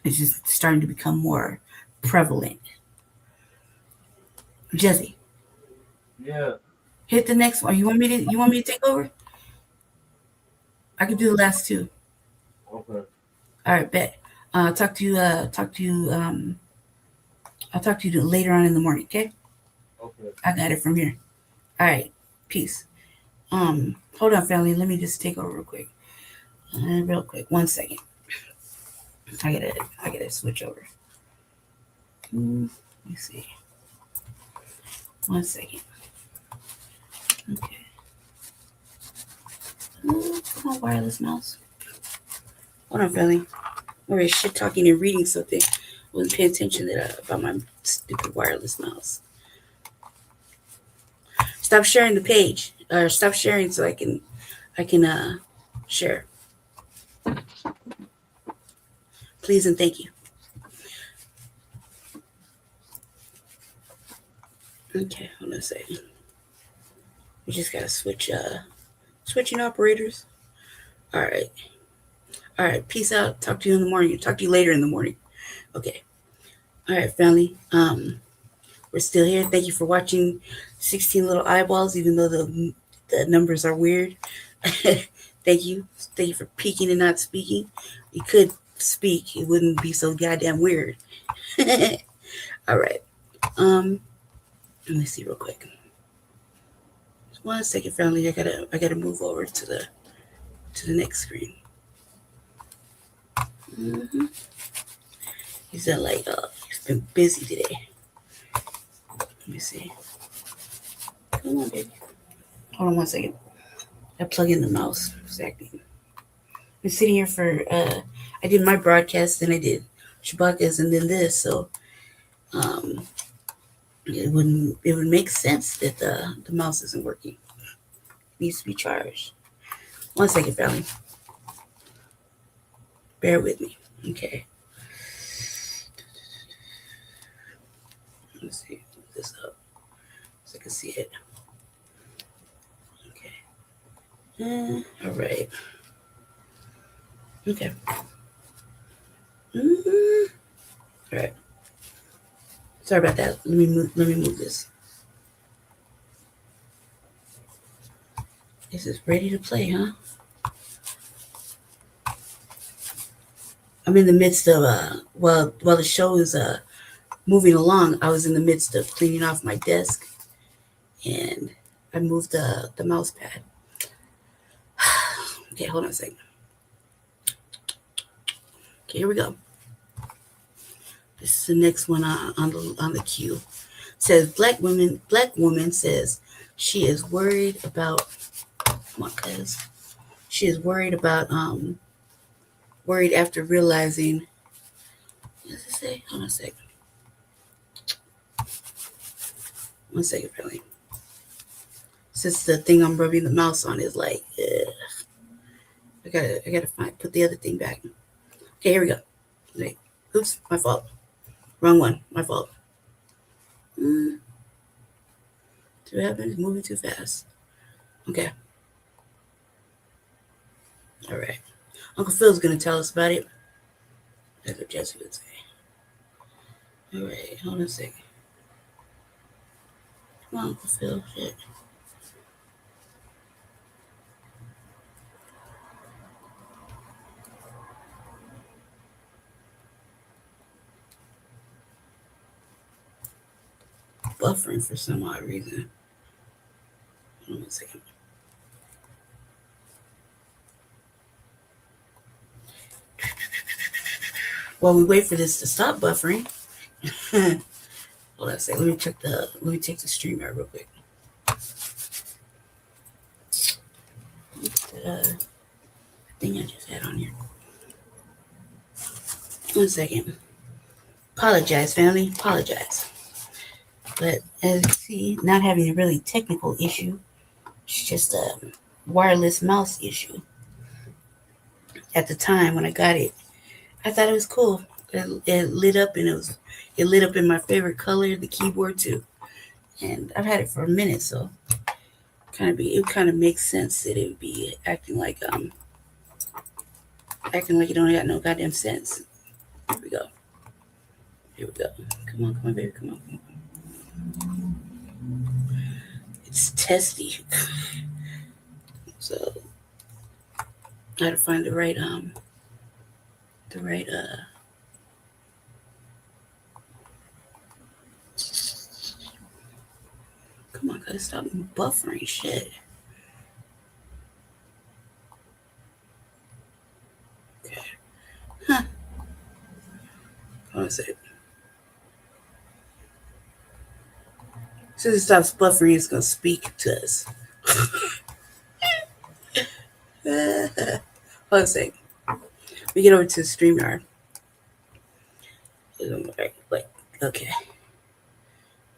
it's just starting to become more prevalent. Jesse. Yeah. Hit the next one. You want me to take over? I can do the last two. Okay. All right, bet. I'll talk to you later on in the morning, okay? Okay. I got it from here. All right. Peace. Hold on, family. Let me just take over real quick. Real quick. 1 second. I gotta switch over. Let me see. 1 second. Okay. Come on, wireless mouse. Hold on, family. We're shit talking and reading something. I wasn't paying attention about my stupid wireless mouse. Stop sharing the page, or stop sharing so I can share. Please and thank you. Okay, hold on a second. We just gotta switching operators. All right. Peace out. Talk to you in the morning. Talk to you later in the morning. Okay. All right, family. We're still here. Thank you for watching 16 Little Eyeballs, even though the numbers are weird. Thank you for peeking and not speaking. You could speak. It wouldn't be so goddamn weird. All right. Let me see real quick. Just 1 second, family. I gotta move over to the next screen. He's he's been busy today. Let me see. Come on, baby. Hold on 1 second. I plug in the mouse. Exactly. I've been sitting here for I did my broadcast, then I did Shabaka's, and then this, so it would make sense that the mouse isn't working. It needs to be charged. 1 second, family. Bear with me. Okay. Let's see. Move this up so I can see it. Okay. All right. Okay. All right. Sorry about that. Let me move this. This is ready to play, huh? I'm in the midst of while the show is moving along, I was in the midst of cleaning off my desk, and I moved the mouse pad. Okay, hold on a second. Okay, here we go. This is the next one on the queue. It says black woman says she is worried about. Come on, cuz. She is worried about worried after realizing. What does it say? Hold on a second. 1 second, really. Since the thing I'm rubbing the mouse on is like, I gotta put the other thing back. Okay, here we go. Wait, oops, my fault. Wrong one, my fault. See what happens? Moving too fast. Okay. All right. Uncle Phil's gonna tell us about it. That's what Jesse would say. All right, hold on a second. Come on, Uncle Phil. Shit. Buffering for some odd reason. Hold on a second. While we wait for this to stop buffering, hold on a second. Let me check the stream out real quick. The thing I just had on here. 1 second. Apologize, family. Apologize. But as you see, not having a really technical issue. It's just a wireless mouse issue. At the time when I got it, I thought it was cool. It lit up, and it lit up in my favorite color, the keyboard too. And I've had it for a minute, so it kind of makes sense that it would be acting like it don't got no goddamn sense. Here we go. Come on, baby, come on. It's testy. So I gotta find the right come on, gotta stop buffering shit. Okay. Huh. Hold on a second. As soon as it stops buffering, it's gonna speak to us. Hold on a second. We get over to StreamYard. Like, okay.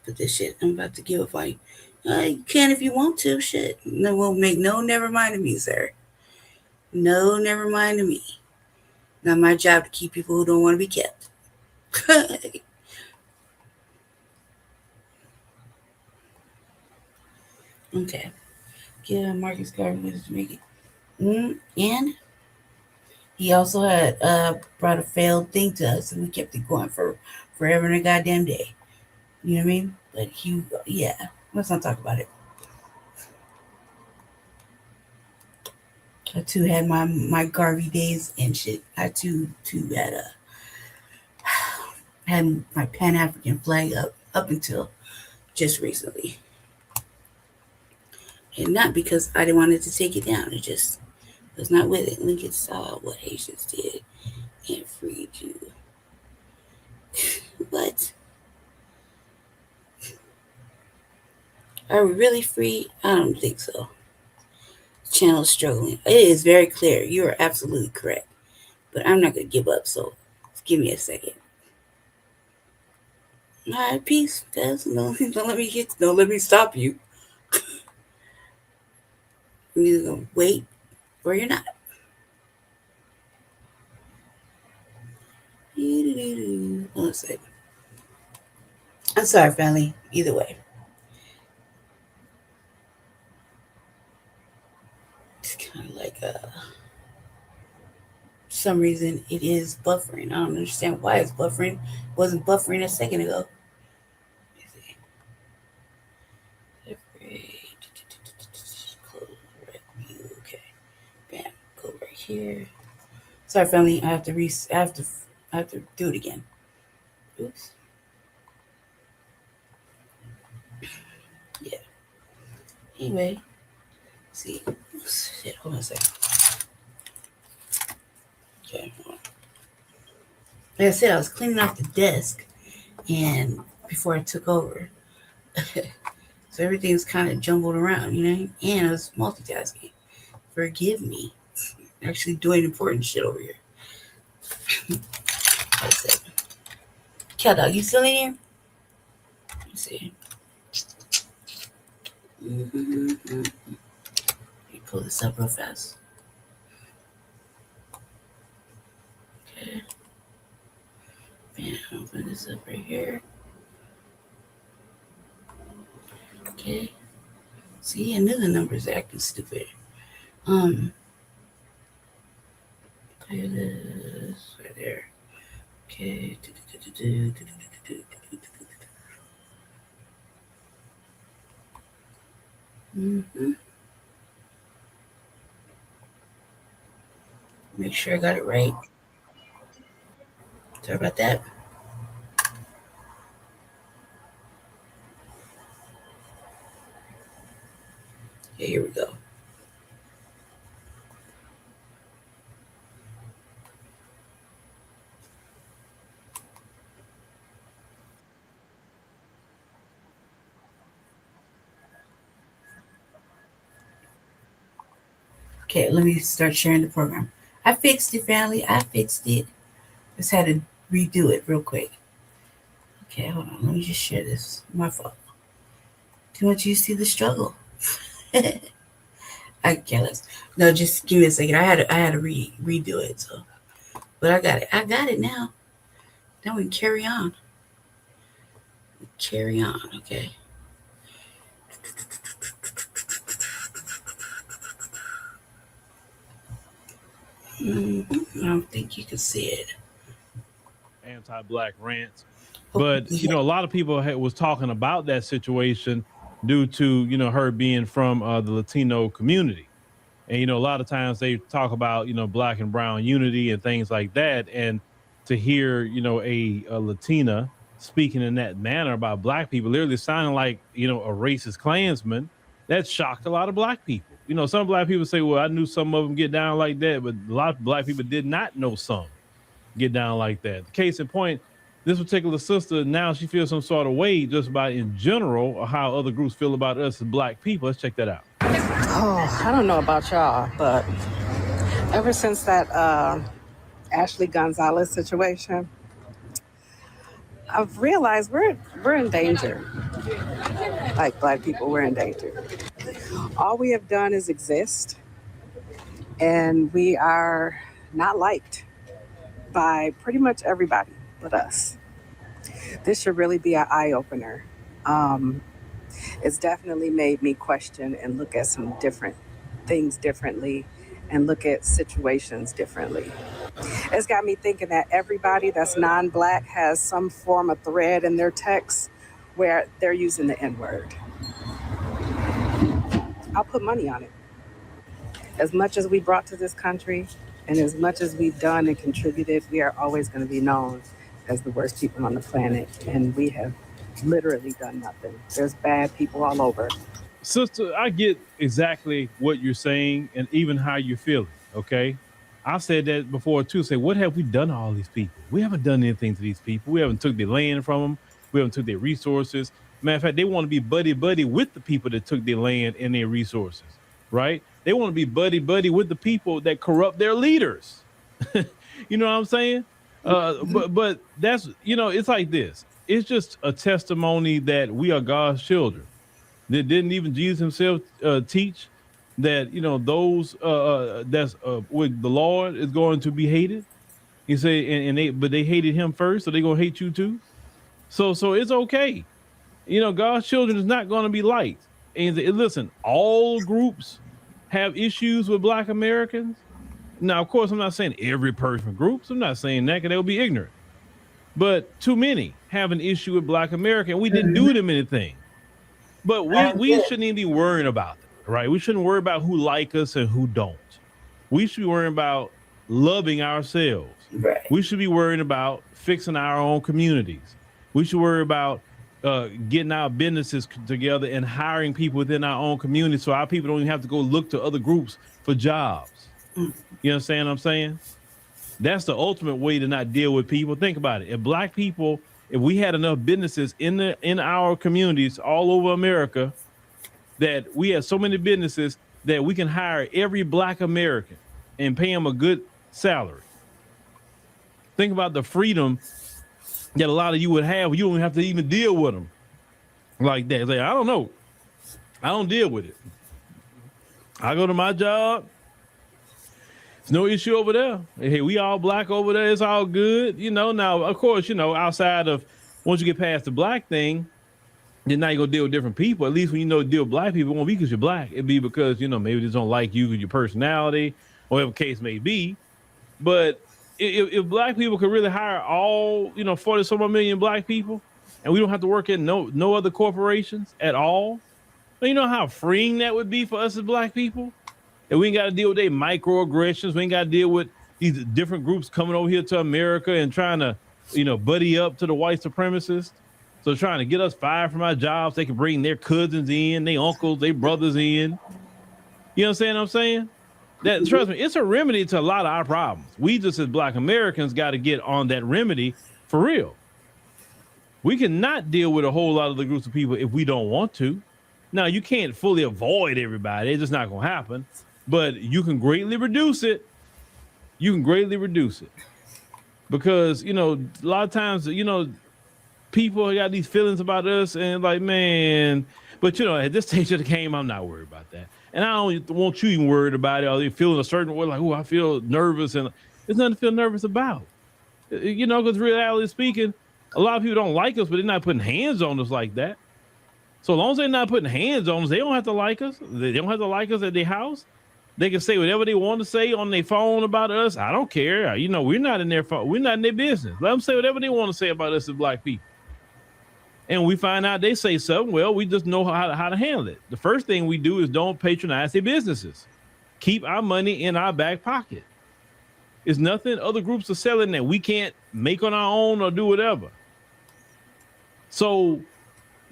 Put this shit. I'm about to give a fight. You can if you want to. Shit. No, won't make no never mind of me, sir. No, never mind of me. Not my job to keep people who don't want to be kept. Okay. Yeah, Marcus Garvey was making. And he also had brought a failed thing to us, and we kept it going for forever and a goddamn day. You know what I mean? But let's not talk about it. I too had my Garvey days and shit. I too had my Pan African flag up until just recently, and not because I didn't want it to take it down. It just was not with it. Lincoln saw what Haitians did and freed you. But are we really free? I don't think so. Channel is struggling. It is very clear. You are absolutely correct. But I'm not gonna give up. So give me a second. All right, peace, guys. Don't let me stop you. You're either gonna wait or you're not. Hold on a second. I'm sorry, family. Either way. It's kind of like for some reason it is buffering. I don't understand why it's buffering. It wasn't buffering a second ago. Okay. Bam. Go right here. Sorry, family. I have to do it again. Oops. Yeah. Anyway. See. Shit. Hold on a second. Okay. Like I said, I was cleaning off the desk, and before I took over, so everything's kind of jumbled around, you know. And I was multitasking. Forgive me. Actually doing important shit over here. Cat dog, you still in here? Let's see. Let me pull this up real fast. Okay. Bam, open this up right here. Okay. See, I knew the numbers acting stupid. Play this right there. Okay. Make sure I got it right. Sorry about that. Okay, here we go. Okay, let me start sharing the program. I fixed it, family. I fixed it. Just had to redo it real quick. Okay, hold on. Let me just share this. My fault. Too much you see the struggle. I careless. No, just give me a second. I had to redo it. So, but I got it. I got it now. Now we can carry on. Okay. I don't think you can see it. Anti-Black rants. But, you know, a lot of people was talking about that situation due to, you know, her being from the Latino community. And, you know, a lot of times they talk about, you know, Black and brown unity and things like that. And to hear, you know, a Latina speaking in that manner about Black people, literally sounding like, you know, a racist Klansman, that shocked a lot of Black people. You know, some Black people say, well, I knew some of them get down like that, but a lot of Black people did not know some get down like that. Case in point, this particular sister, now she feels some sort of way just about in general or how other groups feel about us as Black people. Let's check that out. Oh, I don't know about y'all, but ever since that Ashley Gonzalez situation, I've realized we're in danger. Like Black people, we're in danger. All we have done is exist, and we are not liked by pretty much everybody but us. This should really be an eye-opener. It's definitely made me question and look at some different things differently and look at situations differently. It's got me thinking that everybody that's non-Black has some form of thread in their text where they're using the N-word. I'll put money on it. As much as we brought to this country and as much as we've done and contributed, we are always going to be known as the worst people on the planet. And we have literally done nothing. There's bad people all over. Sister, I get exactly what you're saying and even how you're feeling, okay? I've said that before too. Say, what have we done to all these people? We haven't done anything to these people. We haven't took their land from them. We haven't took their resources. Matter of fact, they want to be buddy-buddy with the people that took their land and their resources, right? They want to be buddy-buddy with the people that corrupt their leaders. You know what I'm saying? But that's, you know, it's like this. It's just a testimony that we are God's children. That didn't even Jesus himself teach that, you know, those that's with the Lord is going to be hated. He said, but they hated him first, so they're gonna hate you too. So it's okay. You know, God's children is not going to be liked. And listen, all groups have issues with Black Americans. Now, of course, I'm not saying every person groups. I'm not saying that because they'll be ignorant. But too many have an issue with Black America, and we didn't do them anything. But we shouldn't even be worrying about them, right? We shouldn't worry about who like us and who don't. We should be worrying about loving ourselves. Right. We should be worrying about fixing our own communities. We should worry about getting our businesses together and hiring people within our own community so our people don't even have to go look to other groups for jobs. You understand what I'm saying? That's the ultimate way to not deal with people. Think about it. If Black people, if we had enough businesses in our communities all over America, that we had so many businesses that we can hire every Black American and pay them a good salary. Think about the freedom that a lot of you would have. You don't have to even deal with them like that. It's like, I don't know. I don't deal with it. I go to my job. There's no issue over there. Hey, we all Black over there. It's all good. You know, now, of course, you know, outside of once you get past the Black thing, then now you go deal with different people. At least when you know deal with Black people, it won't be because you're Black. It'd be because, you know, maybe they don't like you and your personality, or whatever case may be. But if Black people could really hire all, you know, 40-some million Black people, and we don't have to work in no other corporations at all, you know how freeing that would be for us as Black people? And we ain't got to deal with their microaggressions. We ain't got to deal with these different groups coming over here to America and trying to, you know, buddy up to the white supremacists. So trying to get us fired from our jobs, they can bring their cousins in, their uncles, their brothers in. You understand what I'm saying? That, trust me, it's a remedy to a lot of our problems. We just as Black Americans got to get on that remedy for real. We cannot deal with a whole lot of the groups of people if we don't want to. Now, you can't fully avoid everybody. It's just not going to happen. But you can greatly reduce it. You can greatly reduce it. Because, you know, a lot of times, you know, people got these feelings about us and like, man, but, you know, at this stage of the game, I'm not worried about that. And I don't want you even worried about it. Or you feeling a certain way, like, oh, I feel nervous. And there's nothing to feel nervous about. You know, because reality speaking, a lot of people don't like us, but they're not putting hands on us like that. So as long as they're not putting hands on us, they don't have to like us. They don't have to like us at their house. They can say whatever they want to say on their phone about us. I don't care. You know, we're not in their phone. We're not in their business. Let them say whatever they want to say about us as black people. And we find out they say something, well, we just know how to handle it. The first thing we do is don't patronize their businesses. Keep our money in our back pocket. It's nothing other groups are selling that we can't make on our own or do whatever. So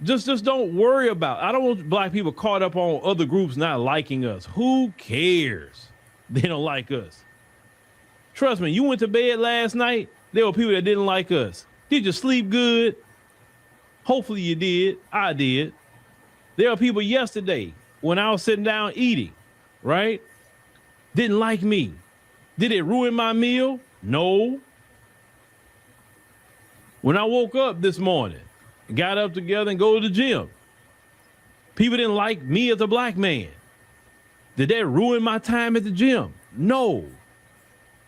just don't worry about. I don't want black people caught up on other groups not liking us. Who cares? They don't like us. Trust me, you went to bed last night, there were people that didn't like us. Did you sleep good? Hopefully you did. I did. There are people yesterday when I was sitting down eating, right? Didn't like me. Did it ruin my meal? No. When I woke up this morning, got up together and go to the gym, people didn't like me as a black man. Did that ruin my time at the gym? No.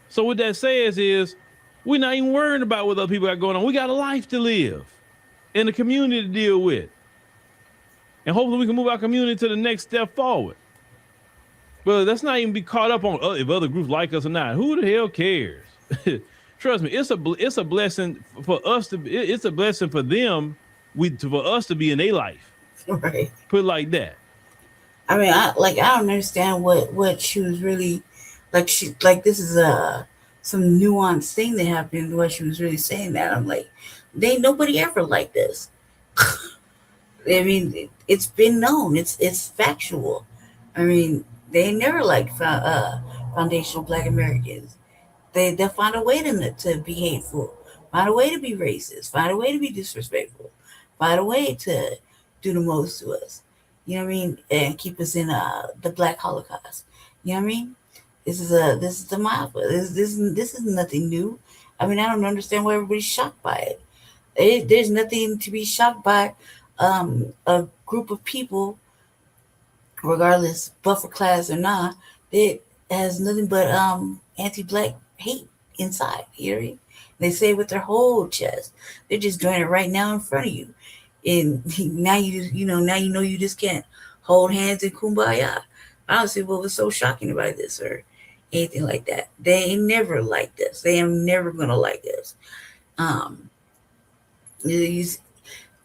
So what that says is we're not even worrying about what other people got going on. We got a life to live and a community to deal with. And hopefully we can move our community to the next step forward. But let's not even be caught up on if other groups like us or not. Who the hell cares? Trust me, it's a blessing for us to. It's a blessing for them. For us to be in their life. Right. Put it like that. I mean, I don't understand what she was really like. This is some nuanced thing that happened. What she was really saying that I'm like, they nobody ever like this. I mean, it's been known. It's factual. I mean, they never liked foundational Black Americans. They'll find a way to be hateful, find a way to be racist, find a way to be disrespectful, find a way to do the most to us. You know what I mean? And keep us in the Black Holocaust. You know what I mean? This is the mafia. This is nothing new. I mean, I don't understand why everybody's shocked by it. There's nothing to be shocked by. A group of people, regardless buffer class or not, that has nothing but anti-Black hate inside. You know what I mean? They say it with their whole chest. They're just doing it right now in front of you. And now you know you just can't hold hands and kumbaya. I don't see what was so shocking about this or anything like that. They ain't never like this. They are never gonna like this.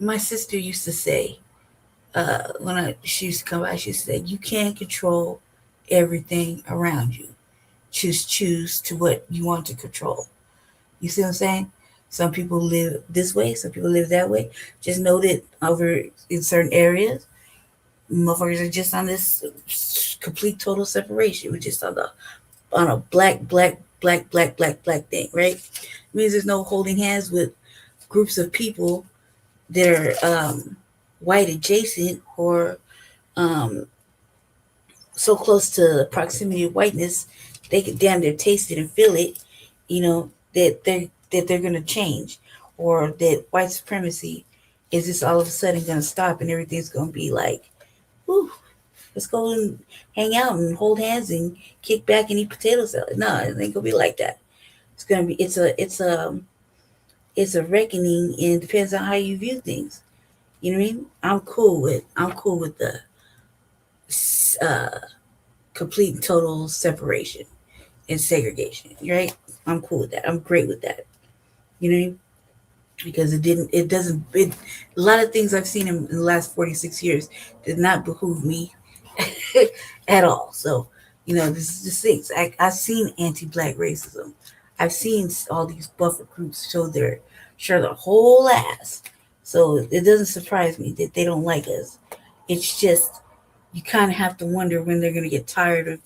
My sister used to say, she used to come by, she said, you can't control everything around you. Choose to what you want to control. You see what I'm saying? Some people live this way, some people live that way. Just know that over in certain areas, motherfuckers are just on this complete total separation. We're just on a black thing, right? It means there's no holding hands with groups of people that are white adjacent or so close to the proximity of whiteness, they could damn near taste it and feel it, you know, that they're going to change, or that white supremacy is just all of a sudden going to stop and everything's going to be like, whew, let's go and hang out and hold hands and kick back and eat potato salad. No, it ain't going to be like that. It's going to be, it's a reckoning, and it depends on how you view things. You know what I mean? I'm cool with the complete and total separation and segregation, right? I'm cool with that. I'm great with that. You know what I mean? Because a lot of things I've seen in the last 46 years did not behoove me at all. So, you know, this is just things. I've seen anti-Black racism. I've seen all these buffer groups show their whole ass. So it doesn't surprise me that they don't like us. It's just, you kind of have to wonder when they're going to get tired of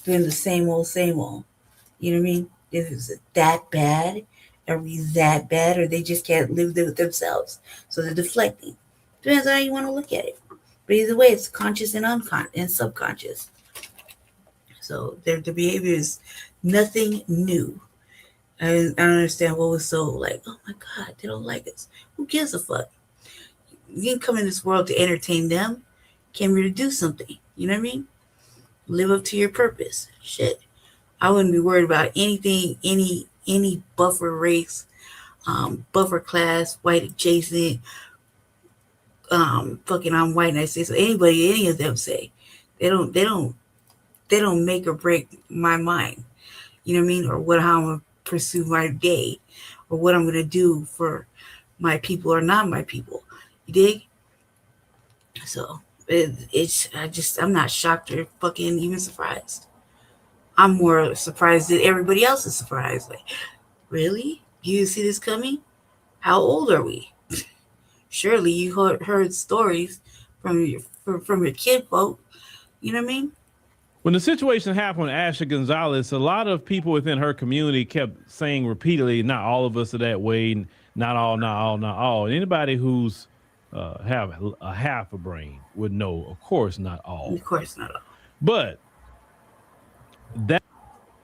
doing the same old. You know what I mean? Is it that bad? Are we that bad? Or they just can't live there with themselves? So they're deflecting. Depends on how you want to look at it. But either way, it's conscious and unconscious and subconscious. So their behavior is nothing new. I don't understand what was so like, oh my God, they don't like us. Who gives a fuck? You didn't come in this world to entertain them. Came here to do something. You know what I mean? Live up to your purpose. Shit. I wouldn't be worried about anything, any buffer race, buffer class, white adjacent, fucking I'm white and I say so. Any of them say. They don't they don't make or break my mind. You know what I mean? Or how I'm gonna pursue my day, or what I'm gonna do for my people or not my people. You dig? So I'm not shocked or fucking even surprised. I'm more surprised that everybody else is surprised. Like, really? You see this coming? How old are we? Surely you heard stories from your kid folk. You know what I mean? When the situation happened with Ashley Gonzalez, a lot of people within her community kept saying repeatedly, not all of us are that way, not all, not all, not all. And anybody who's have a half a brain would know, of course, not all. Of course, not all. But that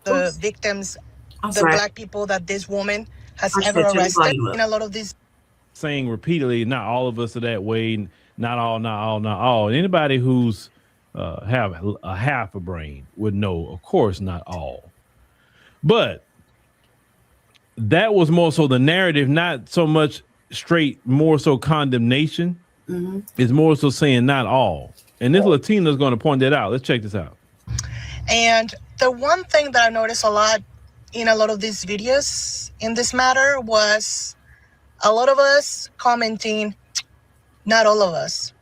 the victims, Black people that this woman has ever arrested in a lot of these. Saying repeatedly, not all of us are that way, not all, not all, not all. And anybody who's have a half a brain would know, of course, not all. But that was more so the narrative, not so much straight, more so condemnation. Mm-hmm. It's more so saying not all. And this Latina is going to point that out. Let's check this out. And the one thing that I noticed a lot in a lot of these videos in this matter was a lot of us commenting, not all of us.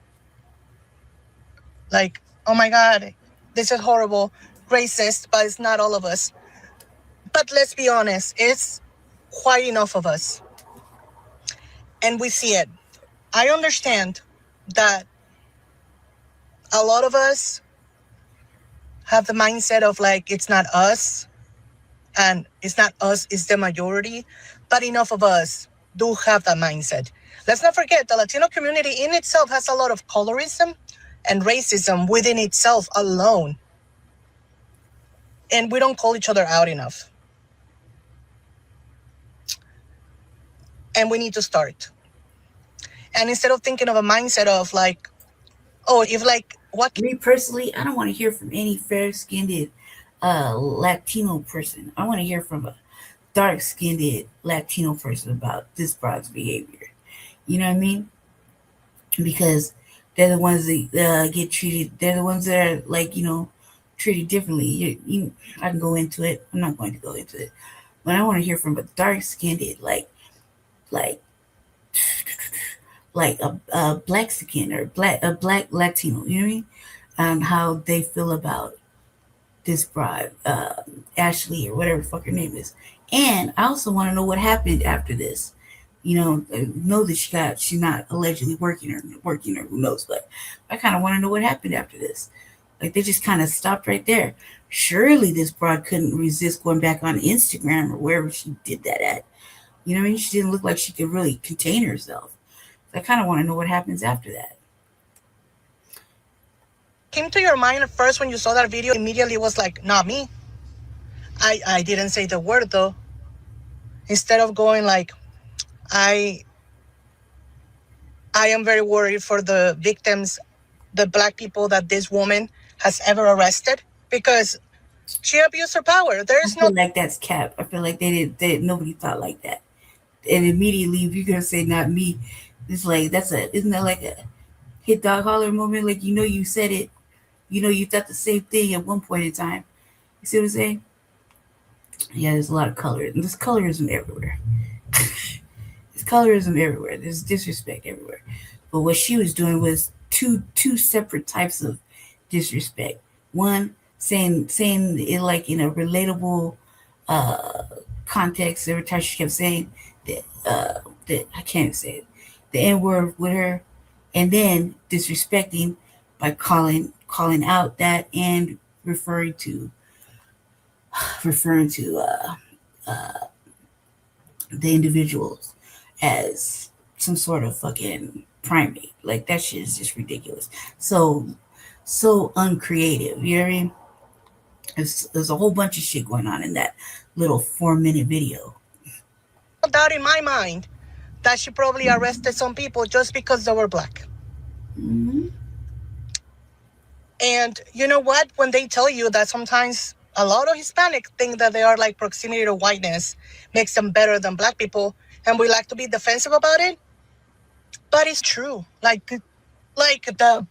Like, oh my God, this is horrible, racist, but it's not all of us. But let's be honest, it's quite enough of us. And we see it. I understand that a lot of us have the mindset of like, it's not us, and it's not us, it's the majority, but enough of us do have that mindset. Let's not forget, the Latino community in itself has a lot of colorism and racism within itself alone. And we don't call each other out enough. And we need to start. And instead of thinking of a mindset of like, oh, if like, what? Me personally, I don't want to hear from any fair-skinned Latino person. I want to hear from a dark-skinned Latino person about this broad's behavior. You know what I mean? Because they're the ones that get treated. They're the ones that are like, treated differently. I can go into it. I'm not going to go into it. But I want to hear from a dark-skinned, like a black skin or a black Latino, you know what I mean? How they feel about this bride, Ashley or whatever the fuck her name is. And I also want to know what happened after this. Know that she's not allegedly working or who knows, but I kind of want to know what happened after this. Like, they just kind of stopped right there. Surely this broad couldn't resist going back on Instagram or wherever she did that at. You know what I mean? She didn't look like she could really contain herself. I kind of want to know what happens after that. Came to your mind at first when you saw that video, immediately was like, not me. I didn't say the word though. Instead of going like, I am very worried for the victims, the Black people that this woman has ever arrested, because she abused her power. I feel like that's cap. I feel like nobody thought like that. And immediately, if you're gonna say not me, it's like isn't that like a hit dog holler moment? Like, you said it. You thought the same thing at one point in time. You see what I'm saying? Yeah, there's a lot of color. There's colorism everywhere. There's colorism everywhere. There's disrespect everywhere. But what she was doing was two separate types of disrespect. One, saying it like in a relatable context. Every time she kept saying that I can't say it, the N-word with her, and then disrespecting by calling out that and referring to the individuals as some sort of fucking primate. Like, that shit is just ridiculous. So uncreative. You know what I mean? There's a whole bunch of shit going on in that little 4-minute video. No doubt in my mind that she probably arrested some people just because they were Black. Mm-hmm. And you know what? When they tell you that sometimes a lot of Hispanics think that they are like proximity to whiteness makes them better than Black people, and we like to be defensive about it, but it's true. Like the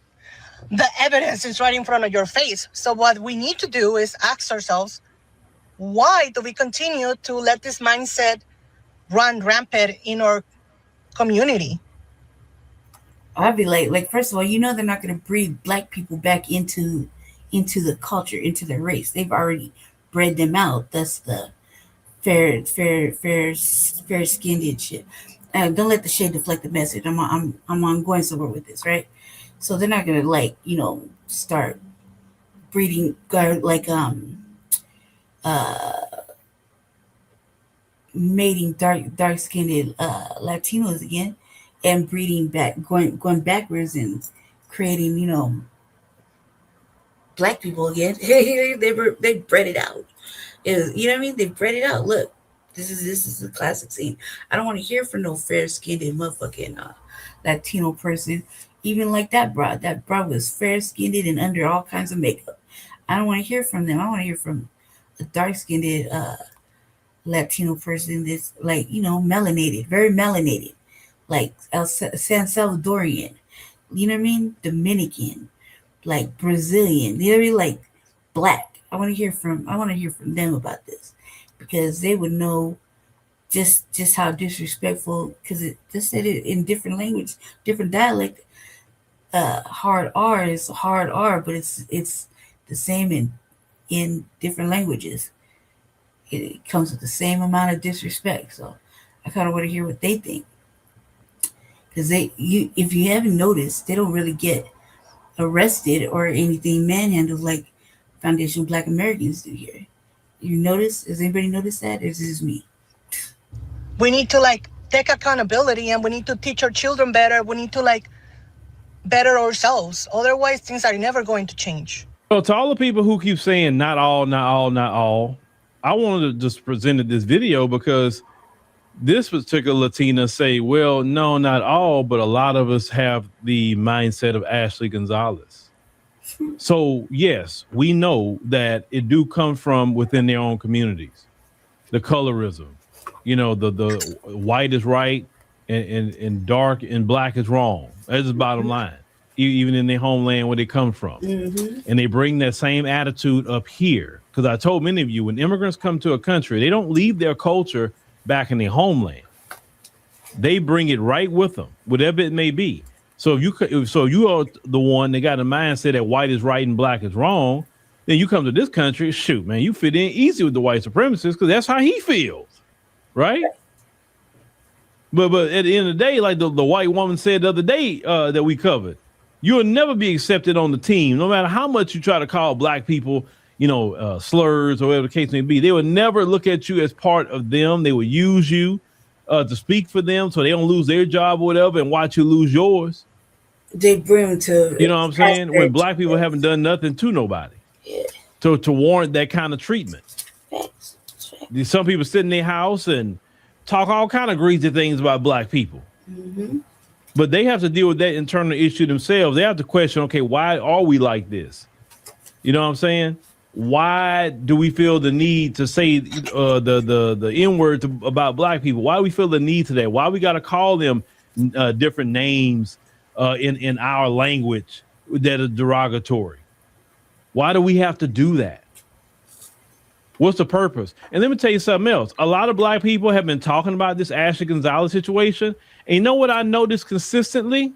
the evidence is right in front of your face. So what we need to do is ask ourselves, why do we continue to let this mindset run rampant in our community? I'd be like, first of all, you know they're not going to breed black people back into the culture, into the race. They've already bred them out. That's the fair skinned shit. Don't let the shade deflect the message. I'm going somewhere with this, right? So they're not gonna start breeding mating dark skinned Latinos again, and breeding back going backwards and creating black people again. They bred it out. You know what I mean? They bred it out. Look, this is a classic scene. I don't want to hear from no fair skinned motherfucking Latino person. Even like that broad. That broad was fair skinned and under all kinds of makeup. I don't want to hear from them. I want to hear from a dark skinned Latino person that's melanated, very melanated, like San Salvadorian. You know what I mean? Dominican, like Brazilian. You know what I mean? Like black. I want to hear from them about this, because they would know just how disrespectful, because it just said it in different language, different dialect. Hard R is hard R, but it's the same in different languages. It comes with the same amount of disrespect. So I kind of want to hear what they think, because if you haven't noticed, they don't really get arrested or anything manhandled like Foundation Black Americans do here. You notice? Has anybody noticed that? Or is this me? We need to take accountability, and we need to teach our children better. We need to better ourselves. Otherwise, things are never going to change. So to all the people who keep saying not all, I wanted to just present this video because this particular Latina say, well, no, not all, but a lot of us have the mindset of Ashley Gonzalez. So yes, we know that it do come from within their own communities. The colorism, the white is right and dark and black is wrong. That's the bottom line. Even in their homeland where they come from. Mm-hmm. And they bring that same attitude up here. Because I told many of you, when immigrants come to a country, they don't leave their culture back in their homeland. They bring it right with them, whatever it may be. So if you are the one that got a mindset that white is right and black is wrong, then you come to this country, shoot, man, you fit in easy with the white supremacists because that's how he feels, right? But at the end of the day, like the white woman said the other day that we covered, you will never be accepted on the team, no matter how much you try to call black people, slurs or whatever the case may be. They will never look at you as part of them. They will use you to speak for them so they don't lose their job or whatever and watch you lose yours. They bring to, you know what I'm saying? When black people haven't done nothing to nobody to warrant that kind of treatment. Some people sit in their house and talk all kind of greasy things about black people. Mm-hmm. But they have to deal with that internal issue themselves. They have to question, okay, why are we like this? You know what I'm saying? Why do we feel the need to say the N-word about black people? Why do we feel the need to that? Why we got to call them different names in our language that are derogatory? Why do we have to do that? What's the purpose? And let me tell you something else. A lot of black people have been talking about this Ashley Gonzalez situation. And you know what I noticed consistently?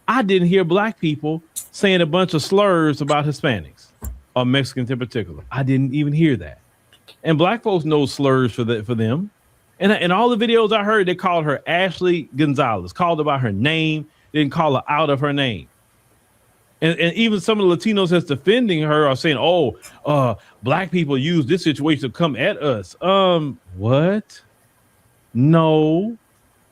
I didn't hear black people saying a bunch of slurs about Hispanics or Mexicans in particular. I didn't even hear that. And black folks know slurs for them. And all the videos I heard, they called her Ashley Gonzalez, called her by her name, didn't call her out of her name. And even some of the Latinos that's defending her are saying, black people use this situation to come at us. What? No.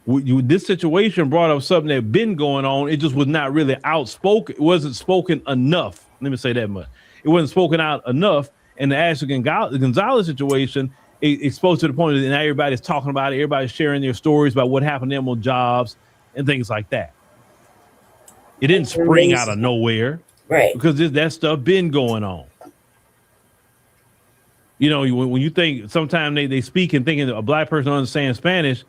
This situation brought up something that had been going on. It just was not really outspoken. It wasn't spoken enough. Let me say that much. It wasn't spoken out enough. And the Ashley Gonzalez situation exposed to the point that now everybody's talking about it. Everybody's sharing their stories about what happened to them on jobs and things like that. It didn't spring out of nowhere, right? Because that stuff been going on. When you think sometimes they speak and thinking a black person understands Spanish,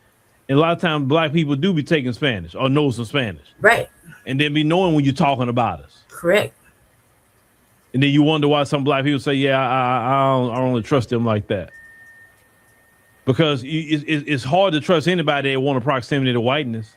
And a lot of times black people do be taking Spanish or know some Spanish. Right. And then be knowing when you're talking about us. Correct. And then you wonder why some black people say, yeah, I don't really trust them like that. Because it's hard to trust anybody that want a proximity to whiteness.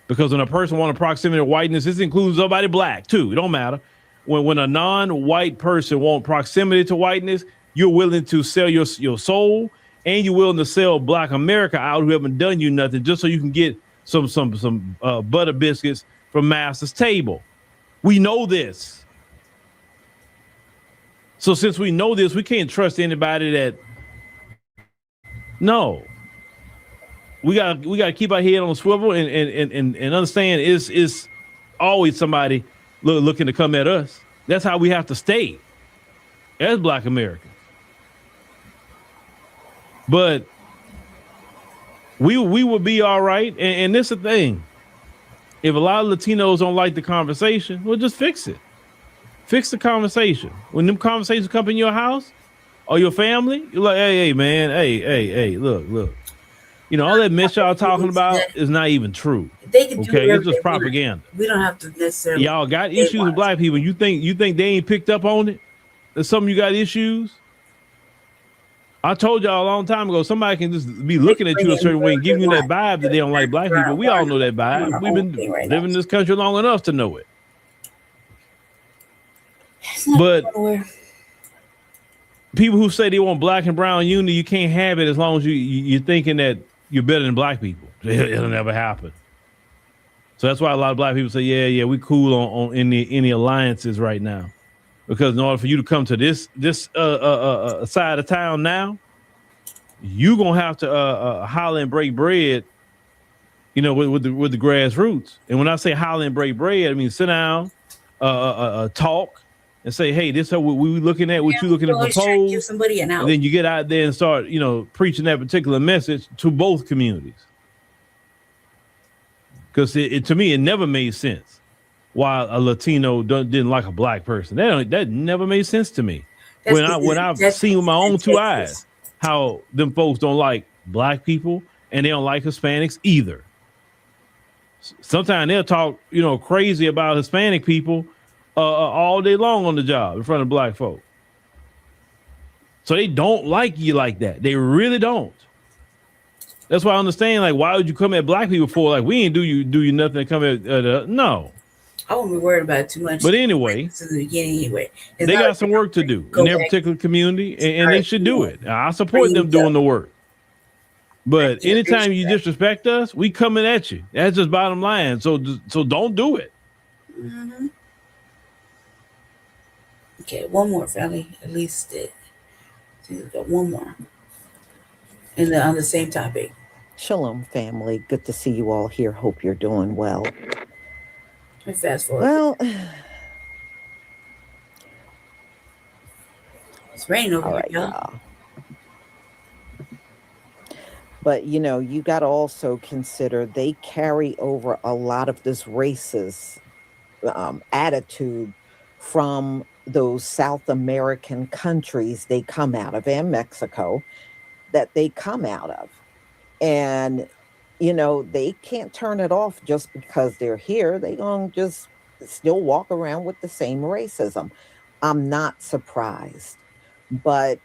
Because when a person want a proximity to whiteness, this includes somebody black too. It don't matter. When a non-white person want proximity to whiteness, you're willing to sell your soul, and you're willing to sell Black America out who haven't done you nothing just so you can get some butter biscuits from Master's table. We know this. So since we know this, we can't trust anybody that. No. We gotta keep our head on a swivel and understand it's always somebody looking to come at us. That's how we have to stay as Black Americans. But we will be all right. And this is the thing. If a lot of Latinos don't like the conversation, well, just fix it. Fix the conversation. When them conversations come in your house or your family, you're like, hey, man, hey, look. You know, all that mess y'all talking about is not even true. They can do it's just propaganda. We don't have to necessarily. Y'all got issues with black people. You think they ain't picked up on it? That some of you got issues? I told y'all a long time ago, somebody can just be looking at you a certain way and giving you that vibe that they don't like black people. We all know that vibe. We've been living in this country long enough to know it. But people who say they want black and brown unity, you can't have it as long as you're thinking that you're better than black people. It'll never happen. So that's why a lot of black people say, yeah, we cool on any alliances right now. Because in order for you to come to this side of town now, you gonna have to holler and break bread, you know, with the grassroots. And when I say holler and break bread, I mean sit down, talk, and say, hey, this is what we looking at, what you looking to propose. Give somebody an out. And then you get out there and start, you know, preaching that particular message to both communities. Because to me, it never made sense why a Latino didn't like a black person. That never made sense to me. When I've seen with my own two eyes how them folks don't like black people and they don't like Hispanics either. Sometimes they'll talk, you know, crazy about Hispanic people all day long on the job in front of black folk. So they don't like you like that. They really don't. That's why I understand, like, why would you come at black people for? Like, we ain't do you nothing to come at no. I won't be worried about it too much. But anyway, since the beginning, anyway, they got some work to do in their particular community, and they should do it. I support them doing the work. But anytime you disrespect us, we coming at you. That's just bottom line. So don't do it. Mm-hmm. Okay, one more, family. At least got one more. And on the same topic. Shalom, family. Good to see you all here. Hope you're doing well. Fast forward. Well, it's raining over here, y'all. But, you know, you got to also consider they carry over a lot of this racist attitude from those South American countries they come out of, and Mexico, that they come out of. And you know, they can't turn it off just because they're here. They gonna just still walk around with the same racism. I'm not surprised. But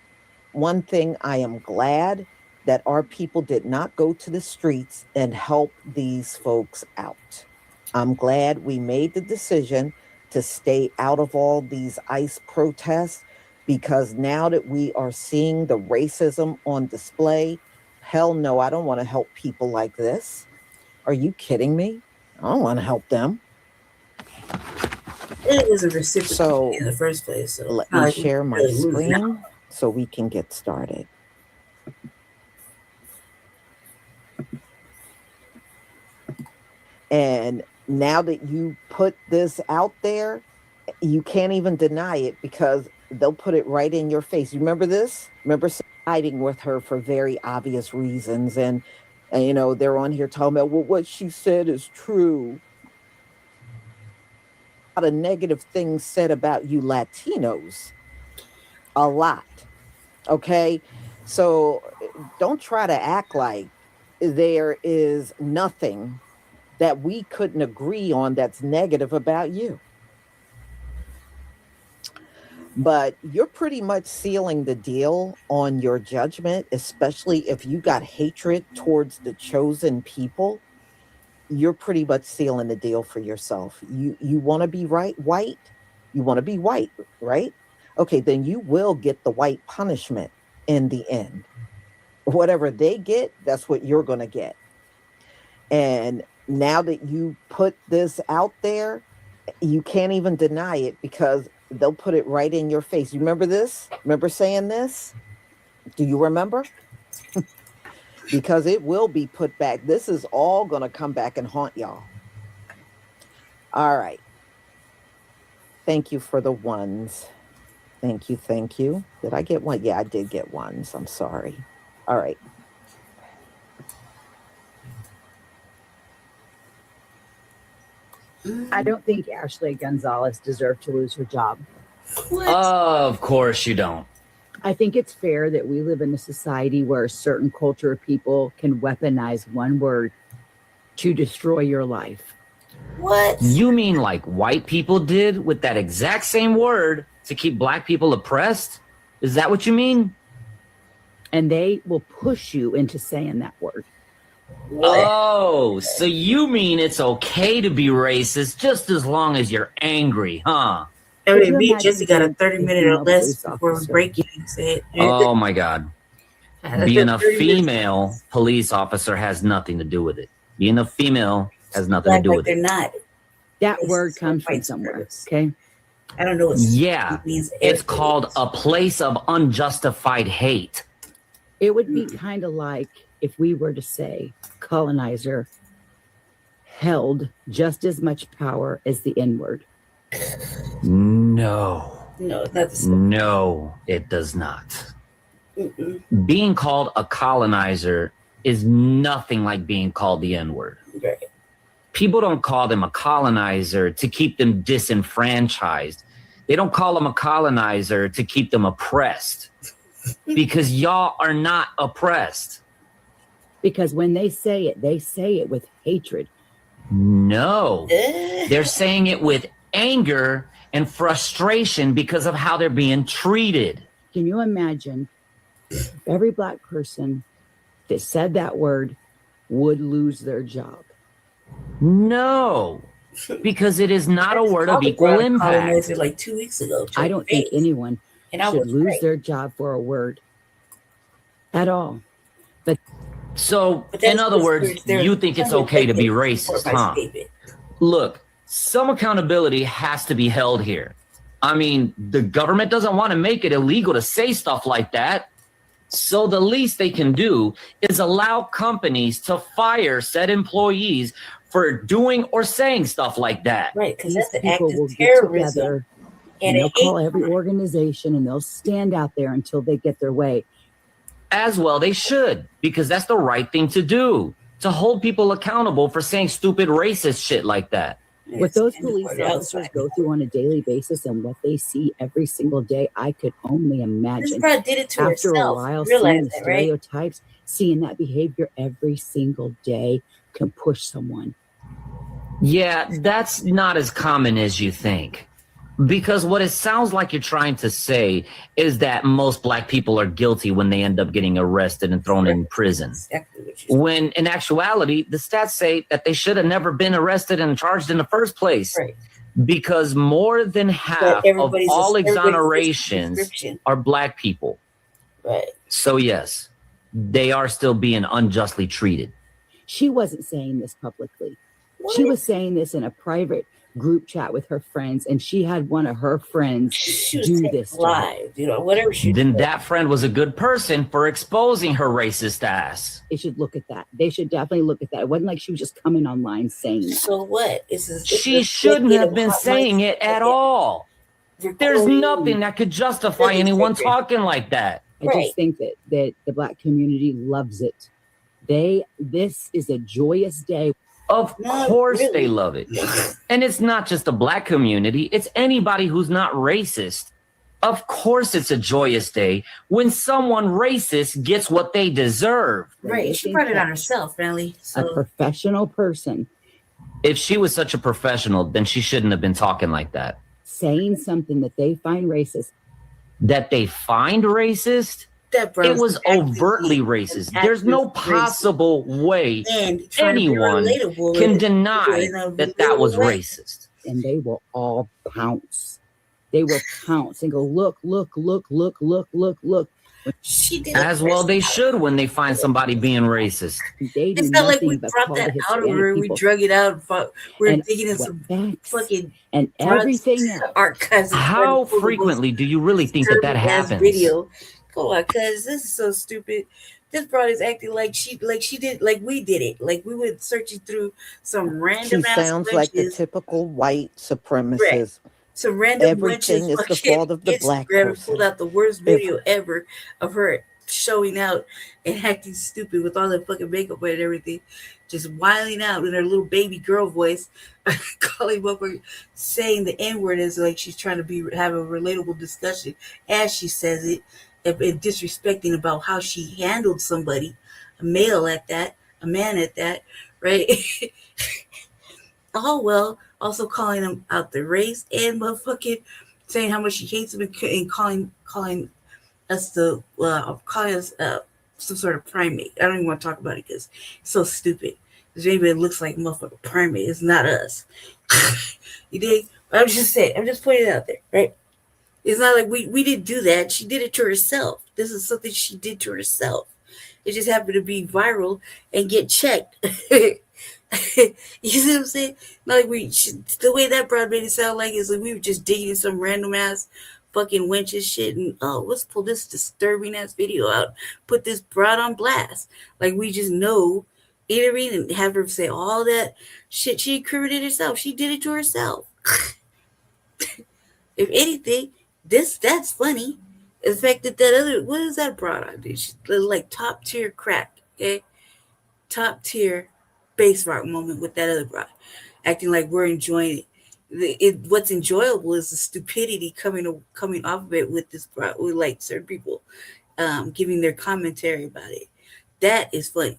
one thing I am glad that our people did not go to the streets and help these folks out. I'm glad we made the decision to stay out of all these ICE protests, because now that we are seeing the racism on display, hell no, I don't want to help people like this. Are you kidding me? I don't want to help them. It was a reciprocal in the first place. So let me share my screen so we can get started. And now that you put this out there, you can't even deny it, because they'll put it right in your face. You remember this? Remember siding with her for very obvious reasons. And you know, they're on here talking about, well, what she said is true. A lot of negative things said about you Latinos. A lot. Okay? So don't try to act like there is nothing that we couldn't agree on that's negative about you. But you're pretty much sealing the deal on your judgment, especially if you got hatred towards the chosen people. You're pretty much sealing the deal for yourself. You want to be white? You want to be white, right? Okay, then you will get the white punishment in the end. Whatever they get, that's what you're going to get. And now that you put this out there, you can't even deny it because they'll put it right in your face. You remember this? Remember saying this? Do you remember? Because it will be put back. This is all going to come back and haunt y'all. All right. Thank you for the ones. Thank you. Thank you. Did I get one? Yeah, I did get ones. I'm sorry. All right. I don't think Ashley Gonzalez deserved to lose her job. What? Of course you don't. I think it's fair that we live in a society where a certain culture of people can weaponize one word to destroy your life. What? You mean like white people did with that exact same word to keep black people oppressed? Is that what you mean? And they will push you into saying that word. Oh, so you mean it's okay to be racist just as long as you're angry, huh? I mean, me and Jesse got a 30-minute or less before we break it. Said, oh my God. Being a female police officer has nothing to do with it. Being a female has nothing to do with they're it. not. That word comes from somewhere, okay? I don't know what Yeah, it means. it's called a place of unjustified hate. It would be kind of like if we were to say colonizer held just as much power as the N-word. No. No, that's the same. No, it does not. Being called a colonizer is nothing like being called the N-word. Right. People don't call them a colonizer to keep them disenfranchised. They don't call them a colonizer to keep them oppressed. Because y'all are not oppressed. Because when they say it with hatred. No. They're saying it with anger and frustration because of how they're being treated. Can you imagine if every black person that said that word would lose their job? No, because it is not a word of equal impact. Like 2 weeks ago. I don't think anyone should lose their job for a word at all. But in other words, you think it's okay to be racist, huh? Look, some accountability has to be held here. I mean, the government doesn't want to make it illegal to say stuff like that. So the least they can do is allow companies to fire said employees for doing or saying stuff like that. Right, because these that's an act people will of get terrorism. together and they'll call every organization and they'll stand out there until they get their way. As well, they should, because that's the right thing to do, to hold people accountable for saying stupid racist shit like that. What those police officers go through on a daily basis and what they see every single day, I could only imagine. This probably did it to After herself. a while, Realize seeing the that, right? stereotypes, seeing that behavior every single day can push someone. Yeah, that's not as common as you think. Because what it sounds like you're trying to say is that most black people are guilty when they end up getting arrested and thrown in prison. When in actuality, the stats say that they should have never been arrested and charged in the first place. Right. Because more than half of all exonerations are black people. Right. So yes, they are still being unjustly treated. She wasn't saying this publicly. She was saying this in a private group chat with her friends, and she had one of her friends do this live, you know, whatever she Then did. that friend was a good person for exposing her racist ass. They should look at that. They should definitely look at that. It wasn't like she was just coming online saying that. So what? She shouldn't have been saying it at all. There's nothing that could justify anyone talking like that. I just think that the black community loves it. This is a joyous day. Of course they love it. And it's not just the black community, it's anybody who's not racist. Of course it's a joyous day when someone racist gets what they deserve. Right. She brought it on herself, really. So. A professional person. If she was such a professional, then she shouldn't have been talking like that. Saying something that they find racist. That they find racist? It was overtly racist. There's no possible way anyone can deny that that was racist. And they will all pounce. They will pounce and go, look. She did as well. They should when they find somebody being racist. It's not like we brought that out of her. We drug it out. We're digging in some fucking and everything archives. How frequently do you really think that happens? Video. Come on, cuz this is so stupid. This broad is acting like she did, like we did it. Like we were searching through some random. She sounds like the typical white supremacist. Right. Some random everything is the fault of the black person. Pulled out the worst video ever of her showing out and acting stupid with all that fucking makeup and everything, just whiling out in her little baby girl voice, calling up her, saying the N-word as like she's trying to have a relatable discussion as she says it, and disrespecting about how she handled somebody, a male at that, a man at that, right? Oh well. Also calling him out the race and motherfucking saying how much she hates him and calling us calling us some sort of primate. I don't even want to talk about it because it's so stupid. Because maybe it looks like motherfucking primate. It's not us. You dig? But I'm just saying. I'm just putting it out there, right? It's not like we didn't do that. She did it to herself. This is something she did to herself. It just happened to be viral and get checked. You see what I'm saying? Not like the way that broad made it sound like is like we were just digging some random ass fucking wenches shit and let's pull this disturbing ass video out, put this broad on blast. Like we just know, you know what I mean? And have her say all that shit she incriminated herself. She did it to herself. If anything, that's funny. The fact that other, what is that broad on? Dude? She's like top tier crack, okay? Top tier bass rock moment with that other broad, acting like we're enjoying it. What's enjoyable is the stupidity coming off of it with this broad, with like certain people giving their commentary about it. That is funny.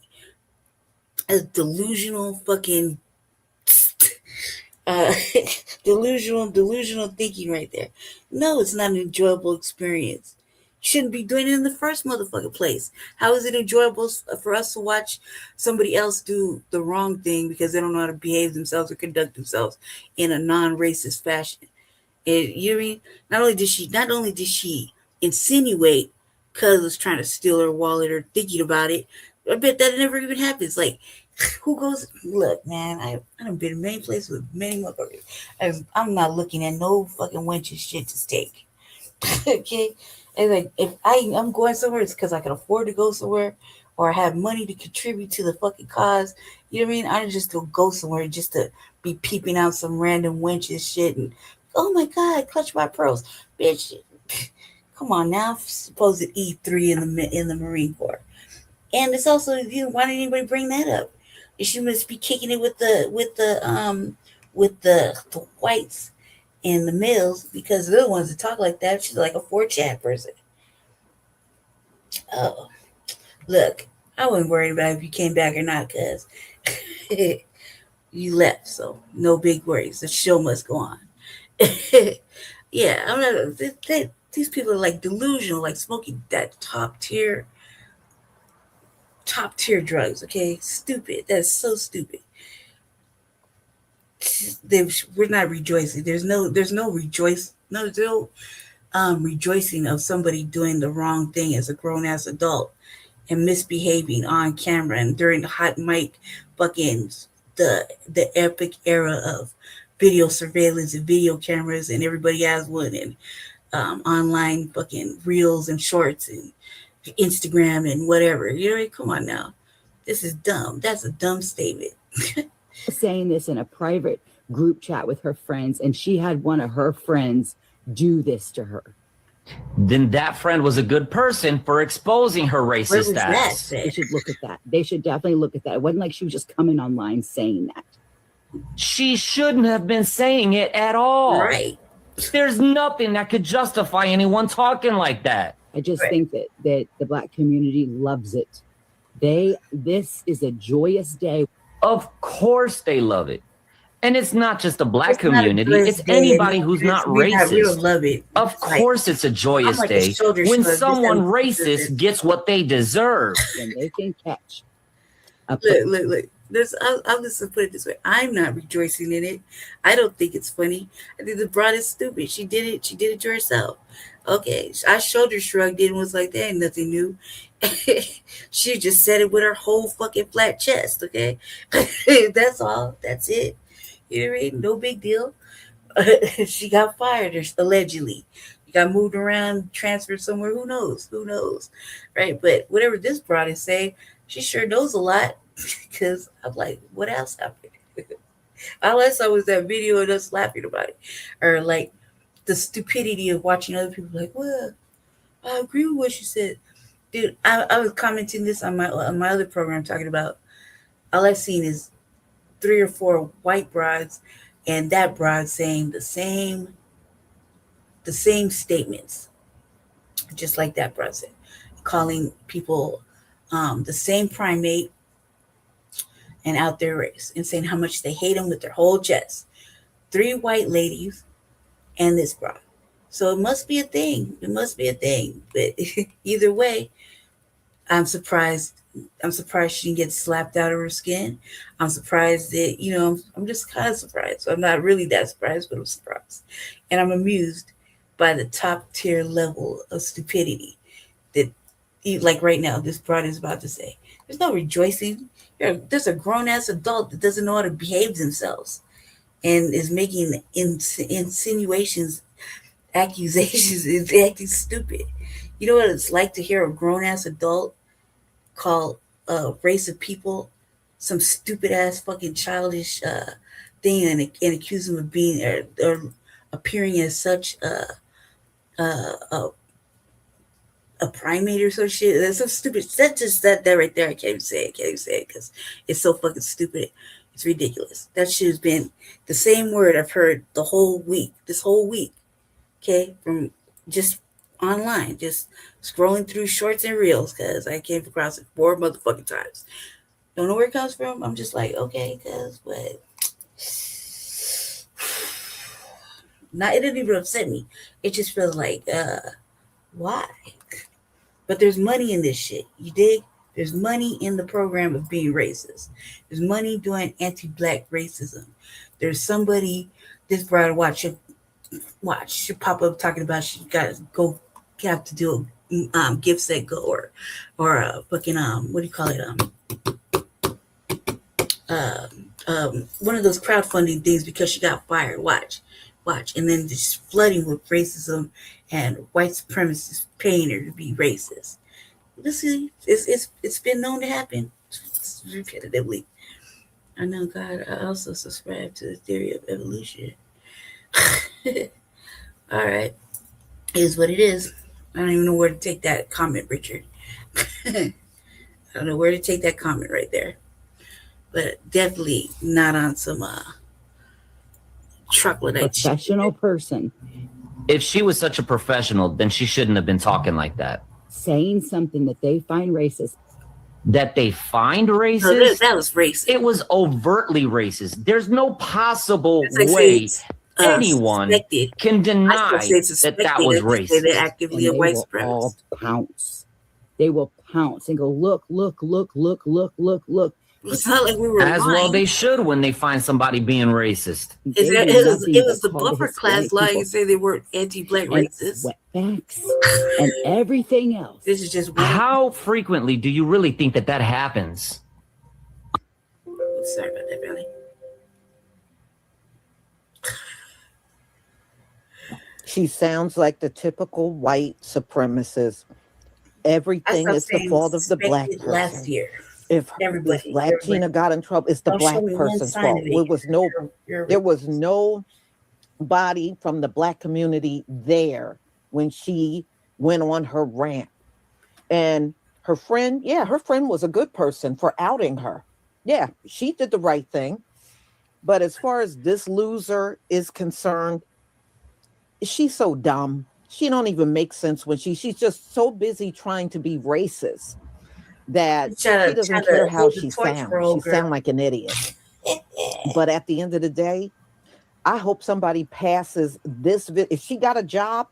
A delusional fucking delusional thinking right there. No, it's not an enjoyable experience. Shouldn't be doing it in the first motherfucking place. How is it enjoyable for us to watch somebody else do the wrong thing because they don't know how to behave themselves or conduct themselves in a non-racist fashion? And you know what I mean? Not only did she insinuate cuz was trying to steal her wallet or thinking about it, I bet that never even happens. Like, who goes, look, man, I done been in many places with many motherfuckers. I'm not looking at no fucking wenches shit to stake. Okay? And like, if I'm going somewhere, it's because I can afford to go somewhere or I have money to contribute to the fucking cause. You know what I mean? I just don't go somewhere just to be peeping out some random wenches shit and, oh my God, clutch my pearls. Bitch, come on now. I'm supposed to E3 in the Marine Corps. And it's also, why didn't anybody bring that up? She must be kicking it with the whites and the males because they're the ones that talk like that. She's like a 4chan person. Oh, look, I wasn't worried about if you came back or not because you left, so no big worries. The show must go on. Yeah, I'm not. These people are like delusional, like smoking that top tier drugs. Okay, stupid. That's so stupid. We're not rejoicing. There's no rejoicing of somebody doing the wrong thing as a grown ass adult and misbehaving on camera and during the hot mic fucking the epic era of video surveillance and video cameras and everybody has one and online fucking reels and shorts and Instagram and whatever. You know, come on now. This is dumb. That's a dumb statement. Saying this in a private group chat with her friends, and she had one of her friends do this to her. Then that friend was a good person for exposing her racist ass. They should look at that. They should definitely look at that. It wasn't like she was just coming online saying that. She shouldn't have been saying it at all. Right. There's nothing that could justify anyone talking like that. I just think that the Black community loves it. This is a joyous day. Of course they love it. And it's not just the Black community, it's anybody who's not racist. We don't love it. Of course it's a joyous day when someone racist gets what they deserve. And they can catch. Look. I'll just put it this way. I'm not rejoicing in it. I don't think it's funny. I think the broad is stupid. She did it to herself. Okay. I shoulder shrugged it and was like, that ain't nothing new. She just said it with her whole fucking flat chest. Okay. That's all. That's it. You know what I mean? No big deal. She got fired, allegedly. She got moved around, transferred somewhere. Who knows? Right? But whatever this broad is saying, she sure knows a lot. Because I'm like, what else happened? All I saw was that video of us laughing about it. Or like the stupidity of watching other people like, well, I agree with what she said. Dude, I was commenting this on my other program, talking about all I've seen is 3 or 4 white broads and that broad saying the same statements. Just like that broad said. Calling people the same primate and out their race, and saying how much they hate them with their whole chest. 3 white ladies and this broad. So it must be a thing. But either way, I'm surprised she didn't get slapped out of her skin. I'm surprised that, I'm just kind of surprised. I'm not really that surprised, but I'm surprised. And I'm amused by the top tier level of stupidity that, like right now, this broad is about to say. There's no rejoicing. There's a grown-ass adult that doesn't know how to behave themselves and is making insinuations, accusations, is acting stupid. You know what it's like to hear a grown-ass adult call a race of people some stupid-ass fucking childish thing and accuse them of being or appearing as such a primate or some shit. That's so stupid. That right there. I can't even say it because it's so fucking stupid. It's ridiculous. That shit has been the same word I've heard this whole week. Okay, from just online, just scrolling through shorts and reels because I came across it 4 motherfucking times. Don't know where it comes from. I'm just like, okay, because what? It didn't even upset me. It just feels like, why? But there's money in this shit. You dig? There's money in the program of being racist. There's money doing anti-Black racism. There's somebody, this brother, watch, she'll pop up talking about she got to have to do a gift set go or a fucking, what do you call it? One of those crowdfunding things because she got fired. Watch. And then just flooding with racism and white supremacists paying her to be racist. Listen, it's been known to happen repetitively. I know, God, I also subscribe to the theory of evolution. All right. It is what it is. I don't even know where to take that comment, Richard. I don't know where to take that comment right there. But definitely not on some professional person. If she was such a professional, then she shouldn't have been talking like that. Saying something that they find racist. That they find racist? No, that was racist. It was overtly racist. There's no possible way anyone can deny that was racist. They're actively a white supremacist. They will pounce and go, look. It's not like we were as lying. well they should when they find somebody being racist. It was the buffer class lying and say they were anti-Black racists. Wetbacks and everything else. This is just how frequently do you really think that happens? Sorry about that, Billy. She sounds like the typical white supremacist. Everything is the fault of the Black person. Last year. If Latina got in trouble, it's the Black person's fault. There was nobody from the Black community there when she went on her rant. And her friend was a good person for outing her. Yeah, she did the right thing. But as far as this loser is concerned, she's so dumb. She don't even make sense when she's just so busy trying to be racist that she doesn't care how she sounds. She sounds like an idiot. But at the end of the day, I hope somebody passes this. If she got a job,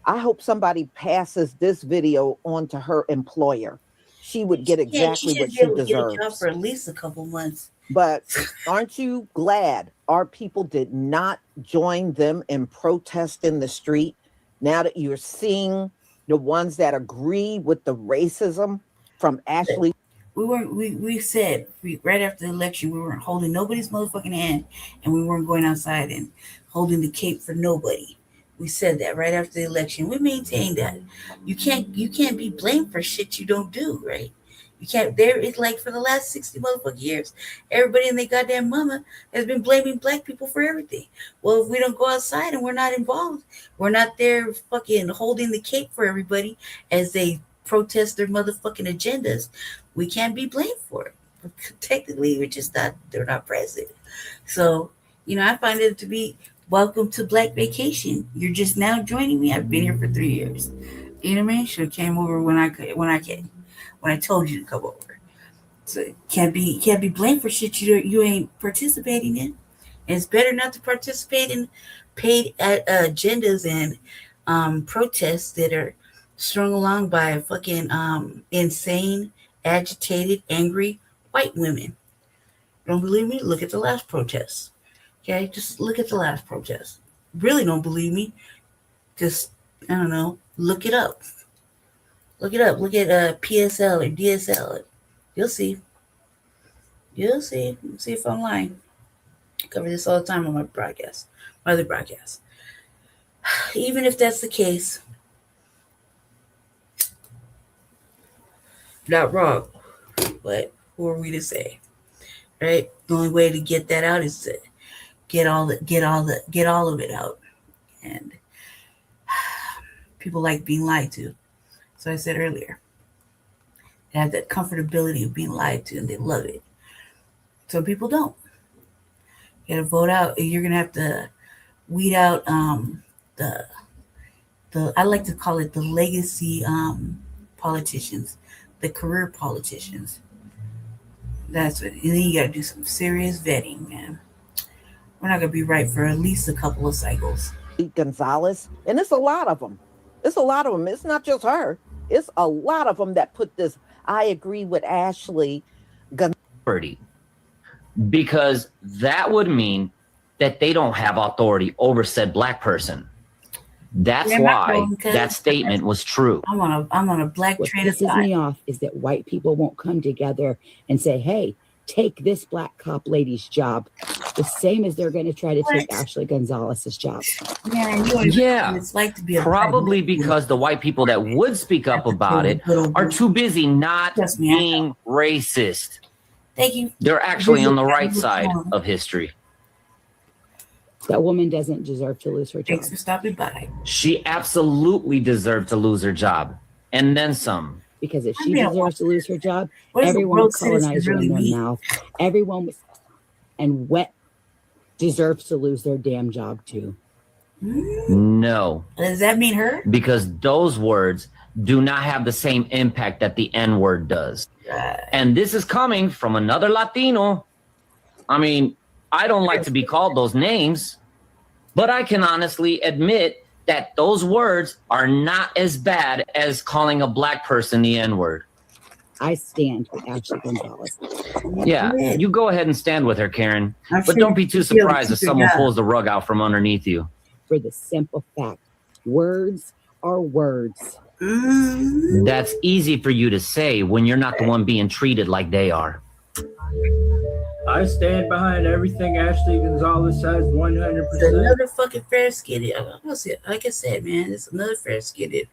I hope somebody passes this video on to her employer. She would get exactly what she deserves. Get a job for at least a couple months. But aren't you glad our people did not join them in protest in the street? Now that you're seeing the ones that agree with the racism from Ashley. We said right after the election, we weren't holding nobody's motherfucking hand, and we weren't going outside and holding the cape for nobody. We said that right after the election. We maintained that. You can't be blamed for shit you don't do, right? You can't. It's like for the last 60 motherfucking years, everybody and their goddamn mama has been blaming black people for everything. Well, if we don't go outside and we're not involved, we're not there fucking holding the cape for everybody as they protest their motherfucking agendas, we can't be blamed for it. But technically, they're not present. So, I find it to be welcome to Black Vacation. You're just now joining me. I've been here for 3 years. You know what I mean? Should have came over when I told you to come over. So can't be blamed for shit you ain't participating in. And it's better not to participate in paid agendas and protests that are strung along by fucking insane, agitated, angry white women. Don't believe me? Look at the last protest. Okay, just look at the last protest. Really don't believe me? Just, I don't know, look it up. Look it up. Look at PSL or DSL. You'll see. You'll see. You'll see if I'm lying. I cover this all the time on my broadcast, my other broadcasts. Even if that's the case, not wrong, but who are we to say, right? The only way to get that out is to get all of it out, and people like being lied to. So I said earlier, they have that comfortability of being lied to, and they love it. Some people don't. You gotta vote out. You're gonna have to weed out the I like to call it the legacy politicians. The career politicians. That's what, and then you gotta do some serious vetting, man. We're not gonna be right for at least a couple of cycles. Gonzalez, and it's a lot of them. It's a lot of them. It's not just her. It's a lot of them that put this. I agree with Ashley. Because that would mean that they don't have authority over said black person. That's why that statement was true. I'm on a black train of thought. What pisses me off is that white people won't come together and say, hey, take this black cop lady's job. The same as they're going to try to take Ashley Gonzalez's job. Yeah, it's like to be probably because the white people that would speak up about it are too busy not being racist. Thank you. They're actually on the right side of history. That woman doesn't deserve to lose her job. Thanks for stopping by. She absolutely deserved to lose her job, and then some. Because if she deserves to lose her job, everyone with colonizer in their mouth, everyone with and wet deserves to lose their damn job too. No. Does that mean her? Because those words do not have the same impact that the N-word does. And this is coming from another Latino. I mean, I don't like to be called those names, but I can honestly admit that those words are not as bad as calling a black person the N-word. I stand with Ashley Gonzalez. Yeah, you go ahead and stand with her, Karen. But don't be too surprised if someone pulls the rug out from underneath you. For the simple fact, words are words. That's easy for you to say when you're not the one being treated like they are. I stand behind everything Ashley Gonzalez says 100%. It's another fucking fair-skinned. Like I said, man, it's another fair-skinned,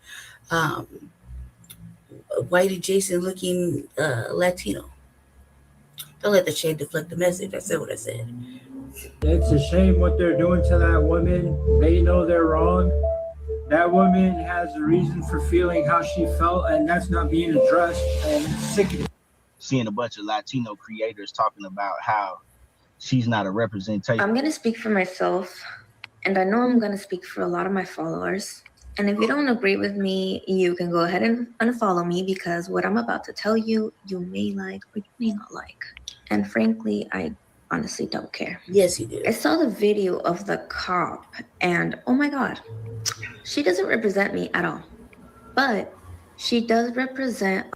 white adjacent looking Latino. Don't let the shade deflect the message. I said what I said. It's a shame what they're doing to that woman. They know they're wrong. That woman has a reason for feeling how she felt, and that's not being addressed. And it's sickening. Seeing a bunch of Latino creators talking about how she's not a representation. I'm going to speak for myself. And I know I'm going to speak for a lot of my followers. And if you don't agree with me, you can go ahead and unfollow me, because what I'm about to tell you, you may like or you may not like. And frankly, I honestly don't care. Yes, you do. I saw the video of the cop and oh my God, she doesn't represent me at all. But she does represent.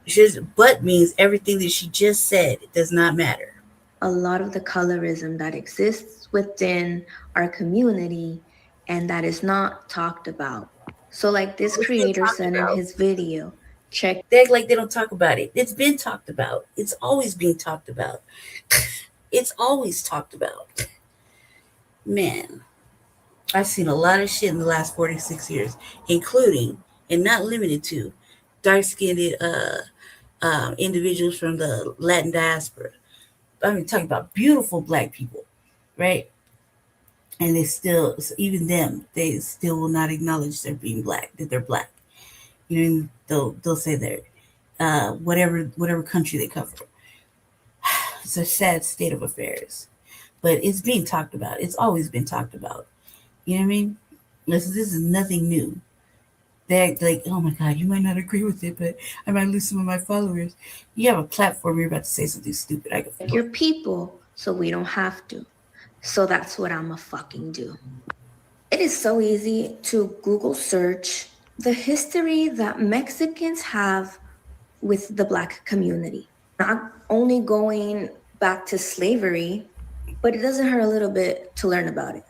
But means everything that she just said. It does not matter. A lot of the colorism that exists within our community and that is not talked about. So like this creator said in his video, check. They act like they don't talk about it. It's been talked about. It's always being talked about. It's always talked about. Man, I've seen a lot of shit in the last 46 years, including and not limited to dark-skinned individuals from the Latin diaspora. I mean, talking about beautiful Black people, right? And they still, even them, they still will not acknowledge they're being Black, that they're Black. You know, they'll say they're whatever country they come from. It's a sad state of affairs, but it's being talked about. It's always been talked about. You know what I mean? This is nothing new. They act like, oh my God, you might not agree with it, but I might lose some of my followers. You have a platform, you're about to say something stupid. I can your people, so we don't have to. So that's what I'ma fucking do. It is so easy to Google search the history that Mexicans have with the Black community. Not only going back to slavery, but it doesn't hurt a little bit to learn about it.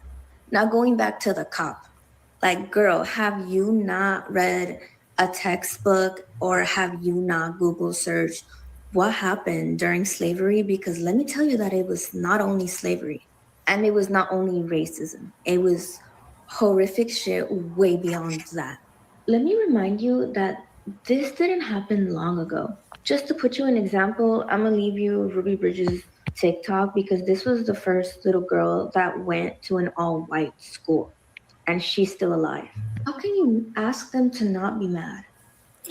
Now going back to the cop. Like, girl, have you not read a textbook or have you not Google searched what happened during slavery? Because let me tell you that it was not only slavery and it was not only racism. It was horrific shit way beyond that. Let me remind you that this didn't happen long ago. Just to put you an example, I'm gonna leave you Ruby Bridges' TikTok because this was the first little girl that went to an all-white school. And she's still alive. How can you ask them to not be mad?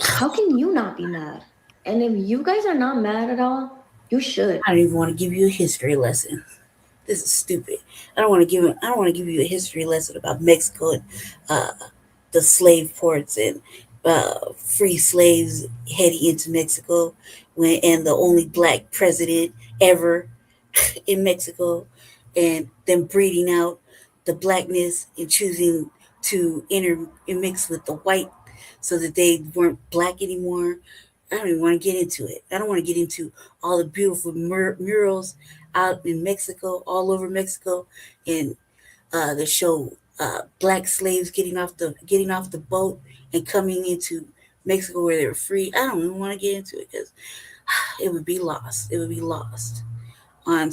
How can you not be mad? And if you guys are not mad at all, you should. I don't even want to give you a history lesson. This is stupid. I don't want to give you a history lesson about Mexico and the slave ports and free slaves heading into Mexico and the only Black president ever in Mexico, and them breeding out the Blackness and choosing to intermix with the white so that they weren't Black anymore. I don't even want to get into it. I don't want to get into all the beautiful murals out in Mexico, all over Mexico, and the show Black slaves getting off the boat and coming into Mexico where they were free. I don't even want to get into it because it would be lost. It would be lost on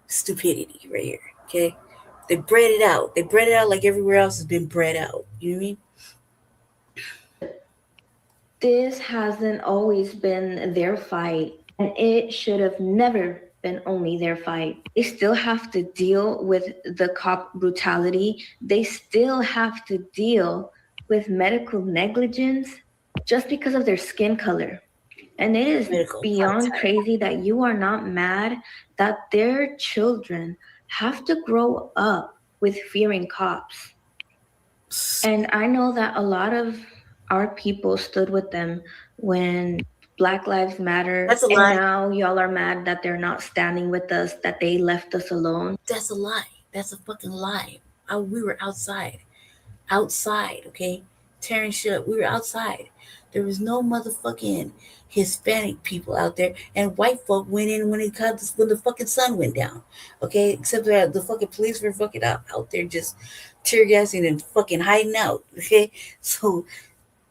stupidity right here. Okay. They bred it out. They bred it out like everywhere else has been bred out. You know what I mean? This hasn't always been their fight, and it should have never been only their fight. They still have to deal with the cop brutality. They still have to deal with medical negligence just because of their skin color. And it is beyond crazy that you are not mad that their children have to grow up with fearing cops. And I know that a lot of our people stood with them when Black Lives Matter. That's a and lie. Now y'all are mad that they're not standing with us, that they left us alone. That's a lie. That's a fucking lie. We were outside, okay? Tearing shit up. We were outside. There was no motherfucking Hispanic people out there, and white folk went in when the fucking sun went down, okay? Except that the fucking police were fucking out there just tear gassing and fucking hiding out, okay? So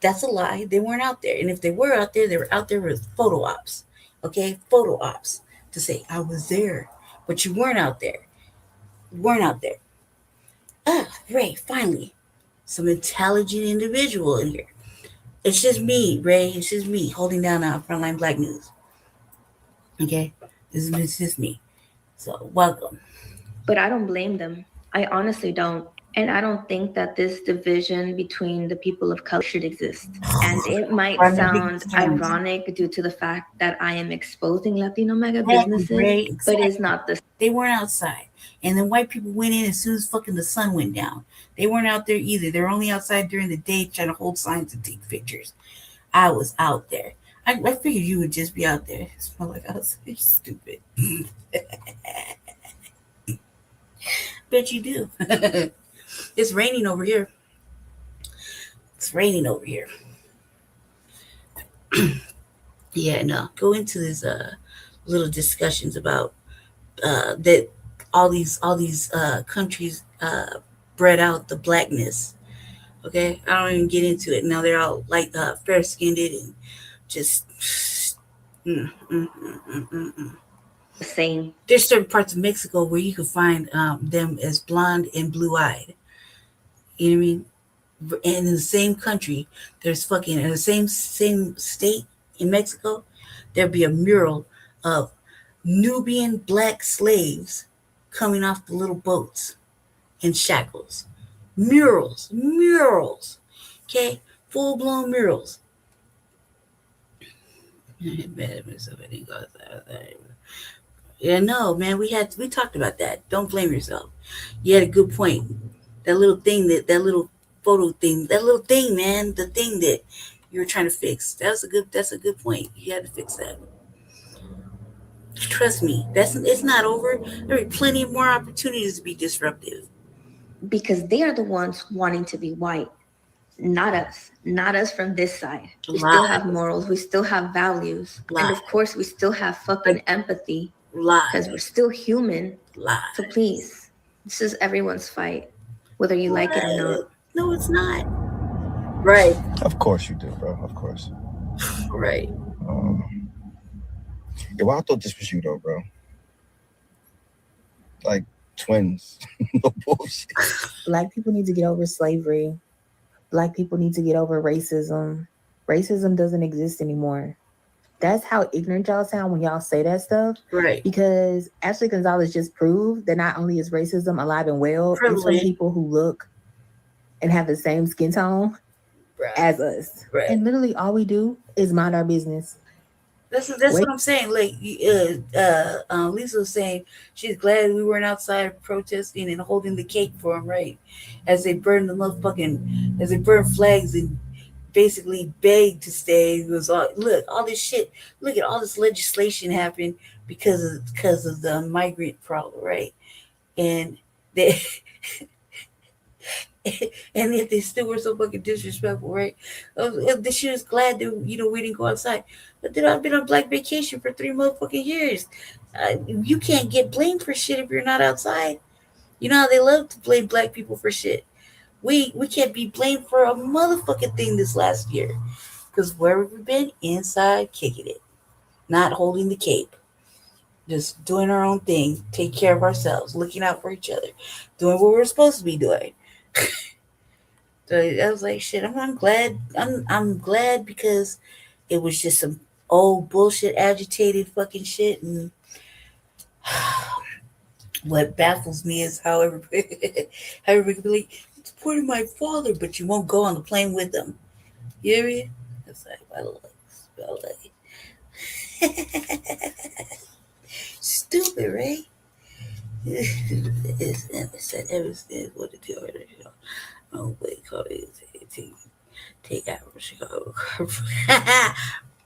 that's a lie. They weren't out there, and if they were out there, they were out there with photo ops, okay? Photo ops to say I was there, but you weren't out there. You weren't out there. Ray, finally, some intelligent individual in here. It's just me, Ray. It's just me holding down Front Line Blacc News. Okay? It's just me. So, welcome. But I don't blame them. I honestly don't. And I don't think that this division between the people of color should exist. And it might sound ironic due to the fact that I am exposing Latino mega businesses, but it's not the. They weren't outside. And then white people went in as soon as fucking the sun went down. They weren't out there either. They're only outside during the day trying to hold signs and take pictures. I was out there. I figured you would just be out there. It smelled like I was stupid. Bet you do. It's raining over here. It's raining over here. Yeah, no. Go into this little discussions about that all these countries bred out the blackness. Okay, I don't even get into it. Now they're all like fair skinned and just same. There's certain parts of Mexico where you can find them as blonde and blue eyed. You know what I mean? And in the same country, there's fucking in the same state in Mexico, there'd be a mural of Nubian black slaves coming off the little boats in shackles. Murals. Okay, full blown murals. Yeah, no, man, we talked about that. Don't blame yourself. You had a good point. That little thing, that little photo thing, man, the thing that you were trying to fix. That's a good point. You had to fix that. Trust me, it's not over. There are plenty more opportunities to be disruptive. Because they are the ones wanting to be white, not us. Not us from this side. We still have morals. We still have values. And of course, we still have fucking empathy. Because we're still human. So please, this is everyone's fight, whether you like it or not. No, it's not. Right. Of course you do, bro. Of course. Right. Yeah, well, I thought this was you, though, bro. Like twins. No bullshit. Black people need to get over slavery. Black people need to get over racism. Racism doesn't exist anymore. That's how ignorant y'all sound when y'all say that stuff. Right. Because Ashley Gonzalez just proved that not only is racism alive and well, it's from people who look and have the same skin tone as us. Right. And literally all we do is mind our business. That's what I'm saying. Like Lisa was saying, she's glad we weren't outside protesting and holding the cake for him, right? As they burned as they burned flags and basically begged to stay. It was all this shit. Look at all this legislation happened because of the migrant problem, right? And they and yet they still were so fucking disrespectful, right? She was glad that we didn't go outside. But then I've been on black vacation for 3 motherfucking years. You can't get blamed for shit if you're not outside. You know how they love to blame black people for shit. We can't be blamed for a motherfucking thing this last year. Because where have we been? Inside, kicking it. Not holding the cape. Just doing our own thing. Take care of ourselves. Looking out for each other. Doing what we're supposed to be doing. So I was like, shit, I'm glad. I'm glad because it was just some old bullshit, agitated fucking shit. And what baffles me is how everybody can be like, supporting my father, but you won't go on the plane with them. You hear me? It's like, stupid, right? It's said everything what to do. Oh, wait, call it take out Chicago.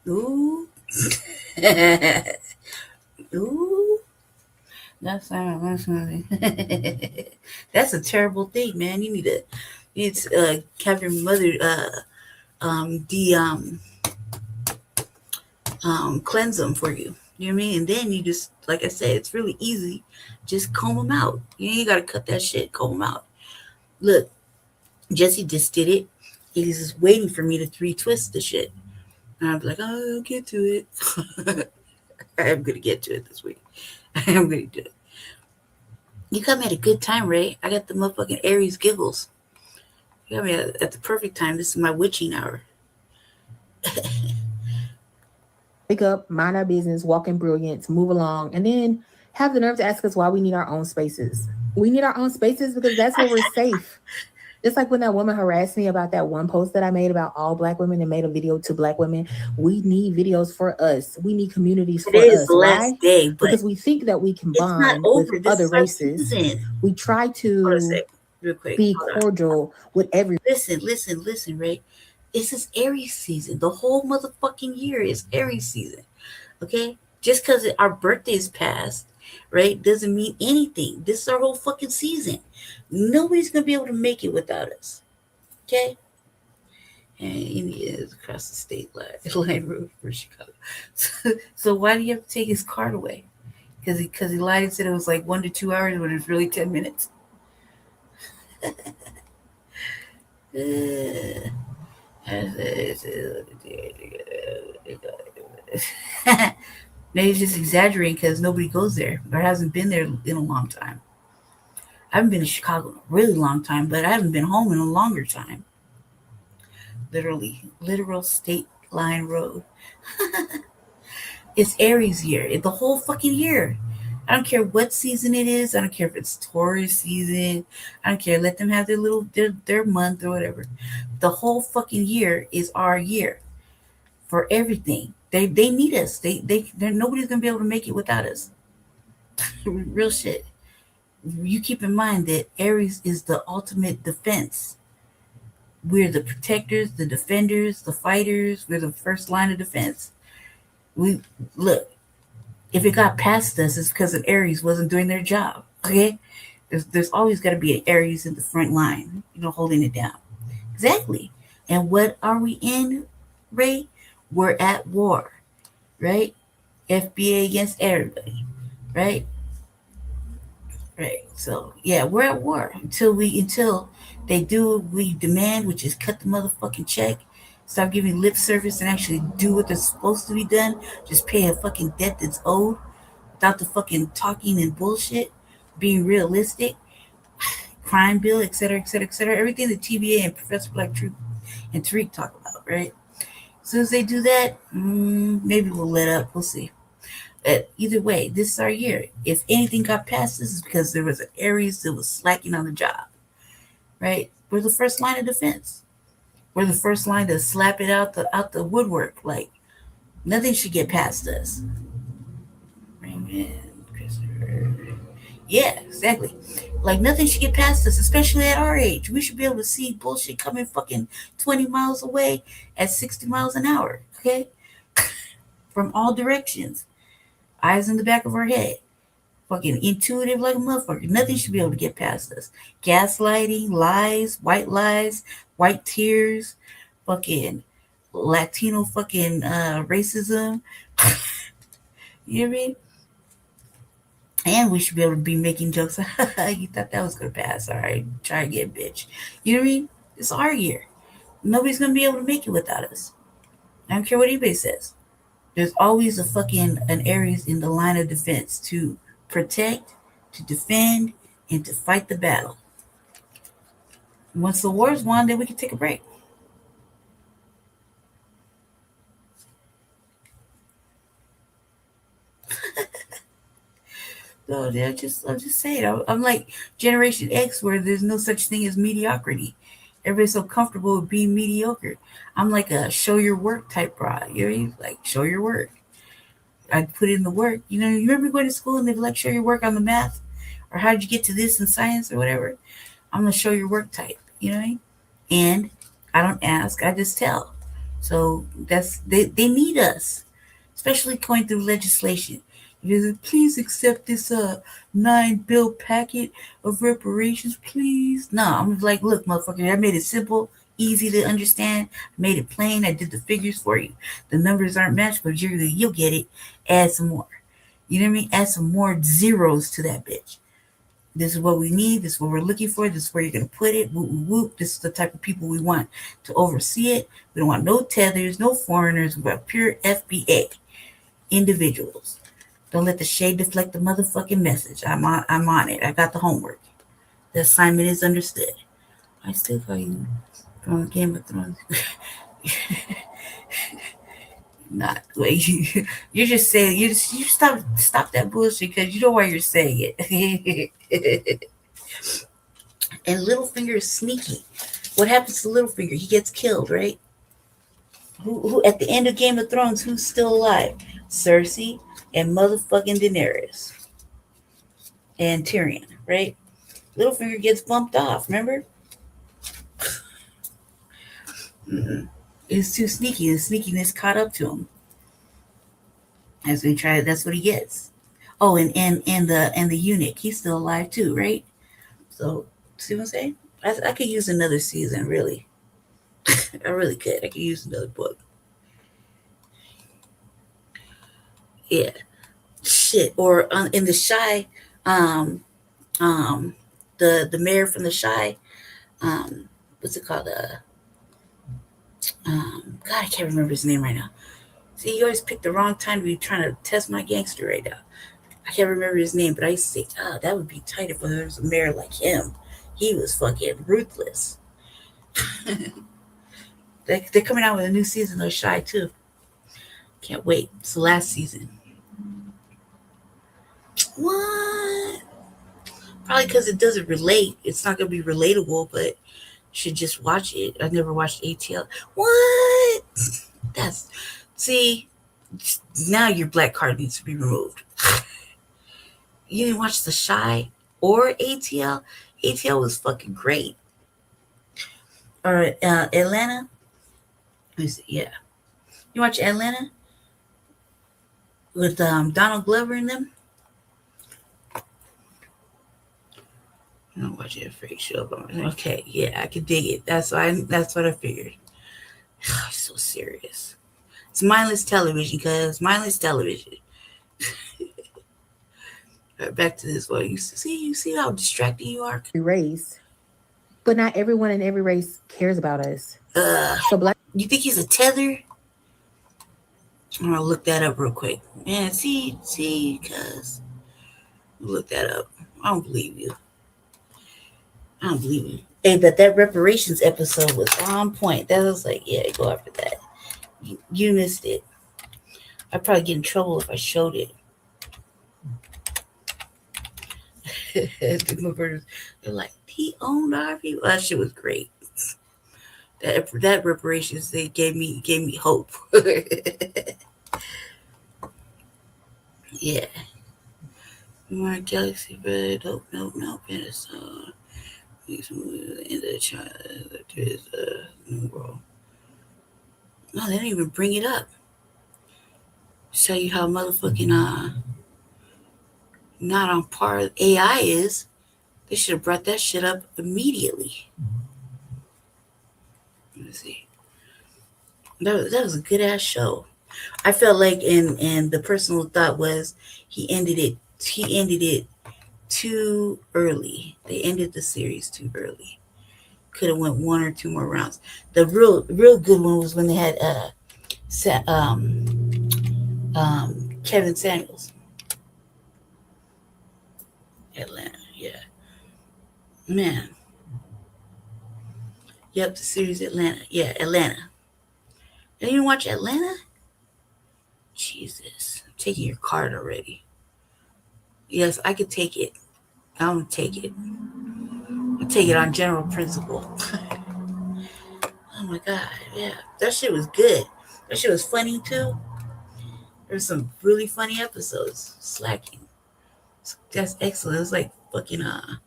Ooh. Ooh. That's a terrible thing, man. You need to have your mother cleanse them for you. You know what I mean? And then you just, like I said, it's really easy. Just comb them out. You ain't got to cut that shit. Comb them out. Look, Jesse just did it. He's just waiting for me to retwist the shit. And I'm like, oh, I'll get to it. I'm going to get to it this week. I'm going to do it. You got me at a good time, Ray. I got the motherfucking Aries giggles. You got me at the perfect time. This is my witching hour. Wake up, mind our business, walk in brilliance, move along, and then have the nerve to ask us why we need our own spaces. We need our own spaces because that's where we're safe. Just like when that woman harassed me about that one post that I made about all Black women and made a video to Black women. We need videos for us. We need communities for us. Why? Because we think that we can bond with other races. We try to be cordial with every. Listen, Ray. This is Aries season. The whole motherfucking year is Aries season. Okay? Just because our birthday is past, right, doesn't mean anything. This is our whole fucking season. Nobody's going to be able to make it without us. Okay? And India is across the state line road for Chicago. So why do you have to take his card away? Because he lied and said it was like 1 to 2 hours when it was really 10 minutes. Maybe he's just exaggerating because nobody goes there or hasn't been there in a long time. I haven't been to Chicago in a really long time, but I haven't been home in a longer time. Literal state line road. It's Aries year. The whole fucking year. I don't care what season it is. I don't care if it's Taurus season. I don't care. Let them have their month or whatever. The whole fucking year is our year for everything. They need us. Nobody's gonna be able to make it without us. Real shit. You keep in mind that Aries is the ultimate defense. We're the protectors, the defenders, the fighters. We're the first line of defense. Look, if it got past us, it's because an Aries wasn't doing their job. Okay? There's always got to be an Aries in the front line, holding it down. Exactly. And what are we in, Ray? We're at war, right? FBA against everybody, right? Right. So yeah, we're at war until they do what we demand, which is cut the motherfucking check, stop giving lip service, and actually do what they're supposed to be done. Just pay a fucking debt that's owed, without the fucking talking and bullshit, being realistic. Crime bill, etc., etc., etc. Everything that TVA and Professor Black Truth and Tariq talk about, right? As soon as they do that, maybe we'll let up. We'll see. But either way, this is our year. If anything got past this, is because there was an Aries that was slacking on the job, right? We're the first line of defense. We're the first line to slap it out the woodwork. Like, nothing should get past us. Yeah, exactly. Like, nothing should get past us, especially at our age. We should be able to see bullshit coming fucking 20 miles away at 60 miles an hour, okay? From all directions. Eyes in the back of our head. Fucking intuitive like a motherfucker. Nothing should be able to get past us. Gaslighting, lies, white tears, fucking Latino fucking racism. You know what I mean? And we should be able to be making jokes. You thought that was going to pass. All right, try again, bitch. You know what I mean? It's our year. Nobody's going to be able to make it without us. I don't care what anybody says. There's always an Aries in the line of defense to protect, to defend, and to fight the battle. Once the war's won, then we can take a break. So I'm just saying, I'm like Generation X, where there's no such thing as mediocrity. Everybody's so comfortable with being mediocre. I'm like a show your work type bra. You know, like show your work. I put in the work. You remember going to school and they'd like show your work on the math, or how did you get to this in science or whatever. I'm the show your work type. You know what I mean? And I don't ask, I just tell. So they need us, especially going through legislation. Please accept this 9-bill packet of reparations, please. No, I'm like, look, motherfucker, I made it simple, easy to understand. I made it plain. I did the figures for you. The numbers aren't matched, but you'll get it. Add some more. You know what I mean? Add some more zeros to that bitch. This is what we need. This is what we're looking for. This is where you're going to put it. Whoop, whoop. This is the type of people we want to oversee it. We don't want no tethers, no foreigners. We want pure FBA individuals. Don't let the shade deflect the motherfucking message. I'm on it. I got the homework. The assignment is understood. I still call you from Game of Thrones. Not like you just saying you stop that bullshit because you know why you're saying it. And Littlefinger is sneaky. What happens to Littlefinger? He gets killed, right? Who at the end of Game of Thrones, who's still alive? Cersei and motherfucking Daenerys. And Tyrion, right? Littlefinger gets bumped off, remember? He's too sneaky. The sneakiness caught up to him. That's what he gets. Oh, and the eunuch, he's still alive too, right? So, see what I'm saying? I could use another season, really. I really could. I could use another book. Yeah. Shit. Or in the Shy, the mayor from the Shy, what's it called? God, I can't remember his name right now. See, you always pick the wrong time to be trying to test my gangster right now. I can't remember his name, but I used to say, oh, that would be tight if there was a mayor like him. He was fucking ruthless. They're coming out with a new season of Shy too. Can't wait. It's the last season. What? Probably because it doesn't relate. It's not going to be relatable, but you should just watch it. I've never watched ATL. What? See, now your black card needs to be removed. You didn't watch The Shy or ATL? ATL was fucking great. Or Atlanta? Yeah. You watch Atlanta? With Donald Glover in them? I don't watch it. Freak show. Okay, yeah, I can dig it. That's what I figured. So serious. It's mindless television, cuz mindless television. Right, back to this one. You see how distracting you are? Race. But not everyone in every race cares about us. So black. You think he's a tether? I'm gonna look that up real quick. Man, see, cuz look that up. I don't believe you. Hey, but that reparations episode was on point. That was like, yeah, go after that. You missed it. I'd probably get in trouble if I showed it. They're like, he owned our people. That shit was great. That reparations, they gave me hope. Yeah. My galaxy, but no, Panasonic. In the China, there is a new world. No, they didn't even bring it up. Show you how motherfucking not on par AI is. They should have brought that shit up immediately. Let me see. That was a good ass show. I felt like, and the personal thought was he ended it too early. They ended the series too early. Could have went one or two more rounds. The real good one was when they had Kevin Samuels. Atlanta, yeah. Man. Yep, the series Atlanta. Yeah, Atlanta. You didn't watch Atlanta? Jesus. I'm taking your card already. Yes, I could take it. I'm going to take it. I'll take it on general principle. Oh my God, yeah. That shit was good. That shit was funny too. There's some really funny episodes. Slacking. That's excellent. It was like fucking how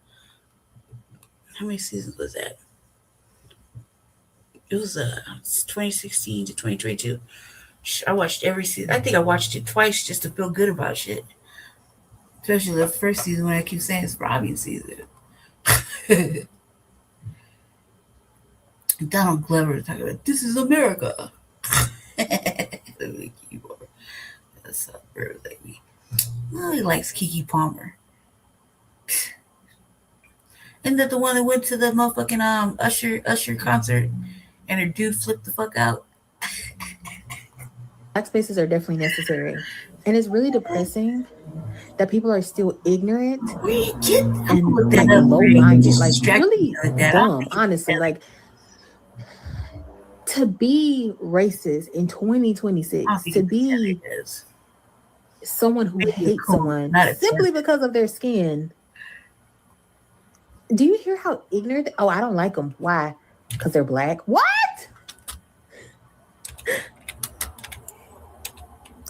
many seasons was that? It was 2016 to 2022. I watched every season. I think I watched it twice just to feel good about shit. Especially the first season when I keep saying it's Robin season. Donald Glover talking about, this is America. That's a bird like me. Oh, he likes Kiki Palmer. Isn't that the one that went to the motherfucking Usher concert and her dude flipped the fuck out? Black spaces are definitely necessary. And it's really depressing that people are still ignorant and like low-minded, like really dumb, honestly. Like, to be racist in 2026, to be someone who hates someone simply because of their skin, Do you hear how ignorant? Oh, I don't like them. Why? Because they're black. What?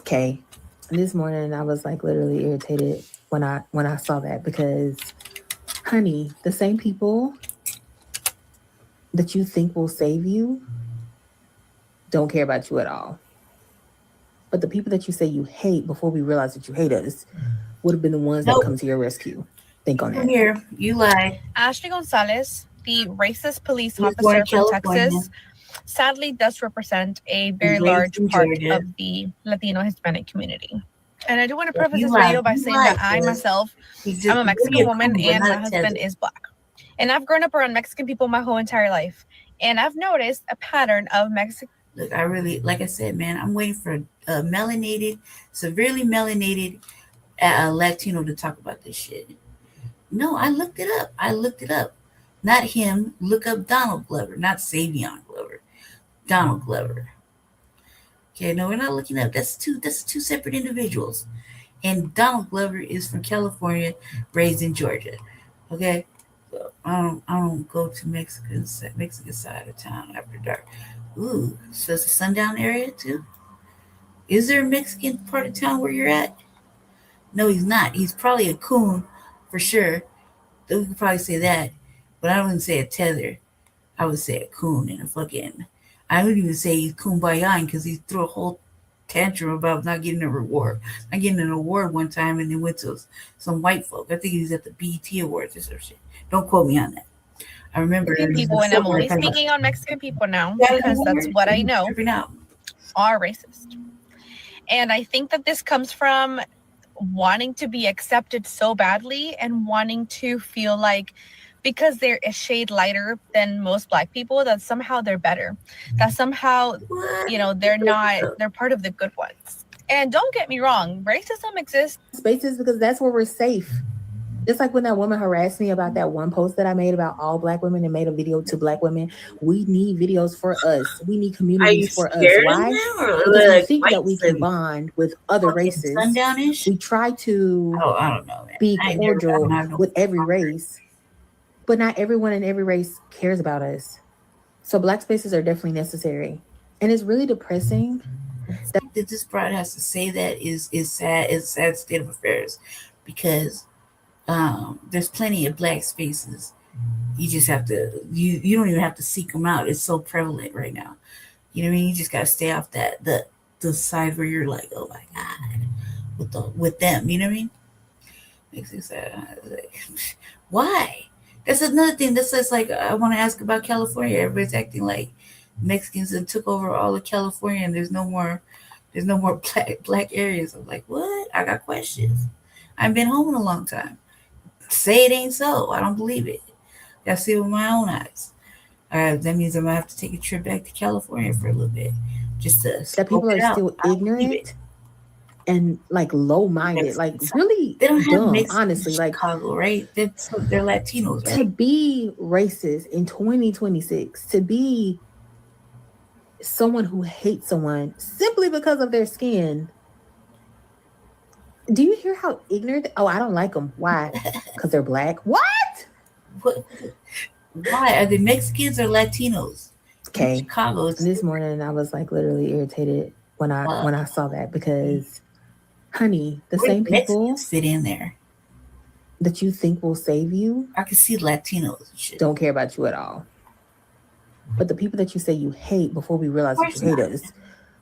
Okay. This morning I was like literally irritated when I saw that, because honey, the same people that you think will save you don't care about you at all. But the people that you say you hate before we realize that you hate us would have been the ones that come to your rescue. Think on that. Here, you lied. Ashley Gonzalez, the racist police officer from Texas, sadly does represent a very large part of the Latino Hispanic community. And I do want to preface this video by saying that I myself, I'm a Mexican woman and my husband is Black. And I've grown up around Mexican people my whole entire life. And I've noticed a pattern of Mexican. Look, I really, like I said, man, I'm waiting for a melanated, severely melanated Latino to talk about this shit. No, I looked it up. Not him. Look up Donald Glover, not Savion Glover. Donald Glover. Okay, no, we're not looking up. That's two separate individuals. And Donald Glover is from California, raised in Georgia. Okay? So I don't go to Mexican side of town after dark. Ooh, so it's a sundown area too? Is there a Mexican part of town where you're at? No, he's not. He's probably a coon for sure. We could probably say that. But I wouldn't say a tether. I would say a coon and a fucking... I wouldn't even say he's kumbayaing because he threw a whole tantrum about not getting a reward. Not getting an award one time and then went to some white folk. I think he was at the BET Awards or some shit. Don't quote me on that. I remember people, and I'm only speaking on Mexican people now because that's what I know, are racist. And I think that this comes from wanting to be accepted so badly and wanting to feel like because they're a shade lighter than most Black people, that somehow they're better. That somehow, they're part of the good ones. And don't get me wrong, racism exists. Spaces because that's where we're safe. Just like when that woman harassed me about that one post that I made about all Black women and made a video to Black women. We need videos for us. We need communities for us. Why? Because we think that we can bond with other races. We try to I don't know, man. be cordial with every race, but not everyone in every race cares about us. So Black spaces are definitely necessary. And it's really depressing that this broad has to say that is sad. It's a sad state of affairs because there's plenty of Black spaces. You just have to, you don't even have to seek them out. It's so prevalent right now. You know what I mean? You just got to stay off that, the side where you're like, oh my God, with them, you know what I mean? Makes me sad. Like, why? That's another thing. That's just like, I want to ask about California. Everybody's acting like Mexicans and took over all of California and there's no more black areas. I'm like, what? I got questions. I've been home in a long time. Say it ain't so. I don't believe it. Gotta see it with my own eyes. All right, that means I'm gonna have to take a trip back to California for a little bit, just to that people are still ignorant and like low-minded, like really they don't dumb. Have honestly, like Chicago, right? They're Latinos, right? To be racist in 2026, to be someone who hates someone simply because of their skin. Do you hear how ignorant? Oh, I don't like them. Why? Because they're Black. What? Why? Are they Mexicans or Latinos? Okay. Chicago. This morning I was like literally irritated when I saw that because, honey, the same people fit in there that you think will save you. I can see Latinos and shit. Don't care about you at all. But the people that you say you hate before we realize that you hate us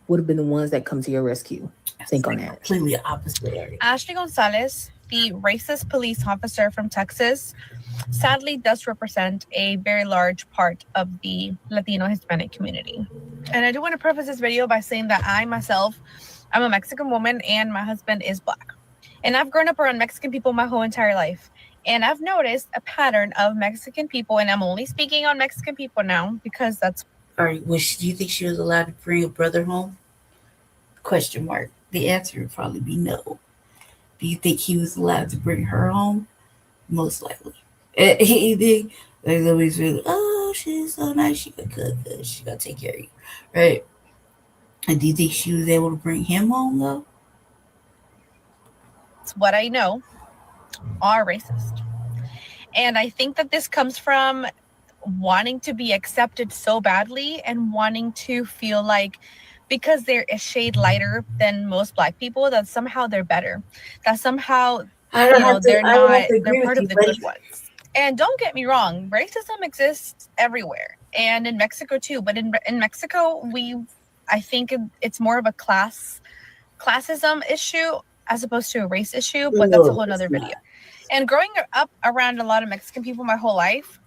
would have been the ones that come to your rescue. Think on that. Completely opposite area. Ashley Gonzalez, the racist police officer from Texas, sadly does represent a very large part of the Latino Hispanic community. And I do want to preface this video by saying that I myself, I'm a Mexican woman and my husband is Black. And I've grown up around Mexican people my whole entire life. And I've noticed a pattern of Mexican people, and I'm only speaking on Mexican people now because that's... All right, do you think she was allowed to bring a brother home? Question mark. The answer would probably be no. Do you think he was allowed to bring her home? Most likely. He did. Like always really, oh, she's so nice. She could cook. She got to take care of you, right? And do you think she was able to bring him home though? It's what I know are racist. And I think that this comes from wanting to be accepted so badly and wanting to feel like because they're a shade lighter than most Black people, that somehow they're better, that somehow they're part of the good ones. And don't get me wrong, racism exists everywhere, and in Mexico too. But in Mexico, I think it's more of a classism issue as opposed to a race issue. But that's a whole nother video. And growing up around a lot of Mexican people my whole life,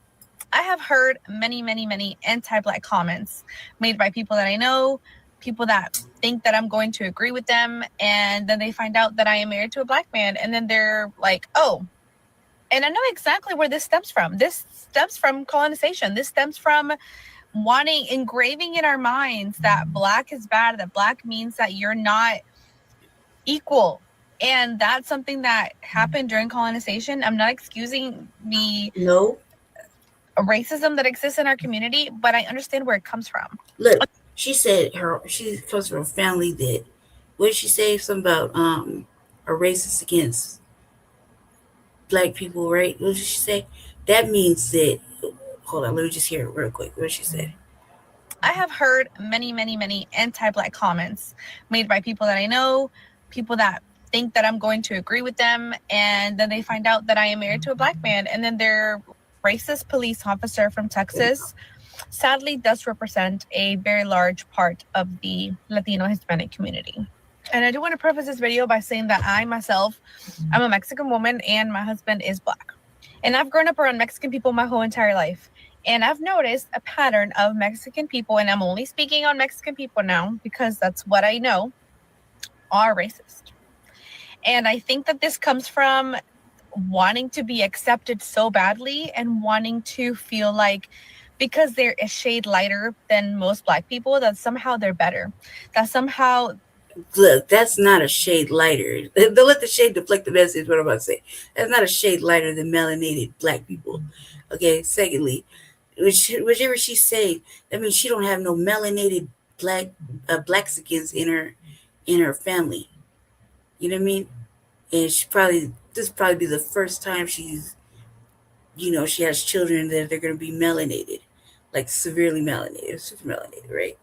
I have heard many, many, many anti-Black comments made by people that I know, people that think that I'm going to agree with them, and then they find out that I am married to a Black man, and then they're like, oh, and I know exactly where this stems from. This stems from colonization. This stems from engraving in our minds that Black is bad, that Black means that you're not equal. And that's something that happened during colonization. I'm not excusing the racism that exists in our community, but I understand where it comes from. Look, she said she comes from a family that, what did she say? Something about a racist against Black people, right? What did she say? That means that, hold on, let me just hear it real quick. What did she say? I have heard many, many, many anti-Black comments made by people that I know, people that think that I'm going to agree with them, and then they find out that I am married to a Black man, and then their racist police officer from Texas sadly does represent a very large part of the Latino Hispanic community. And I do want to preface this video by saying that I myself, I'm a Mexican woman and my husband is Black. And I've grown up around Mexican people my whole entire life. And I've noticed a pattern of Mexican people, and I'm only speaking on Mexican people now because that's what I know, are racist. And I think that this comes from wanting to be accepted so badly and wanting to feel like because they're a shade lighter than most Black people, that somehow they're better, that somehow... Look, that's not a shade lighter. Don't let the shade deflect the message, what I'm about to say. That's not a shade lighter than melanated Black people. Okay, secondly, whichever she's saying, that means she don't have no melanated Blaxicans in her family. You know what I mean? And this probably be the first time she's, she has children that they're going to be melanated, like severely melanated, super melanated, right?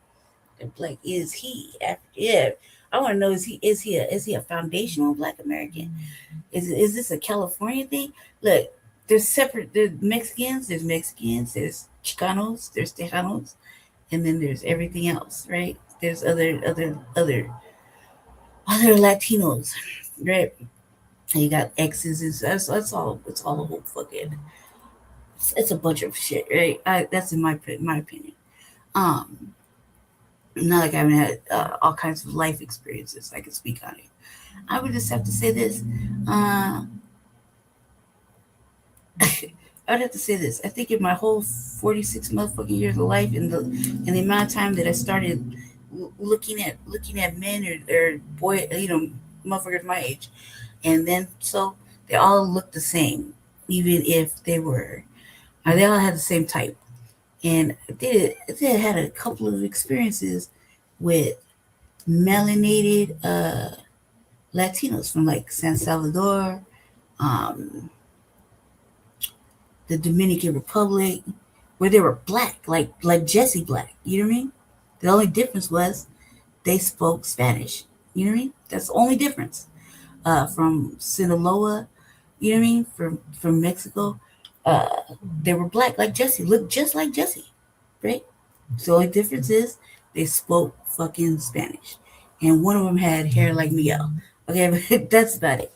And Black, is he? Yeah, I want to know, is he a foundational Black American? Is this a California thing? Look, there's Mexicans, there's Chicanos, there's Tejanos, and then there's everything else, right? There's other Latinos, right? And you got X's, and that's all. It's all a whole fucking. It's a bunch of shit, right? That's in my opinion. Not like I haven't had all kinds of life experiences I can speak on it. I would just have to say this. I would have to say this. I think in my whole 46 motherfucking years of life, and the amount of time that I started looking at men or boy, motherfuckers my age, and then so they all look the same, even if they all had the same type. And I did had a couple of experiences with melanated Latinos from like San Salvador, the Dominican Republic, where they were Black, like Jesse Black. You know what I mean? The only difference was they spoke Spanish. You know what I mean? That's the only difference. From Sinaloa, you know what I mean? From Mexico, they were Black like Jesse, looked just like Jesse, right? So the only difference is they spoke fucking Spanish, and one of them had hair like Miguel. Okay, but that's about it.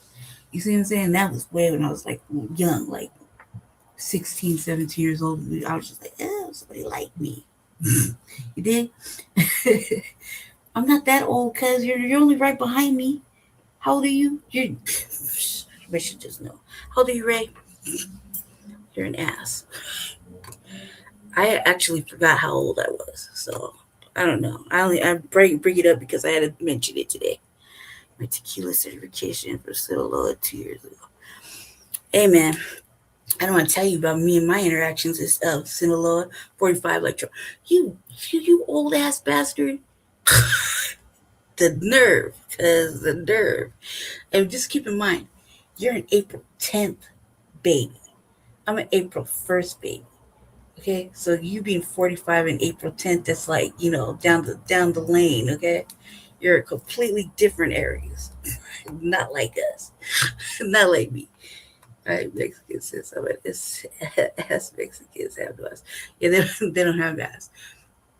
You see what I'm saying? That was way when I was like young, like 16, 17 years old. I was just like, oh, somebody like me. You did? I'm not that old, cuz you're only right behind me. How old are you? I should just know. How old are you, Ray? You're an ass. I actually forgot how old I was, so I don't know. I bring it up because I had to mention it today. My tequila certification for Sinaloa 2 years ago. Hey, man. I don't want to tell you about me and my interactions with Sinaloa 45 Electro. You old ass bastard. The nerve. And just keep in mind, you're an April 10th baby. I'm an April 1st baby. Okay, so you being 45 and April 10th, that's like, you know, down the lane. Okay, you're completely different areas. Not like us. Not like me. Right, Mexicans said some of this. As Mexicans have us. Yeah, they don't have masks.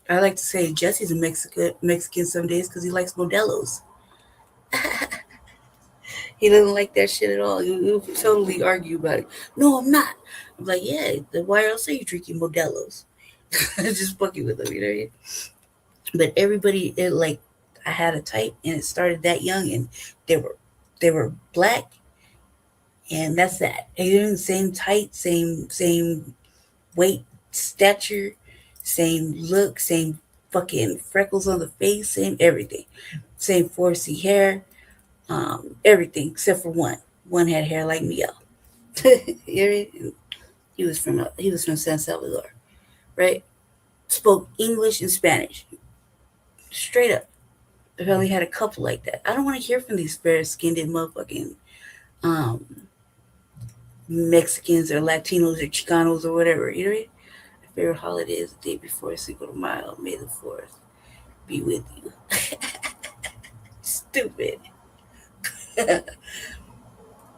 I like to say Jesse's a Mexican some days because he likes Modelo's. He doesn't like that shit at all. He'll totally argue about it. No, I'm not. I'm like, yeah, then why else are you drinking Modelo's? Just fucking with them, you know what I mean? But everybody, I had a type, and it started that young, and they were black, and that's that. And they're in the same height, same weight, stature, same look, same fucking freckles on the face, same everything, same 4C hair, everything except for one. One had hair like me, y'all. He was from San Salvador, right? Spoke English and Spanish, straight up. I've only had a couple like that. I don't want to hear from these fair-skinned motherfucking Mexicans or Latinos or Chicanos or whatever. You know what I mean? My favorite holiday is the day before Cinco de Mayo. May the 4th be with you. Stupid. I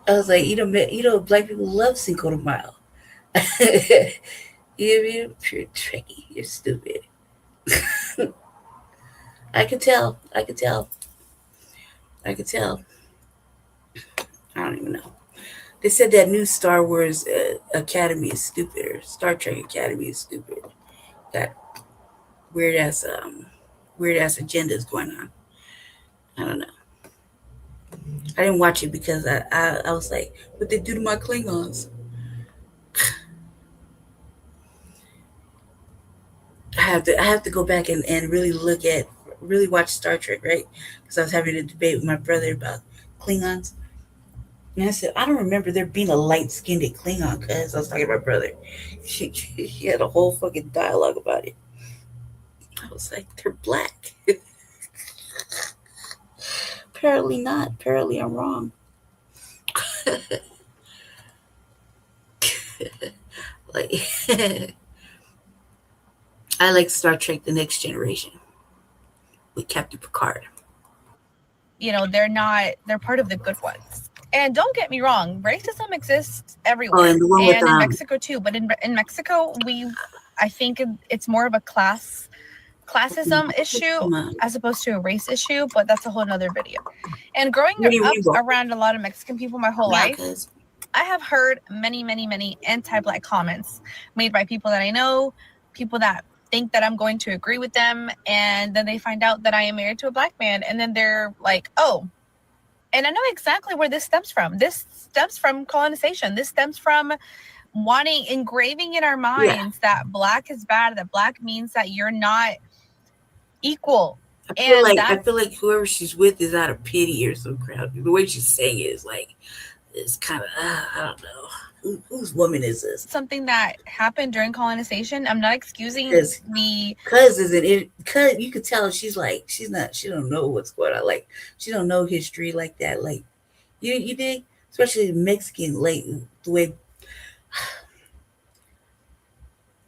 was like, you know, black people love Cinco de Mayo. You know what I mean? Pure tricky. You're stupid. I could tell. I don't even know. They said that new Star Wars Academy is stupid, or Star Trek Academy is stupid. That weird ass agendas going on. I don't know. I didn't watch it because I was like, what they do to my Klingons? I have to go back and really watch Star Trek, right? Because I was having a debate with my brother about Klingons. And I said, I don't remember there being a light-skinned Klingon, because I was talking to my brother. He had a whole fucking dialogue about it. I was like, they're black. Apparently not. Apparently I'm wrong. Like, I like Star Trek The Next Generation with Captain Picard. You know, they're part of the good ones. And don't get me wrong, racism exists everywhere, and in Mexico too. But in Mexico, I think it's more of a classism issue as opposed to a race issue. But that's a whole nother video. And growing up around a lot of Mexican people my whole life, I have heard many, many, many anti-Black comments made by people that I know, people that think that I'm going to agree with them, and then they find out that I am married to a Black man, and then they're like, oh. And I know exactly where this stems from. This stems from colonization. This stems from engraving in our minds that Black is bad, that Black means that you're not equal. I feel like whoever she's with is out of pity or some crap. The way she's saying it is like, it's kind of, I don't know. Whose woman is this? Something that happened during colonization. I'm not excusing the cuz you could tell she don't know what's going on. Like, she don't know history like that. Like, you dig? Especially Mexican, like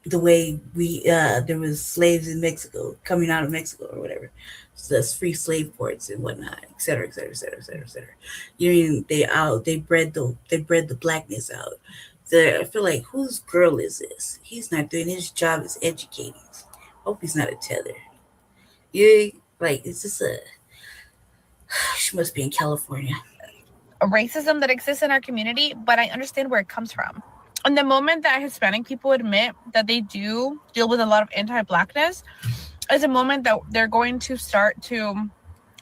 the way we there was slaves in Mexico coming out of Mexico or whatever. So that's free slave ports and whatnot, et cetera, et cetera, et cetera, et cetera, et cetera. You mean they bred the blackness out. So I feel like, whose girl is this? He's not doing his job as educating. Hope he's not a tether. Yeah, like, it's just she must be in California. A racism that exists in our community, but I understand where it comes from. And the moment that Hispanic people admit that they do deal with a lot of anti-Blackness is a moment that they're going to start to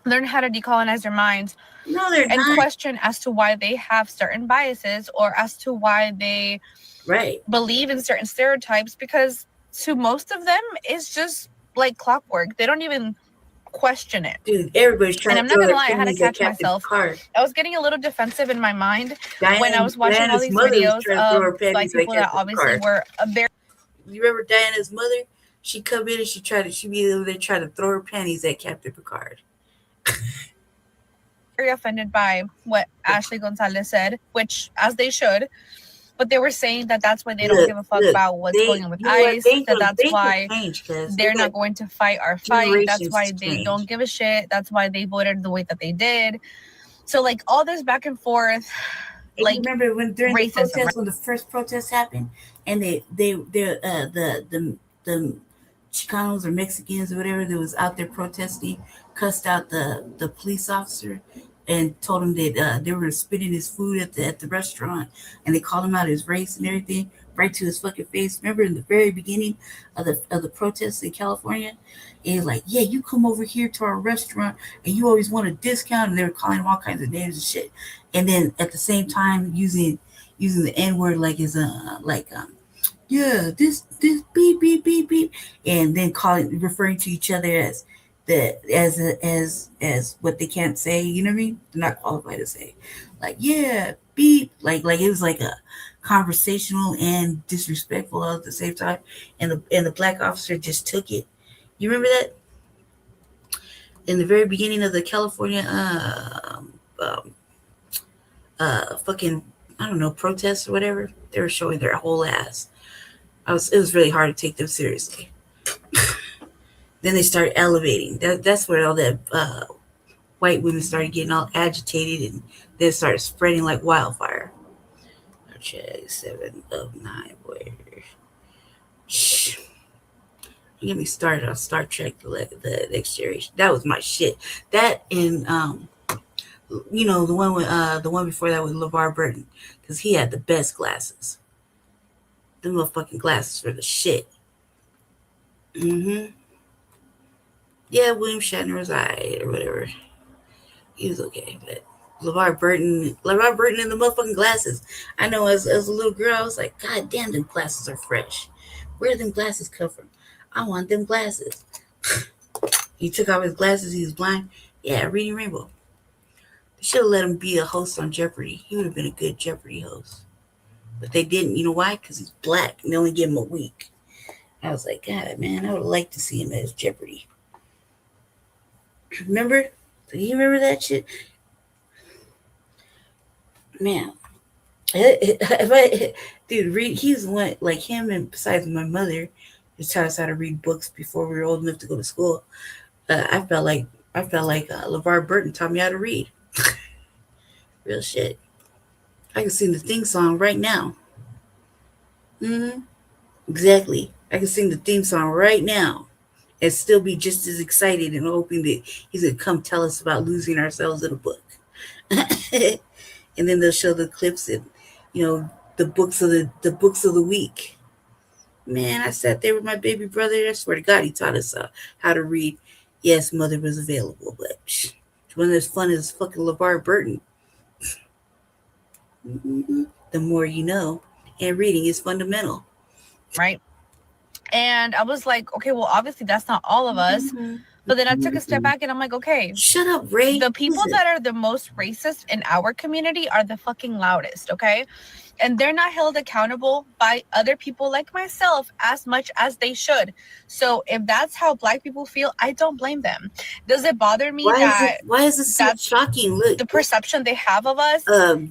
learn how to decolonize their minds and question as to why they have certain biases or as to why they believe in certain stereotypes, because to most of them, it's just like clockwork. They don't even question it. Dude, everybody's trying to. And I'm not gonna lie, I had to catch myself. I was getting a little defensive in my mind when I was watching all these videos of Black people that obviously were a very. You remember Diana's mother? She come in and she be over there trying to throw her panties at Captain Picard. Very offended by what Ashley Gonzalez said, which, as they should. but they were saying that that's why they don't give a fuck about what's going on with ICE, that's why they're not going to fight our fight, that's why they don't give a shit, that's why they voted the way that they did. So like all this back and forth, and like you remember when during racism, the protest, when the first protest happened, and the Chicanos or Mexicans or whatever that was out there protesting cussed out the police officer and told him that they were spitting his food at the restaurant, and they called him out his race and everything right to his fucking face. Remember in the very beginning of the protests in California, and he's like, yeah, you come over here to our restaurant and you always want a discount, and they were calling him all kinds of names and shit, and then at the same time using the N-word like his yeah, this beep beep beep beep, and then referring to each other as what they can't say. You know what I mean? They're not qualified to say, like, yeah, beep, like it was like a conversational and disrespectful all at the same time. And the black officer just took it. You remember that? In the very beginning of the California fucking, I don't know, protests or whatever, they were showing their whole ass. It was really hard to take them seriously. Then they started elevating. That's where all that white women started getting all agitated, and then started spreading like wildfire. Check 7 of 9, boy. Shh. Get me started on Star Trek: The Next Generation. That was my shit. That and you know, the one before that with LeVar Burton, because he had the best glasses. The motherfucking glasses were the shit. Mm-hmm. Yeah, William Shatner was alright or whatever. He was okay, but LeVar Burton and the motherfucking glasses. I know as a little girl, I was like, God damn, them glasses are fresh. Where did them glasses come from? I want them glasses. He took off his glasses, he was blind. Yeah, reading Rainbow. They should have let him be a host on Jeopardy. He would have been a good Jeopardy host. But they didn't. You know why? Because he's black and they only gave him a week. I was like, God, man, I would like to see him as Jeopardy. Remember? Do you remember that shit? Man. Dude, he's one, like him, and besides my mother, who taught us how to read books before we were old enough to go to school. I felt like LeVar Burton taught me how to read. Real shit. I can sing the theme song right now. Mm-hmm. Exactly. I can sing the theme song right now and still be just as excited and hoping that he's gonna come tell us about losing ourselves in a book. And then they'll show the clips and, you know, the books of the week. Man, I sat there with my baby brother. I swear to God, he taught us how to read. Yes, mother was available, but it wasn't as fun as fucking LeVar Burton. Mm-hmm. The more you know, and reading is fundamental. Right? And I was like, okay, well, obviously that's not all of us. Mm-hmm. But then I took a step back and I'm like, okay, shut up, Ray. The people that are the most racist in our community are the fucking loudest, okay? And they're not held accountable by other people like myself as much as they should. So if that's how Black people feel, I don't blame them. Does it bother me why is this so shocking? Look, the perception they have of us?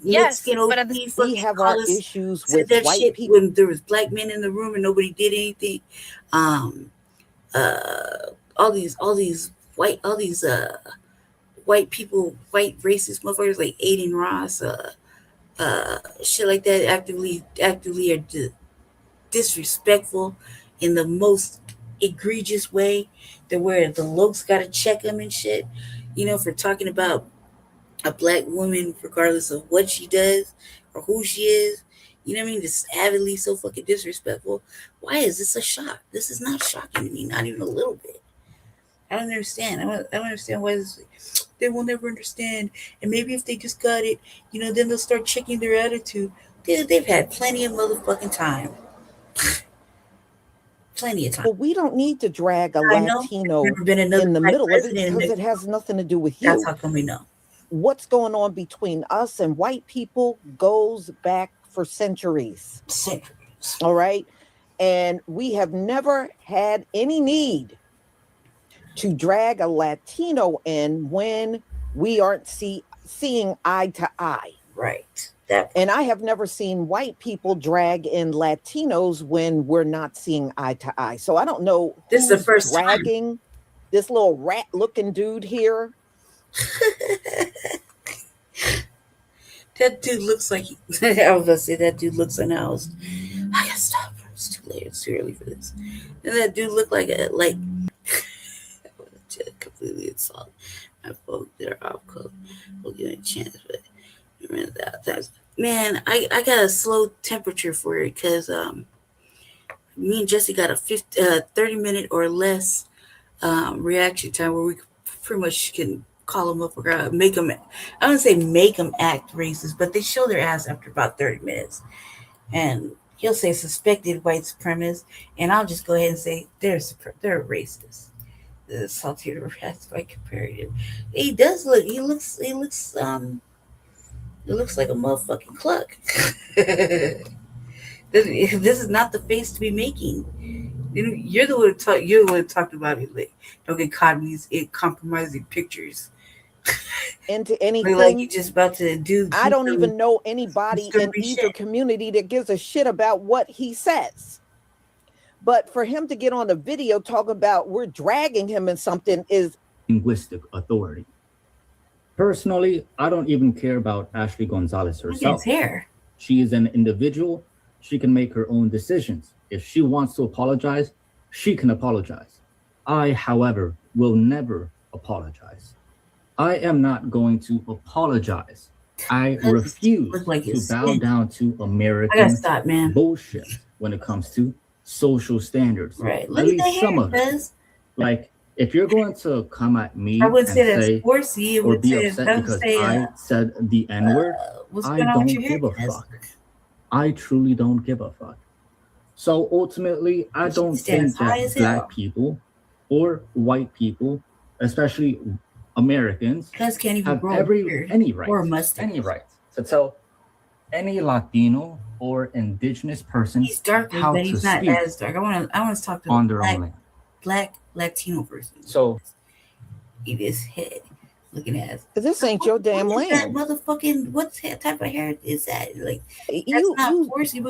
Yes, but at the we have our issues with that white shit people. When there was Black men in the room and nobody did anything. All these white people, white racist motherfuckers like Aiden Ross, shit like that, actively are disrespectful in the most egregious way. That where the lokes gotta check them and shit, you know, for talking about a Black woman regardless of what she does or who she is. You know what I mean? Just avidly so fucking disrespectful. Why is this a shock? This is not shocking to me, not even a little bit. I don't understand. I don't understand why they will never understand. And maybe if they just got it, you know, then they'll start checking their attitude. They've had plenty of motherfucking time. Plenty of time. But we don't need to drag a Latino in the middle of it because it has nothing to do with you. That's how come we know. What's going on between us and white people goes back for centuries. All right. And we have never had any need to drag a Latino in when we aren't seeing eye to eye. Right. And I have never seen white people drag in Latinos when we're not seeing eye to eye. So I don't know This is the first dragging this little rat-looking dude here. That dude looks like I was gonna say that dude looks unhoused. I gotta stop. It's too late. It's too early for this. And that dude looked like completely insult my folk that are off code. We'll give it a chance, but remember that. Man, I got a slow temperature for it because me and Jesse got a 30-minute or less reaction time where we pretty much can call them up or make them. I don't say make them act racist, but they show their ass after about 30 minutes, and he'll say suspected white supremacists, and I'll just go ahead and say they're racist. The saltier rats by comparative. He does look. He looks like a motherfucking cluck. This is not the face to be making. You're the one. You're the one talked about it. Like, don't get caught in these compromising pictures. Into anything. Like you just about to do. I don't even know anybody in either community that gives a shit about what he says. But for him to get on a video talking about we're dragging him in something is linguistic authority. Personally, I don't even care about Ashley Gonzalez herself. She is an individual. She can make her own decisions. If she wants to apologize, she can apologize. I, however, will never apologize. I am not going to apologize. I refuse to bow down to American bullshit when it comes to social standards. Right. At least some of it. Like, if you're going to come at me and say or be upset because I said the N-word, I don't give a fuck. I truly don't give a fuck. So ultimately, I don't think that black people or white people, especially Americans, have any rights to tell any Latino or indigenous person how to he's not speak as dark. I want to talk to on their own land. Black Latino person. So eat his head looking at. This ain't your damn land. That motherfucking what type of hair is that? Like you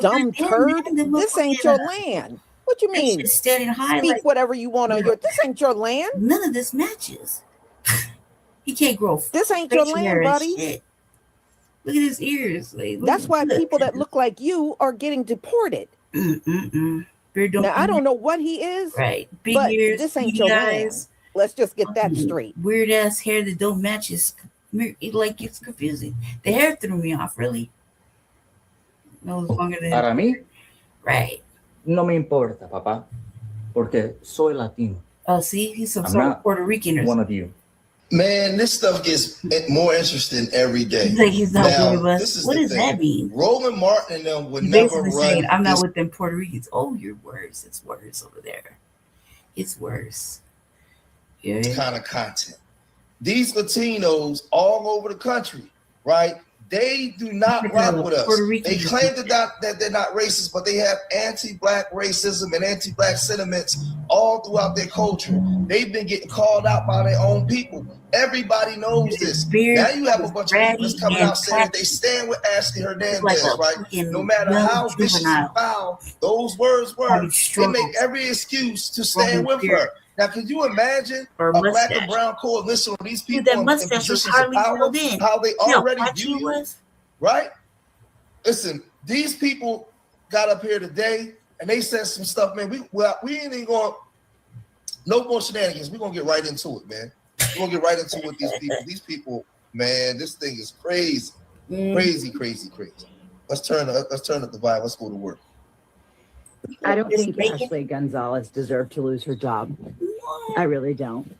dumb turd. This ain't your land. What you mean? Standing high, speak like, whatever you want on your. This ain't your land. None of this matches. He can't grow. This ain't your land, buddy. Look at his ears. Like, that's why people that look like you are getting deported. Now, I don't know what he is. Right. Big but ears, this ain't your land. Let's just get that straight. Weird ass hair that don't match his. Like, it's confusing. The hair threw me off, really. No longer than. Para mí, right. No me importa, papá, porque soy Latino. Oh, see, he's some sort of Puerto Rican or one of you. Man, this stuff gets more interesting every day. Like he's not now, one of us. This is what the does thing. that mean? Roland Martin and them would never run. Saying, I'm not with them Puerto Ricans. Oh, you're worse. It's worse over there. It's worse. Yeah. This kind of content. These Latinos all over the country, right? They do not rock with us. They claim that they're not racist, but they have anti-black racism and anti-black sentiments all throughout their culture. They've been getting called out by their own people. Everybody knows this. Now you have a bunch of people that's coming out saying they stand with Ashley Hernandez, right? No matter how vicious and foul those words were, they make every excuse to stand with her. Now, can you imagine a black and brown coalition of these people in positions of power, how they already view you, right? Listen, these people got up here today and they said some stuff, man. We ain't even going, no more shenanigans. We're going to get right into it, man. We're going to get right into it with these people. These people, man, this thing is crazy. Crazy. Let's turn up the vibe. Let's go to work. I don't think Ashley Gonzalez deserved to lose her job. I really don't.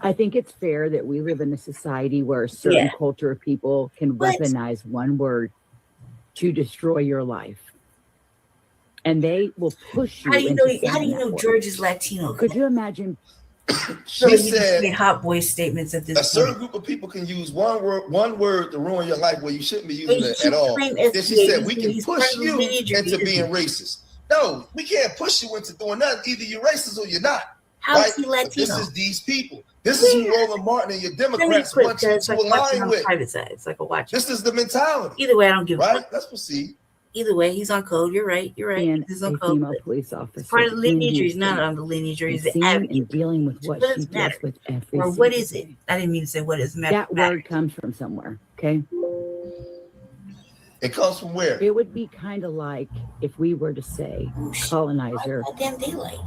I think it's fair that we live in a society where a certain culture of people can weaponize one word to destroy your life. And they will push you. How do you know George is Latino? Could you imagine? She said hot boy statements at this. A certain group of people can use one word to ruin your life where you shouldn't be using it at all. Then she said we can push you into being racist. No, we can't push you into doing nothing. Either you're racist or you're not. How is he Latino? This is these people. This is who Roland Martin and your Democrats want you to align with. Private side, it's like a watch. This is the mentality. Either way, I don't give a right. fuck. Let's proceed. Either way, he's on code. You're right. You're right. And He's on a code. female police officer. It's part of the lineage. He's not on the lineage. He's the advocate. And dealing with what she does with every. Or what is it? I didn't mean to say what is matter. That word comes from somewhere. Okay. It comes from where? It would be kind of like if we were to say colonizer Damn daylight.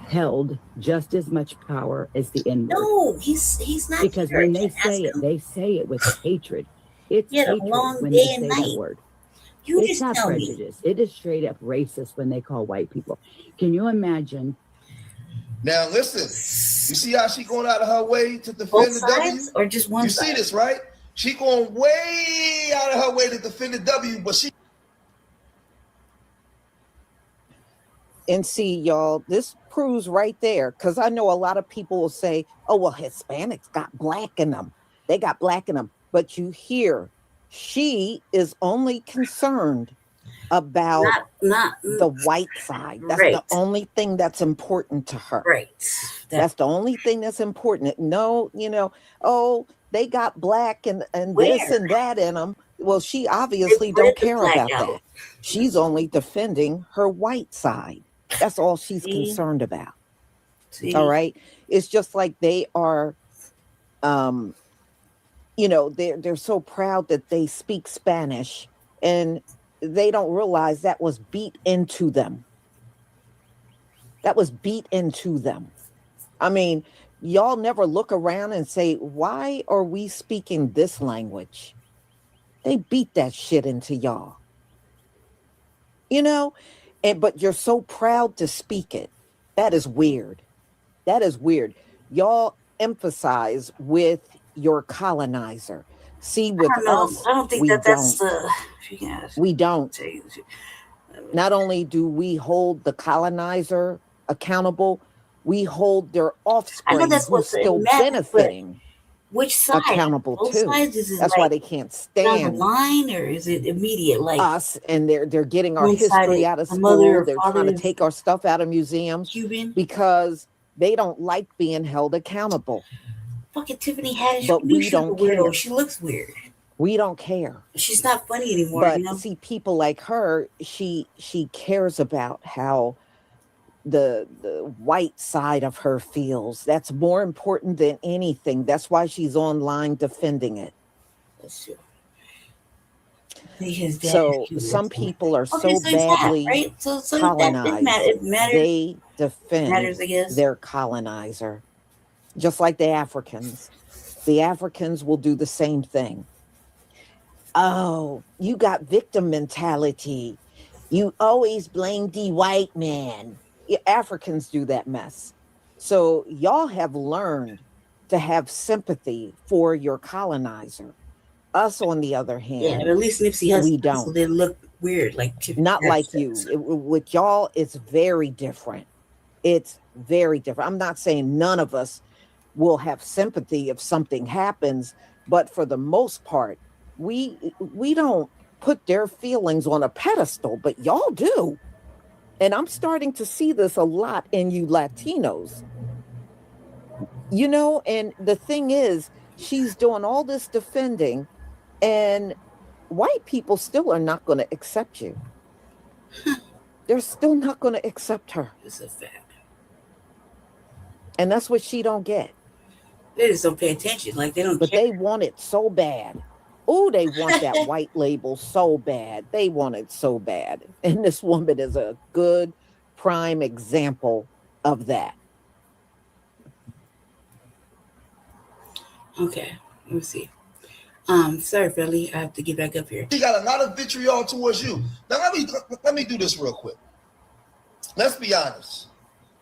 held just as much power as the N-word. No, he's not. Because when they say it with hatred. It's hatred when they say the word. It's not prejudice. It is straight up racist when they call white people. Can you imagine? Now listen, you see how she going out of her way to defend the W? Or just one you side? See this, right? She going way out of her way to defend the W, but she. And see, y'all, this proves right there, because I know a lot of people will say, oh, well, Hispanics got black in them. They got black in them. But you hear, she is only concerned about the white side. That's the only thing that's important to her. Right. That's the only thing that's important. No, oh, they got black and this and that in them. Well, she obviously don't care about that. She's only defending her white side. That's all she's concerned about. All right. It's just like they are, they're so proud that they speak Spanish, and they don't realize that was beat into them. That was beat into them. I mean, y'all never look around and say, why are we speaking this language? They beat that shit into y'all. But you're so proud to speak it. That is weird. That is weird. Y'all emphasize with your colonizer. See, with us, I don't think we that's we don't. Not only do we hold the colonizer accountable, we hold their offspring who's still benefiting which side? accountable Both too. sides? Is it That's why they can't down stand the line, or is it immediate? Like us, and they're getting our one side history is out of the mother school. or They're father trying to is take our stuff out of museums Cuban? because they don't like being held accountable. Fucking Tiffany Haddish. But we don't care. She looks weird. We don't care. She's not funny anymore. But see, people like her, she cares about how the white side of her feels. That's more important than anything. That's why she's online defending it. That's true. So some people are so badly colonized. They defend their colonizer, just like the Africans. The Africans will do the same thing. Oh, you got victim mentality. You always blame the white man. Africans do that mess. So y'all have learned to have sympathy for your colonizer. Us, on the other hand, but at least Nipsey Hussle, we don't. So they look weird, not like you. With y'all, it's very different. It's very different. I'm not saying none of us will have sympathy if something happens, but for the most part, we don't put their feelings on a pedestal, but y'all do. And I'm starting to see this a lot in you Latinos. And the thing is, she's doing all this defending, and white people still are not going to accept you. They're still not going to accept her. It's a fact. And that's what she don't get. They just don't pay attention. Like they don't. But they want it so bad. Oh, they want that white label so bad. They want it so bad. And this woman is a good prime example of that. Okay, let me see. Sorry, Felly, I have to get back up here. She got a lot of vitriol towards you. Now let me do this real quick. Let's be honest.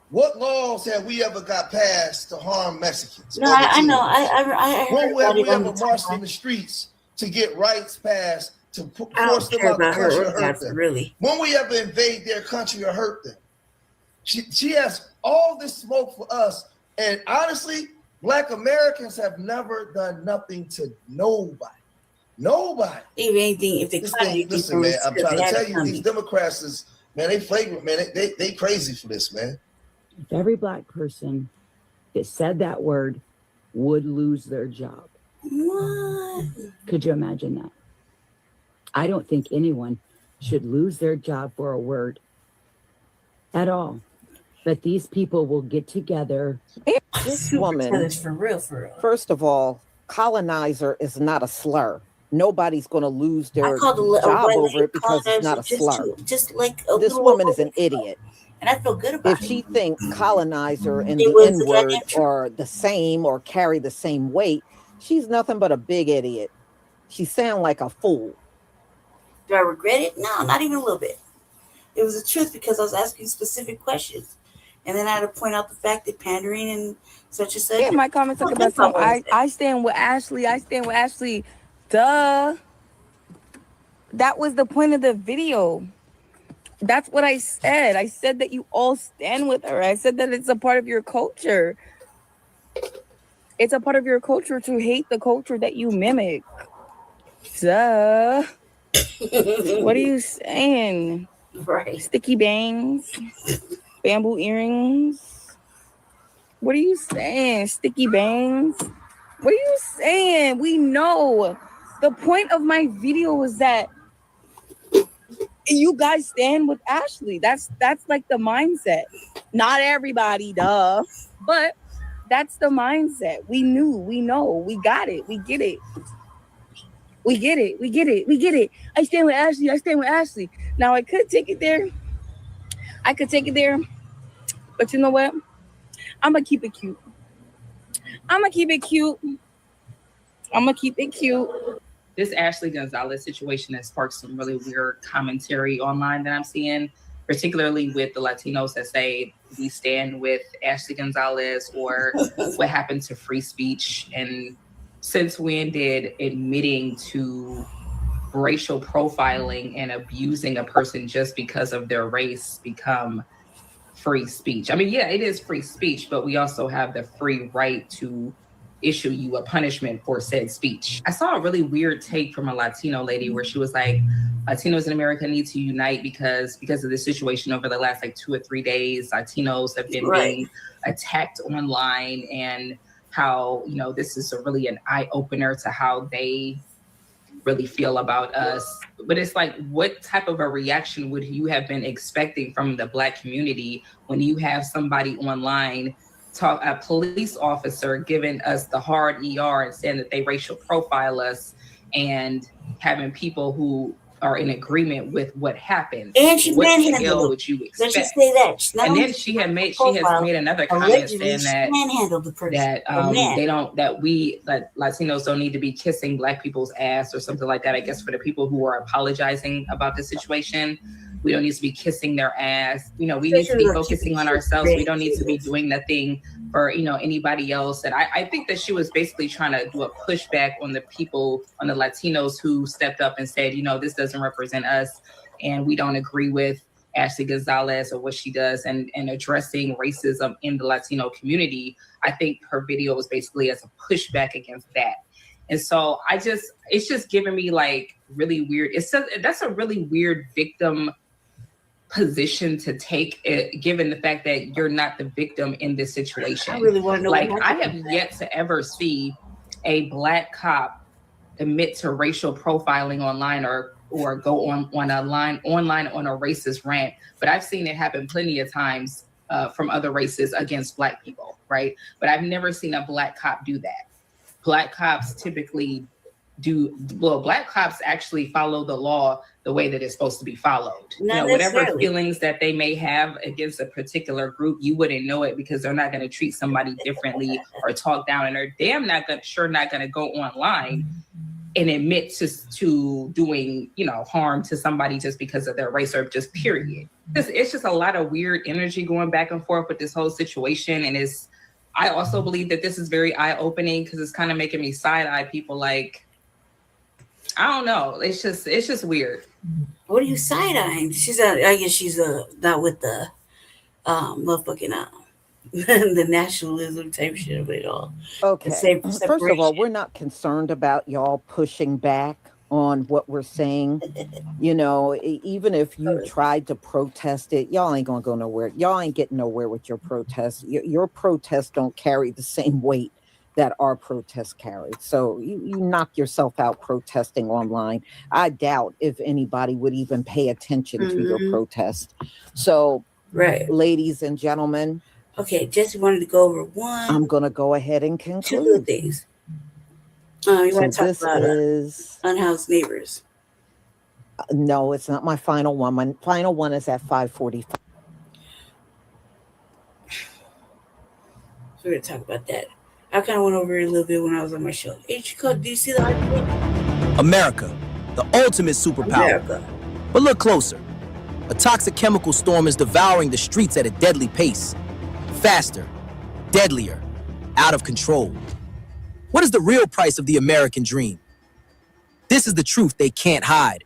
What laws have we ever got passed to harm Mexicans? No, I know. I heard when have we ever about marched in the streets to get rights passed to force them out the country or hurt them? Really. When we ever invade their country or hurt them? She has all this smoke for us, and honestly, Black Americans have never done nothing to nobody. Nobody. Even anything if they listen, man, I'm trying to tell you, these Democrats is, man, they flagrant, man. They crazy for this, man. If every Black person that said that word would lose their job. What? Could you imagine that? I don't think anyone should lose their job for a word at all. But these people will get together. This woman, for real. First of all, colonizer is not a slur. Nobody's going to lose their job over it because it's not a slur. Just like this woman is an idiot. And I feel good about if she thinks colonizer and the N-word are the same or carry the same weight, she's nothing but a big idiot. She sounds like a fool. Do I regret it? No, not even a little bit. It was the truth because I was asking specific questions. And then I had to point out the fact that pandering and such and such. Yeah, my comments talk about some. I stand with Ashley. I stand with Ashley. Duh. That was the point of the video. That's what I said. I said that you all stand with her. I said that it's a part of your culture. It's a part of your culture to hate the culture that you mimic. Duh. What are you saying? Right. Sticky bangs, bamboo earrings. What are you saying? Sticky bangs. What are you saying? We know. The point of my video was that you guys stand with Ashley. That's like the mindset. Not everybody, duh. But that's the mindset. We knew, we know, we got it, we get it. We get it, we get it, we get it. I stand with Ashley, I stand with Ashley. Now I could take it there. But you know what? I'm gonna keep it cute. This Ashley Gonzalez situation has sparked some really weird commentary online that I'm seeing, particularly with the Latinos that say we stand with Ashley Gonzalez or what happened to free speech. And since when did admitting to racial profiling and abusing a person just because of their race become free speech? I mean, yeah, it is free speech, but we also have the free right to issue you a punishment for said speech. I saw a really weird take from a Latino lady where she was like, Latinos in America need to unite because of the situation over the last like 2 or 3 days. Latinos have been being attacked online, and how, you know, this is really an eye opener to how they really feel about us. But it's like, what type of a reaction would you have been expecting from the Black community when you have somebody online, a police officer giving us the hard ER and saying that they racial profile us, and having people who are in agreement with what happened? And she manhandled. Would you expect? Let's just say that. And then she has made another comment saying that that Latinos don't need to be kissing Black people's ass or something like that. I guess for the people who are apologizing about the situation, we don't need to be kissing their ass. You know, we need to be focusing on ourselves. We don't need to be doing nothing for, you know, anybody else. And I think that she was basically trying to do a pushback on the people, on the Latinos who stepped up and said, you know, this doesn't represent us, and we don't agree with Ashley Gonzalez or what she does, and addressing racism in the Latino community. I think her video was basically as a pushback against that. And so it's just giving me like really weird. That's a really weird victim position to take, given the fact that you're not the victim in this situation. I really want to know. Like, I have yet to ever see a Black cop admit to racial profiling online or go on a line online on a racist rant. But I've seen it happen plenty of times from other races against Black people, right? But I've never seen a Black cop do that. Black cops typically Black cops actually follow the law the way that it's supposed to be followed. Not whatever feelings that they may have against a particular group, you wouldn't know it because they're not going to treat somebody differently or talk down, and they're damn not going to go online and admit to doing, you know, harm to somebody just because of their race or just period. It's just a lot of weird energy going back and forth with this whole situation, and I also believe that this is very eye-opening because it's kind of making me side-eye people. Like, I don't know. It's just weird. What are you side-eyeing? I guess she's not with the motherfucking the nationalism type shit of it all. Okay. First of all, we're not concerned about y'all pushing back on what we're saying. You know, even if you tried to protest it, y'all ain't gonna go nowhere. Y'all ain't getting nowhere with your protests. Your protests don't carry the same weight that our protests carried. So you knock yourself out protesting online. I doubt if anybody would even pay attention to your protest. So, ladies and gentlemen. Okay, Jesse wanted to go over one. I'm going to go ahead and conclude. 2 little things. You want to talk about is unhoused neighbors? No, it's not my final one. My final one is at 5:45. So we're going to talk about that. I kind of went over it a little bit when I was on my show. Hey, Chico, do you see the article? America, the ultimate superpower. America. But look closer. A toxic chemical storm is devouring the streets at a deadly pace. Faster, deadlier, out of control. What is the real price of the American dream? This is the truth they can't hide.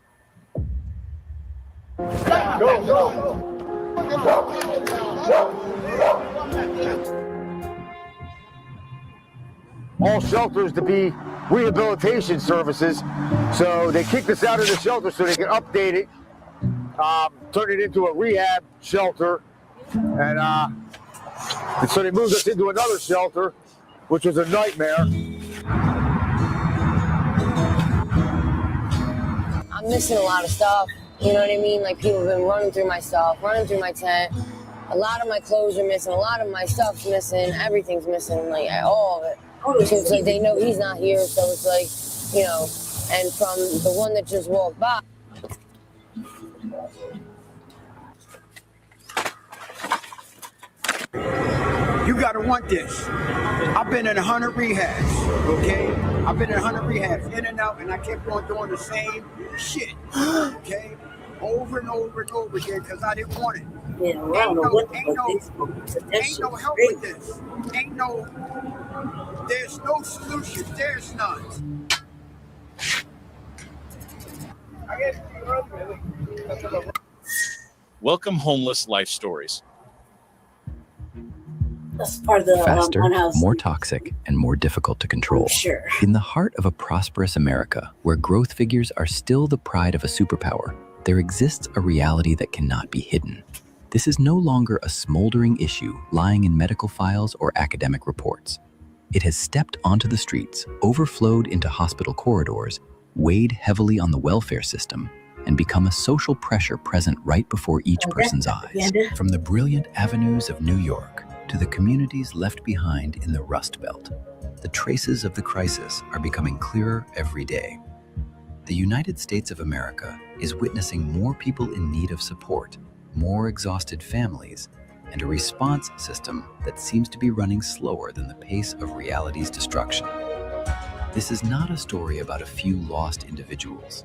All shelters to be rehabilitation services. So they kicked us out of the shelter so they can update it, turn it into a rehab shelter. And so they moved us into another shelter, which was a nightmare. I'm missing a lot of stuff. You know what I mean? Like, people have been running through my stuff, running through my tent. A lot of my clothes are missing. A lot of my stuff's missing. Everything's missing, like all of it. So it's like they know he's not here, so it's like, you know, and from the one that just walked by. You gotta want this. I've been in 100 rehabs, okay? I've been in 100 rehabs, in and out, and I kept on doing the same shit, okay? Over and over and over again, because I didn't want it. Yeah, well, ain't no help with this. There's no solution. There's none. Welcome, Homeless Life Stories. That's part of the faster, unhoused. more toxic, and more difficult to control. Sure. In the heart of a prosperous America, where growth figures are still the pride of a superpower, there exists a reality that cannot be hidden. This is no longer a smoldering issue lying in medical files or academic reports. It has stepped onto the streets, overflowed into hospital corridors, weighed heavily on the welfare system, and become a social pressure present right before each person's eyes. From the brilliant avenues of New York to the communities left behind in the Rust Belt, the traces of the crisis are becoming clearer every day. The United States of America is witnessing more people in need of support, more exhausted families, and a response system that seems to be running slower than the pace of reality's destruction. This is not a story about a few lost individuals.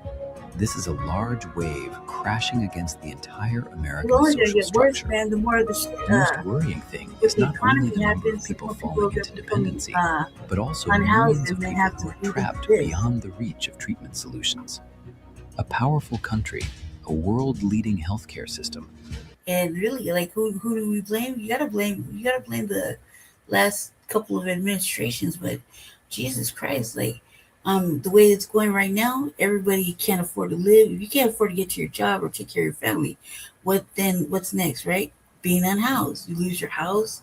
This is a large wave crashing against the entire American social structure. Man, the more the most worrying thing is not only the number of people falling into dependency, but also millions of people who are trapped beyond the reach of treatment solutions. A powerful country, a world-leading healthcare system. And really, like, who do we blame? You gotta blame the last couple of administrations. But Jesus Christ, like, the way it's going right now, everybody can't afford to live. If you can't afford to get to your job or take care of your family, what's next, right? Being unhoused, you lose your house.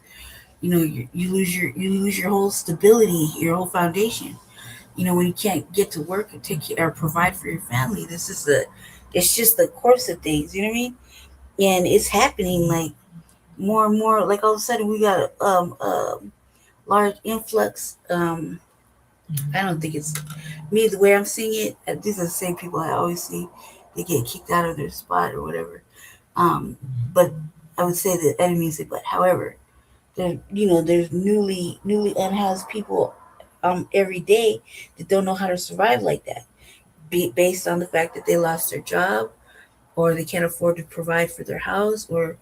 You know, you lose your whole stability, your whole foundation. You know, when you can't get to work and take care or provide for your family, it's just the course of things. You know what I mean? And it's happening like more and more. Like all of a sudden, we got a large influx. I don't think it's me the way I'm seeing it. These are the same people I always see. They get kicked out of their spot or whatever. But I would say that I didn't mean to say but. However, there's newly unhoused people every day that don't know how to survive like that, based on the fact that they lost their job, or they can't afford to provide for their house, or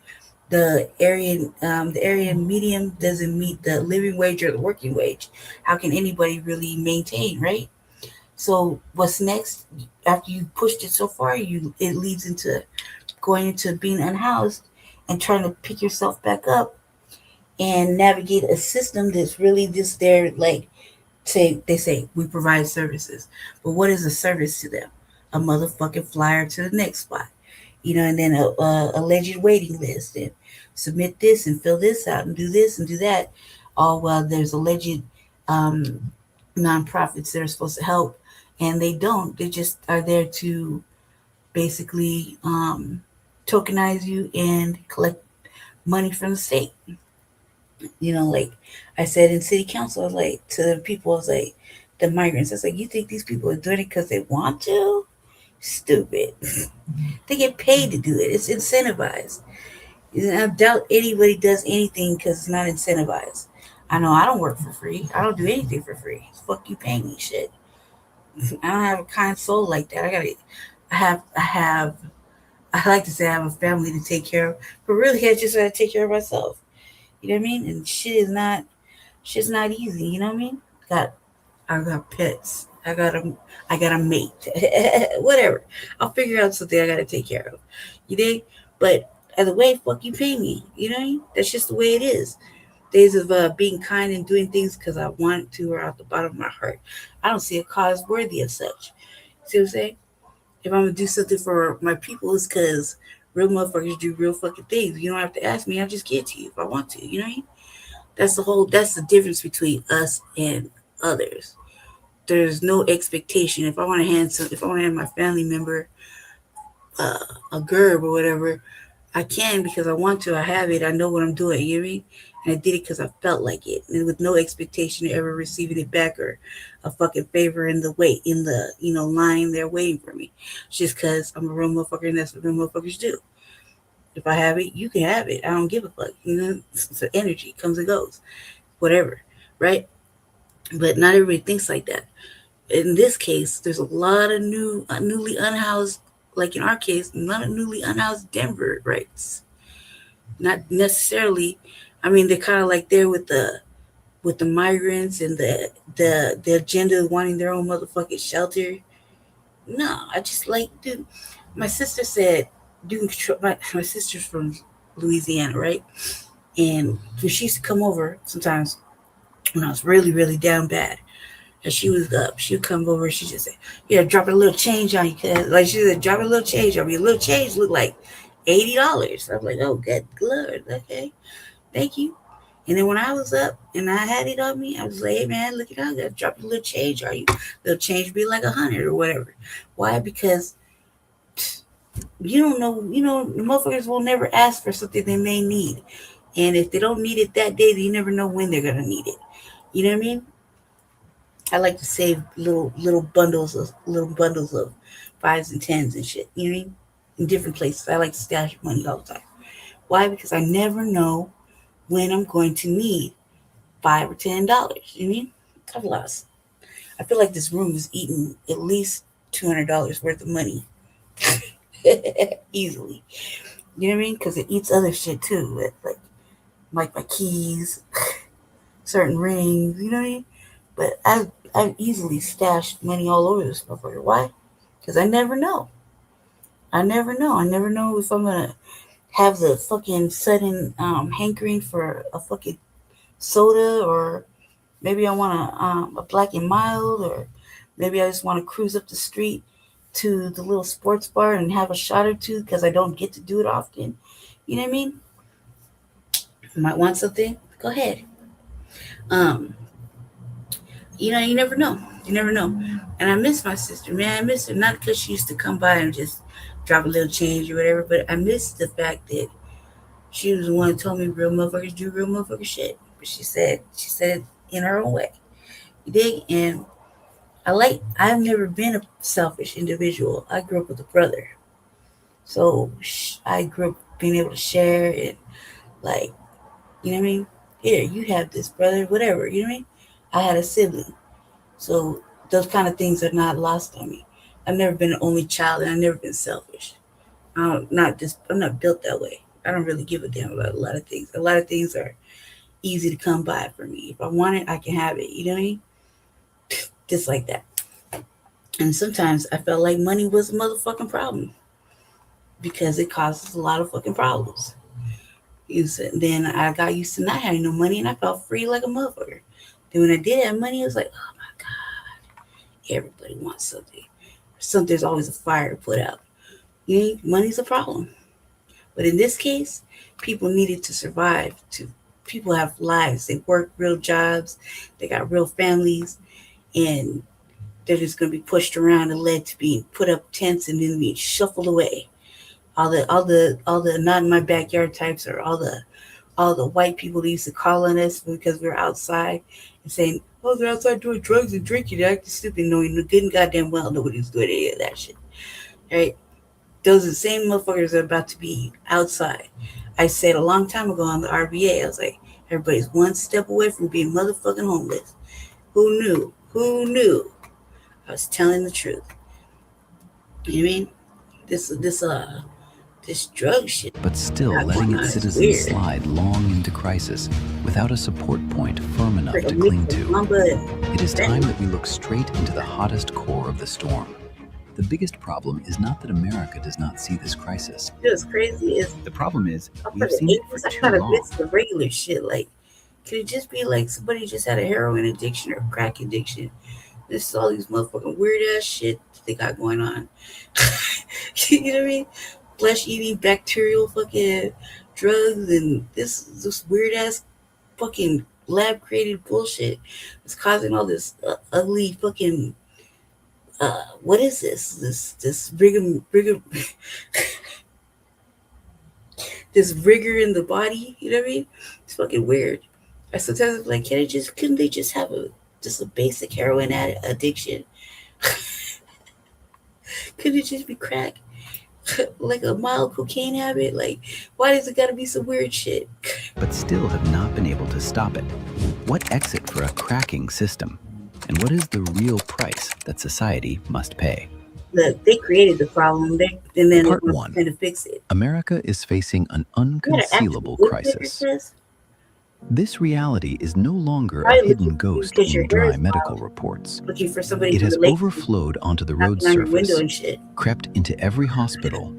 the area medium doesn't meet the living wage or the working wage. How can anybody really maintain, right? So what's next after you pushed it so far? It leads into going into being unhoused and trying to pick yourself back up and navigate a system that's really just there, like they say we provide services, but what is a service to them? A motherfucking flyer to the next spot. And then a alleged waiting list, and submit this and fill this out and do this and do that, all while there's alleged nonprofits that are supposed to help, and they don't. They just are there to basically tokenize you and collect money from the state. Like I said in city council, I was like to the people, I was like, the migrants, I was like, you think these people are doing it because they want to? Stupid. They get paid to do it. It's incentivized. I doubt anybody does anything because it's not incentivized. I know I don't work for free. I don't do anything for free. Fuck you paying me shit. I don't have a kind soul like that. I like to say I have a family to take care of, but really I just gotta take care of myself. You know what I mean? And shit's not easy. You know what I mean? I got pets. I got a mate. Whatever. I'll figure out something I gotta take care of. You dig? But either way, fuck you pay me. You know what I mean? That's just the way it is. Days of being kind and doing things because I want to or out the bottom of my heart. I don't see a cause worthy of such. See what I'm saying? If I'm gonna do something for my people, it's because real motherfuckers do real fucking things. You don't have to ask me. I'll just give it to you if I want to. You know what I mean? That's the difference between us and others. There's no expectation. If I want to hand my family member a gerb or whatever, I can because I want to. I have it. I know what I'm doing. You know what I mean? And I did it because I felt like it, and with no expectation of ever receiving it back or a fucking favor in the line there waiting for me. It's just because I'm a real motherfucker, and that's what real motherfuckers do. If I have it, you can have it. I don't give a fuck. It's energy. It comes and goes. Whatever. Right? But not everybody thinks like that. In this case, there's a lot of newly unhoused, like in our case, a lot of newly unhoused Denver rights. Not necessarily. I mean, they're kind of like there with the migrants and the agenda of wanting their own motherfucking shelter. No, I just like, dude. My sister said, my sister's from Louisiana, right? And she used to come over sometimes when I was really, really down bad. And she was up. She would come over. She just said, "Yeah, drop a little change on you, cuz." Like she said, "Drop a little change on me." A little change looked like $80. I was like, "Oh, good Lord, okay, thank you." And then when I was up and I had it on me, I was like, "Hey man, look at that. I gotta drop a little change on you. Little change be like 100 or whatever." Why? Because you don't know. The motherfuckers will never ask for something they may need, and if they don't need it that day, you never know when they're gonna need it. You know what I mean? I like to save little bundles of fives and tens and shit. You know what I mean? In different places. I like to stash money all the time. Why? Because I never know when I'm going to need $5 or $10. You know what I mean? I've lost. I feel like this room is eating at least $200 worth of money. Easily. You know what I mean? Because it eats other shit too. Like my keys, certain rings, you know what I mean? But I've easily stashed money all over this motherfucker. Why? Because I never know. I never know if I'm gonna have the fucking sudden hankering for a fucking soda, or maybe I want a Black and Mild, or maybe I just want to cruise up the street to the little sports bar and have a shot or two because I don't get to do it often. You know what I mean? You might want something. Go ahead. You never know. You never know. And I miss my sister, man. I miss her not because she used to come by and just drop a little change or whatever, but I miss the fact that she was the one who told me real motherfuckers do real motherfucker shit. But she said it in her own way. You dig? And I've never been a selfish individual. I grew up with a brother. So I grew up being able to share and like, you know what I mean? Here, you have this brother, whatever, you know what I mean? I had a sibling. So those kind of things are not lost on me. I've never been an only child, and I've never been selfish. I'm not built that way. I don't really give a damn about a lot of things. A lot of things are easy to come by for me. If I want it, I can have it. You know what I mean? Just like that. And sometimes I felt like money was a motherfucking problem because it causes a lot of fucking problems. Then I got used to not having no money, and I felt free like a motherfucker. Then when I did have money, it was like, oh my God, everybody wants something. There's always a fire to put out. Money's a problem. But in this case, people needed to survive to people have lives. They work real jobs. They got real families, and they're just going to be pushed around and led to being put up tents and then be shuffled away. All the not in my backyard types, or all the white people that used to call on us because we were outside and saying, "Oh, they're outside doing drugs and drinking, they're acting stupid," knowing good and goddamn well nobody's doing any of that shit. Right? Those are the same motherfuckers that are about to be outside. I said a long time ago on the RBA, I was like, everybody's one step away from being motherfucking homeless. Who knew? Who knew? I was telling the truth. You know what I mean? This drug shit. But still letting its citizens slide long into crisis without a support point firm enough to cling to. It is time that we look straight into the hottest core of the storm. The biggest problem is not that America does not see this crisis. What's crazy is the problem is we've seen it for too long. Miss the regular shit. Like, could it just be like somebody just had a heroin addiction or crack addiction? This is all these motherfucking weird ass shit they got going on. You know what I mean? Flesh eating bacterial fucking drugs and this weird ass fucking lab created bullshit. It's causing all this ugly fucking. What is this? This rigor this rigor in the body, you know what I mean? It's fucking weird. I sometimes I'm like, couldn't they just have a basic heroin addiction? Could it just be crack? Like a mild cocaine habit? Like, why does it gotta be some weird shit? But still have not been able to stop it. What exit for a cracking system? And what is the real price that society must pay? Look, they created the problem, and then Part they're 1. trying to fix it. America is facing an unconcealable crisis. This reality is no longer a hidden ghost in dry medical reports. It has overflowed onto the road surface, crept into every hospital,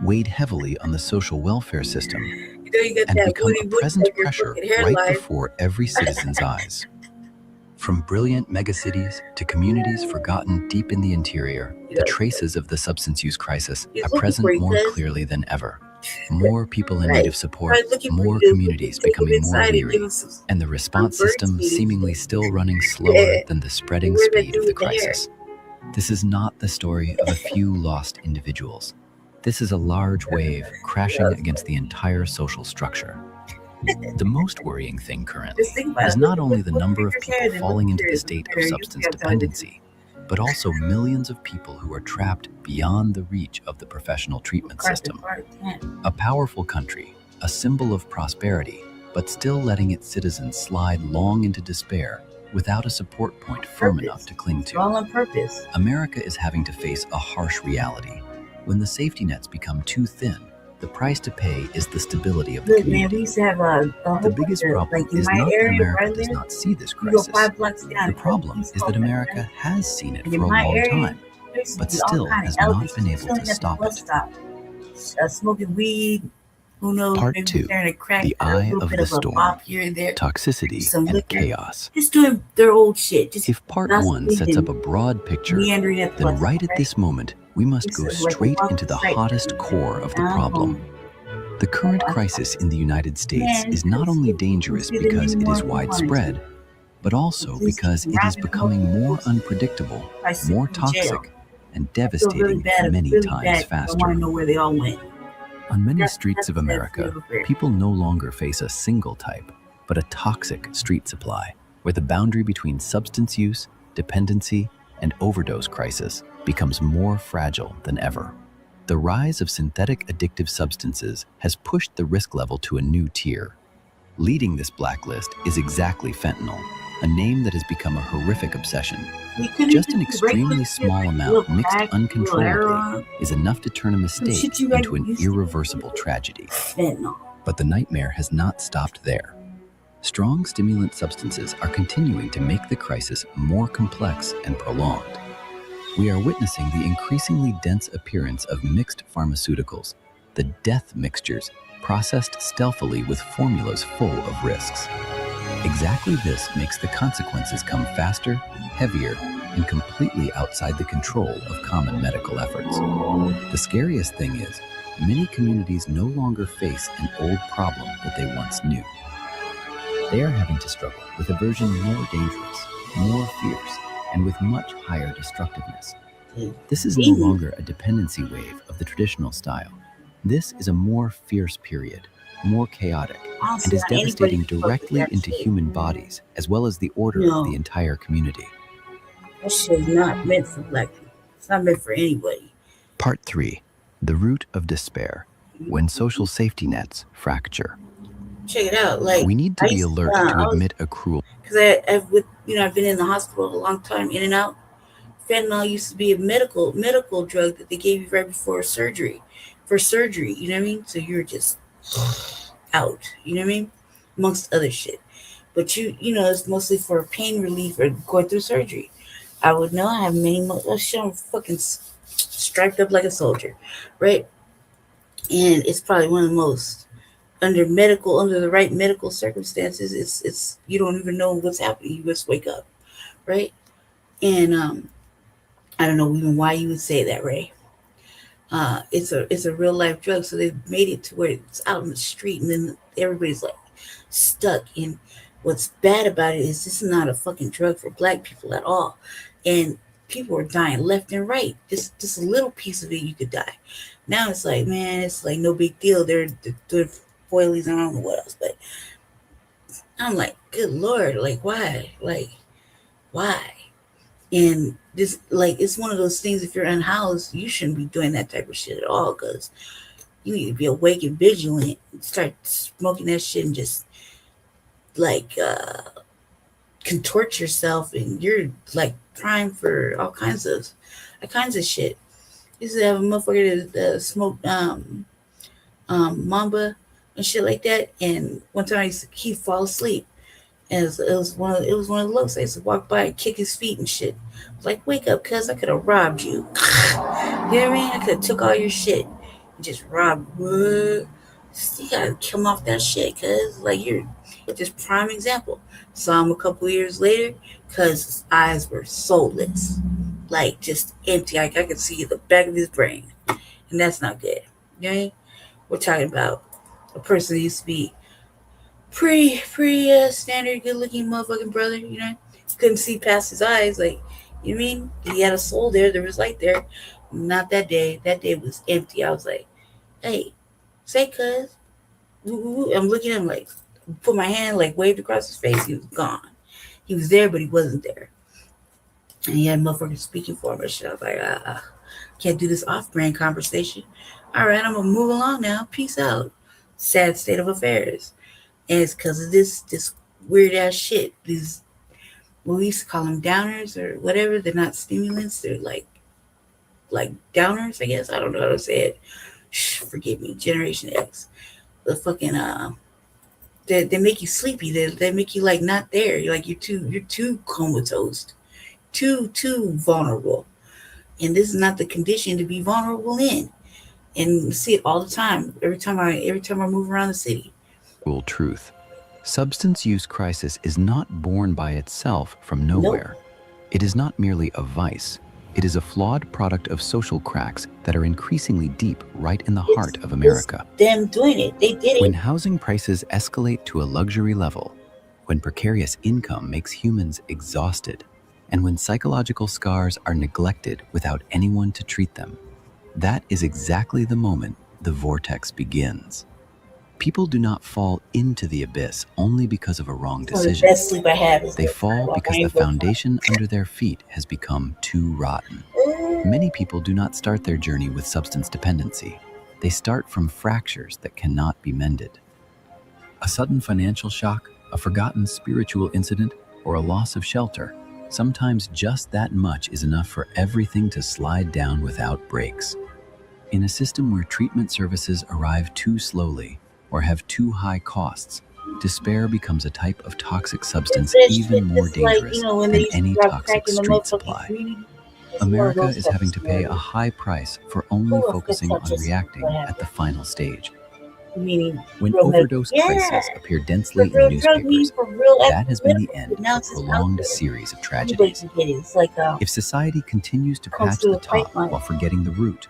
weighed heavily on the social welfare system, and become a present pressure right before every citizen's eyes. From brilliant megacities to communities forgotten deep in the interior, the traces of the substance use crisis are present more clearly than ever. More people in need of support, more communities becoming more weary, and the response system seemingly still running slower than the spreading speed of the crisis. This is not the story of a few lost individuals. This is a large wave crashing against the entire social structure. The most worrying thing currently is not only the number of people falling into the state of substance dependency, but also millions of people who are trapped beyond the reach of the professional treatment system. A powerful country, a symbol of prosperity, but still letting its citizens slide long into despair without a support point firm enough to cling to. All on purpose. America is having to face a harsh reality. When the safety nets become too thin, the price to pay is the stability of the community. Man, we used to have the biggest problem is not that America does not see this crisis. The problem is that America has seen it for a long time, but still has not been able to stop it. Smoking weed, who knows? Part 2, the eye of the storm, toxicity and chaos. Just doing their old shit. If Part 1 sets up a broad picture, then right at this moment, we must go straight into the hottest core of the problem. The current crisis in the United States is not only dangerous because it is widespread, but also because it is becoming more unpredictable, more toxic, and devastating many times faster. On many streets of America, people no longer face a single type, but a toxic street supply, where the boundary between substance use, dependency, and overdose crisis becomes more fragile than ever. The rise of synthetic addictive substances has pushed the risk level to a new tier. Leading this blacklist is exactly fentanyl, a name that has become a horrific obsession. Just an extremely small amount mixed uncontrollably is enough to turn a mistake into an irreversible tragedy. But the nightmare has not stopped there. Strong stimulant substances are continuing to make the crisis more complex and prolonged. We are witnessing the increasingly dense appearance of mixed pharmaceuticals, the death mixtures processed stealthily with formulas full of risks. Exactly this makes the consequences come faster, heavier, and completely outside the control of common medical efforts. The scariest thing is, many communities no longer face an old problem that they once knew. They are having to struggle with a version more dangerous, more fierce, and with much higher destructiveness. This is no longer a dependency wave of the traditional style. This is a more fierce period, more chaotic, and is devastating directly into human bodies, as well as the order of the entire community. That shit is not meant for black people. It's not meant for anybody. Part 3. The Root of Despair, when social safety nets fracture. Check it out. Like, we need to be alert to admit a cruel... Because I've been in the hospital a long time, in and out. Fentanyl used to be a medical drug that they gave you right before surgery. For surgery, you know what I mean? So you're just out, you know what I mean? Amongst other shit. But it's mostly for pain relief or going through surgery. I would know. I have many. I'm fucking striped up like a soldier, right? And it's probably one of the most under the right medical circumstances. It's you don't even know what's happening. You just wake up, right? And I don't know even why you would say that, Ray. It's a real life drug, so they've made it to where it's out in the street, and then everybody's like stuck. And what's bad about it is this is not a fucking drug for black people at all, and people are dying left and right. Just a little piece of it, you could die. Now it's like, man, it's like no big deal. They're doing foilies and I don't know what else, but I'm like, good Lord, like why? Like why? And this, like, it's one of those things, if you're unhoused, you shouldn't be doing that type of shit at all, because you need to be awake and vigilant and start smoking that shit and just, like, contort yourself, and you're, like, prime for all kinds of shit. Used to have a motherfucker that smoked Mamba and shit like that, and one time he'd fall asleep. And it was one of the looks. I used to walk by and kick his feet and shit. I was like, wake up, cuz I could have robbed you. You know what I mean? I could have took all your shit and just robbed. What? You gotta come off that shit, cuz like you're just prime example. Saw him a couple years later, cuz his eyes were soulless, like just empty. Like I could see the back of his brain, and that's not good. You know what I mean? We're talking about a person that used to be pretty standard, good looking motherfucking brother, you know. Couldn't see past his eyes, like, you know what I mean? He had a soul there was light there. Not that day. That day was empty. I was like, hey, say cuz. I'm looking at him, like, put my hand, like, waved across his face. He was gone. He was there, but he wasn't there. And he had motherfuckers speaking for him and shit. I was like, can't do this off-brand conversation. All right, I'm gonna move along now. Peace out. Sad state of affairs. And it's because of this weird ass shit. These, we used to call them downers or whatever. They're not stimulants. They're like downers, I guess. I don't know how to say it. Forgive me. Generation X. The fucking they make you sleepy. They make you like not there. You're like you're too comatose, too vulnerable. And this is not the condition to be vulnerable in. And you see it all the time. Every time I move around the city. Truth. Substance use crisis is not born by itself from nowhere. Nope. It is not merely a vice. It is a flawed product of social cracks that are increasingly deep right in the heart of America. Them doing it. They did it. When housing prices escalate to a luxury level, when precarious income makes humans exhausted, and when psychological scars are neglected without anyone to treat them, that is exactly the moment the vortex begins. People do not fall into the abyss only because of a wrong decision. The best sleep I have is they fall because the foundation under their feet has become too rotten. Many people do not start their journey with substance dependency. They start from fractures that cannot be mended. A sudden financial shock, a forgotten spiritual incident, or a loss of shelter. Sometimes just that much is enough for everything to slide down without breaks. In a system where treatment services arrive too slowly, or have too high costs, despair becomes a type of toxic substance even more dangerous than any toxic street supply. America is having to pay a high price for only focusing on reacting at the final stage. When overdose crises appear densely in newspapers, that has been the end of a prolonged series of tragedies. If society continues to patch the top while forgetting the root,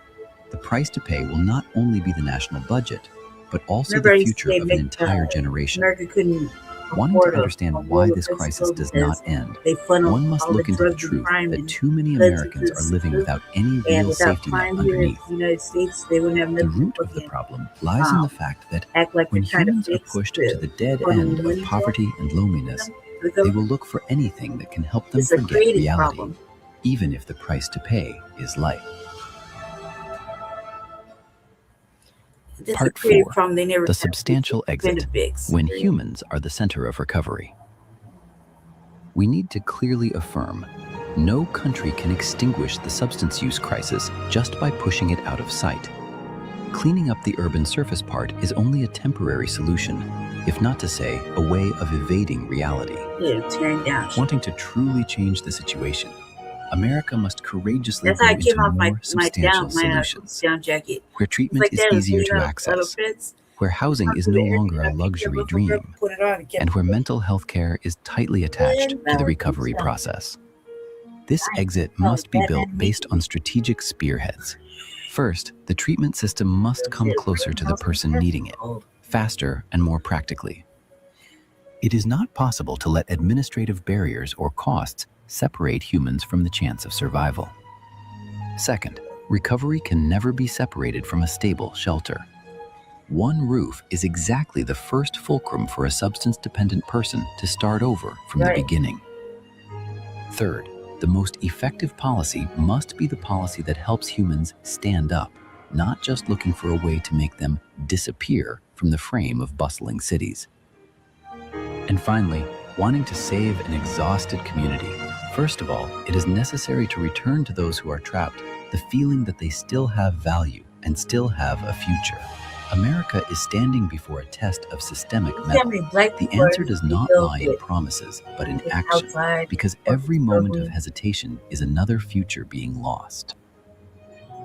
the price to pay will not only be the national budget, but also the future of an entire generation. America couldn't Wanting to understand why this crisis does not end, one must look into the truth that too many Americans are living without any real safety net underneath. The root of the problem lies in the fact that when humans are pushed to the dead end of poverty and loneliness, they will look for anything that can help them forget reality, even if the price to pay is life. Part 4, the substantial exit, when humans are the center of recovery. We need to clearly affirm, no country can extinguish the substance use crisis just by pushing it out of sight. Cleaning up the urban surface part is only a temporary solution, if not to say, a way of evading reality. Wanting to truly change the situation, America must courageously go into more substantial solutions, where treatment is easier to access, where housing is no longer a luxury dream, and where mental health care is tightly attached to the recovery process. This exit must be built based on strategic spearheads. First, the treatment system must come closer to the person needing it, faster and more practically. It is not possible to let administrative barriers or costs separate humans from the chance of survival. Second, recovery can never be separated from a stable shelter. One roof is exactly the first fulcrum for a substance-dependent person to start over from the beginning. Third, the most effective policy must be the policy that helps humans stand up, not just looking for a way to make them disappear from the frame of bustling cities. And finally, wanting to save an exhausted community, first of all, it is necessary to return to those who are trapped the feeling that they still have value and still have a future. America is standing before a test of systemic metal. The answer does not lie in promises, but in action, because every moment of hesitation is another future being lost.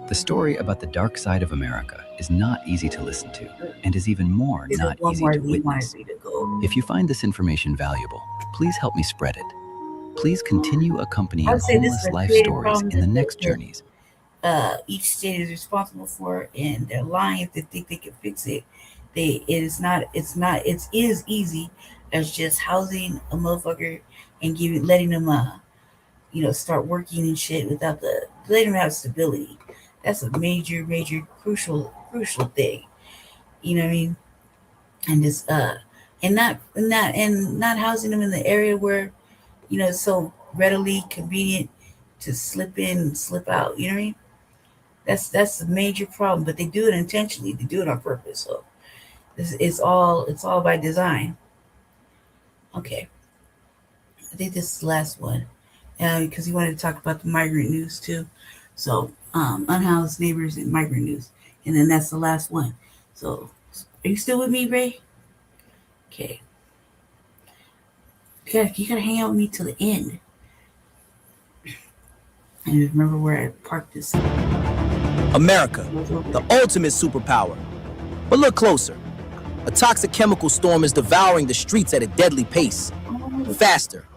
The story about the dark side of America is not easy to listen to, and is even more not easy to witness. If you find this information valuable, please help me spread it. Please continue accompanying homeless life stories in the next journeys. Each state is responsible for, and they're lying if they think they can fix it. It's as easy as just housing a motherfucker and letting them start working and shit without letting them have stability. That's a major crucial thing. You know what I mean? And this and not housing them in the area where it's so readily convenient to slip in and slip out. You know what I mean? That's a major problem, but they do it intentionally. They do it on purpose. So it's all by design. Okay, I think this is the last one, because you wanted to talk about the migrant news too. So unhoused neighbors and migrant news, and then that's the last one. So are you still with me, Ray? Okay. You gotta hang out with me till the end. And remember where I parked this. America, the ultimate superpower. But look closer. A toxic chemical storm is devouring the streets at a deadly pace. Faster,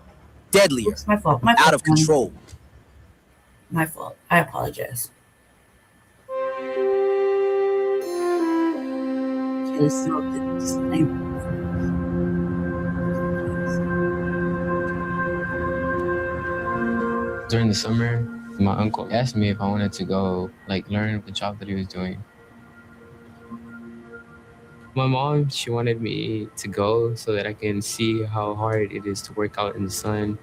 deadlier, It's my fault. out of control. My fault. I apologize. Okay, let's see what the disclaimer. During the summer, my uncle asked me if I wanted to go, learn the job that he was doing. My mom, she wanted me to go so that I can see how hard it is to work out in the sun.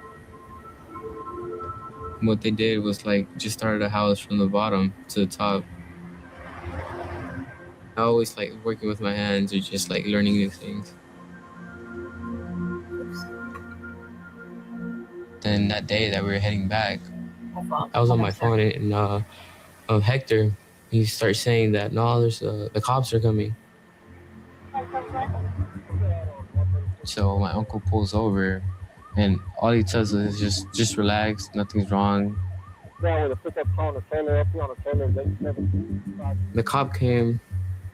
What they did was just started a house from the bottom to the top. I always like working with my hands or just learning new things. Then that day that we were heading back, I was on my phone and Hector, he starts saying that the cops are coming. So my uncle pulls over, and all he tells us is just relax, nothing's wrong. The cop came,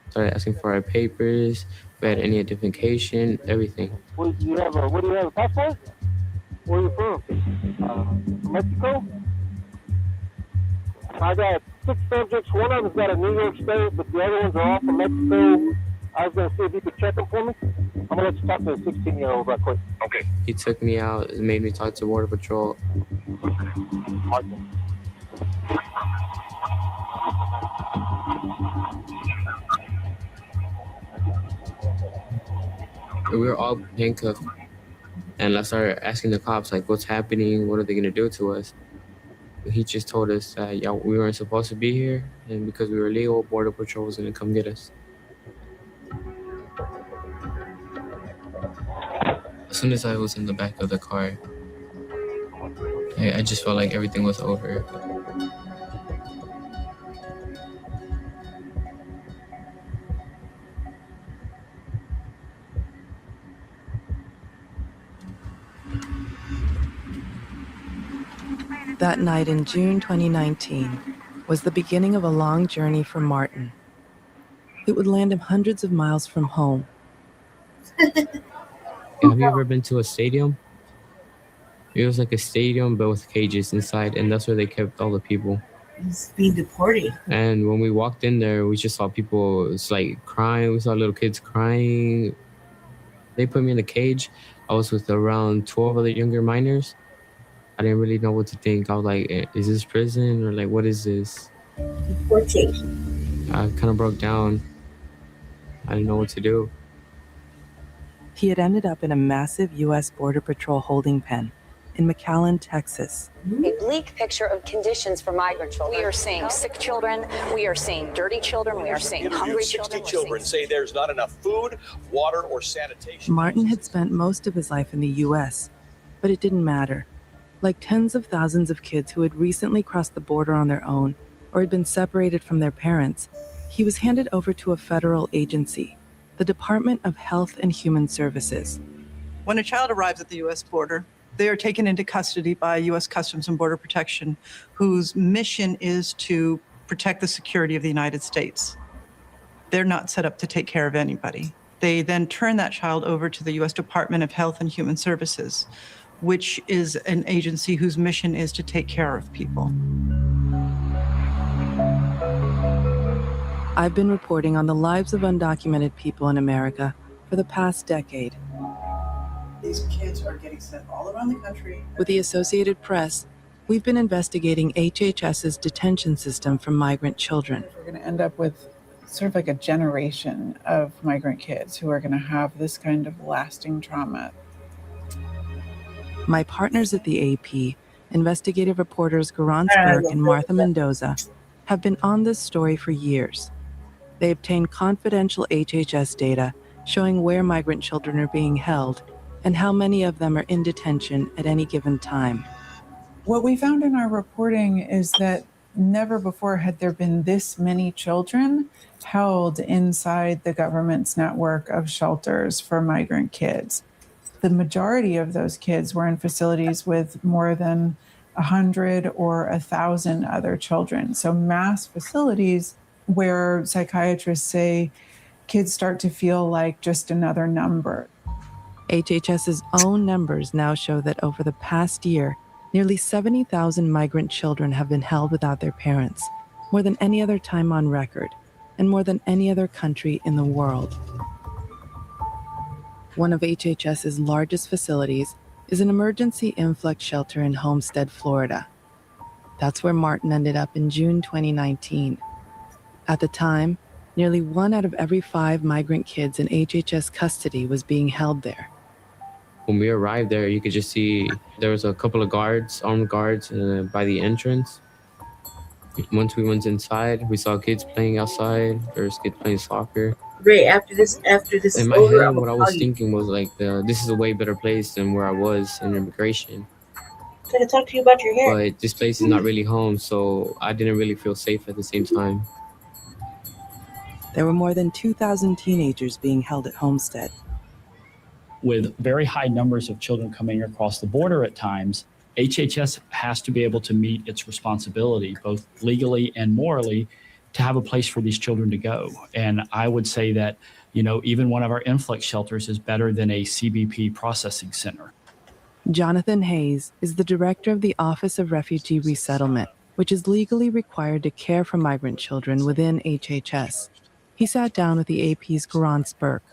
started asking for our papers, if we had any identification, everything. What do you have a passport? Where are you from? Mexico? I got 6 subjects. One of them's got a New York State, but the other ones are all from Mexico. I was going to see if you could check them for me. I'm gonna let you talk to the 16-year-old real quick. Okay. He took me out and made me talk to Border Patrol. Martin. We were all handcuffed. And I started asking the cops, like, what's happening? What are they going to do to us? He just told us that, yeah, we weren't supposed to be here. And because we were illegal, Border Patrol was going to come get us. As soon as I was in the back of the car, I just felt like everything was over. That night in June 2019 was the beginning of a long journey for Martin. It would land him hundreds of miles from home. Have you ever been to a stadium? It was like a stadium, but with cages inside, and that's where they kept all the people. He's being deported. And when we walked in there, we just saw people, it's like crying. We saw little kids crying. They put me in a cage. I was with around 12 other younger minors. I didn't really know what to think. I was like, is this prison or like, what is this? Deportation. I kind of broke down. I didn't know what to do. He had ended up in a massive U.S. Border Patrol holding pen in McAllen, Texas. A bleak picture of conditions for migrant children. We are seeing sick children, we are seeing dirty children, we are seeing hungry children. 60 children say there's not enough food, water, or sanitation. Martin had spent most of his life in the U.S., but it didn't matter. Like tens of thousands of kids who had recently crossed the border on their own or had been separated from their parents, he was handed over to a federal agency, the Department of Health and Human Services. When a child arrives at the U.S. border, they are taken into custody by U.S. Customs and Border Protection, whose mission is to protect the security of the United States. They're not set up to take care of anybody. They then turn that child over to the U.S. Department of Health and Human Services, which is an agency whose mission is to take care of people. I've been reporting on the lives of undocumented people in America for the past decade. These kids are getting sent all around the country. With the Associated Press, we've been investigating HHS's detention system for migrant children. We're going to end up with sort of like a generation of migrant kids who are going to have this kind of lasting trauma. My partners at the AP, investigative reporters Garance Burke and Martha Mendoza, have been on this story for years. They obtained confidential HHS data showing where migrant children are being held and how many of them are in detention at any given time. What we found in our reporting is that never before had there been this many children held inside the government's network of shelters for migrant kids. The majority of those kids were in facilities with more than 100 or 1,000 other children. So mass facilities where psychiatrists say kids start to feel like just another number. HHS's own numbers now show that over the past year, nearly 70,000 migrant children have been held without their parents, more than any other time on record, and more than any other country in the world. One of HHS's largest facilities is an emergency influx shelter in Homestead, Florida. That's where Martin ended up in June 2019. At the time, nearly 1 out of every 5 migrant kids in HHS custody was being held there. When we arrived there, you could just see there was a couple of guards, armed guards, by the entrance. Once we went inside, we saw kids playing outside. There was kids playing soccer. Ray, after this in my over, head, what I was thinking was like, this is a way better place than where I was in immigration. Can I talk to you about your hair? But this place is not really home, so I didn't really feel safe at the same time. There were more than 2,000 teenagers being held at Homestead. With very high numbers of children coming across the border at times, HHS has to be able to meet its responsibility, both legally and morally, to have a place for these children to go. And I would say that, even one of our influx shelters is better than a CBP processing center. Jonathan Hayes is the director of the Office of Refugee Resettlement, which is legally required to care for migrant children within HHS. He sat down with the AP's Garance Burke.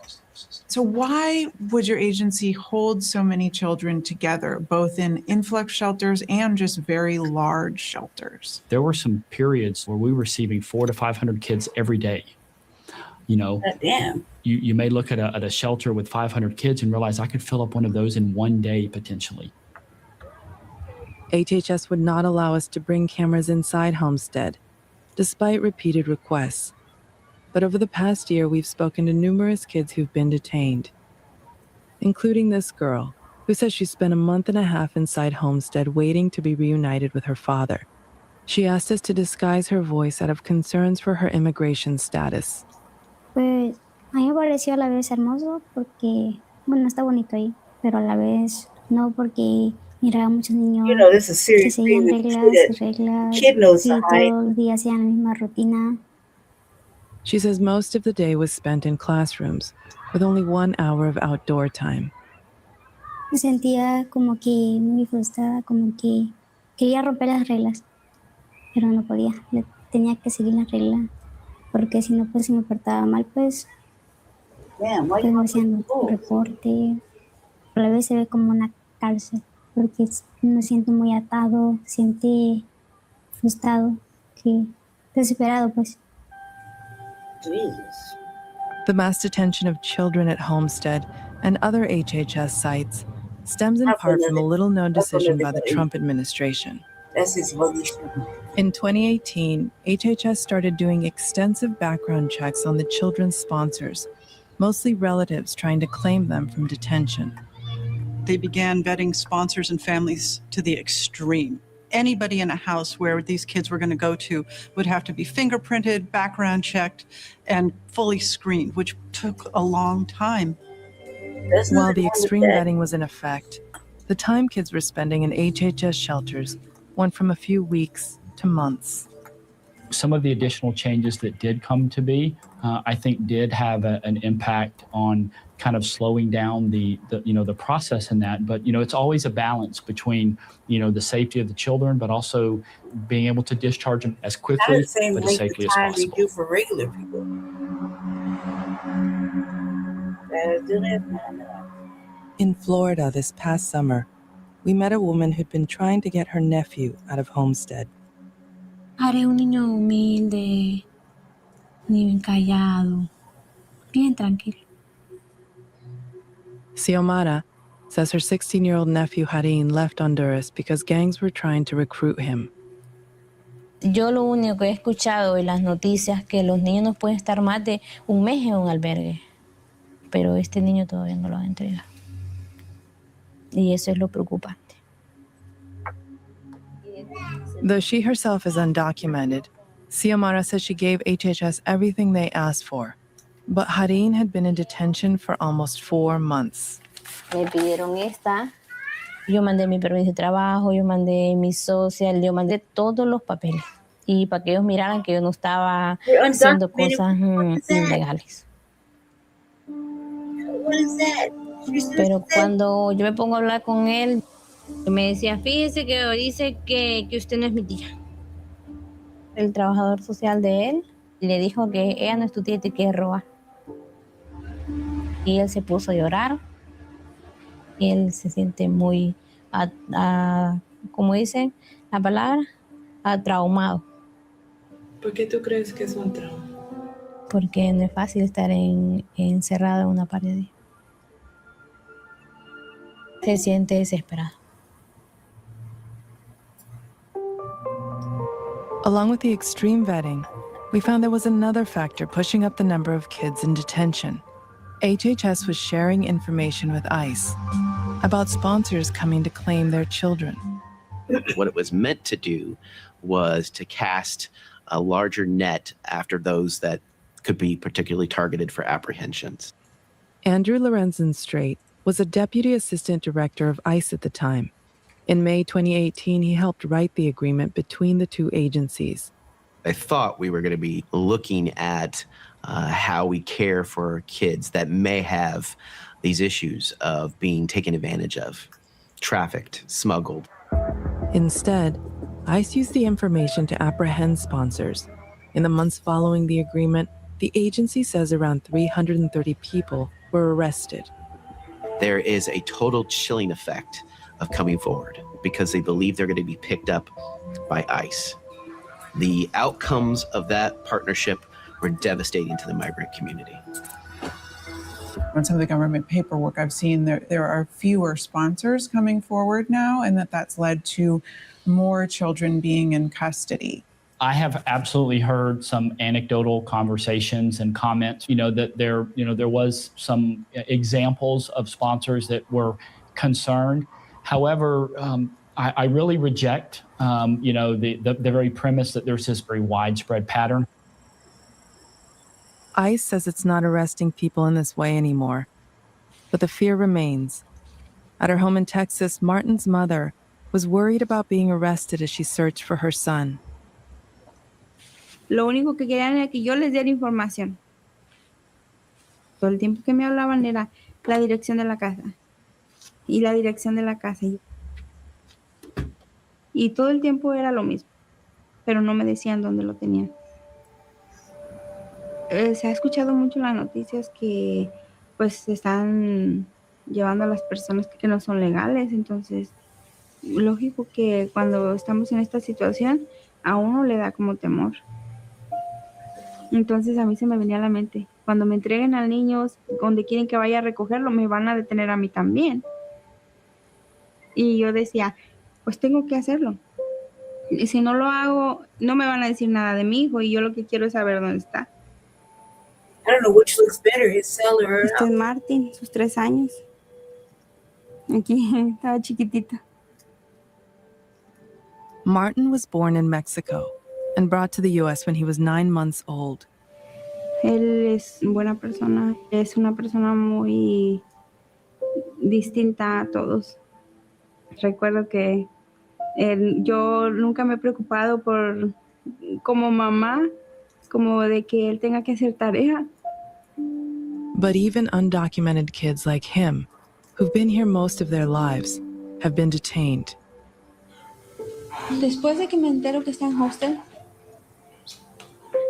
So why would your agency hold so many children together, both in influx shelters and just very large shelters? There were some periods where we were receiving 400 to 500 kids every day. You know, damn. You may look at a shelter with 500 kids and realize I could fill up one of those in one day potentially. HHS would not allow us to bring cameras inside Homestead, despite repeated requests. But over the past year, we've spoken to numerous kids who've been detained, including this girl, who says she spent a month and a half inside Homestead waiting to be reunited with her father. She asked us to disguise her voice out of concerns for her immigration status. Pues a mí me pareció a la vez hermoso porque, bueno, está bonito ahí, pero a la vez no porque miraba muchos niños this is serious que seguían reglas, kid knows y to hide. todos los días hacían la misma rutina. She says most of the day was spent in classrooms, with only 1 hour of outdoor time. Me sentía como que muy frustrada, como que quería romper las reglas, pero no podía. Tenía que seguir las reglas, porque si no, pues si me portaba mal, pues me hacían un reporte. A la vez se ve como una cárcel, porque me siento muy atado, siente frustrado, que desesperado, pues. Jesus. The mass detention of children at Homestead and other HHS sites stems in part from a little-known decision by the Trump administration. That's his luggage. In 2018, HHS started doing extensive background checks on the children's sponsors, mostly relatives trying to claim them from detention. They began vetting sponsors and families to the extreme. Anybody in a house where these kids were going to go to would have to be fingerprinted, background checked, and fully screened, which took a long time. While the extreme vetting was in effect, the time kids were spending in HHS shelters went from a few weeks to months. Some of the additional changes that did come to be, I think did have an impact on kind of slowing down the process in that. But, it's always a balance between, the safety of the children, but also being able to discharge them as quickly, but as safely as possible. They do for regular people. In Florida this past summer, we met a woman who'd been trying to get her nephew out of Homestead. Haré un niño humilde, bien callado, bien tranquilo. Xiomara says her 16-year-old nephew Harin left Honduras because gangs were trying to recruit him. Yo lo único que he escuchado en las noticias que los niños no pueden estar más de un mes en un albergue, pero este niño todavía no lo han entregado. Y eso es lo preocupante. Though she herself is undocumented, Xiomara says she gave HHS everything they asked for. But Harin had been in detention for almost 4 months. Me pidieron esta. Yo mandé mi permiso de trabajo, yo mandé mi social, yo mandé todos los papeles. Y para que ellos miraran que yo no estaba haciendo cosas ilegales. Pero cuando yo me pongo a hablar con él, me decía, fíjese que dice que usted no es mi tía. El trabajador social de él le dijo que ella no es tu tía y te quiere robar. Y él se puso a llorar. Y él se siente muy, como dicen la palabra, traumado. ¿Por qué tú crees que es un trauma? Porque no es fácil estar encerrado en una pared. Se siente desesperado. Along with the extreme vetting, we found there was another factor pushing up the number of kids in detention. HHS was sharing information with ICE about sponsors coming to claim their children. What it was meant to do was to cast a larger net after those that could be particularly targeted for apprehensions. Andrew Lorenzen-Straight was a deputy assistant director of ICE at the time. In May 2018, he helped write the agreement between the two agencies. I thought we were going to be looking at how we care for kids that may have these issues of being taken advantage of, trafficked, smuggled. Instead, ICE used the information to apprehend sponsors. In the months following the agreement, The agency says around 330 people were arrested. There is a total chilling effect of coming forward because they believe they're going to be picked up by ICE. The outcomes of that partnership were devastating to the migrant community. On some of the government paperwork I've seen, there are fewer sponsors coming forward now, and that's led to more children being in custody. I have absolutely heard some anecdotal conversations and comments, that there was some examples of sponsors that were concerned. However, I really reject, the very premise that there's this very widespread pattern. ICE says it's not arresting people in this way anymore, but the fear remains. At her home in Texas, Martin's mother was worried about being arrested as she searched for her son. Lo único que querían era que yo les diera información. Todo el tiempo que me hablaban era la dirección de la casa. Y la dirección de la casa. Y todo el tiempo era lo mismo. Pero no me decían dónde lo tenían. Se ha escuchado mucho en las noticias que pues se están llevando a las personas que no son legales. Entonces, lógico que cuando estamos en esta situación, a uno le da como temor. Entonces a mí se me venía a la mente, cuando me entreguen al niño, donde quieren que vaya a recogerlo, me van a detener a mí también. Y yo decía, pues tengo que hacerlo. Y si no lo hago, no me van a decir nada de mi hijo y yo lo que quiero es saber dónde está. I don't know which looks better, his cell or her. Este es Martin, sus 3 años. Aquí, estaba chiquitita. Martin was born in Mexico and brought to the U.S. when he was 9 months old. Él es buena persona, es una persona muy distinta a todos. Recuerdo que yo nunca me he preocupado por, como mamá, como de que él tenga que hacer tarea. But even undocumented kids like him, who've been here most of their lives, have been detained. Después de que me entero que está en hostel,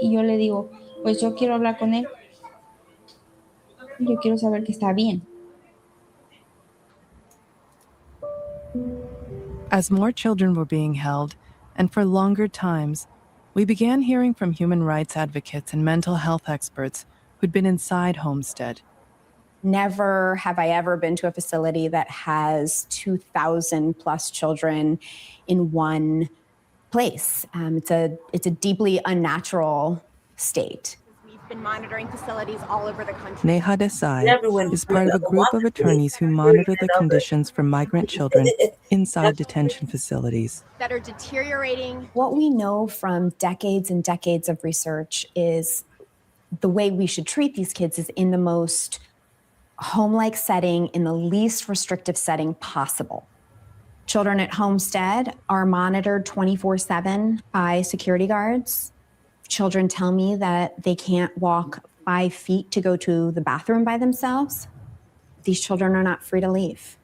y yo le digo, pues yo quiero hablar con él. Yo quiero saber que está bien. As more children were being held, and for longer times, we began hearing from human rights advocates and mental health experts who'd been inside Homestead. Never have I ever been to a facility that has 2,000 plus children in one place. It's a deeply unnatural state. We've been monitoring facilities all over the country. Neha Desai is part of a group of attorneys who monitor the conditions for migrant children inside detention facilities. That are deteriorating. What we know from decades and decades of research is the way we should treat these kids is in the most home-like setting, in the least restrictive setting possible. Children at Homestead are monitored 24/7 by security guards. Children tell me that they can't walk 5 feet to go to the bathroom by themselves. These children are not free to leave.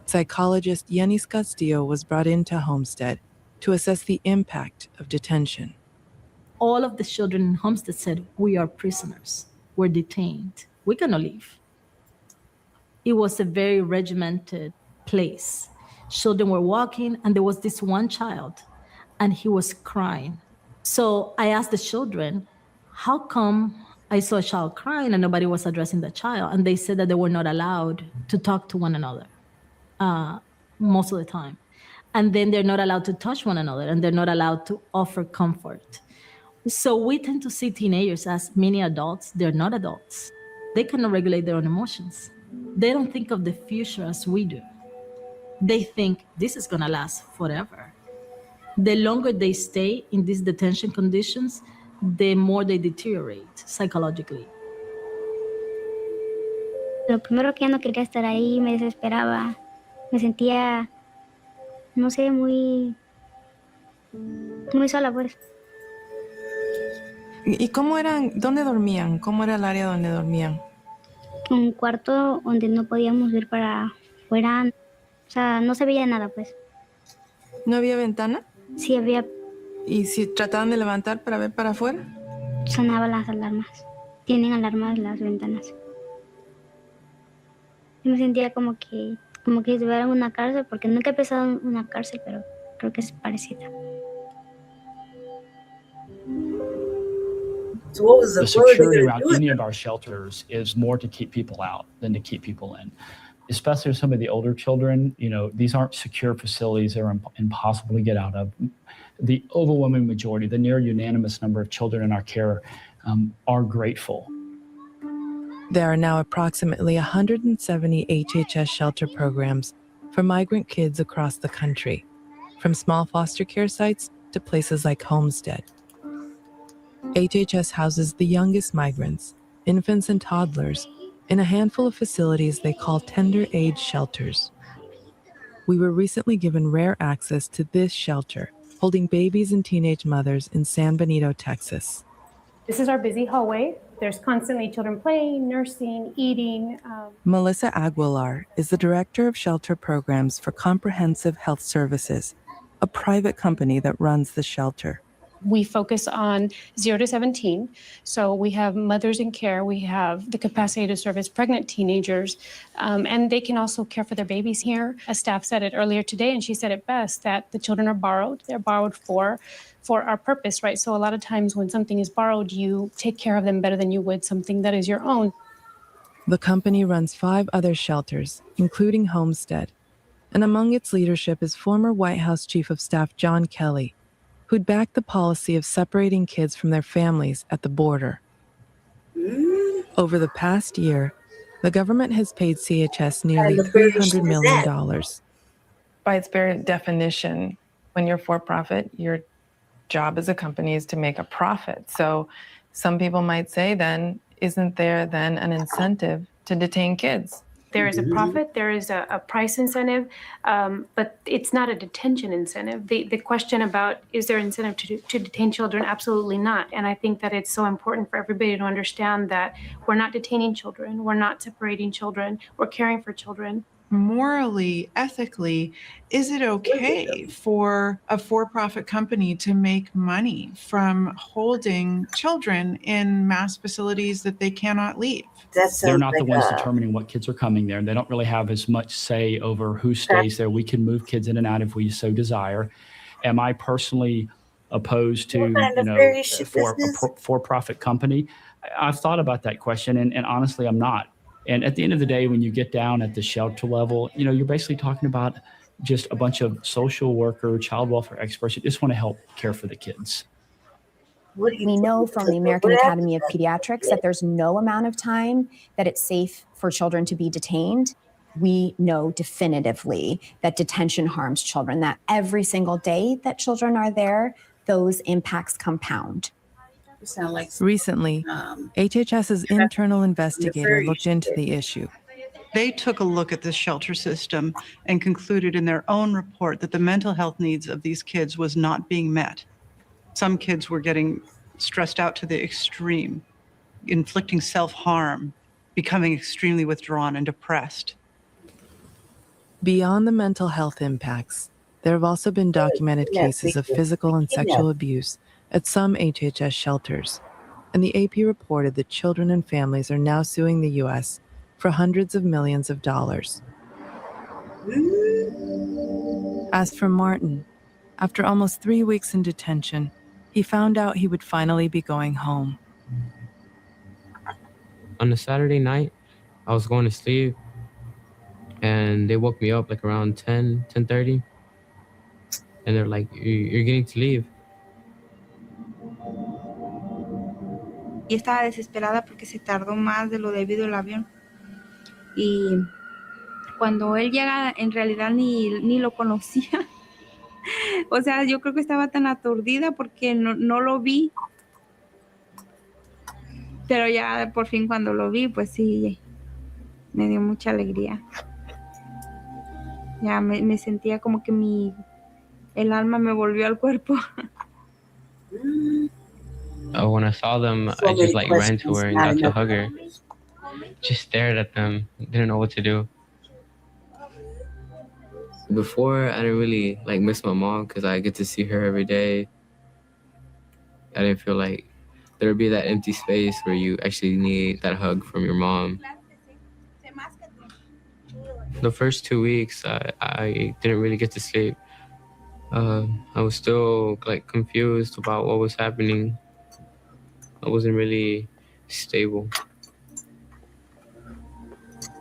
Psychologist Yanis Castillo was brought into Homestead to assess the impact of detention. All of the children in Homestead said, we are prisoners, we're detained, we cannot leave. It was a very regimented place. Children were walking and there was this one child and he was crying. So I asked the children, how come I saw a child crying and nobody was addressing the child? And they said that they were not allowed to talk to one another most of the time. And then they're not allowed to touch one another and they're not allowed to offer comfort. So we tend to see teenagers as mini adults. They're not adults. They cannot regulate their own emotions. They don't think of the future as we do. They think this is gonna last forever. The longer they stay in these detention conditions, the more they deteriorate psychologically. Lo primero que ya no quería estar ahí, me desesperaba. Me sentía, no sé, muy sola, pues. ¿Y cómo eran, dónde dormían? ¿Cómo era el área donde dormían? Un cuarto donde no podíamos ver para afuera. O sea, no se veía nada, pues. ¿No había ventana? Sí, había. ¿Y si trataban de levantar para ver para afuera? sonaban las alarmas. Tienen alarmas las ventanas. Yo me sentía como que estuviera en una cárcel, porque nunca he pensado en una cárcel, pero creo que es parecida. So what was The what were they security going around to do? any of our shelters is more to keep people out than to keep people in. Especially some of the older children, these aren't secure facilities. They're impossible to get out of. The overwhelming majority, the near unanimous number of children in our care are grateful. There are now approximately 170 HHS shelter programs for migrant kids across the country, from small foster care sites to places like Homestead. HHS houses the youngest migrants, infants and toddlers, in a handful of facilities they call tender age shelters. We were recently given rare access to this shelter, holding babies and teenage mothers in San Benito, Texas. This is our busy hallway. There's constantly children playing, nursing, eating. Melissa Aguilar is the director of shelter programs for Comprehensive Health Services, a private company that runs the shelter. We focus on 0 to 17. So we have mothers in care. We have the capacity to service pregnant teenagers, and they can also care for their babies here. A staff said it earlier today, and she said it best, that the children are borrowed. They're borrowed for our purpose, right? So a lot of times when something is borrowed, you take care of them better than you would something that is your own. The company runs 5 other shelters, including Homestead, and among its leadership is former White House Chief of Staff John Kelly, who'd backed the policy of separating kids from their families at the border. Over the past year, the government has paid CHS nearly $300 million. By its very definition, when you're for-profit, your job as a company is to make a profit. So some people might say then, isn't there then an incentive to detain kids? There is a profit, there is a price incentive, but it's not a detention incentive. The question about, is there incentive to detain children? Absolutely not. And I think that it's so important for everybody to understand that we're not detaining children, we're not separating children, we're caring for children. Morally, ethically, is it okay for a for-profit company to make money from holding children in mass facilities that they cannot leave? They're not the ones determining what kids are coming there. They don't really have as much say over who stays there. We can move kids in and out if we so desire. Am I personally opposed to, for a for-profit company? I've thought about that question, and honestly, I'm not. And at the end of the day, when you get down at the shelter level, you're basically talking about just a bunch of social worker, child welfare experts who just want to help care for the kids. We know from the American Academy of Pediatrics that there's no amount of time that it's safe for children to be detained. We know definitively that detention harms children, that every single day that children are there, those impacts compound. Recently, HHS's internal investigator looked into the issue. They took a look at the shelter system and concluded in their own report that the mental health needs of these kids was not being met. Some kids were getting stressed out to the extreme, inflicting self-harm, becoming extremely withdrawn and depressed. Beyond the mental health impacts, there have also been documented cases of physical and sexual abuse at some HHS shelters, and the AP reported that children and families are now suing the U.S. for hundreds of millions of dollars. As for Martin, after almost 3 weeks in detention, he found out he would finally be going home. On a Saturday night, I was going to sleep, and they woke me up like around 10:30, and they're like, "You're getting to leave." Y estaba desesperada porque se tardó más de lo debido el avión. Y cuando él llega, en realidad ni lo conocía. O sea, yo creo que estaba tan aturdida porque no lo vi. Pero ya por fin cuando lo vi, pues sí, me dio mucha alegría. Ya me sentía como que el alma me volvió al cuerpo. When I saw them, I just ran to her and got to hug her. Just stared at them, didn't know what to do. Before, I didn't really miss my mom because I get to see her every day. I didn't feel like there'll be that empty space where you actually need that hug from your mom. The first 2 weeks, I didn't really get to sleep. I was still like confused about what was happening. I wasn't really stable.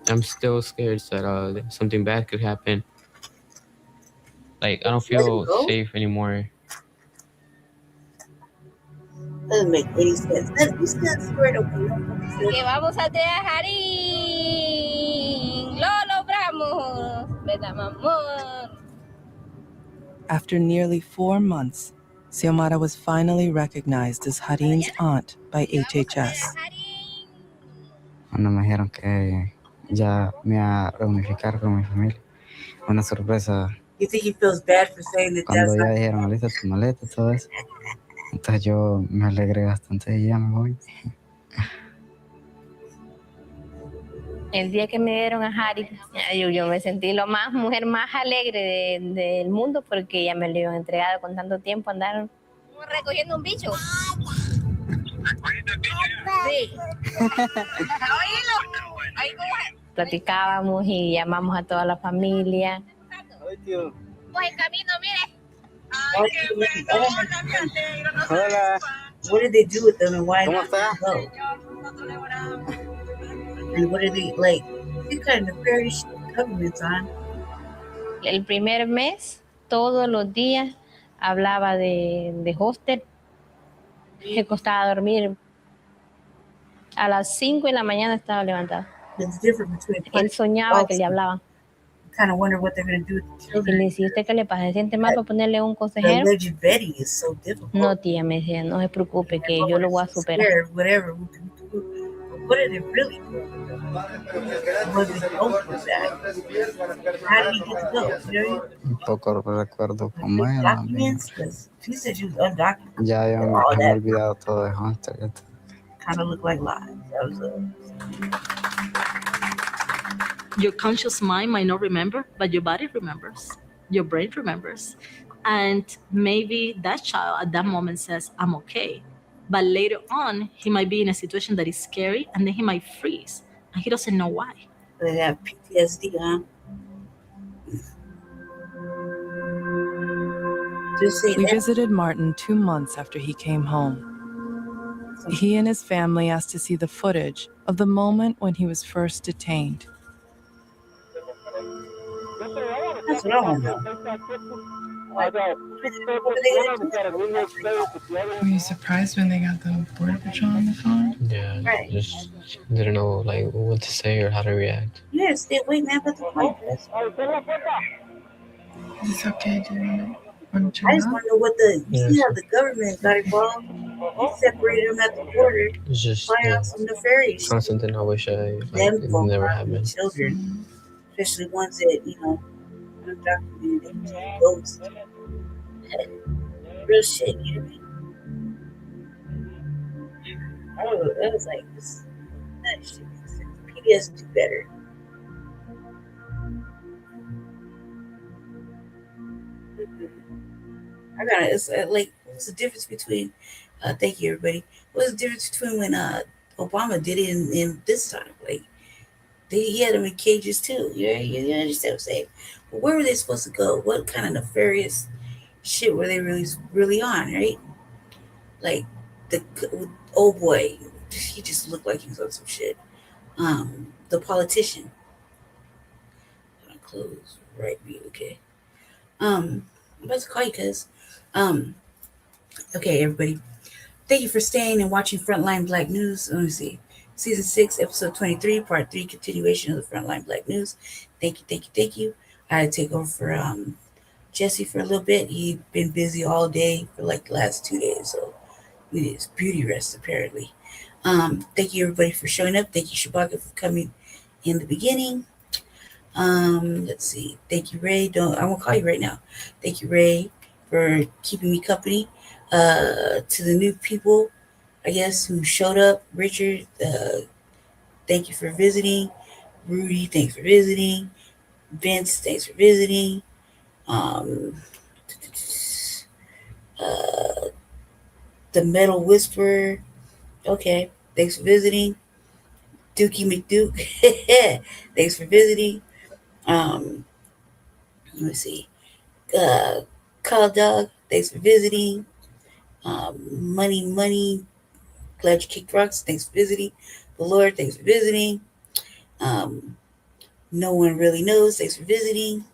I'm still scared that something bad could happen. Like, I don't feel safe anymore. Doesn't make any sense. You still swear to Que vamos a trabajar y lo logramos, ¿verdad, mamón? After nearly 4 months, Xiomara was finally recognized as Harin's aunt by HHS. Cuando me dijeron que ya me iba a reunificar con mi familia, una sorpresa. You think he feels bad for saying that Cuando that's ya not... dijeron, alista tu maleta, todo eso. Entonces yo me alegré bastante y ya me voy. El día que me dieron a Harry, yo me sentí la mujer más alegre del mundo porque ya me lo iban entregado con tanto tiempo, andaron recogiendo un bicho. Sí. Platicábamos y llamamos a toda la familia. Pues en camino, mire. Hola. What did they do with them and why did they go? And what are they like? What kind of nefarious governments on? El primer mes, todos los días, hablaba de hostel. Me costaba dormir. A las 5 de la mañana estaba levantada. Él soñaba que le hablaban. Kind of wonder what they're going to do with the children. Y le decía, ¿usted qué le pasa? ¿Se siente mal para ponerle un consejero? The alleged vetting is so difficult. No, tía, me decía, no se preocupe, que yo lo voy a superar. Whatever. What are they really doing? What did they go for that? How did he get to go? You know? Un poco recuerdo cómo era. Documents? Because she said she was undocumented. Ya yo me he olvidado todo de hostel. Kind of look like lies. That was Your conscious mind might not remember, but your body remembers. Your brain remembers. And maybe that child at that moment says, I'm okay. But later on, he might be in a situation that is scary, and then he might freeze, and he doesn't know why. They have PTSD, huh? We visited Martin 2 months after he came home. He and his family asked to see the footage of the moment when he was first detained. That's what I want to know. Were you surprised when they got the Border Patrol on the phone? Yeah, just didn't know like what to say or how to react. Yeah, stay waiting at the point. It's okay, dude. I just want to know what you see how the government got involved. He separated them at the border. It's just some nefarious. Something I wish it never happened. Children, especially ones that undocumented, ghosts, real shit. You know what I mean? I was like, that shit makes sense. PBS do better. It's like, what's the difference between, thank you everybody, what's the difference between when Obama did it in this time? Like, he had them in cages too, you understand what I'm saying? But where were they supposed to go? What kind of nefarious shit were they really on, right? Like, the old boy, he just looked like he was on some shit. The politician, I'm gonna close right view, okay? I'm about to call you, cuz. Okay, everybody. Thank you for staying and watching Front Line Blacc News. Let me see. Season 6, episode 23, part 3, continuation of the Front Line Blacc News. Thank you. I had to take over for Jesse for a little bit. He'd been busy all day for like the last 2 days, so we did his beauty rest apparently. Thank you everybody for showing up. Thank you, Shabaka, for coming in the beginning. Let's see. Thank you, Ray. I won't call you right now. Thank you, Ray, for keeping me company. To the new people, I guess, who showed up. Richard, thank you for visiting. Rudy, thanks for visiting. Vince, thanks for visiting. The Metal Whisperer, Okay. Thanks for visiting. Dookie McDuke. Thanks for visiting. Let me see. Call Dog. Thanks for visiting. Money. Glad you kicked rocks. Thanks for visiting. The Lord. Thanks for visiting. No one really knows. Thanks for visiting.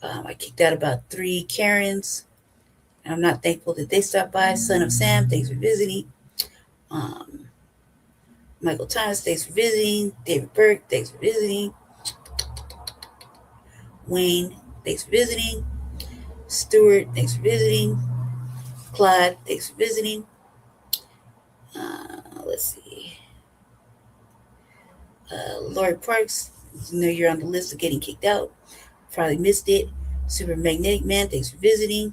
I kicked out about 3 Karens. I'm not thankful that they stopped by. Son of Sam. Thanks for visiting. Michael Thomas. Thanks for visiting. David Burke. Thanks for visiting. Wayne. Thanks for visiting. Stuart. Thanks for visiting. Clyde. Thanks for visiting. Let's see. Lori Parks, you know you're on the list of getting kicked out. Probably missed it. Super Magnetic Man, thanks for visiting.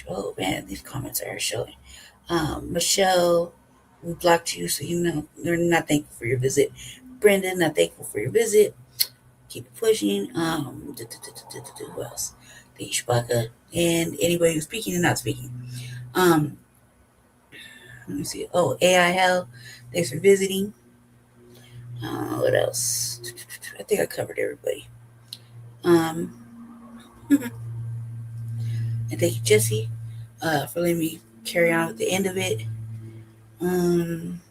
Oh man, these comments are showing. Michelle, we blocked you, so you know you're not thankful for your visit. Brenda, not thankful for your visit. Keep it pushing. Who else? The Ishbaka, and anybody who's speaking and not speaking. Let me see. Oh, AI Hell, thanks for visiting. What else? I think I covered everybody. And thank you, Jesse, for letting me carry on at the end of it.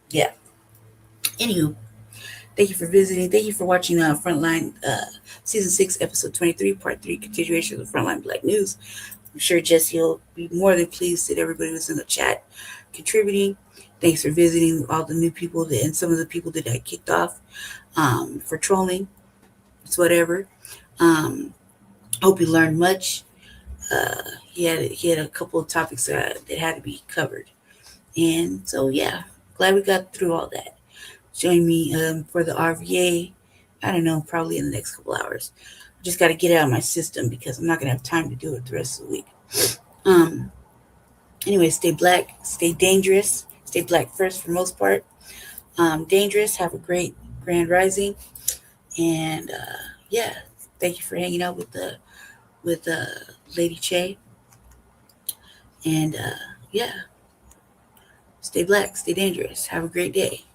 Yeah. Anywho, thank you for visiting. Thank you for watching Frontline Season 6, Episode 23, Part 3, continuation of the Frontline Blacc News. I'm sure Jesse will be more than pleased that everybody was in the chat contributing. Thanks for visiting all the new people and some of the people that I kicked off for trolling. It's whatever. Hope you learned much. He had a couple of topics that had to be covered. And so, yeah, glad we got through all that. Join me for the RVA, I don't know, probably in the next couple hours. I just got to get it out of my system because I'm not going to have time to do it the rest of the week. Anyway, stay black, stay dangerous, stay black first for most part. Dangerous, have a great grand rising. And yeah, thank you for hanging out with Lady Che. And yeah, stay black, stay dangerous. Have a great day.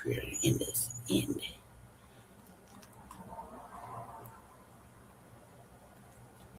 We're gonna end this. End.